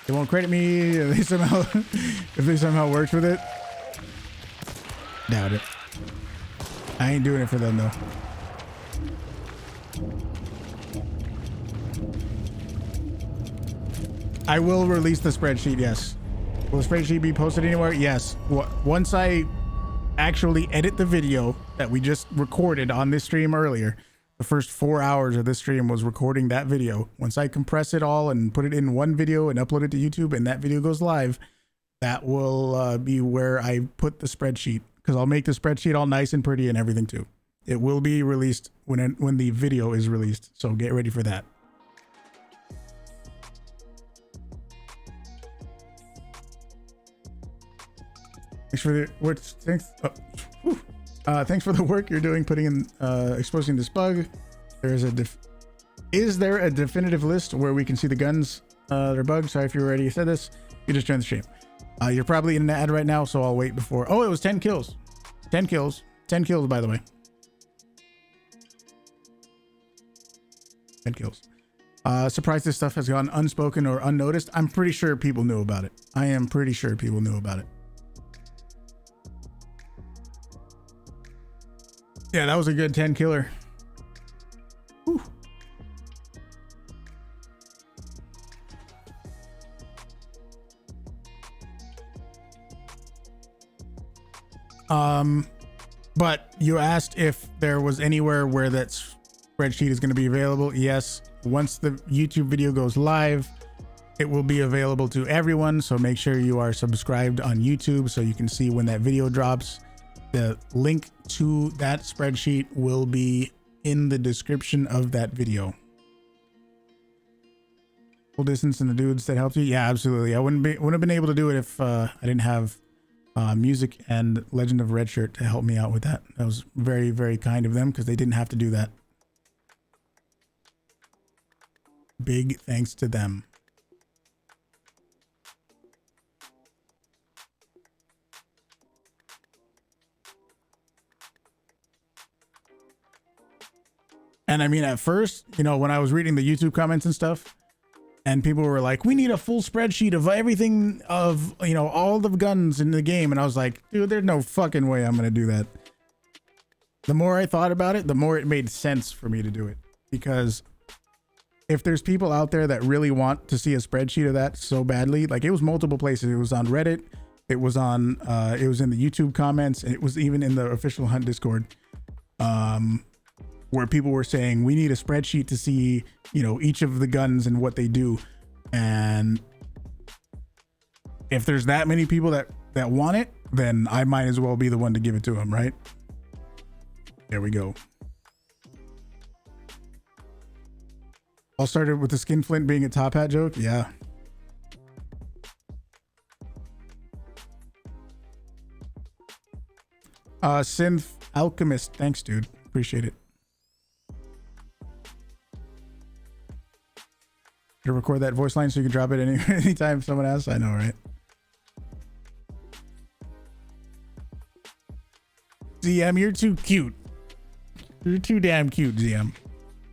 They won't credit me if they somehow worked with it. Doubt it. I ain't doing it for them though. I will release the spreadsheet, yes. Will the spreadsheet be posted anywhere? Yes. Once I actually edit the video that we just recorded on this stream earlier, the first 4 hours of this stream was recording that video. Once I compress it all and put it in one video and upload it to YouTube and that video goes live, that will be where I put the spreadsheet, because I'll make the spreadsheet all nice and pretty and everything too. It will be released when the video is released, so get ready for that. Thanks for thanks for the work you're doing putting in exposing this bug. Is there a definitive list where we can see the guns that are bugged? Sorry if you already said this. You just joined the stream. You're probably in an ad right now, so I'll wait before. Oh, it was 10 kills. 10 kills. 10 kills, by the way. 10 kills. Surprised this stuff has gone unspoken or unnoticed. I'm pretty sure people knew about it. I am pretty sure people knew about it. Yeah, that was a good 10 killer. Whew. But you asked if there was anywhere where that spreadsheet is going to be available. Yes, once the YouTube video goes live, it will be available to everyone. So make sure you are subscribed on YouTube so you can see when that video drops. The link to that spreadsheet will be in the description of that video. Full distance and the dudes that helped you. Yeah, absolutely. I wouldn't have been able to do it if I didn't have Music and Legend of Red Shirt to help me out with that. That was very, very kind of them because they didn't have to do that. Big thanks to them. And I mean, at first, you know, when I was reading the YouTube comments and stuff, and people were like, we need a full spreadsheet of everything of, you know, all the guns in the game. And I was like, dude, there's no fucking way I'm going to do that. The more I thought about it, the more it made sense for me to do it. Because if there's people out there that really want to see a spreadsheet of that so badly, like it was multiple places. It was on Reddit. It was on, it was in the YouTube comments. And it was even in the official Hunt Discord. Where people were saying, we need a spreadsheet to see, you know, each of the guns and what they do. And if there's that many people that want it, then I might as well be the one to give it to them, right? There we go. All started with the skinflint being a top hat joke. Yeah. Synth Alchemist. Thanks, dude. Appreciate it. To record that voice line so you can drop it anytime someone asks. I know, right? ZM, you're too cute. You're too damn cute, ZM.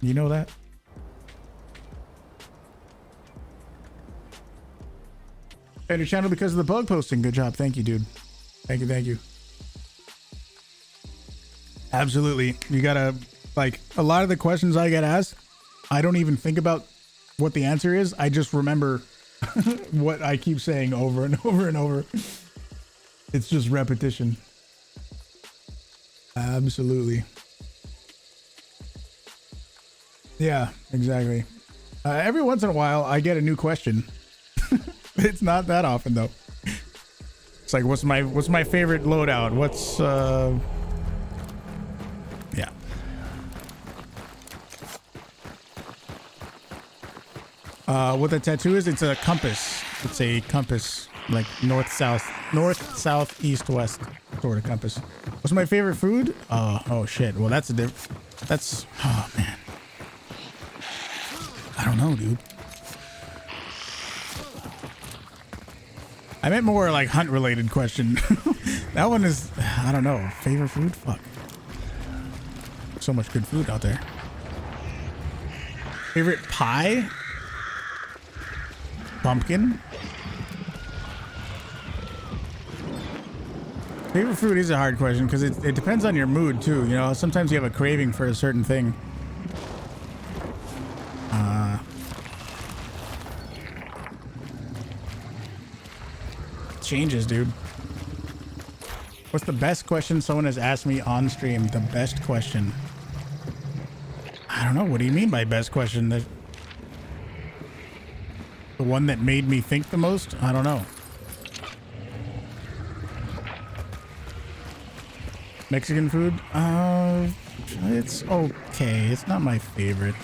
You know that? And your channel because of the bug posting. Good job. Thank you, dude. Thank you. Thank you. Absolutely. You gotta, like, a lot of the questions I get asked, I don't even think about what the answer is. I just remember what I keep saying over and over and over. It's just repetition. Absolutely. Yeah, exactly. Every once in a while, I get a new question. It's not that often though. It's like, what's my favorite loadout? What's yeah. What the tattoo is? It's a compass. It's a compass, like north, south, east, west sort of compass. What's my favorite food? Oh shit. Well, that's oh man. I don't know, dude. I meant more like hunt related question. That one is, I don't know. Favorite food? Fuck. So much good food out there. Favorite pie? Pumpkin? Favorite food is a hard question because it depends on your mood too. You know, sometimes you have a craving for a certain thing. Changes, dude. What's the best question someone has asked me on stream? The best question. I don't know. What do you mean by best question? The one that made me think the most? I don't know. Mexican food? It's okay. It's not my favorite.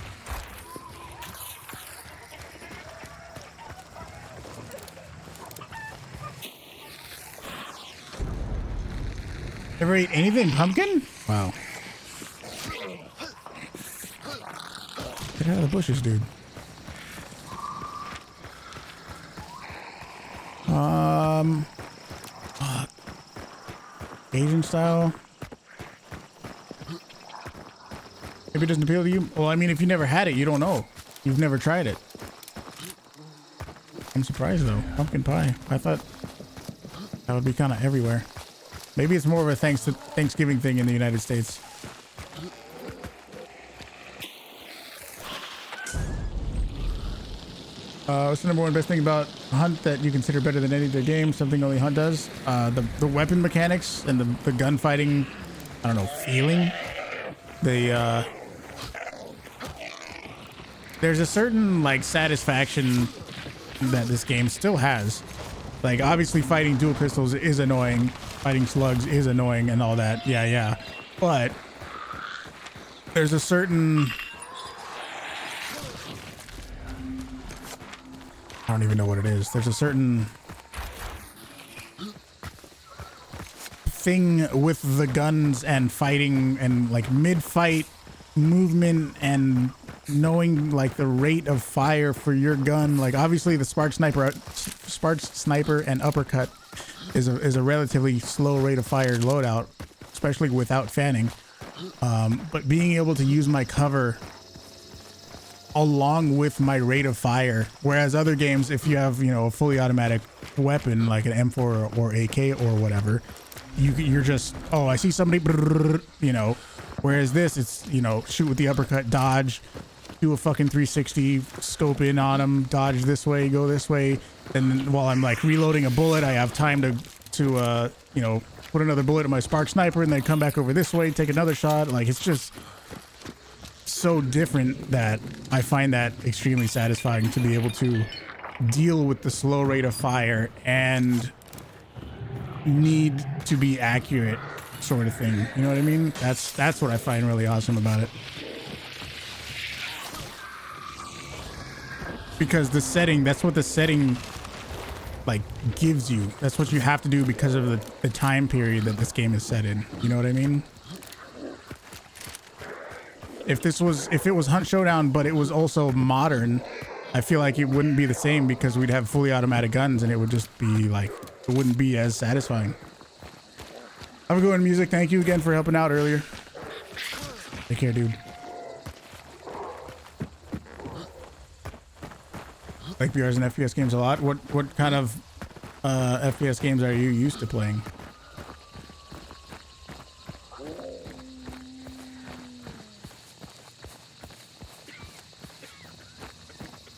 Ever ate anything pumpkin? Wow. Get out of the bushes, dude. Asian style. Maybe it doesn't appeal to you. Well, I mean, if you never had it, you don't know. You've never tried it. I'm surprised though. Pumpkin pie. I thought that would be kind of everywhere. Maybe it's more of a Thanksgiving thing in the United States. What's the number one best thing about Hunt that you consider better than any other game? Something only Hunt does? The weapon mechanics and the gunfighting, I don't know, feeling. There's a certain like satisfaction that this game still has. Like obviously fighting dual pistols is annoying. Fighting slugs is annoying and all that. Yeah. But there's a certain, I don't even know what it is. There's a certain thing with the guns and fighting and like mid-fight movement and knowing like the rate of fire for your gun. Like obviously the spark sniper and uppercut is a relatively slow rate of fire loadout, especially without fanning. But being able to use my cover along with my rate of fire, whereas other games, if you have, you know, a fully automatic weapon like an M4 or AK or whatever, you're just, oh, I see somebody, you know. Whereas this, it's, you know, shoot with the uppercut, dodge, do a fucking 360, scope in on them, dodge this way, go this way, and then while I'm like reloading a bullet, I have time to you know, put another bullet in my spark sniper and then come back over this way, take another shot. Like it's just so different that I find that extremely satisfying to be able to deal with the slow rate of fire and need to be accurate, sort of thing. You know what I mean? That's what I find really awesome about it. Because the setting, that's what the setting like gives you. That's what you have to do because of the time period that this game is set in. You know what I mean? If it was Hunt Showdown, but it was also modern, I feel like it wouldn't be the same because we'd have fully automatic guns and it would just be like, it wouldn't be as satisfying. Have a good one, Music. Thank you again for helping out earlier. Take care, dude. Like BRs and FPS games a lot. What kind of FPS games are you used to playing?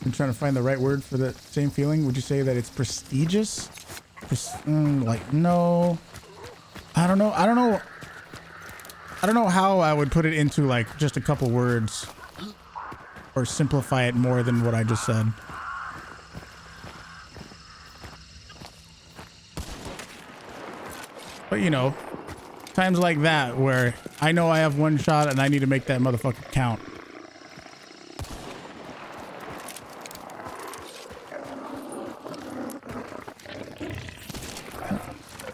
I'm trying to find the right word for the same feeling. Would you say that it's prestigious? Like, no. I don't know. I don't know how I would put it into like just a couple words or simplify it more than what I just said. But you know, times like that where I know I have one shot and I need to make that motherfucker count.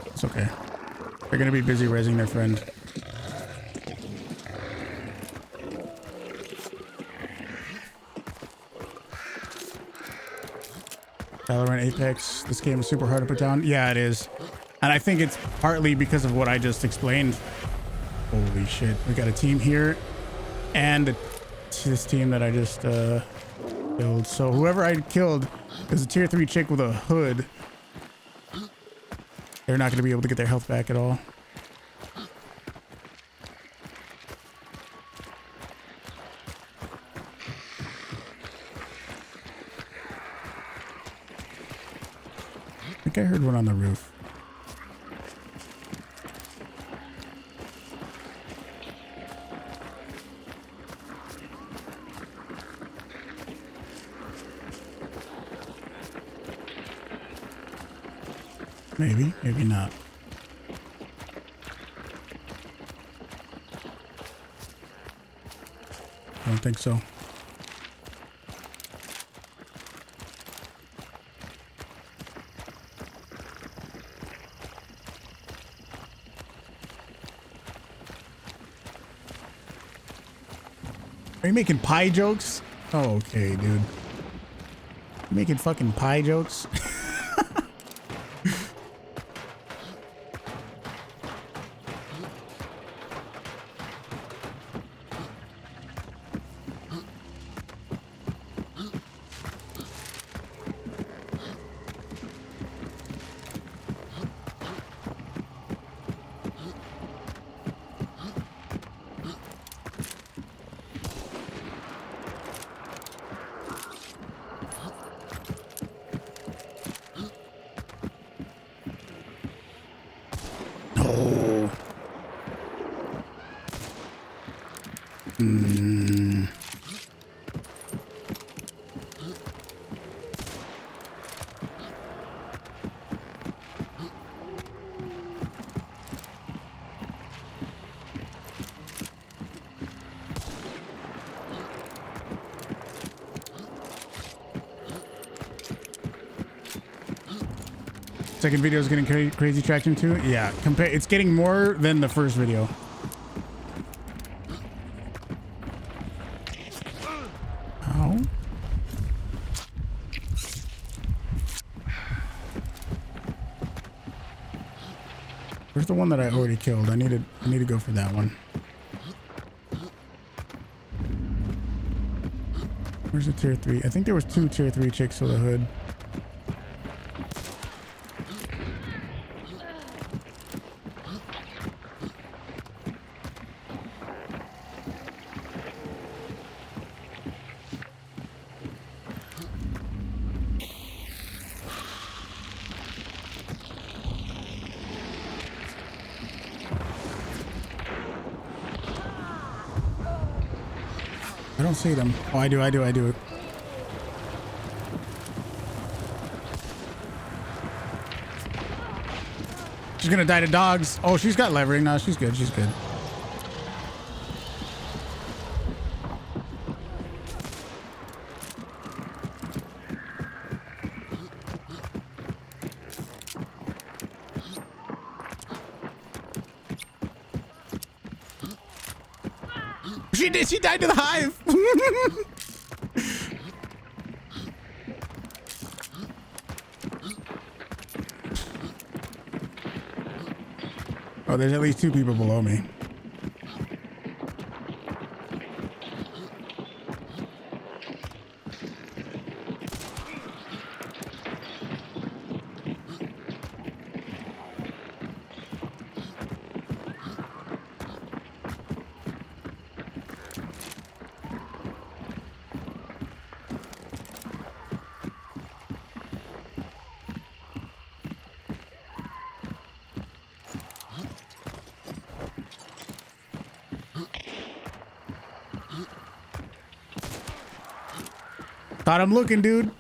It's okay. They're gonna be busy raising their friend. Valorant, Apex. This game is super hard to put down. Yeah, it is. And I think it's partly because of what I just explained. Holy shit. We got a team here and this team that I just killed. So whoever I killed is a tier 3 chick with a hood. They're not going to be able to get their health back at all. I think I heard one on the roof. Maybe, maybe not. I don't think so. Are you making pie jokes? Oh, okay, dude. You making fucking pie jokes? Second video is getting crazy traction too. Yeah, it's getting more than the first video. Ow. Where's the one that I already killed? I need to go for that one. Where's the tier 3? I think there was 2 tier 3 chicks with a hood. I don't see them. Oh, I do. She's gonna die to dogs. Oh, she's got levering. No, she's good. She's good. She did. She died to the hive. Oh, there's at least 2 people below me. Thought I'm looking, dude.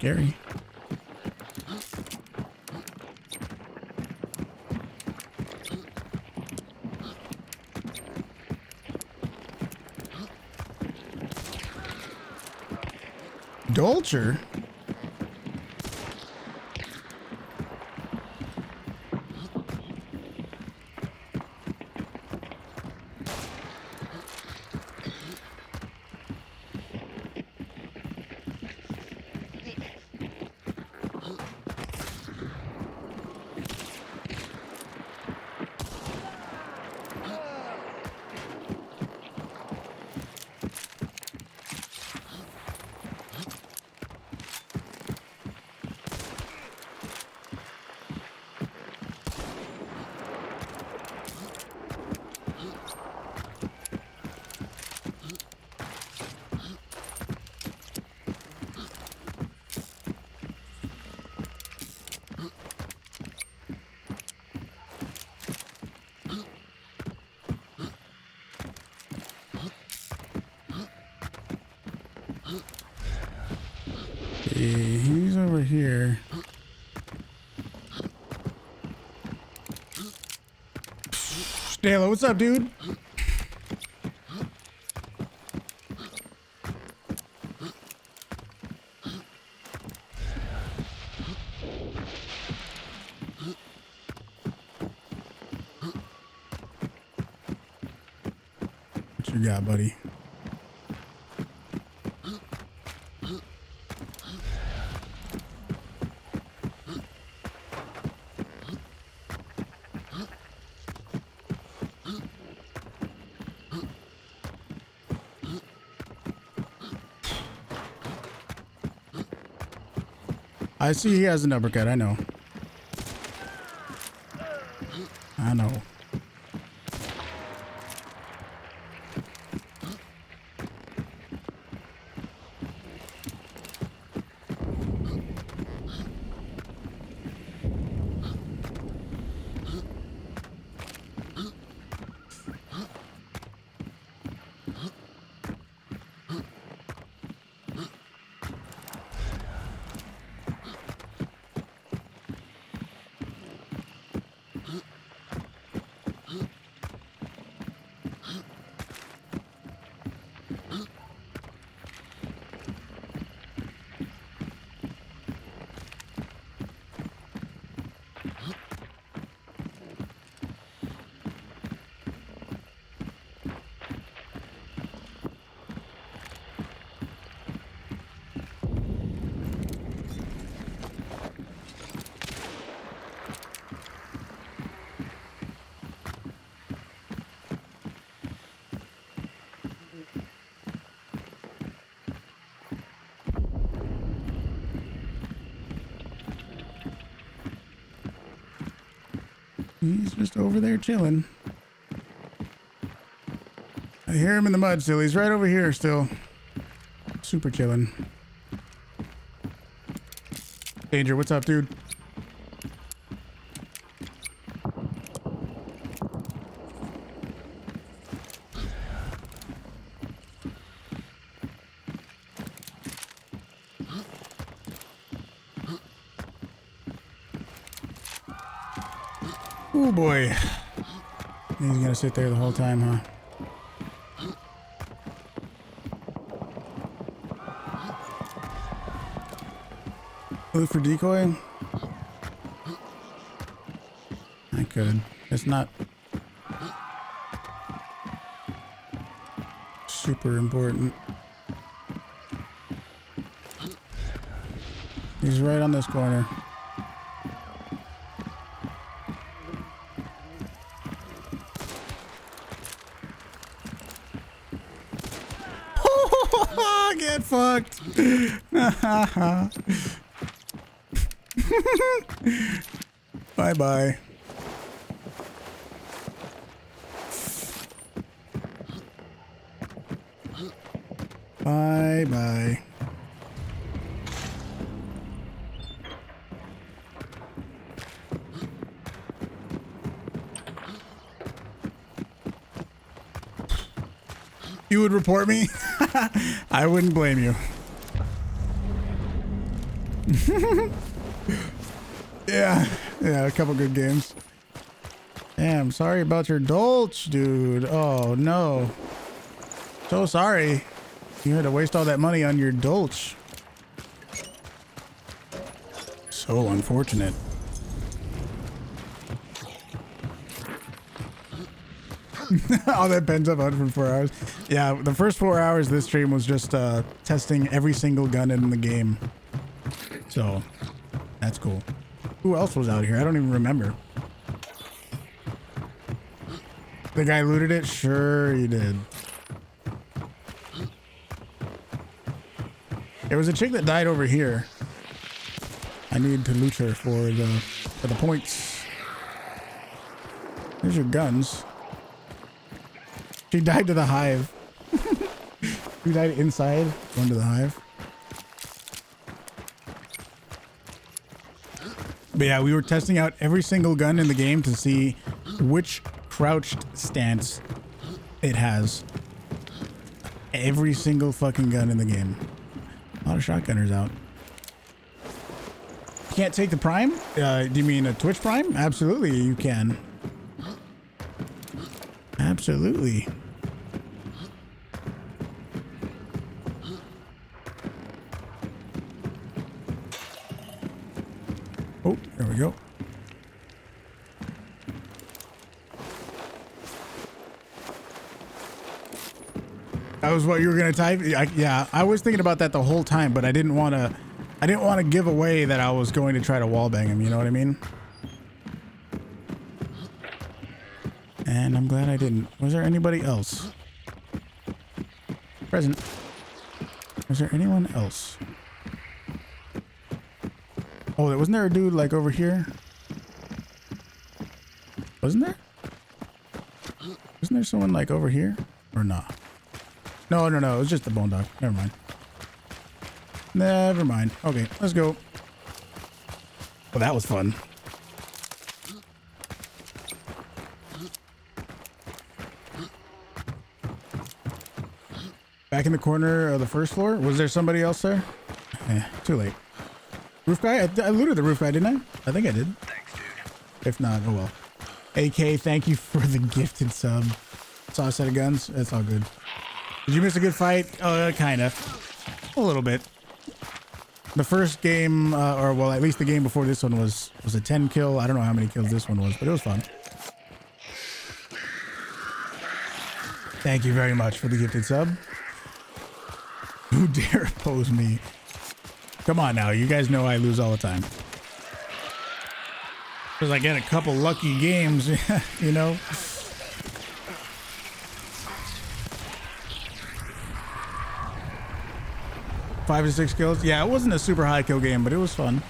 Scary. Dolcher? He's over here. Stalo, what's up, dude? What you got, buddy? I see he has an uppercut. I know. I know. He's just over there chilling. I hear him in the mud still. He's right over here still. Super chilling. Danger, what's up, dude? Oh boy. He's gonna sit there the whole time, huh? Look for decoy? I could. It's not super important. He's right on this corner. Get fucked. Bye bye. Bye bye. You would report me? I wouldn't blame you. Yeah, a couple good games. Damn, sorry about your dolch, dude. Oh no. So sorry. You had to waste all that money on your dolch. So unfortunate. All that pent up on for 4 hours. Yeah, the first 4 hours this stream was just testing every single gun in the game. So that's cool. Who else was out here? I don't even remember. The guy looted it? Sure he did. There was a chick that died over here. I need to loot her for the points. There's your guns. She died to the hive. She died inside, going to the hive. But yeah, we were testing out every single gun in the game to see which crouched stance it has. Every single fucking gun in the game. A lot of shotgunners out. You can't take the Prime? Do you mean a Twitch Prime? Absolutely, you can. Absolutely. Oh, there we go. That was what you were gonna type? Yeah, I was thinking about that the whole time, but I didn't want to give away that I was going to try to wallbang him. You know what I mean? And I'm glad I didn't. Was there anybody else? Present. Was there anyone else? Oh, wasn't there a dude like over here? Wasn't there? Wasn't there someone like over here? Or not? No. It was just the bone dog. Never mind. Never mind. Okay, let's go. Well, that was fun. Back in the corner of the first floor. Was there somebody else there? Too late. Roof guy? I looted the roof guy, didn't I? I think I did. Thanks, dude. If not, oh well. AK, thank you for the gifted sub. Saw a set of guns. That's all good. Did you miss a good fight? Kind of. A little bit. The first game, or well, at least the game before this one was a 10 kill. I don't know how many kills this one was, but it was fun. Thank you very much for the gifted sub. Who dare oppose me? Come on now, you guys know I lose all the time. Because I get a couple lucky games, you know? Five to 6 kills. Yeah, it wasn't a super high kill game, but it was fun.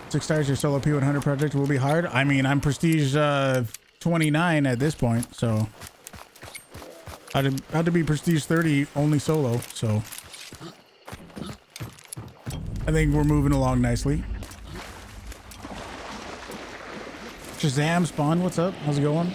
6 stars, your solo P100 project will be hard. I mean, I'm prestige 29 at this point, so had to be prestige 30 only solo, so I think we're moving along nicely. Shazam Spawn, what's up? How's it going?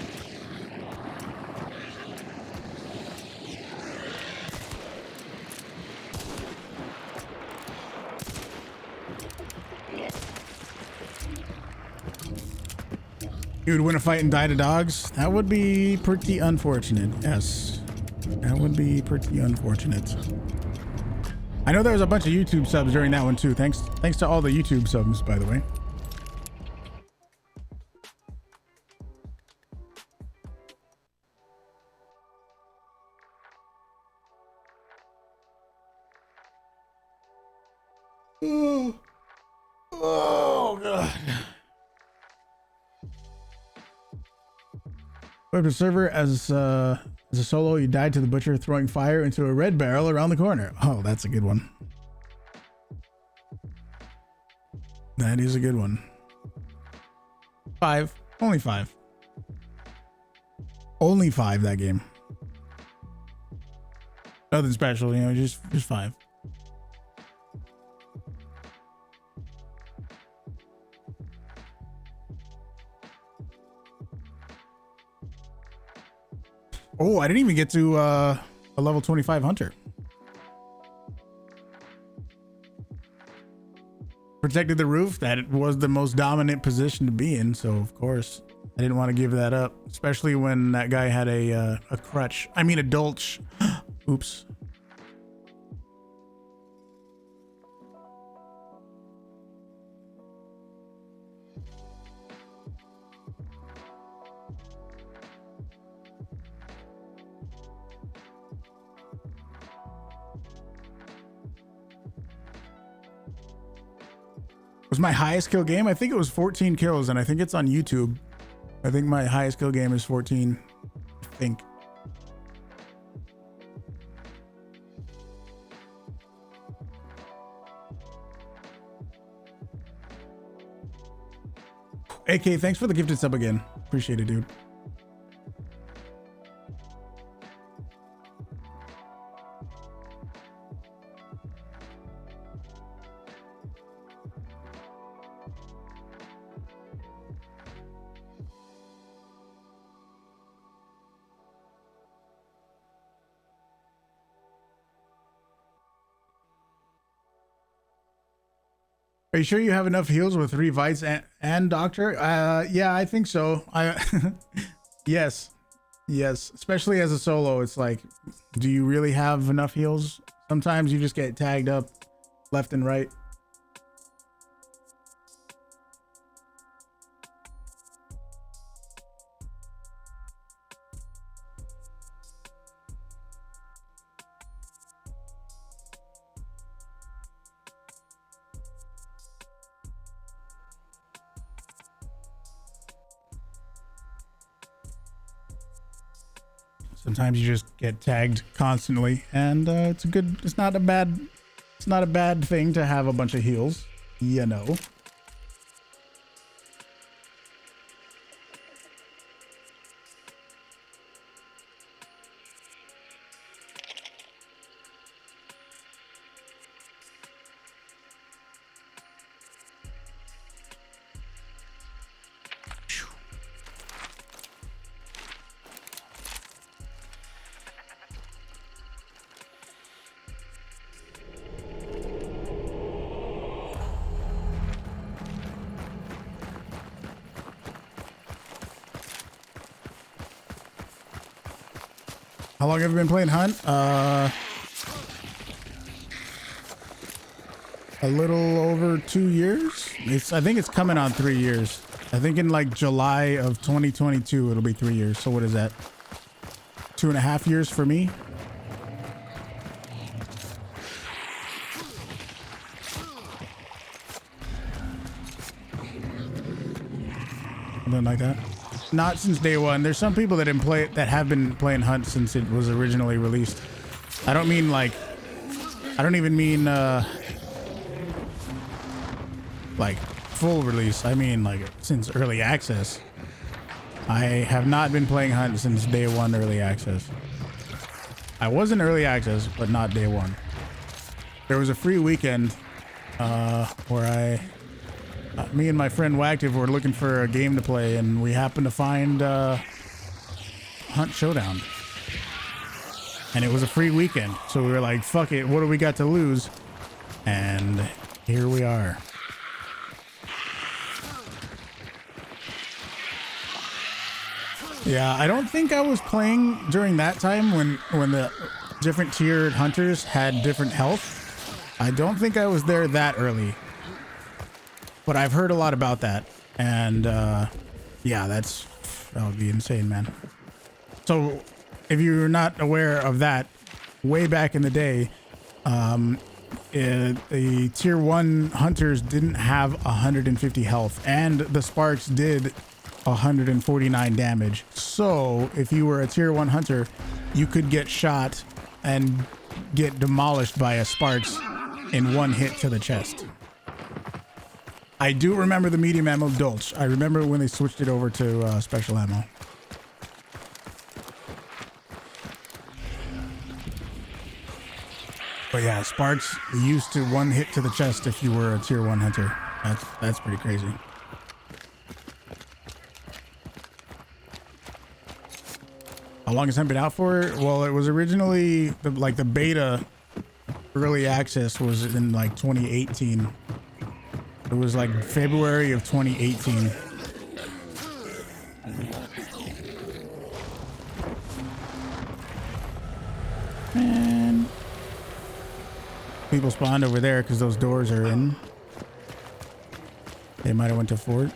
You would win a fight and die to dogs? That would be pretty unfortunate. Yes. That would be pretty unfortunate. I know there was a bunch of YouTube subs during that one too. Thanks to all the YouTube subs, by the way. Oh god. Web server as a solo, you died to the butcher throwing fire into a red barrel around the corner. Oh, that's a good one. That is a good one. 5. Only 5. Only 5 that game. Nothing special, you know, just 5. Oh, I didn't even get to a level 25 hunter. Protected the roof. That was the most dominant position to be in, so of course I didn't want to give that up, especially when that guy had a crutch. I mean a dolch. Oops. Was my highest kill game? I think it was 14 kills, and I think it's on YouTube. I think my highest kill game is 14. I think. AK, thanks for the gifted sub again. Appreciate it, dude. Are you sure you have enough heals with 3 Vites and Doctor? Yeah, I think so. Yes. Especially as a solo, it's like, do you really have enough heals? Sometimes you just get tagged up left and right. Sometimes you just get tagged constantly, and it's not a bad thing to have a bunch of heals, you know. How long have you been playing Hunt? A little over 2 years. I think it's coming on 3 years. I think in like July of 2022 it'll be 3 years. So what is that? 2.5 years for me. Something like that. Not since day one. There's some people that have been playing Hunt since it was originally released. I don't mean like, I don't even mean like full release, I mean like since early access. I have not been playing Hunt since day one early access. I was in early access, but not day one. There was a free weekend where me and my friend Wactive were looking for a game to play, and we happened to find Hunt Showdown. And it was a free weekend, so we were like, fuck it, what do we got to lose? And here we are. Yeah, I don't think I was playing during that time when the different tiered hunters had different health. I don't think I was there that early. But I've heard a lot about that. And yeah, that would be insane, man. So if you're not aware of that, way back in the day, the tier 1 hunters didn't have 150 health, and the sparks did 149 damage. So if you were a tier 1 hunter, you could get shot and get demolished by a sparks in one hit to the chest. I do remember the medium ammo Dolch. I remember when they switched it over to special ammo. But yeah, sparks used to one hit to the chest if you were a tier 1 hunter. That's pretty crazy. How long has it been out for? Well, it was originally the beta early access was in like 2018. It was like February of 2018. And people spawned over there because those doors are in. They might have went to fort.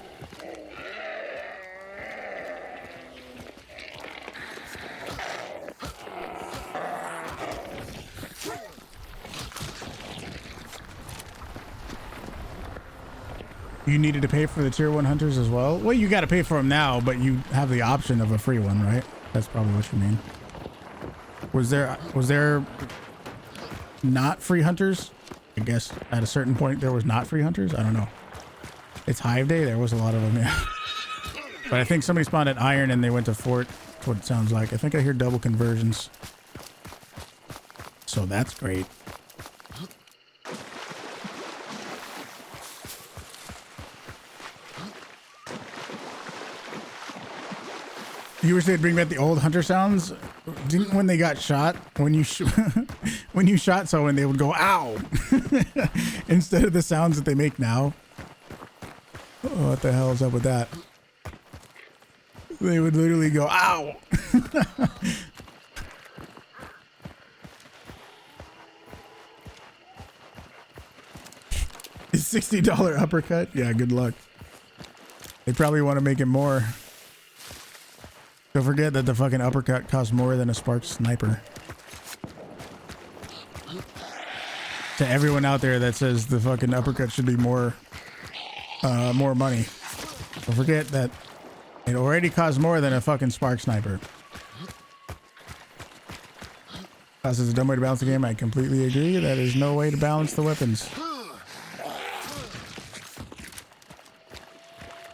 You needed to pay for the tier 1 hunters as well? Well, you got to pay for them now, but you have the option of a free one, right? That's probably what you mean. Was there not free hunters? I guess at a certain point there was not free hunters. I don't know. It's Hive Day. There was a lot of them, yeah. But I think somebody spawned at Iron and they went to Fort. That's what it sounds like. I think I hear double conversions. So that's great. You were saying bring back the old hunter sounds. Didn't when they got shot, when you when you shot someone, they would go ow instead of the sounds that they make now. Oh, what the hell is up with that? They would literally go ow. $60 uppercut. Yeah, good luck. They probably want to make it more. Don't forget that the fucking uppercut costs more than a spark sniper. To everyone out there that says the fucking uppercut should be more money, don't forget that it already costs more than a fucking spark sniper. This is a dumb way to balance the game. I completely agree. That is no way to balance the weapons.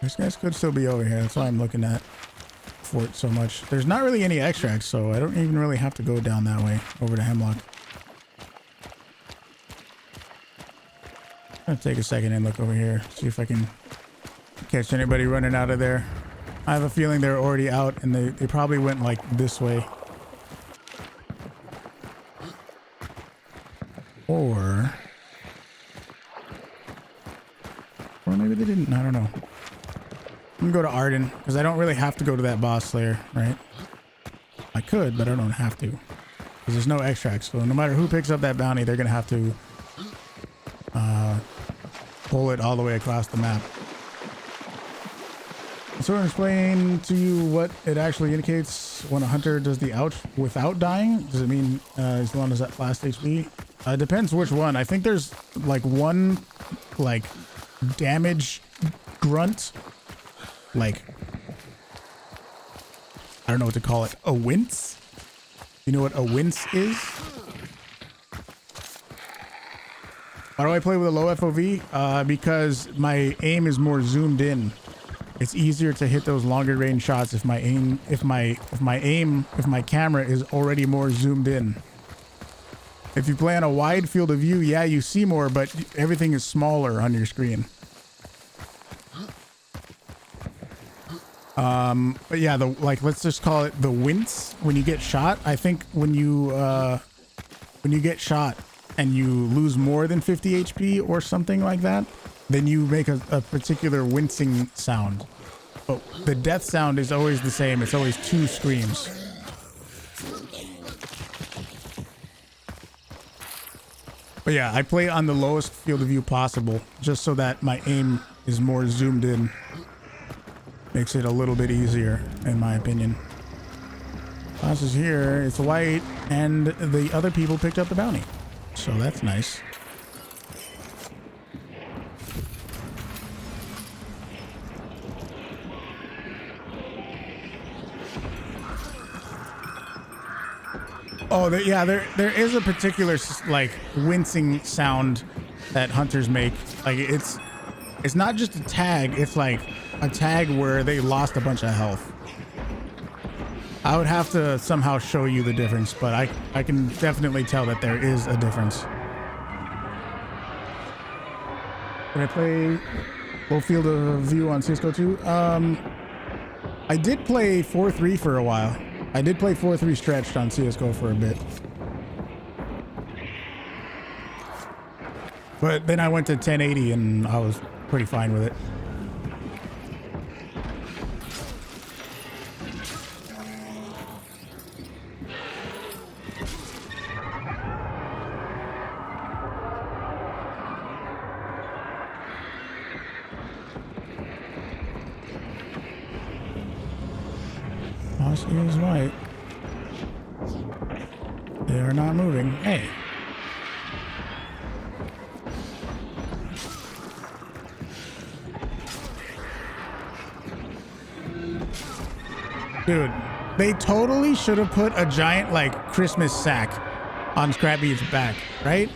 These guys could still be over here. That's why I'm looking at Fort so much. There's not really any extracts, so I don't even really have to go down that way over to Hemlock. I'm gonna take a second and look over here, see if I can catch anybody running out of there. I have a feeling they're already out and they probably went like this way. Or maybe they didn't. I don't know. I'm gonna go to Arden because I don't really have to go to that boss slayer, right? I could, but I don't have to because there's no extracts. So no matter who picks up that bounty, they're gonna have to pull it all the way across the map. So I'm explaining to you what it actually indicates when a hunter does the ouch without dying. Does it mean as long as that last HP? It depends which one. I think there's like one like damage grunt, like I don't know what to call it, a wince. You know what a wince is? Why do I play with a low FOV? Because my aim is more zoomed in. It's easier to hit those longer range shots if my camera is already more zoomed in. If you play on a wide field of view, yeah, you see more, but everything is smaller on your screen. But yeah, let's just call it the wince when you get shot. I think when you get shot and you lose more than 50 HP or something like that, then you make a particular wincing sound. But the death sound is always the same. It's always 2 screams. But yeah, I play on the lowest field of view possible just so that my aim is more zoomed in. Makes it a little bit easier, in my opinion. Boss is here. It's white, and the other people picked up the bounty. So that's nice. Oh, yeah, there is a particular like wincing sound that hunters make. Like it's not just a tag, it's like a tag where they lost a bunch of health. I would have to somehow show you the difference, but I can definitely tell that there is a difference. Can I play low field of view on CSGO 2? I did play 4-3 for a while. I did play 4-3 stretched on CSGO for a bit. But then I went to 1080 and I was pretty fine with it. Boss is white. They are not moving. Hey. Dude, they totally should have put a giant, like, Christmas sack on Scrappy's back, right?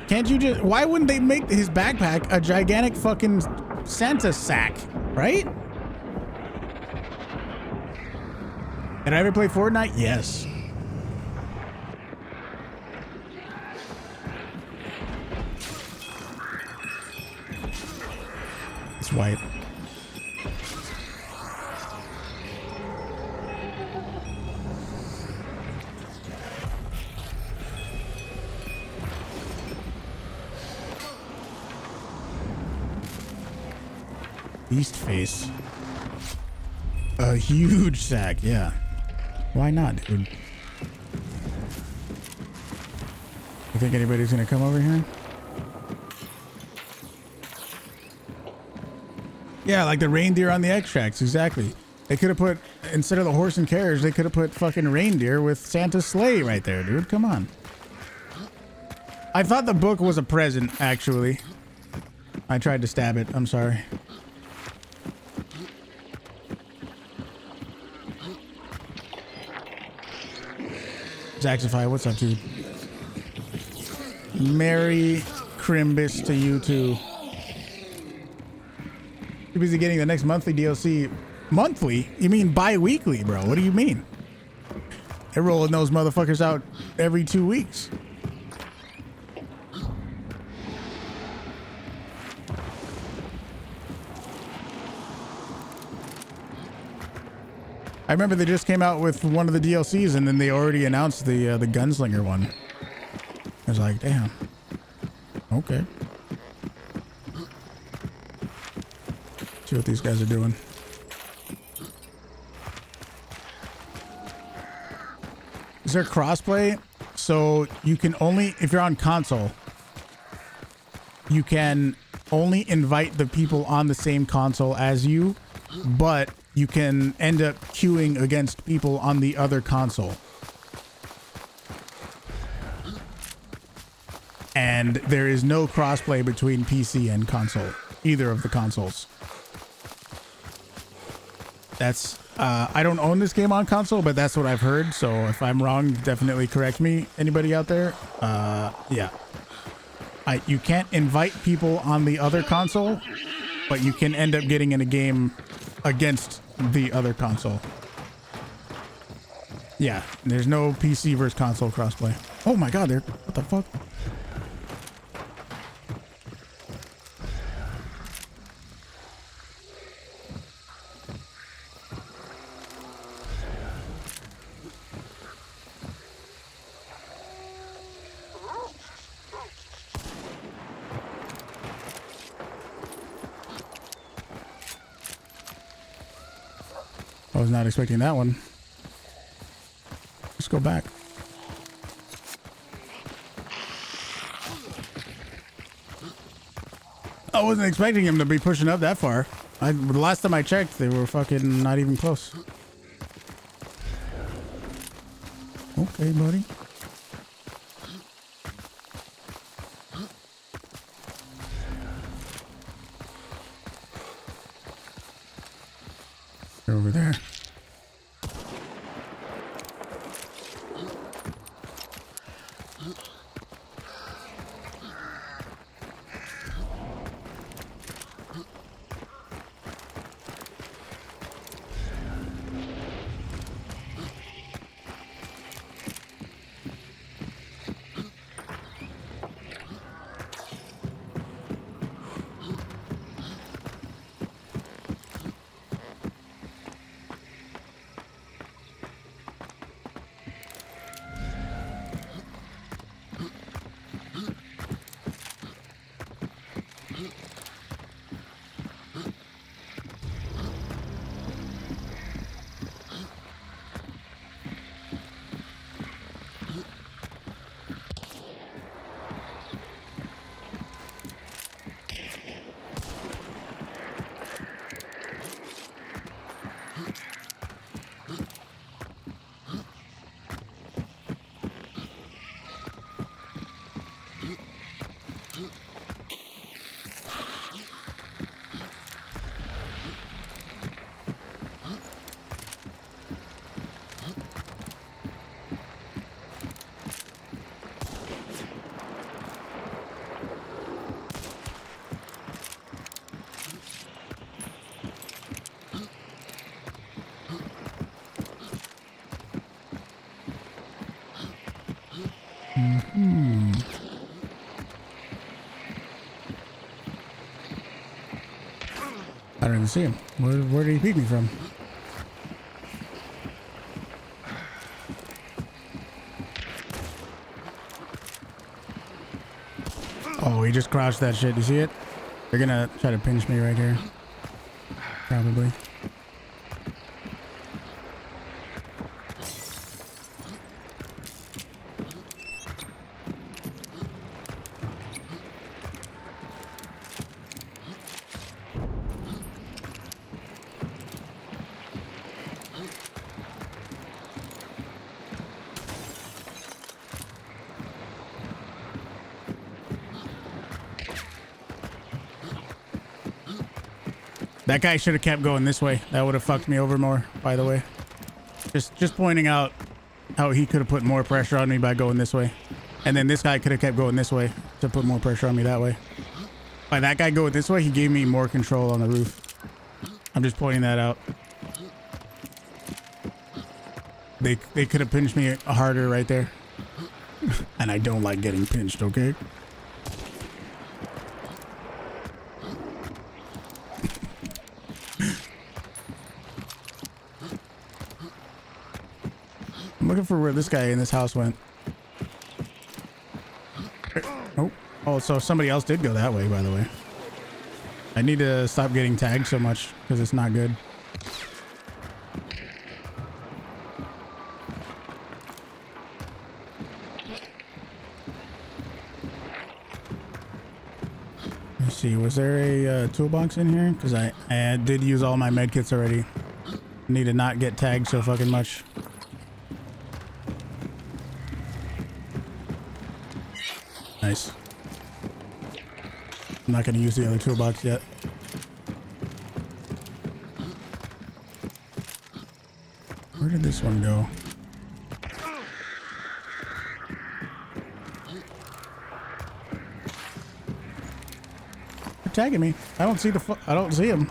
Can't you just... Why wouldn't they make his backpack a gigantic fucking Santa sack, right? Did I ever play Fortnite? Yes. It's white. Beast face. A huge sack, yeah. Why not, dude? You think anybody's gonna come over here? Yeah, like the reindeer on the extracts, exactly. They could have put, instead of the horse and carriage, they could have put fucking reindeer with Santa's sleigh right there, dude. Come on. I thought the book was a present, actually. I tried to stab it. I'm sorry. Zaxify, what's up, dude? Merry Crimbus to you too. Too busy getting the next monthly DLC. Monthly? You mean bi-weekly, bro? What do you mean? They're rolling those motherfuckers out every 2 weeks. I remember they just came out with one of the DLCs and then they already announced the Gunslinger one. I was like, damn. Okay. See what these guys are doing. Is there crossplay? So you can only, if you're on console, you can only invite the people on the same console as you, but you can end up queuing against people on the other console. And there is no crossplay between PC and console, either of the consoles. That's, I don't own this game on console, but that's what I've heard. So if I'm wrong, definitely correct me. Anybody out there? Yeah. You can't invite people on the other console, but you can end up getting in a game against the other console. Yeah, there's no PC versus console crossplay. Oh my god, what the fuck? I was not expecting that one. Let's go back. I wasn't expecting him to be pushing up that far. The last time I checked, they were fucking not even close. Okay, buddy. They're over there. I don't even see him. Where did he peek me from? Oh, he just crouched that shit. You see it? They're gonna try to pinch me right here. Probably. That guy should have kept going this way. That would have fucked me over more, by the way. Just pointing out how he could have put more pressure on me by going this way. And then this guy could have kept going this way to put more pressure on me that way. By that guy going this way, he gave me more control on the roof. I'm just pointing that out. They could have pinched me harder right there. And I don't like getting pinched, okay? I'm looking for where this guy in this house went. Oh, so somebody else did go that way, by the way. I need to stop getting tagged so much because it's not good. Let's see, was there a toolbox in here? Because I did use all my medkits already. Need to not get tagged so fucking much. Nice. I'm not going to use the other toolbox yet. Where did this one go? tagging me. I don't see I don't see him.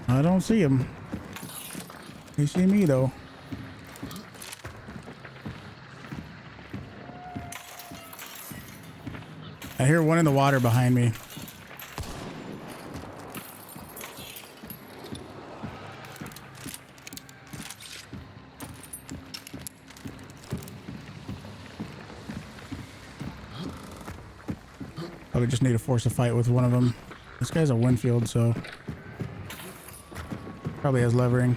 I don't see him. They see me though. I hear one in the water behind me. Probably just need to force a fight with one of them. This guy's a Winfield, so probably has levering.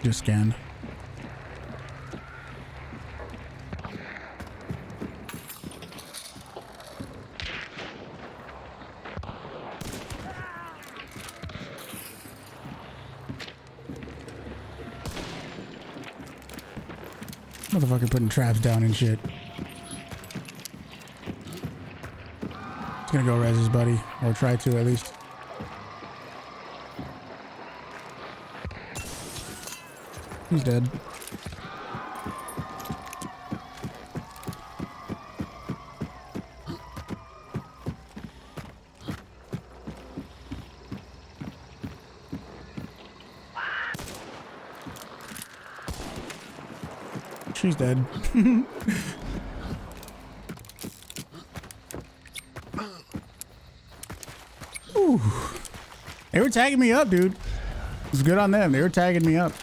Just scanned. Motherfucker putting traps down and shit. He's gonna go res his buddy, or try to at least. He's dead. She's dead. Ooh. They were tagging me up, dude. It's good on them. They were tagging me up.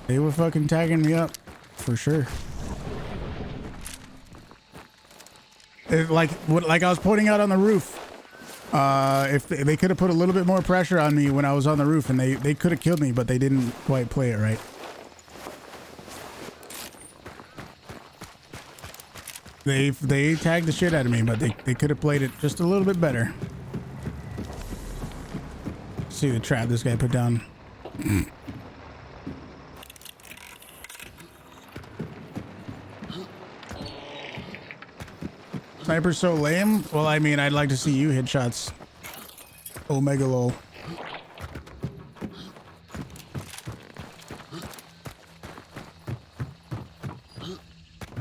They were fucking tagging me up for sure. Like I was pointing out on the roof. If they could have put a little bit more pressure on me when I was on the roof, and they could have killed me, but they didn't quite play it right. They tagged the shit out of me, but they could have played it just a little bit better. See the trap this guy put down. Sniper's so lame. Well, I mean, I'd like to see you hit shots. Omega lol.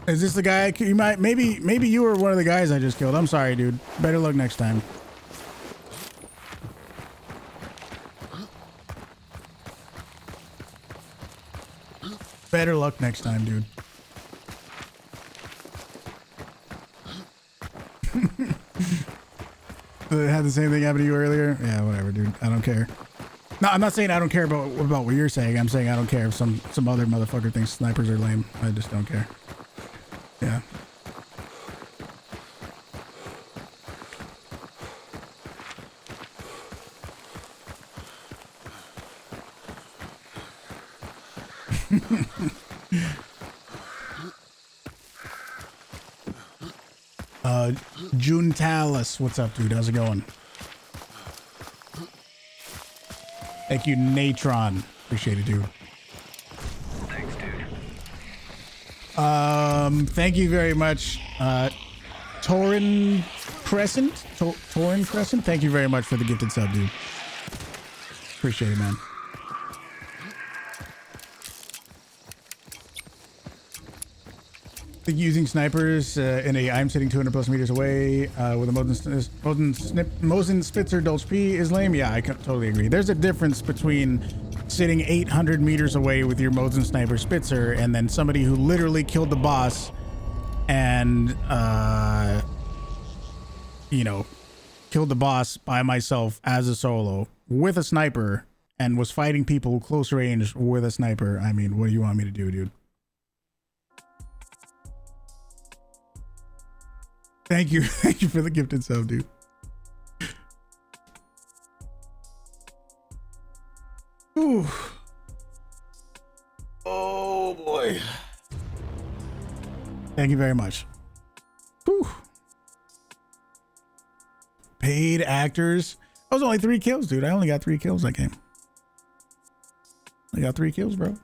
Is this the guy? You might, maybe you were one of the guys I just killed. I'm sorry, dude. Better luck next time. Better luck next time, dude. Had the same thing happen to you earlier? Yeah, whatever, dude. I don't care. No, I'm not saying I don't care about what you're saying. I'm saying I don't care if some other motherfucker thinks snipers are lame. I just don't care. Yeah. June Talus, what's up, dude? How's it going? Thank you, Natron. Appreciate it, dude. Thanks, dude. Thank you very much, Torin Crescent. Torin Crescent. Thank you very much for the gifted sub, dude. Appreciate it, man. Using snipers in a I'm sitting 200 plus meters away with a Mosin Spitzer Dolch P is lame. Yeah, I totally agree. There's a difference between sitting 800 meters away with your Mosin Sniper Spitzer and then somebody who literally killed the boss and you know, killed the boss by myself as a solo with a sniper and was fighting people close range with a sniper. I mean, what do you want me to do, dude? Thank you. Thank you for the gifted sub, dude. Ooh. Oh boy. Thank you very much. Whew. Paid actors. That was only 3 kills, dude. I only got 3 kills that game. I got 3 kills, bro.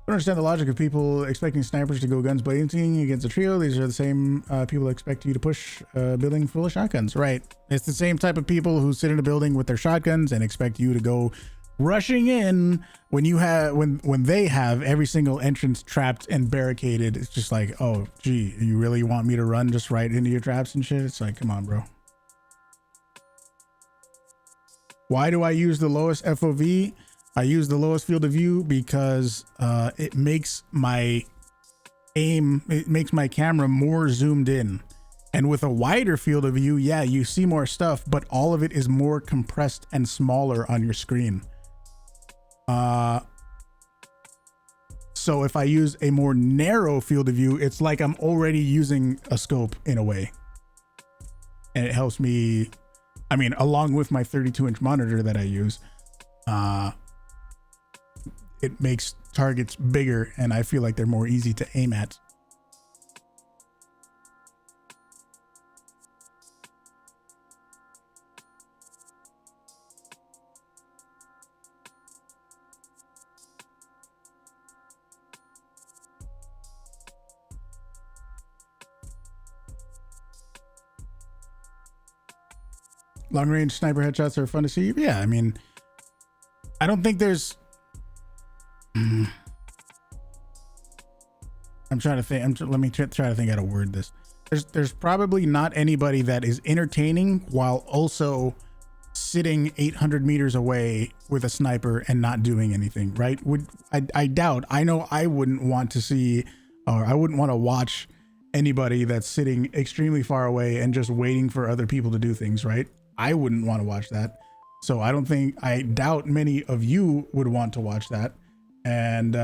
I don't understand the logic of people expecting snipers to go guns blazing against a trio. These are the same people that expect you to push a building full of shotguns. Right. It's the same type of people who sit in a building with their shotguns and expect you to go rushing in when you have when they have every single entrance trapped and barricaded. It's just like, oh gee, you really want me to run just right into your traps and shit? It's like, come on, bro. Why do I use the lowest FOV? I use the lowest field of view because it makes my camera more zoomed in. And with a wider field of view, yeah, you see more stuff, but all of it is more compressed and smaller on your screen. So if I use a more narrow field of view, it's like I'm already using a scope in a way. And it helps me, I mean, along with my 32-inch monitor that I use, it makes targets bigger and I feel like they're more easy to aim at. Long range sniper headshots are fun to see. Yeah, I mean, I don't think there's I'm trying to think. Let me try to think how to word this. There's probably not anybody that is entertaining while also sitting 800 meters away with a sniper and not doing anything, right? I doubt. I know I wouldn't want to see, or I wouldn't want to watch anybody that's sitting extremely far away and just waiting for other people to do things, right? I wouldn't want to watch that. So I doubt many of you would want to watch that. And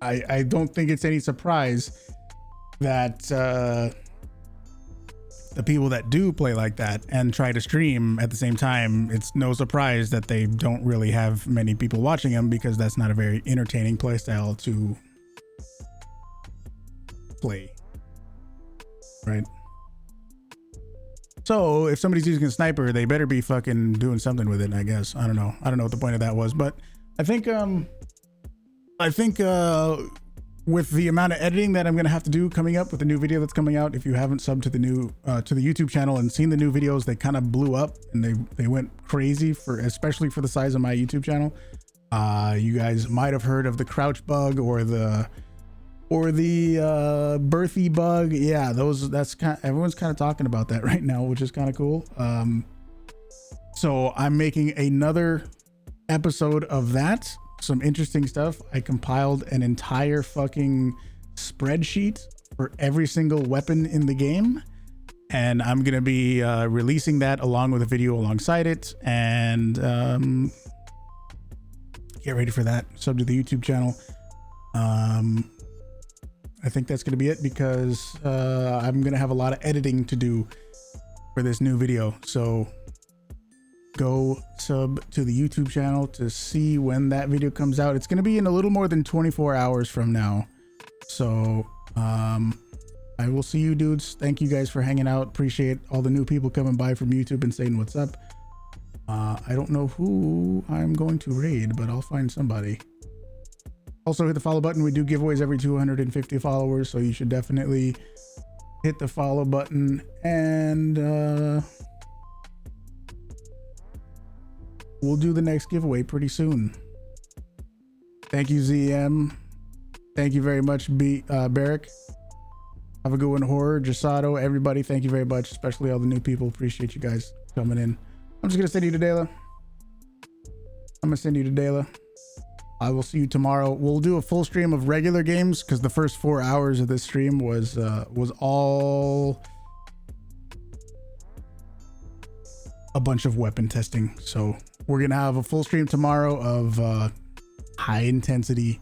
I don't think it's any surprise that the people that do play like that and try to stream at the same time, it's no surprise that they don't really have many people watching them, because that's not a very entertaining play style to play. Right. So if somebody's using a sniper, they better be fucking doing something with it, I guess. I don't know what the point of that was, but I think with the amount of editing that I'm gonna have to do coming up with the new video that's coming out, if you haven't subbed to the new to the YouTube channel and seen the new videos, they kind of blew up and they went crazy, especially for the size of my YouTube channel. You guys might have heard of the CrouchBug or the birthy bug. Yeah, everyone's kind of talking about that right now, which is kind of cool. So I'm making another episode of that. Some interesting stuff. I compiled an entire fucking spreadsheet for every single weapon in the game, and I'm gonna be releasing that along with a video alongside it. And get ready for that. Sub to the YouTube channel. I think that's going to be it, because I'm going to have a lot of editing to do for this new video. So go sub to the YouTube channel to see when that video comes out. It's going to be in a little more than 24 hours from now. So I will see you dudes. Thank you guys for hanging out. Appreciate all the new people coming by from YouTube and saying what's up. I don't know who I'm going to raid, but I'll find somebody. Also hit the follow button. We do giveaways every 250 followers, so you should definitely hit the follow button, and we'll do the next giveaway pretty soon. Thank you, ZM. Thank you very much, Barrick. Have a good one, Horror, Jasato, everybody. Thank you very much, especially all the new people. Appreciate you guys coming in. I'm just gonna send you to Dela. I will see you tomorrow. We'll do a full stream of regular games, because the first 4 hours of this stream was all a bunch of weapon testing. So we're gonna have a full stream tomorrow of high intensity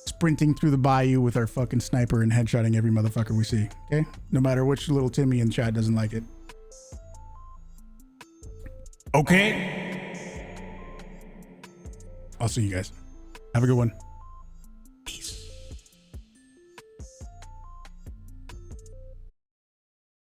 sprinting through the bayou with our fucking sniper and headshotting every motherfucker we see. Okay, no matter which little Timmy in chat doesn't like it. Okay, I'll see you guys. Have a good one.